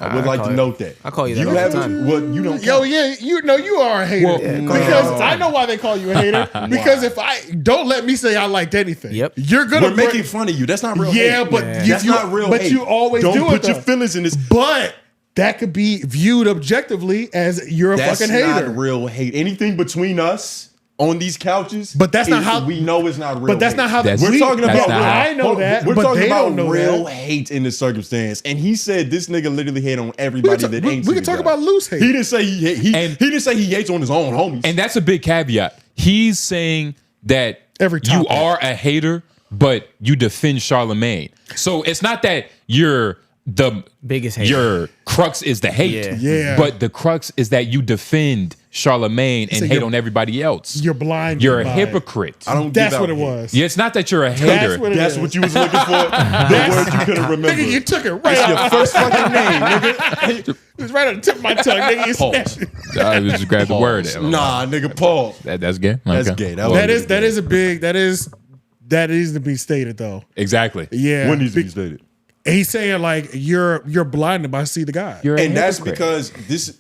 I would like to note that. I call you that You all the have time. what you don't. Yo, yeah, you know you are a hater. Well, because I know why they call you a hater. Because if I don't let me say I liked anything. Yep. You're gonna We're making fun of you. That's not real. Yeah, hate. but that's not real. But hate. you always don't do it. put your though. feelings in this. But that could be viewed objectively as you're a That's fucking hater. not real hate. Anything between us on these couches, but that's not how we know it's not real. But that's hate. not how we're talking about. I know that. We're but talking they about don't know real that. hate in this circumstance. And he said this nigga literally hate on everybody that ain't. We can talk about loose hate. He didn't say he didn't say he hates on his own homies. And that's a big caveat. He's saying that you are a hater, but you defend Charlamagne. So it's not that you're the biggest hater. Your crux is the hate. Yeah. But the crux is that you defend Charlamagne and hate on everybody else. You're blind. You're a hypocrite. I don't. That's what it was. Yeah, it's not that you're a hater. That's what you was looking for. The word you couldn't remember. Nigga, you took it right It's out. your first fucking name, nigga. It was right on the tip of my tongue, nigga. You Pause. snatched it. I just grabbed the word. Nah, nigga, Paul. That's gay. That's Okay. gay. That is a big. That needs to be stated though. Exactly. Yeah. What needs to be stated? He's saying like you're blinded by see the God. And that's because this.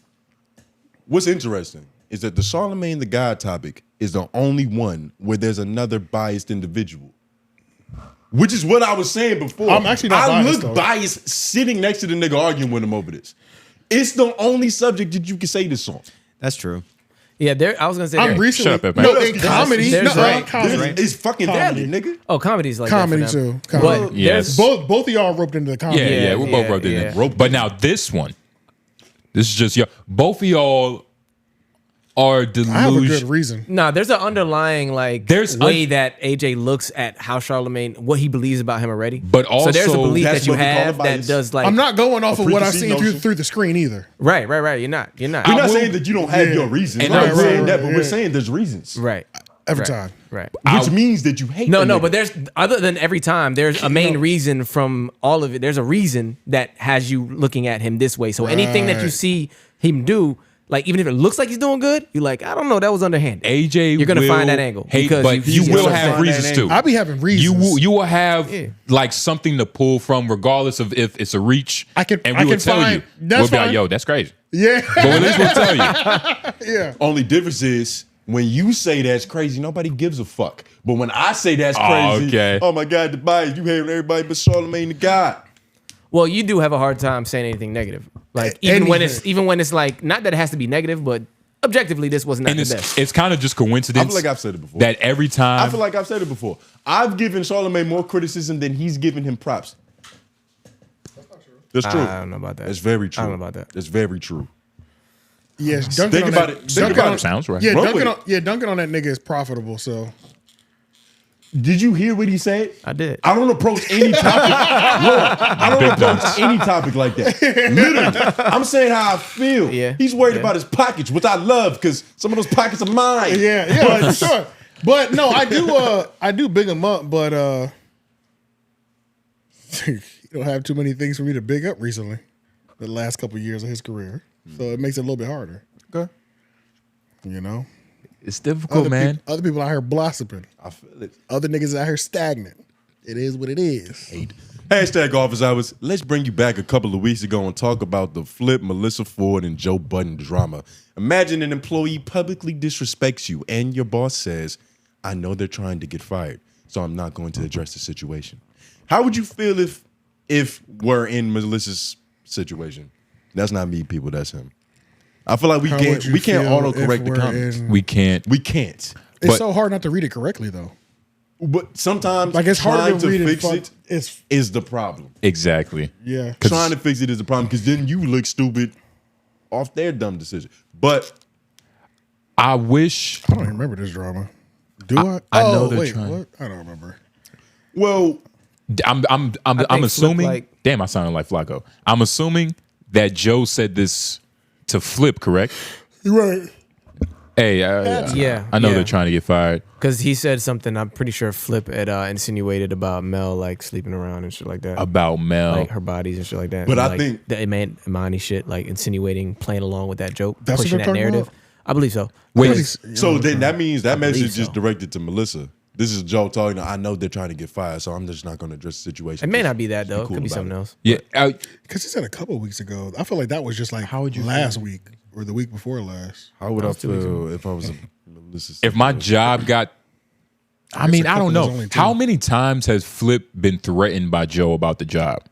What's interesting is that the Charlamagne the God topic is the only one where there's another biased individual. Which is what I was saying before. I'm actually not I biased, look though. biased sitting next to the nigga arguing with him over this. It's the only subject that you can say this on. That's true. Yeah, I was gonna say I'm recently. Shut up, man. No, in comedy. There's no, right. comedy. It's fucking Comedy. daddy, nigga. Oh, comedy's like Comedy that for them. too. Comedy. But Yes. Both of y'all roped into the comedy. Yeah, we both wrote it in. But now this one, this is just both of y'all are I have a delusional. good reason. Nah, there's an underlying There's way that AJ looks at how Charlamagne, what he believes about him already. But so there's a also- belief That's that you what we call have it that bias. does like I'm not going off of what I've preconceived seen notion. through the screen either. right. You're not. We're not saying that you don't have your reasons. And We're not I'm saying right, that, but right, we're yeah. saying there's reasons. Right. Every Right. time. Right. Which means that you hate No, the no, nigga. but there's other than every time, there's a main reason from all of it. There's a reason that has you looking at him this way. So anything that you Right. see him do, like even if it looks like he's doing good, you're like, I don't know, that was underhanded. AJ, You're gonna will find that angle hate, because but you you will find have that reasons angle. too. I be having reasons. You will have like something to pull from, regardless of if it's a reach. I can- and I we will can tell find- you. that's We'll be like, fine. yo, that's crazy. Yeah. But at least we'll tell you. Yeah. Only difference is when you say that's crazy, nobody gives a fuck. But when I say that's Oh, crazy, okay. oh my God, the bias, you hate on everybody but Charlamagne the God. Well, you do have a hard time saying anything negative. Like even when it's like not that it has to be negative, but objectively this was not And the best. it's kind of just coincidence. I feel like I've said it before. That every time. I feel like I've said it before. I've given Charlamagne more criticism than he's given him props. That's true. I don't know about that. That's very true. I don't know about that. That's very true. Yes, dunking Think on about that, it. Think dunking about on- it. Sounds right. Yeah, Run dunking with on, yeah, dunking on that nigga is profitable. So Did you hear what he said? I did. I don't approach any topic. Look, I don't approach any topic like that. Literally, I'm saying how I feel. Yeah. He's worried about his pockets, which I love because some of those pockets are mine. yeah, for sure. But no, I do big him up, but you don't have too many things for me to big up recently. The last couple of years of his career, so it makes it a little bit harder. Okay. You know, it's difficult, man. Other people out here blossoming. I feel it. Other niggas out here stagnant. It is what it is. Hashtag office hours. Let's bring you back a couple of weeks ago and talk about the flip Melissa Ford and Joe Budden drama. Imagine an employee publicly disrespects you and your boss says, I know they're trying to get fired, so I'm not going to address the situation. How would you feel if we're in Melissa's situation? That's not me, people. That's him. I feel like we can't autocorrect the comments. We can't. It's But- so hard not to read it correctly, though. But sometimes Like, it's trying hard to read fix it. it is the problem. Exactly. Yeah. Trying to fix it is the problem because then you look stupid off their dumb decision. But I wish I don't even remember this drama. Do I? I know Oh, they're wait, trying. what? I don't remember. Well, I'm think assuming. Flip, damn, I sounded like Flakko. I'm assuming that Joe said this to Flip, correct? Right. Hey, Yeah, I know yeah. they're trying to get fired. Because he said something, I'm pretty sure Flip had insinuated about Mel like sleeping around and shit like that. About Mel. Like her bodies and shit like that. But and, I like, think- the Imani shit, like insinuating, playing along with that joke, That's what pushing they're that talking narrative. about? I believe so. wait, so then that means that believe message is so. directed to Melissa this is Joe talking. I know they're trying to get fired, so I'm just not going to address the situation. It may not be that though. It could be something else. Yeah, because he said a couple of weeks ago. I feel like that was just like last week or the week before last. How would I feel if I was if my job got? I mean, I don't know. How many times has Flip been threatened by Joe about the job?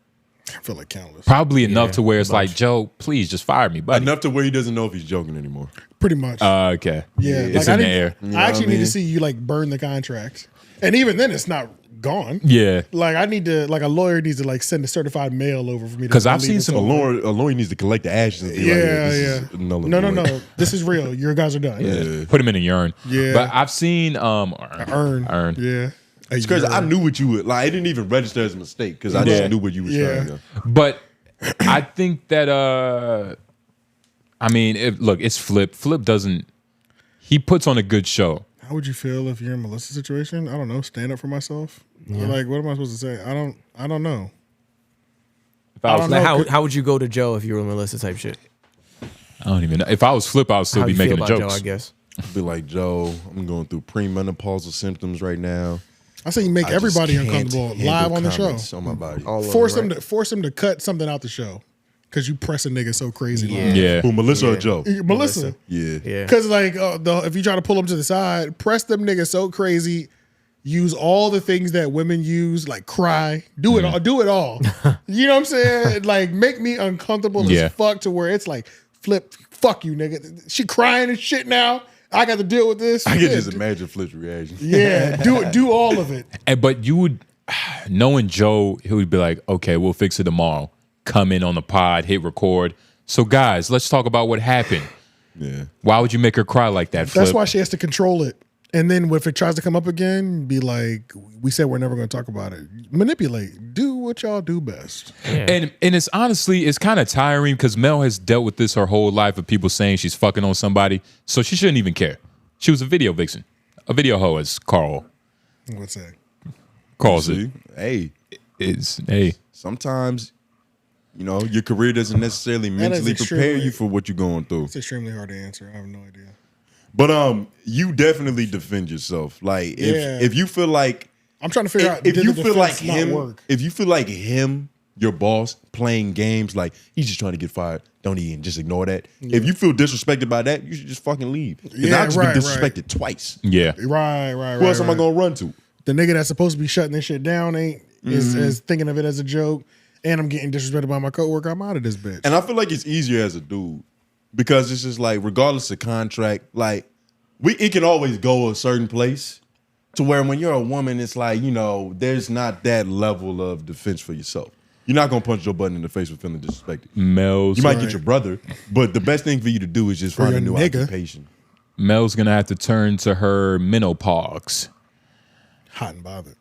I feel like countless. Probably enough to where it's like, Joe, please just fire me, buddy. Enough to where he doesn't know if he's joking anymore. Pretty much. Okay. Yeah, it's like, in the air. I actually need to see you like burn the contract, and even then, it's not gone. Yeah. Like I need to, like a lawyer needs to like send a certified mail over for me. Because I've seen some a lawyer needs to collect the ashes. And be No. This is real. Your guys are done. Yeah. Put him in a urn. Yeah. But I've seen urn. Yeah. It's crazy. I knew what you would like. It didn't even register as a mistake because I just knew what you were trying to. But I think that I mean, it's Flip. Flip doesn't. He puts on a good show. How would you feel if you're in Melissa's situation? I don't know. Stand up for myself. Like, what am I supposed to say? I don't know. How would you go to Joe if you were Melissa type shit? I don't even know. If I was Flip, I would still be making the jokes. Joe, I guess. I'd be like, Joe, I'm going through premenopausal symptoms right now. I say you make everybody uncomfortable live on the show. On my body. Force them to cut something out the show because you press a nigga so crazy. Yeah. Who, Melissa or Joe? Melissa. Yeah. Because like if you try to pull them to the side, press them niggas so crazy. Use all the things that women use, like cry, do it all, do it all. You know what I'm saying? Like make me uncomfortable as fuck to where it's like, Flip, fuck you, nigga. She crying and shit now. I got to deal with this. I can just imagine Flip's reaction. Yeah, do all of it. But you would, knowing Joe, he would be like, okay, we'll fix it tomorrow. Come in on the pod, hit record. So guys, let's talk about what happened. Yeah. Why would you make her cry like that, Flip? That's why she has to control it. And then if it tries to come up again, be like, we said we're never going to talk about it. Manipulate. Do what y'all do best. Yeah. And it's honestly, it's kind of tiring because Mel has dealt with this her whole life of people saying she's fucking on somebody. So she shouldn't even care. She was a video vixen. A video hoe, as Carl. What's that? Calls it. Hey. Hey. Sometimes, you know, your career doesn't necessarily mentally prepare you for what you're going through. It's extremely hard to answer. I have no idea. But you definitely defend yourself. Like if you feel like I'm trying to figure out if you feel like him, work? if you feel like him, your boss playing games, like he's just trying to get fired. Don't even just ignore that. Yeah. If you feel disrespected by that, you should just fucking leave. Because I've just been disrespected twice. Yeah. Right. Who else am I gonna run to? The nigga that's supposed to be shutting this shit down is thinking of it as a joke, and I'm getting disrespected by my coworker. I'm out of this bitch. And I feel like it's easier as a dude because it's just like regardless of contract, like it can always go a certain place to where when you're a woman, it's like, you know, there's not that level of defense for yourself. You're not gonna punch Joe Budden in the face for feeling disrespected. Mel's you might get your brother, but the best thing for you to do is just find a new nigga. occupation. Mel's gonna have to turn to her menopause. Hot and bothered.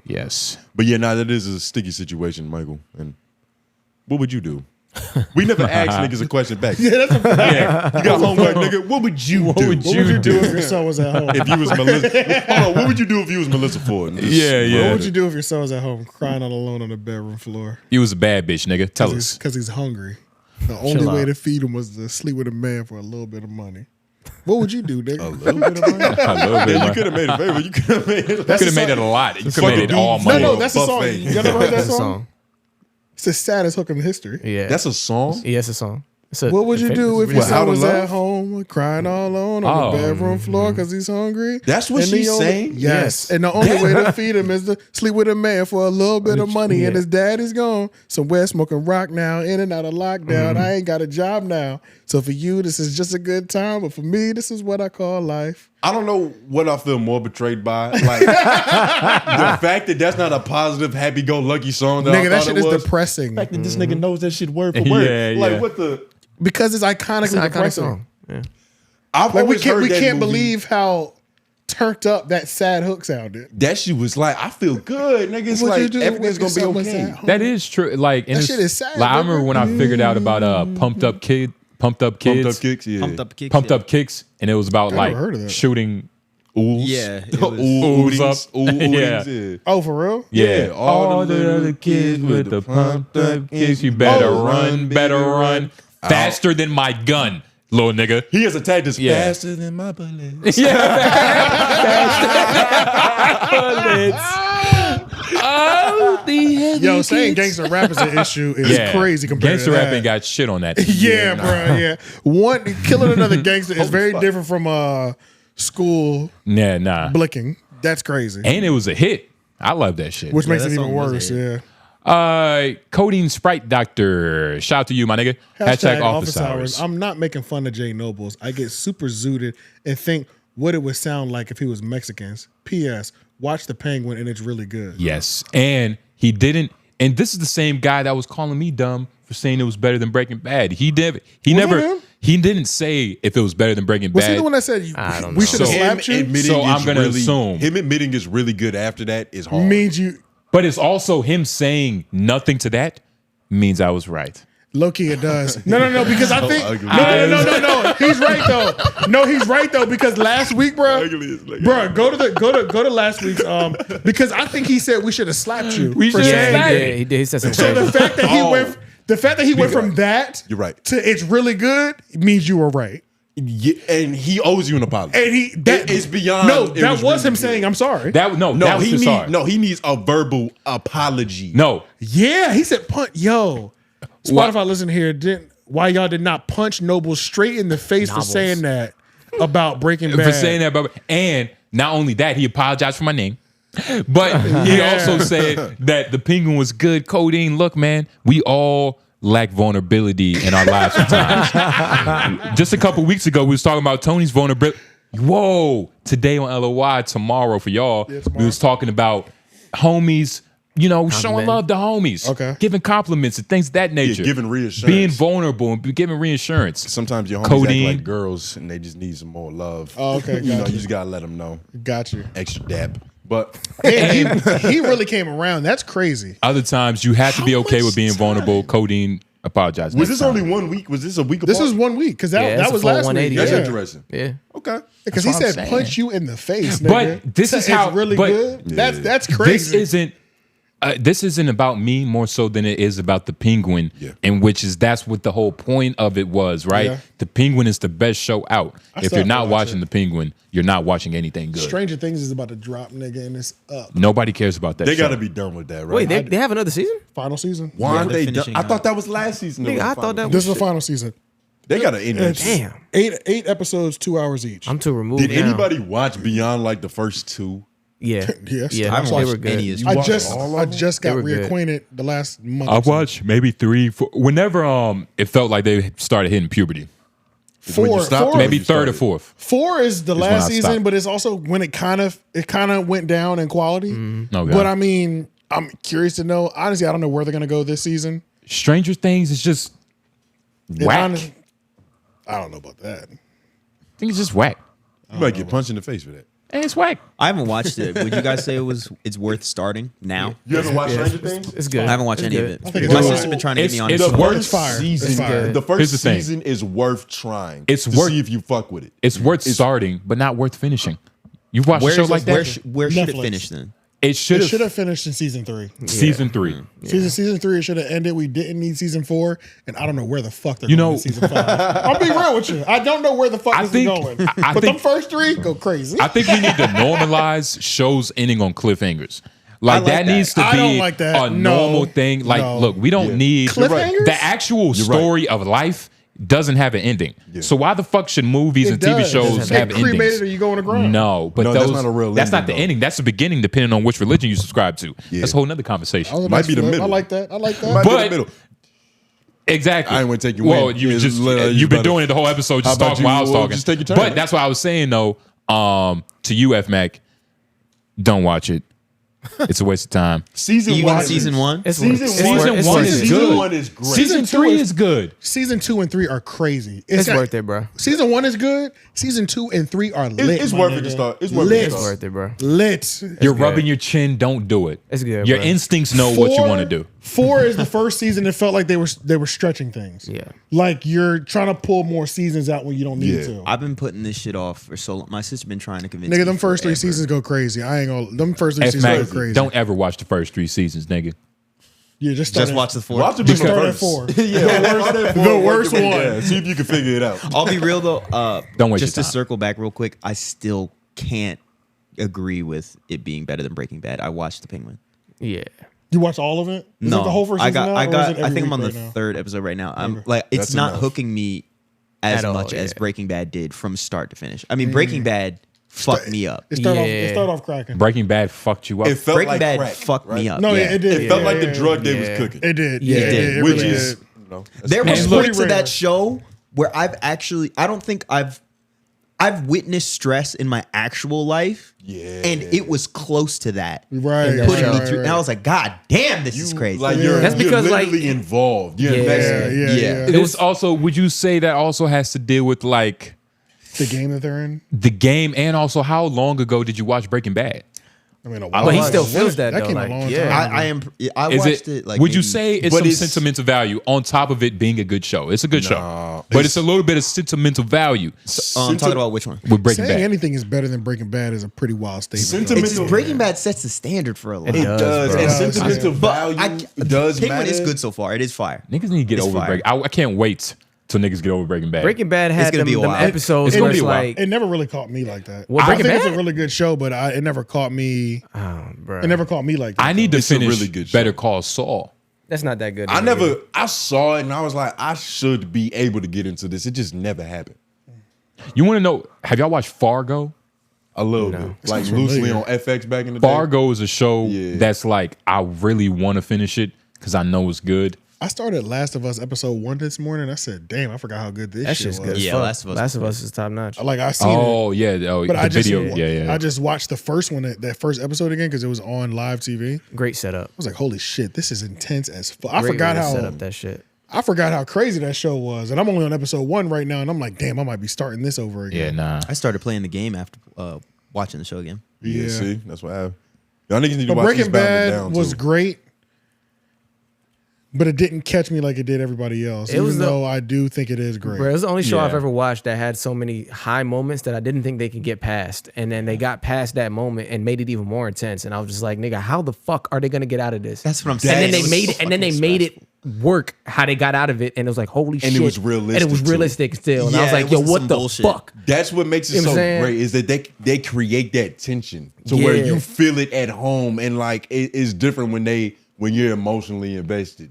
Yes. But yeah, that is a sticky situation, Michael. And what would you do? We never asked niggas a question back. Yeah, that's a fact. You got homework, nigga. What would you do? What would you do if your son was at home? If you was Melissa. Hold on, what would you do if you was Melissa Ford? Yeah. What would you do if your son was at home crying all alone on the bedroom floor? He was a bad bitch, nigga. Tell us. Because he's hungry. The only way to feed him was to sleep with a man for a little bit of money. What would you do, nigga? A little bit of money? Yeah, you could have made it favor. You could have made it. You could have made it a lot. You could have made it all money. No, that's a song. You never heard that song? It's the saddest hook in history. Yeah. That's a song? Yeah, it's a song. What would you do if your son was at home crying all alone on the bedroom floor because he's hungry? That's what she's saying? Yes. And the only way to feed him is to sleep with a man for a little bit of money. And his dad is gone. Somewhere smoking rock now, in and out of lockdown. I ain't got a job now. So for you, this is just a good time. But for me, this is what I call life. I don't know what I feel more betrayed by. Like the fact that that's not a positive, happy-go-lucky song that nigga, I that thought shit it is was. depressing. The fact that this nigga knows that shit word for word. Like what the... Because it's iconically depressing. Song. Yeah. I've like we always heard that can't movie. believe how turned up that sad hook sounded. That shit was like, I feel good, nigga. It's like everything's gonna be okay. That is true. Like, and That it's, shit is sad, like I nigga. remember when I figured out about Pumped Up Kids. Pumped up kicks, yeah. Pumped Up Kicks, and it was about I never heard of like that. shooting ools. Yeah, it was- ools up. Yeah. Oh, for real? Yeah. All the other kids with the pumped up kicks, you better run, faster than my gun. little nigga. He has attacked us Yeah. faster than my bullets. Oh, the heavy Yo, saying kids. gangster rap is an issue is crazy compared Gangster to rap that. ain't got shit on that. Yeah, bro. Yeah, one killing another gangster is very different from school Yeah, nah. blicking. That's crazy. And it was a hit. I love that shit. Which makes it even worse. Yeah. Codeine Sprite Doctor. Shout out to you, my nigga. Hashtag office hours. I'm not making fun of Jay Nobles. I get super zooted and think what it would sound like if he was Mexicans. P.S. Watch The Penguin and it's really good. Yes. And he didn't. And this is the same guy that was calling me dumb for saying it was better than Breaking Bad. He didn't say if it was better than Breaking Was Bad. he the one that said we should have slapped you? So I'm gonna assume him admitting it's really good after that is hard. Means you. But it's also him saying nothing to that means I was right. Low-key it does. No, because I think no. He's right though. No, he's right though because last week, bro, go to last week's because I think he said we should have slapped you. We should have slapped you. He did. He said something. So the fact that he went from that, you're right, to it's really good means you were right. Yeah, and he owes you an apology. And it's beyond. No, that was him saying I'm sorry. He needs a verbal apology. No. Yeah, he said punch. Yo, Spotify, listen here. Why y'all did not punch Noble straight in the face for saying that about Breaking Bad? For saying that about, and not only that, he apologized for my name. But he also said that the Penguin was good. Codeine, look, man, we all lack vulnerability in our lives sometimes. Just a couple weeks ago, we was talking about Tony's vulnerability. Whoa, today on LOY, tomorrow for y'all, we was talking about homies, showing love to homies, giving compliments and things of that nature, giving reassurance, being vulnerable and giving reassurance. Sometimes your homies act like girls and they just need some more love. Oh, okay, you just gotta let them know. Got you. Extra dap. But he really came around. That's crazy. Other times you have to be okay with being vulnerable. Codeine apologized. Was this only 1 week? Was this a week apart? This was 1 week because that was last week. That's interesting. Yeah. Okay. Because he said punch you in the face. But this is how really good. Yeah. That's crazy. This isn't about me more so than it is about the Penguin, in which that's what the whole point of it was, right? Yeah. The Penguin is the best show out. I If still you're not have to watch watching the Penguin, you're not watching anything good. Stranger Things is about to drop, nigga, and it's up. Nobody cares about that. They show. got to be done with that, right? Wait, they have another season? Final season. Why aren't they done? I thought that was last season. Nigga, I thought that was This is the final season. They got to end it. Damn. 8 episodes, 2 hours each. I'm too removed. Did now. anybody watch beyond like the first 2? Yeah. Yes. Yeah. I haven't They watched were good. any of I just got were good. reacquainted the last month. I watched maybe 3, 4. Whenever it felt like they started hitting puberty. Four, maybe 3rd or 4th. 4 is the Is when last I season, stopped. but it's also when it kind of went down in quality. Okay. But I mean, I'm curious to know. Honestly, I don't know where they're gonna go this season. Stranger Things is just And whack. I don't know about that. I think it's just whack. You might get punched in the face for that. And it's whack. I haven't watched it. Would you guys say it's worth starting now? You haven't watched Stranger Things? It's good. I haven't watched any of I think it. it's My good. sister's been trying to get me on it. It's The worth first fire. season, It's fire. the first Here's the thing. season is worth trying. It's to worth- see if you fuck with it. It's worth starting, but not worth finishing. You've watched a show like that? Where should it Netflix. finish then? It should It should have have finished in season 3. season 3. Season 3 it should have ended. We didn't need season 4, and I don't know where the fuck they're You going know- in season 5. I'll be real with you. I don't know where the fuck I this think- is going. I But them think- first 3 go crazy. I think we need to normalize shows ending on cliffhangers. Like, like that that. needs to I be don't like that. a No. normal thing. Like, No. look, we don't need Cliffhangers? the actual story of life doesn't have an ending. So why the fuck should movies It and TV does. shows Get have cremated endings? or you go on the ground. No, but No, those, that's not a real that's not the ending, though. ending. That's the beginning, depending on which religion you subscribe to. That's a whole nother conversation. Oh, Might nice be the flip. middle. I like that. I like that. Might be But- the middle. Exactly. I ain't want to take you well, in. you It's just literally- you've been better. doing it the whole episode, just How about talking while I was you, talking. just take your turn. But that's what I was saying though. To you, F Mac, don't watch it. It's a waste of time. Season Even 1. season 1? It's Season worth- one- it's Season worth- one it's is worth it. good. Season 1 is great. Season 3 is good. Season 2 and 3 are crazy. It's worth it, bro. Season 1 is good. Season 2 and 3 are lit. It's my worth it nigga. to start. It's worth it lit. to It's start. worth it, bro. Lit. You're good. rubbing your chin. Don't do it. It's good, Your bro. instincts know what you want to do. 4 is the first season. It felt like they were stretching things. Yeah. Like you're trying to pull more seasons out when you don't need Yeah. to. I've been putting this shit off for so long. My sister's been trying to convince me. Nigga, them first 3 forever. seasons go crazy. I ain't gonna. Them first 3 F seasons Mac, go crazy. don't ever watch the first 3 seasons, nigga. Yeah, just watch the 4. Watch it Just start at first. 4. The worst one. Yeah, see if you can figure it out. I'll be real though. Don't waste Just your to time. circle back real quick, I still can't agree with it being better than Breaking Bad. I watched The Penguin. Yeah. You watched all of it? Is it the whole first season now, or is it I every think I'm week on the right now? 3rd episode right now. I'm like, it's That's not enough. hooking me as At all, much yeah. as Breaking Bad did from start to finish. I mean, Breaking Bad fucked me up. It started off cracking. Breaking Bad fucked you up. It felt Breaking like Bad crack, fucked me up. No, yeah. it did. It felt like the drug they was cooking. It did. Yeah, Yeah, it did. it Which really is, did. you know, There was And points look- of that show where I don't think I've witnessed stress in my actual life. Yeah. And it was close to that. Right. Putting me right, through. right. And I was like, God damn, this is crazy. Like That's you're because, like- literally involved. You're Yeah. invested. Yeah. It was also, would you say that also has to deal with like The game that they're in. the game, and also how long ago did you watch Breaking Bad? I mean, But he still feels that though. came a Like, long yeah. time. I Is watched it like would you maybe- say it's But some it's- sentimental value on top of it being a good show? It's a good show, but it's a little bit of sentimental value I'm talking about which one? with Breaking Saying Bad. anything is better than Breaking Bad is a pretty wild statement. Sentimental. Breaking Bad sets the standard for a lot. It does. bro. And It does. sentimental But value does Penguin matter. is good so far. It is fire. Niggas need to get It's over fire. Breaking. I can't wait till niggas get over Breaking Bad. Breaking Bad It's had gonna them, be a them while. episodes It's where gonna it's be a while. like, It never really caught me like that. Well, I Breaking think it's Bad? a really good show, but it never caught me. bro. It never caught me like that. I need to It's a finish really good show. Better Call Saul. That's not that good. I saw it and I was like, I should be able to get into this. It just never happened. You want to know? Have y'all watched Fargo? A little bit. Like loosely on FX back in the day. Fargo is a show Yeah. that's like I really want to finish it because I know it's good. I started Last of Us episode 1 this morning. I said, "Damn, I forgot how good this That shit shit's was." good. Yeah, Last of Us is top notch. Like I seen Oh it, yeah, oh, but the I just video. Yeah. I just watched the first one, that first episode again because it was on live TV. I Great setup. was like, "Holy shit, this is intense as fuck." I Great forgot way to how set up that shit. I forgot how crazy that show was, and I'm only on episode 1 right now, and I'm like, "Damn, I might be starting this over again." Yeah, nah. I started playing the game after watching the show again. Yeah, Yeah. see, that's what happened. Y'all niggas need to But watch Breaking Eastbound and Bad Down was too. great, but it didn't catch me like it did everybody else. It was even though I do think it is great. Bro, it was the only show Yeah. I've ever watched that had so many high moments that I didn't think they could get past. And then they got past that moment and made it even more intense. And I was just like, nigga, how the fuck are they gonna get out of this? That's what I'm And saying. then It they was made so it, and then they fucking made it work how they got out of it. And it was like, holy shit. And it was realistic, And it was too. realistic still. And I Yeah, was like, it yo, wasn't what some the bullshit. fuck? That's what makes it You know what so I'm saying? great is that they create that tension to where Yeah. you feel it at home and like it's different when you're emotionally invested.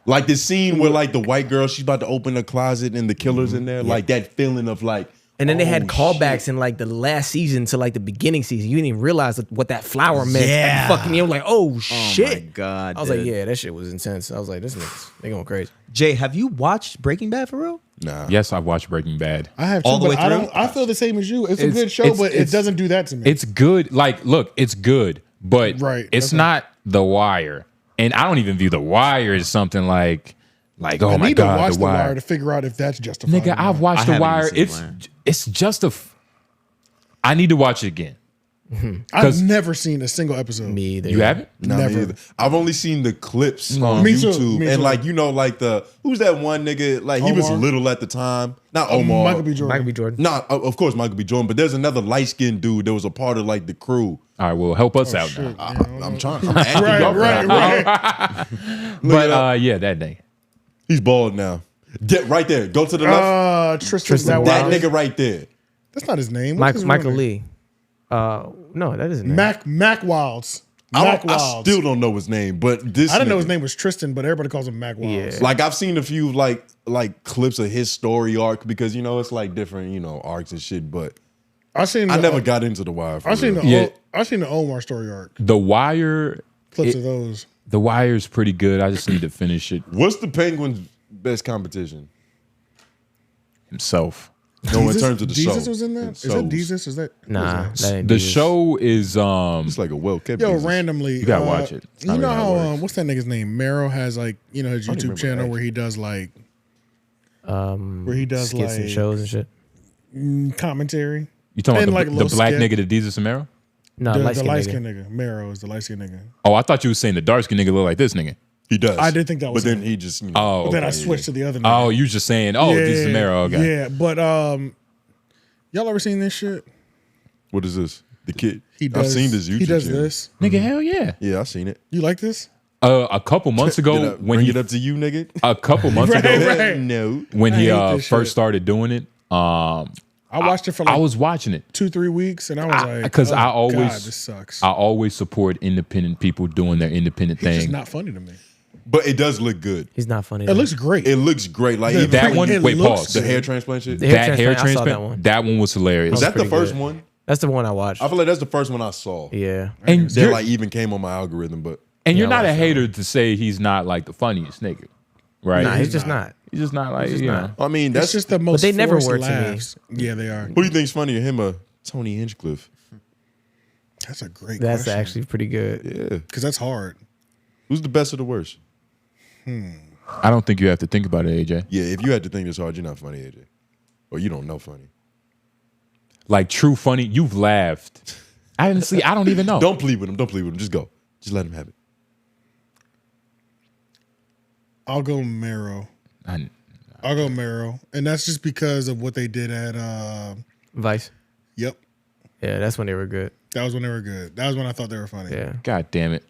Like the scene where like the white girl, she's about to open the closet and the killer's in there, like that feeling of like. And then they had oh, callbacks shit. in like the last season to like the beginning season. You didn't even realize what that flower meant. Yeah. And fucking, you were like, oh shit. my God, I was dude. like, yeah, that shit was intense. I was like, this niggas, they going crazy. Jay, have you watched Breaking Bad for real? Nah. Yes, I've watched Breaking Bad. I have All too, the but way I through? don't. I feel the same as you. It's a good show, but it it's- doesn't do that to me. It's good. Like, look, it's good, but Right, it's that's not The Wire, and I don't even view The Wire as something like oh I my need to god, watch The Wire. to figure out if that's justified. Nigga, or I've not. watched I The haven't Wire. even seen The Wire. It's just a. I need to watch it again. I've never seen a single episode. Me either. You haven't? Nah, me Never. either. I've only seen the clips on Me too, YouTube, me and too. like like who's that one nigga? Like he was Omar? little at the time. Not Omar. Michael B. Jordan. Michael B. Jordan. Nah, of course Michael B. Jordan, but there's another light skinned dude that was a part of like the crew. All right, well, help us out Shit, now. I'm trying. I'm acting Right, up right. Look it up. But yeah, that day. He's bald now. Get right there. Go to the left. Tristan. That Wilds. nigga right there. That's not his name. What's his Michael real name? Lee. No, that isn't Mac Wilds. I Mac Wilds. still don't know his name, but this I didn't know nigga- his name was Tristan, but everybody calls him Mac Wilds. Like I've seen a few like clips of his story arc because it's like different arcs and shit. But I never got into The Wire. I seen the Omar story arc. The Wire. Clips of those. The Wire's pretty good. I just need to finish it. What's the Penguin's best competition? Himself. No, in terms of the show. Jesus was in that? Is that Jesus? Is that Nah, who's that ain't The Jesus. show is It's like a well kept. Yo, randomly. You gotta watch it. You know how what's that nigga's name? Mero has like his YouTube channel where he does like skits and shows and shit. Commentary. You talking And, about like, the little black skit. nigga that Jesus Samaro? No, the light light skin skinned nigga. Mero is the light skinned nigga. Oh, I thought you were saying the dark skinned nigga look like this nigga. He does. I did think that was But then him. he just Oh, But then I okay. switched to the other nigga. Oh, you just saying, this is Samaro. Okay. Yeah, but y'all ever seen this shit? What is this? The kid. He does, I've seen this YouTube He does channel. this. Nigga, hell yeah. Yeah, I've seen it. You like this? A couple months ago, when bring he it up to you, nigga. A couple months ago, no, when he this first shit. started doing it, I watched it for like I was watching it 2-3 weeks, and I was like, because oh, I always God, this sucks. I always support independent people doing their independent It's thing. just not funny to me. But it does look good. He's not funny. It looks great. It looks great. Like The- even that when one, you- wait, pause. The hair transplant shit. The hair That hair transplant, I saw transplant, that one. that one was hilarious. Was that the pretty first good. one? That's the one I watched. I feel like that's the first one I saw. Yeah. And That you're, like even came on my algorithm, but and you're Yeah, I not a watched that hater to say he's not like the funniest nigga, right? Nah, he's just not. He's just not like, He's just you not. know. I mean that's It's just the most. they never forced were to me. laughs. Yeah, they are. Who do you think's funnier, him or Tony Hinchcliffe? That's a great. That's question. actually pretty good. Yeah. Because that's hard. Who's the best or the worst? I don't think you have to think about it, AJ. Yeah, if you had to think this hard, you're not funny, AJ. Or you don't know funny. Like true funny, you've laughed. I didn't see. I don't even know. Don't plead with him. Don't plead with him. Just go. Just let him have it. I'll go Marrow. I- I'll go Marrow, and that's just because of what they did at. Vice. Yep, Yeah, that's when they were good. that was when they were good. That was when I thought they were funny. Yeah. God damn it.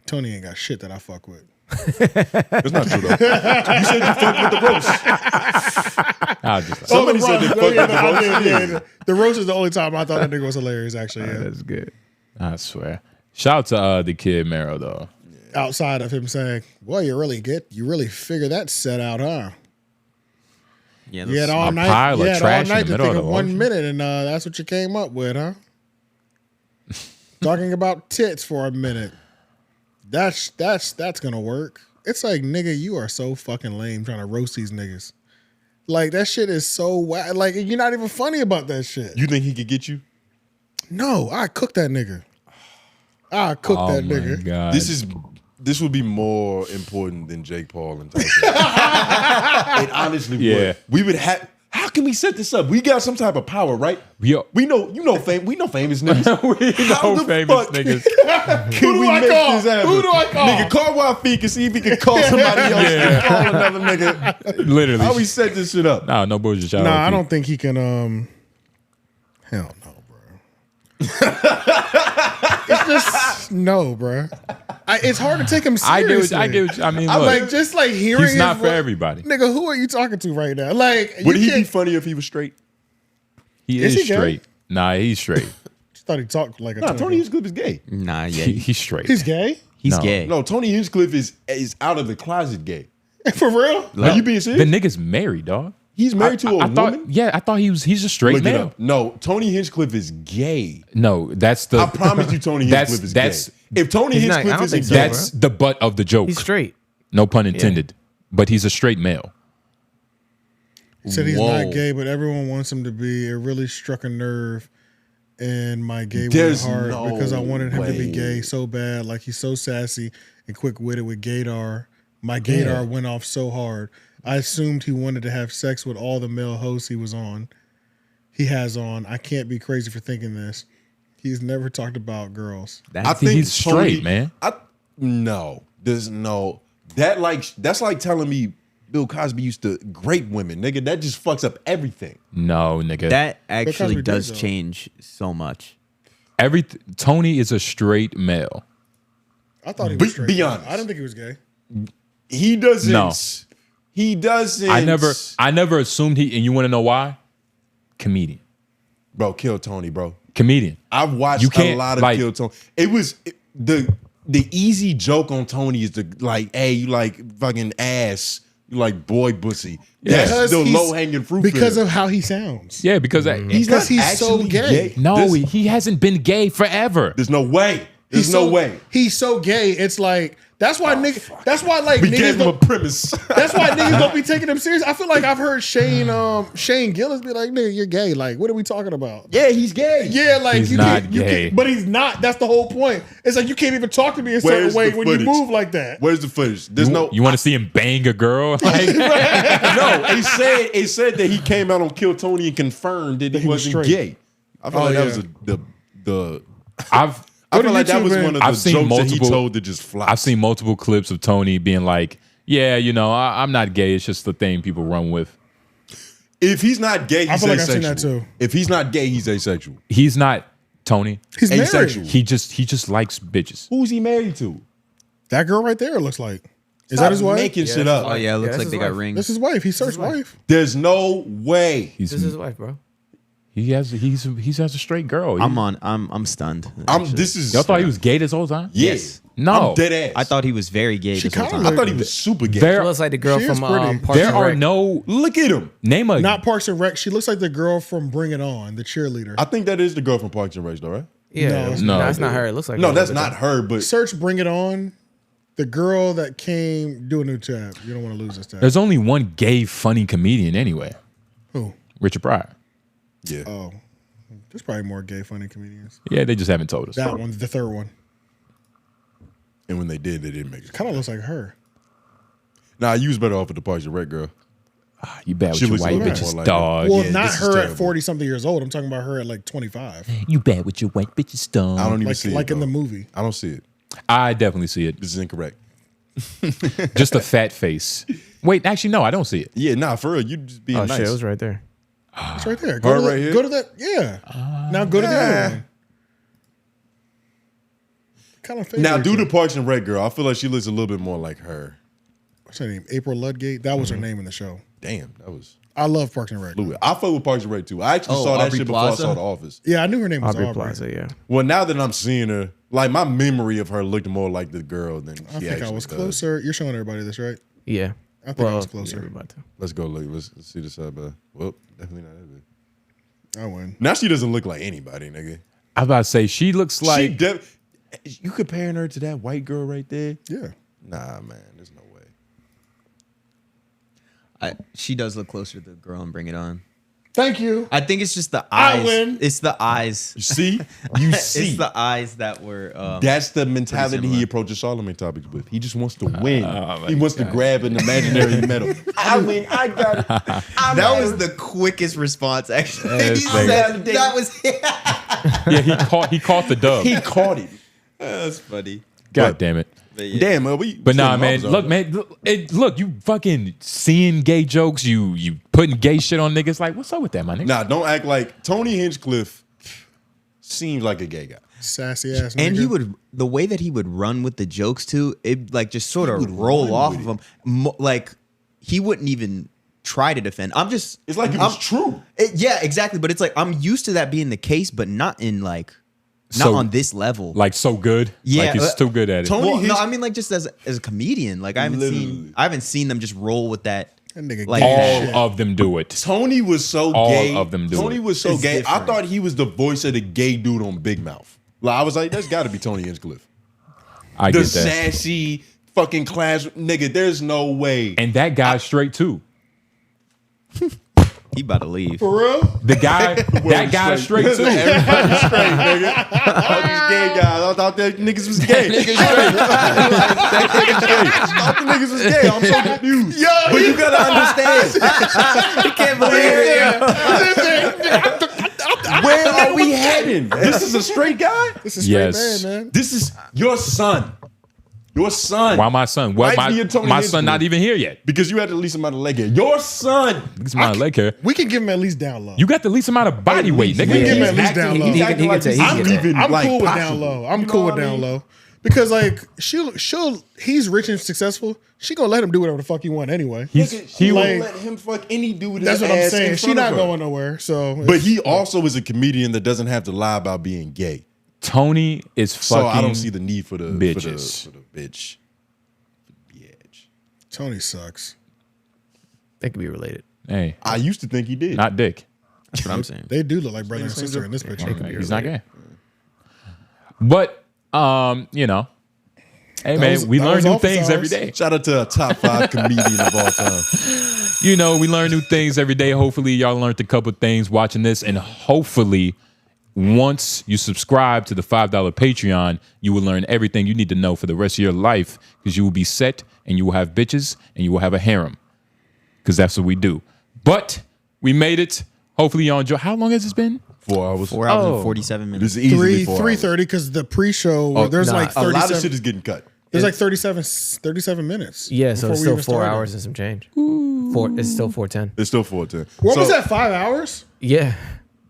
Tony ain't got shit that I fuck with. That's not true though. You said you fucked with the roast. I'll just Somebody said they fucked with the roast. Yeah, the roast is the only time I thought that nigga was hilarious. Actually, yeah. That's good. I swear. Shout out to the kid Marrow though. Outside of him saying, "Well, you really figure that set out, huh?" Yeah, You had all a night. pile You of had all trash in night the to middle think of of the 1 ocean. minute, and that's what you came up with, huh? Talking about tits for a minute. That's gonna work. It's like, nigga, you are so fucking lame trying to roast these niggas. Like, that shit is so wild. Like, you're not even funny about that shit. You think he could get you? No, I cook that nigga. I cook Oh that my nigga. God. This would be more important than Jake Paul and Tyson. It honestly Yeah. would. We would have. How can we set this up? We got some type of power, right? Yo. We know famous niggas. We How know the famous fuck niggas. Can we do I make call? this happen? Who do I call? Nigga, call Wafi and see if he can call somebody else and call another nigga. Literally. How we set this shit up? Nah, no bullshit. Shout Nah, out I to don't think he can. Hell no, bro. It's just no, bro. It's hard to take him I seriously. I mean, I'm look, like, just like hearing. he's not his for voice- everybody. Nigga, who are you talking to right now? Like, Would you he be can't- funny if he was straight? He Is is he gay? straight. Nah, he's straight. Just thought he talked like a. Nah, Tony. Tony Hinchcliffe is gay. Nah, yeah. He's straight. He's gay. He's No. gay. No, Tony Hinchcliffe is out of the closet gay. For real? Are you being The serious? nigga's married, dog. He's married to a I thought, woman? yeah, I thought he's a straight Look it male. up. No, Tony Hinchcliffe is gay. No, that's the. I promise you, Tony Hinchcliffe is that's, gay. If Tony He's not- I Hinchcliffe don't isn't think gay, so, That's the butt of the joke. He's straight. No pun intended. But he's a straight male. He said he's Whoa. not gay, but everyone wants him to be. It really struck a nerve in my gay There's heart no because I wanted him to be way. gay so bad. Like, he's so sassy and quick witted with gaydar. My gaydar went off so hard. I assumed he wanted to have sex with all the male hosts he has on. I can't be crazy for thinking this. He's never talked about girls. I think he's straight, man. No, there's no. That's like telling me Bill Cosby used to grape women, nigga. That just fucks up everything. No, nigga. That actually Cosby does did, though. change so much. Tony is a straight male. I thought he was straight. Be honest. I didn't think he was gay. He doesn't. No. He doesn't. I never assumed he. And you want to know why? Comedian. Bro, kill Tony, bro. Comedian. I've watched You a can't, lot of like- Kill Tony. The easy joke on Tony is hey, you like fucking ass. You like boy pussy. That's Because the he's- low hanging fruit. Because for him. of how he sounds. Yeah, because He's not he's so actually gay. no, he hasn't been gay forever. There's no way. There's no way. He's so gay. It's like that's why niggas. That's why like We niggas. gave him a Don't, premise. that's why niggas don't be taking him serious. I feel like I've heard Shane Gillis be like, "Nigga, you're gay." Like, what are we talking about? Yeah, he's gay. Yeah, like He's you not can't, you gay. can't, but he's not. That's the whole point. It's like you can't even talk to me a certain Where's way the when you footage? move like that. Where's the footage? There's no. You want to see him bang a girl? Like, No, it said that he came out on Kill Tony and confirmed that he was wasn't straight. gay. I feel Oh, like yeah. that was the. I I feel like that was one of the I've seen jokes that he multiple- told to just flop. I've seen multiple clips of Tony being like, "Yeah, you know, I'm not gay. It's just the thing people run with." If he's not gay, I he's feel like I've asexual. seen that too. If he's not gay, he's asexual. He's not Tony. He's married. Asexual. He just likes bitches. Who's he married to? That girl right there looks like. Is that his wife? Making shit up. Oh yeah, it looks like they got rings. That's his wife. He searched wife. There's no way. This is his wife, bro. He has a straight girl. I'm stunned. Y'all thought he was gay this whole time? Yes. No. I'm dead ass. I thought he was very gay this whole time. I thought he was super gay. She looks like the girl from Parks there and are Rec. no. Look at him. Name a. Not Parks and Rec. She looks like the girl from Bring It On, the cheerleader. I think that is the girl from Parks and Rec, though, right? Yeah, no, that's not her. It looks like no, her. that's not her. But search Bring It On. The girl that came. Do a new tab. You don't want to lose this tab. There's only one gay funny comedian anyway. Who? Richard Pryor. Yeah. Oh, there's probably more gay funny comedians. Yeah, they just haven't told us. That one's the third one. And when they didn't make it. Kind of looks like her. Nah, you was better off with the Parks and Rec girl. You bad with your looks a white little bitches, more like dog. Well, Yeah, not this is her at terrible. 40 something years old. I'm talking about her at like 25. You bad with your white bitches, dog. I don't even see it. Like in though. the movie. I don't see it. I definitely see it. This is incorrect. Just a fat face. Wait, actually, no, I don't see it. Yeah, nah, for real. You just being Oh nice. shit, it was right there. It's right there. Her Go to right here? Go to that. Yeah. Now go to the other one. Kind of Now, do the Parks and Rec girl. I feel like she looks a little bit more like her. What's her name? April Ludgate. That was her name in the show. Damn, that was I love Parks and Rec. fluid. I fuck with Parks and Rec too. I actually saw that Aubrey shit Plaza? before I saw The Office. Yeah, I knew her name was Aubrey Aubrey. Plaza, yeah. Well, now that I'm seeing her, like my memory of her looked more like the girl than I she think actually I was does. closer. You're showing everybody this, right? Yeah. I think I was closer. Yeah, we're about to. Let's go look. Let's see this side by. Well, definitely not that big. I win. Now she doesn't look like anybody, nigga. I was about to say she looks like. You comparing her to that white girl right there? Yeah. Nah, man. There's no way. She does look closer to the girl and Bring It On. Thank you. I think it's just the I eyes. win. It's the eyes. You see? You see? It's the eyes that were. That's the mentality similar. he approaches Charlamagne topics with. He just wants to win. my He wants to grab an imaginary medal. I mean, I got it. That was the quickest response, actually. That's He said crazy. that was. Yeah, he caught the dub. He caught it. That's funny. God damn it. But yeah. Damn, But nah, man. Look, you fucking seeing gay jokes. You putting gay shit on niggas. Like, what's up with that, my nigga? Nah, don't act like Tony Hinchcliffe seems like a gay guy. Sassy ass And nigga. he would, the way that he would run with the jokes too, it like just sort of would roll run off with of him. Like he wouldn't even try to defend. It's like it was true. Yeah, exactly. But it's like I'm used to that being the case, but not in like not So- on this level. Like so good. Yeah, like he's too good at it. Well, no, I mean like just as a comedian. Like I haven't seen them just roll with that. That nigga Like gay. All of them do it. Tony was so All gay. of them do Tony it. was so It's gay. I different. thought he was the voice of the gay dude on Big Mouth. Like I was like, that's got to be Tony Hinchcliffe. I The get that. sassy fucking class nigga. There's no way. And that guy's straight too. He about to leave. For real? The guy, that guy's straight too. Everybody's straight, nigga. All these gay guys. I thought that niggas was gay. I thought the niggas was gay. I'm so confused. But you gotta understand. He can't believe it. Where are we heading? This is a straight guy? This is straight Yes. man, man. This is your son. Your son. Why my son? Well, Why is he a Tony my Hinchcliffe? son not even here yet. Because you had the least amount of leg hair. Your son. Least amount of leg hair. We can give him at least down low. You got the least amount of body weight, nigga. We can give him He's at least acting- down low. he's He acting can like take- he's he can take- even, I'm like, cool with possible. down low. I'm You know cool what with I down mean? low. Because like he's rich and successful. She gonna let him do whatever the fuck he want anyway. He like- won't let him fuck any dude. That's what I'm ass saying. in She front not of her. going nowhere. So, But he also is a comedian that doesn't have to lie about being gay. Tony is fucking. So I don't see the need for the bitches. for the bitch. Tony sucks. They could be related. Hey, I used to think he did. not dick. That's what I'm saying. They do look like brother and sister in this picture. He's not gay. But you know, hey man, we that learn was new office things every hours. day. Shout out to a top 5 comedian of all time. You know, we learn new things every day. Hopefully, y'all learned a couple things watching this, and hopefully, once you subscribe to the $5 Patreon, you will learn everything you need to know for the rest of your life, because you will be set, and you will have bitches, and you will have a harem, because that's what we do. But we made it. Hopefully, y'all enjoy. How long has this been? 4 hours. 4 hours and 47 minutes. This is easily 4 hours. 3:30 because the pre-show there's like a lot of 37. shit is getting cut. There's like 37 minutes. Yeah, so before it's we still even 4 started. hours and some change. It's still 4:10. It's still 4:10. What was that? 5 hours? Yeah.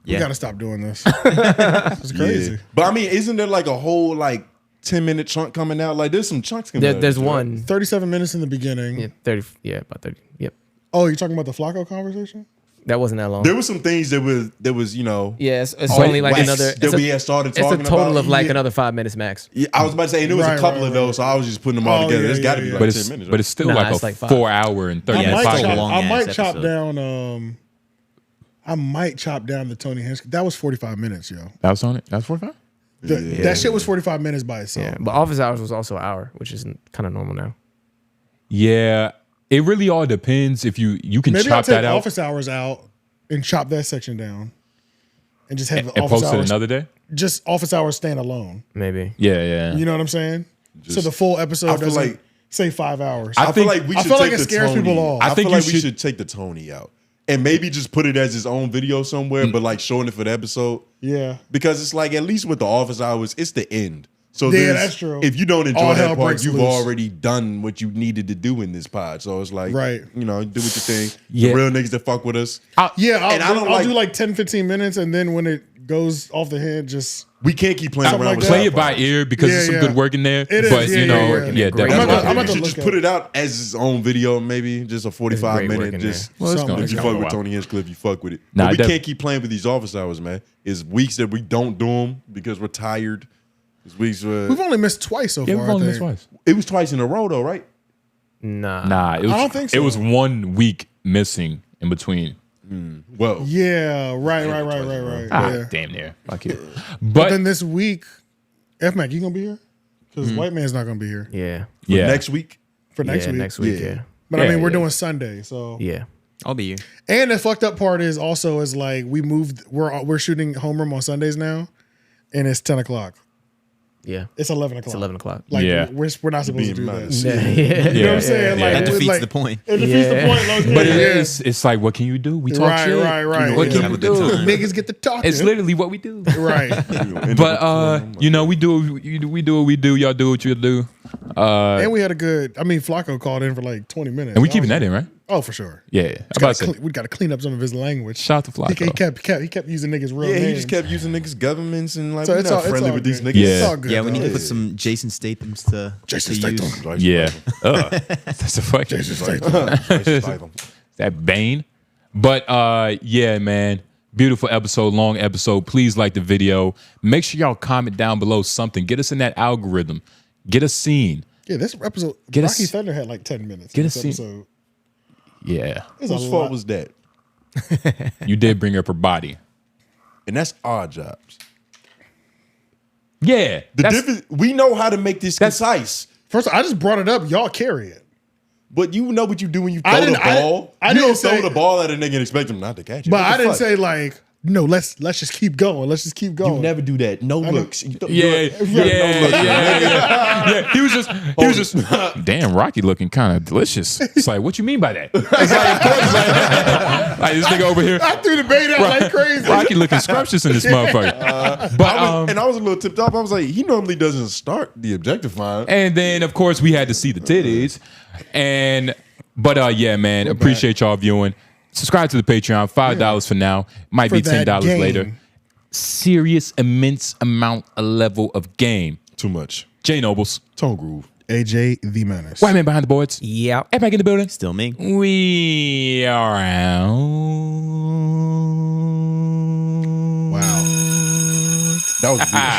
We gotta stop doing this. It's crazy. Yeah. But I mean, isn't there like a whole like 10-minute chunk coming out. Like there's some chunks coming out. There's one. 37 minutes in the beginning. Yeah, 30. Yeah, about 30. Yep. Oh, you're talking about the Flakko conversation? That wasn't that long. There were some things that was you know. Yeah, it's only like another. That we had started talking about. It's a total of like another 5 minutes max. Yeah, I was about to say, and there was a couple of those, so I was just putting them all together. It's got to be like 10 minutes. But it's still like a 4 hour and 30 minutes. I might chop down. I might chop down the Tony Hinchcliffe. That was 45 minutes, yo. That was on it. That was 45. That shit was 45 minutes by itself. Yeah, but office hours was also an hour, which is kind of normal now. Yeah, it really all depends. If you can Maybe chop I'll take that out, office hours out and chop that section down, and just have the and office post hours it another day. Just office hours stand alone. Maybe. Yeah. You know what I'm saying? So the full episode doesn't say 5 hours. I feel like we should take it the scares Tony. people off. I feel like we should take the Tony out and maybe just put it as his own video somewhere, but like showing it for the episode. Yeah, because it's like at least with the office hours, it's the end. So yeah, that's true. If you don't enjoy All that hell part, breaks you've loose. already done what you needed to do in this pod. So it's like, Right. you know, do what you think. Yeah. The real niggas that fuck with us. I'll don't do like 10, 15 minutes, and then when it goes off the head, just we can't keep playing around with play that it by part. ear because there's some good work in there. It is, but yeah, you know, yeah. definitely. We should just put it out as his own video, maybe just a 45 minute. Just if you fuck with Tony Hinchcliffe, you fuck with it. Nah, But we can't keep playing with these office hours, man. It's weeks that we don't do them because we're tired. It's weeks we've only missed twice so far. We've only missed twice. It was twice in a row though, right? Nah. It was, I don't think so. It was 1 week missing in between. Well, yeah, right. Yeah. Damn near. Fuck it. But then this week, F-Mac, you gonna be here? Because White Man's not gonna be here. Yeah. Next week? For next week? Next week, yeah. But I mean, we're doing Sunday, so. Yeah. I'll be here. And the fucked up part is also like we're shooting Homeroom on Sundays now, and it's 10 o'clock. Yeah. It's 11 o'clock. It's 11 o'clock. Like, Yeah. we're not supposed to do that. Yeah. You know what I'm saying? Like, That defeats like, the point. It defeats the point. But it's like, what can you do? We talk shit. Right. What can Have you a good do? time. Niggas get to talking. It's literally what we do. Right. But you know, we do what we do. Y'all do what you do. And we had a good. I mean, Flakko called in for like 20 minutes. And we keeping that in, right? Oh, for sure. Yeah. We got to clean up some of his language. Shout out to Flakko. He kept using niggas' real Yeah, names. he just kept using niggas' governments and like So we're it's not all- friendly it's with all these good. niggas. It's all good. Yeah, we need to though. put some Jason Statham's to use. Yeah. That's a fucking that Bane. But yeah, man. Beautiful episode, long episode. Please like the video. Make sure y'all comment down below something. Get us in that algorithm. Get us seen. Yeah, this episode. Get Rocky us- Thunder had like 10 minutes. Get in us this seen. episode. Yeah. It's a Whose lot. fault was that? You did bring up her body. And that's our jobs. Yeah. The difference, we know how to make this concise. First, I just brought it up. Y'all carry it. But you know what you do when you I throw the didn't- I- ball. I You didn't don't say- throw the ball at a nigga and expect him not to catch it. But What I the didn't fuck? say like, no, let's just keep going. Let's just keep going. You never do that. No I looks. don't- Yeah. He was just damn, Rocky looking kind of delicious. It's like, what you mean by that? It's like this nigga over here. I threw the bait out like crazy. Rocky looking scrumptious in this motherfucker. But I was a little tipped off. I was like, he normally doesn't start the objectifying. and then of course we had to see the titties. But yeah, man, appreciate y'all viewing. Subscribe to the Patreon, $5 for now. Might be For that $10 game. later. Serious, immense amount, a level of game. Too much. J Nobles. Tone Groove. AJ the Menace. White man behind the boards. Yep. Back in the building. Still me. We are out. Wow. That was beautiful.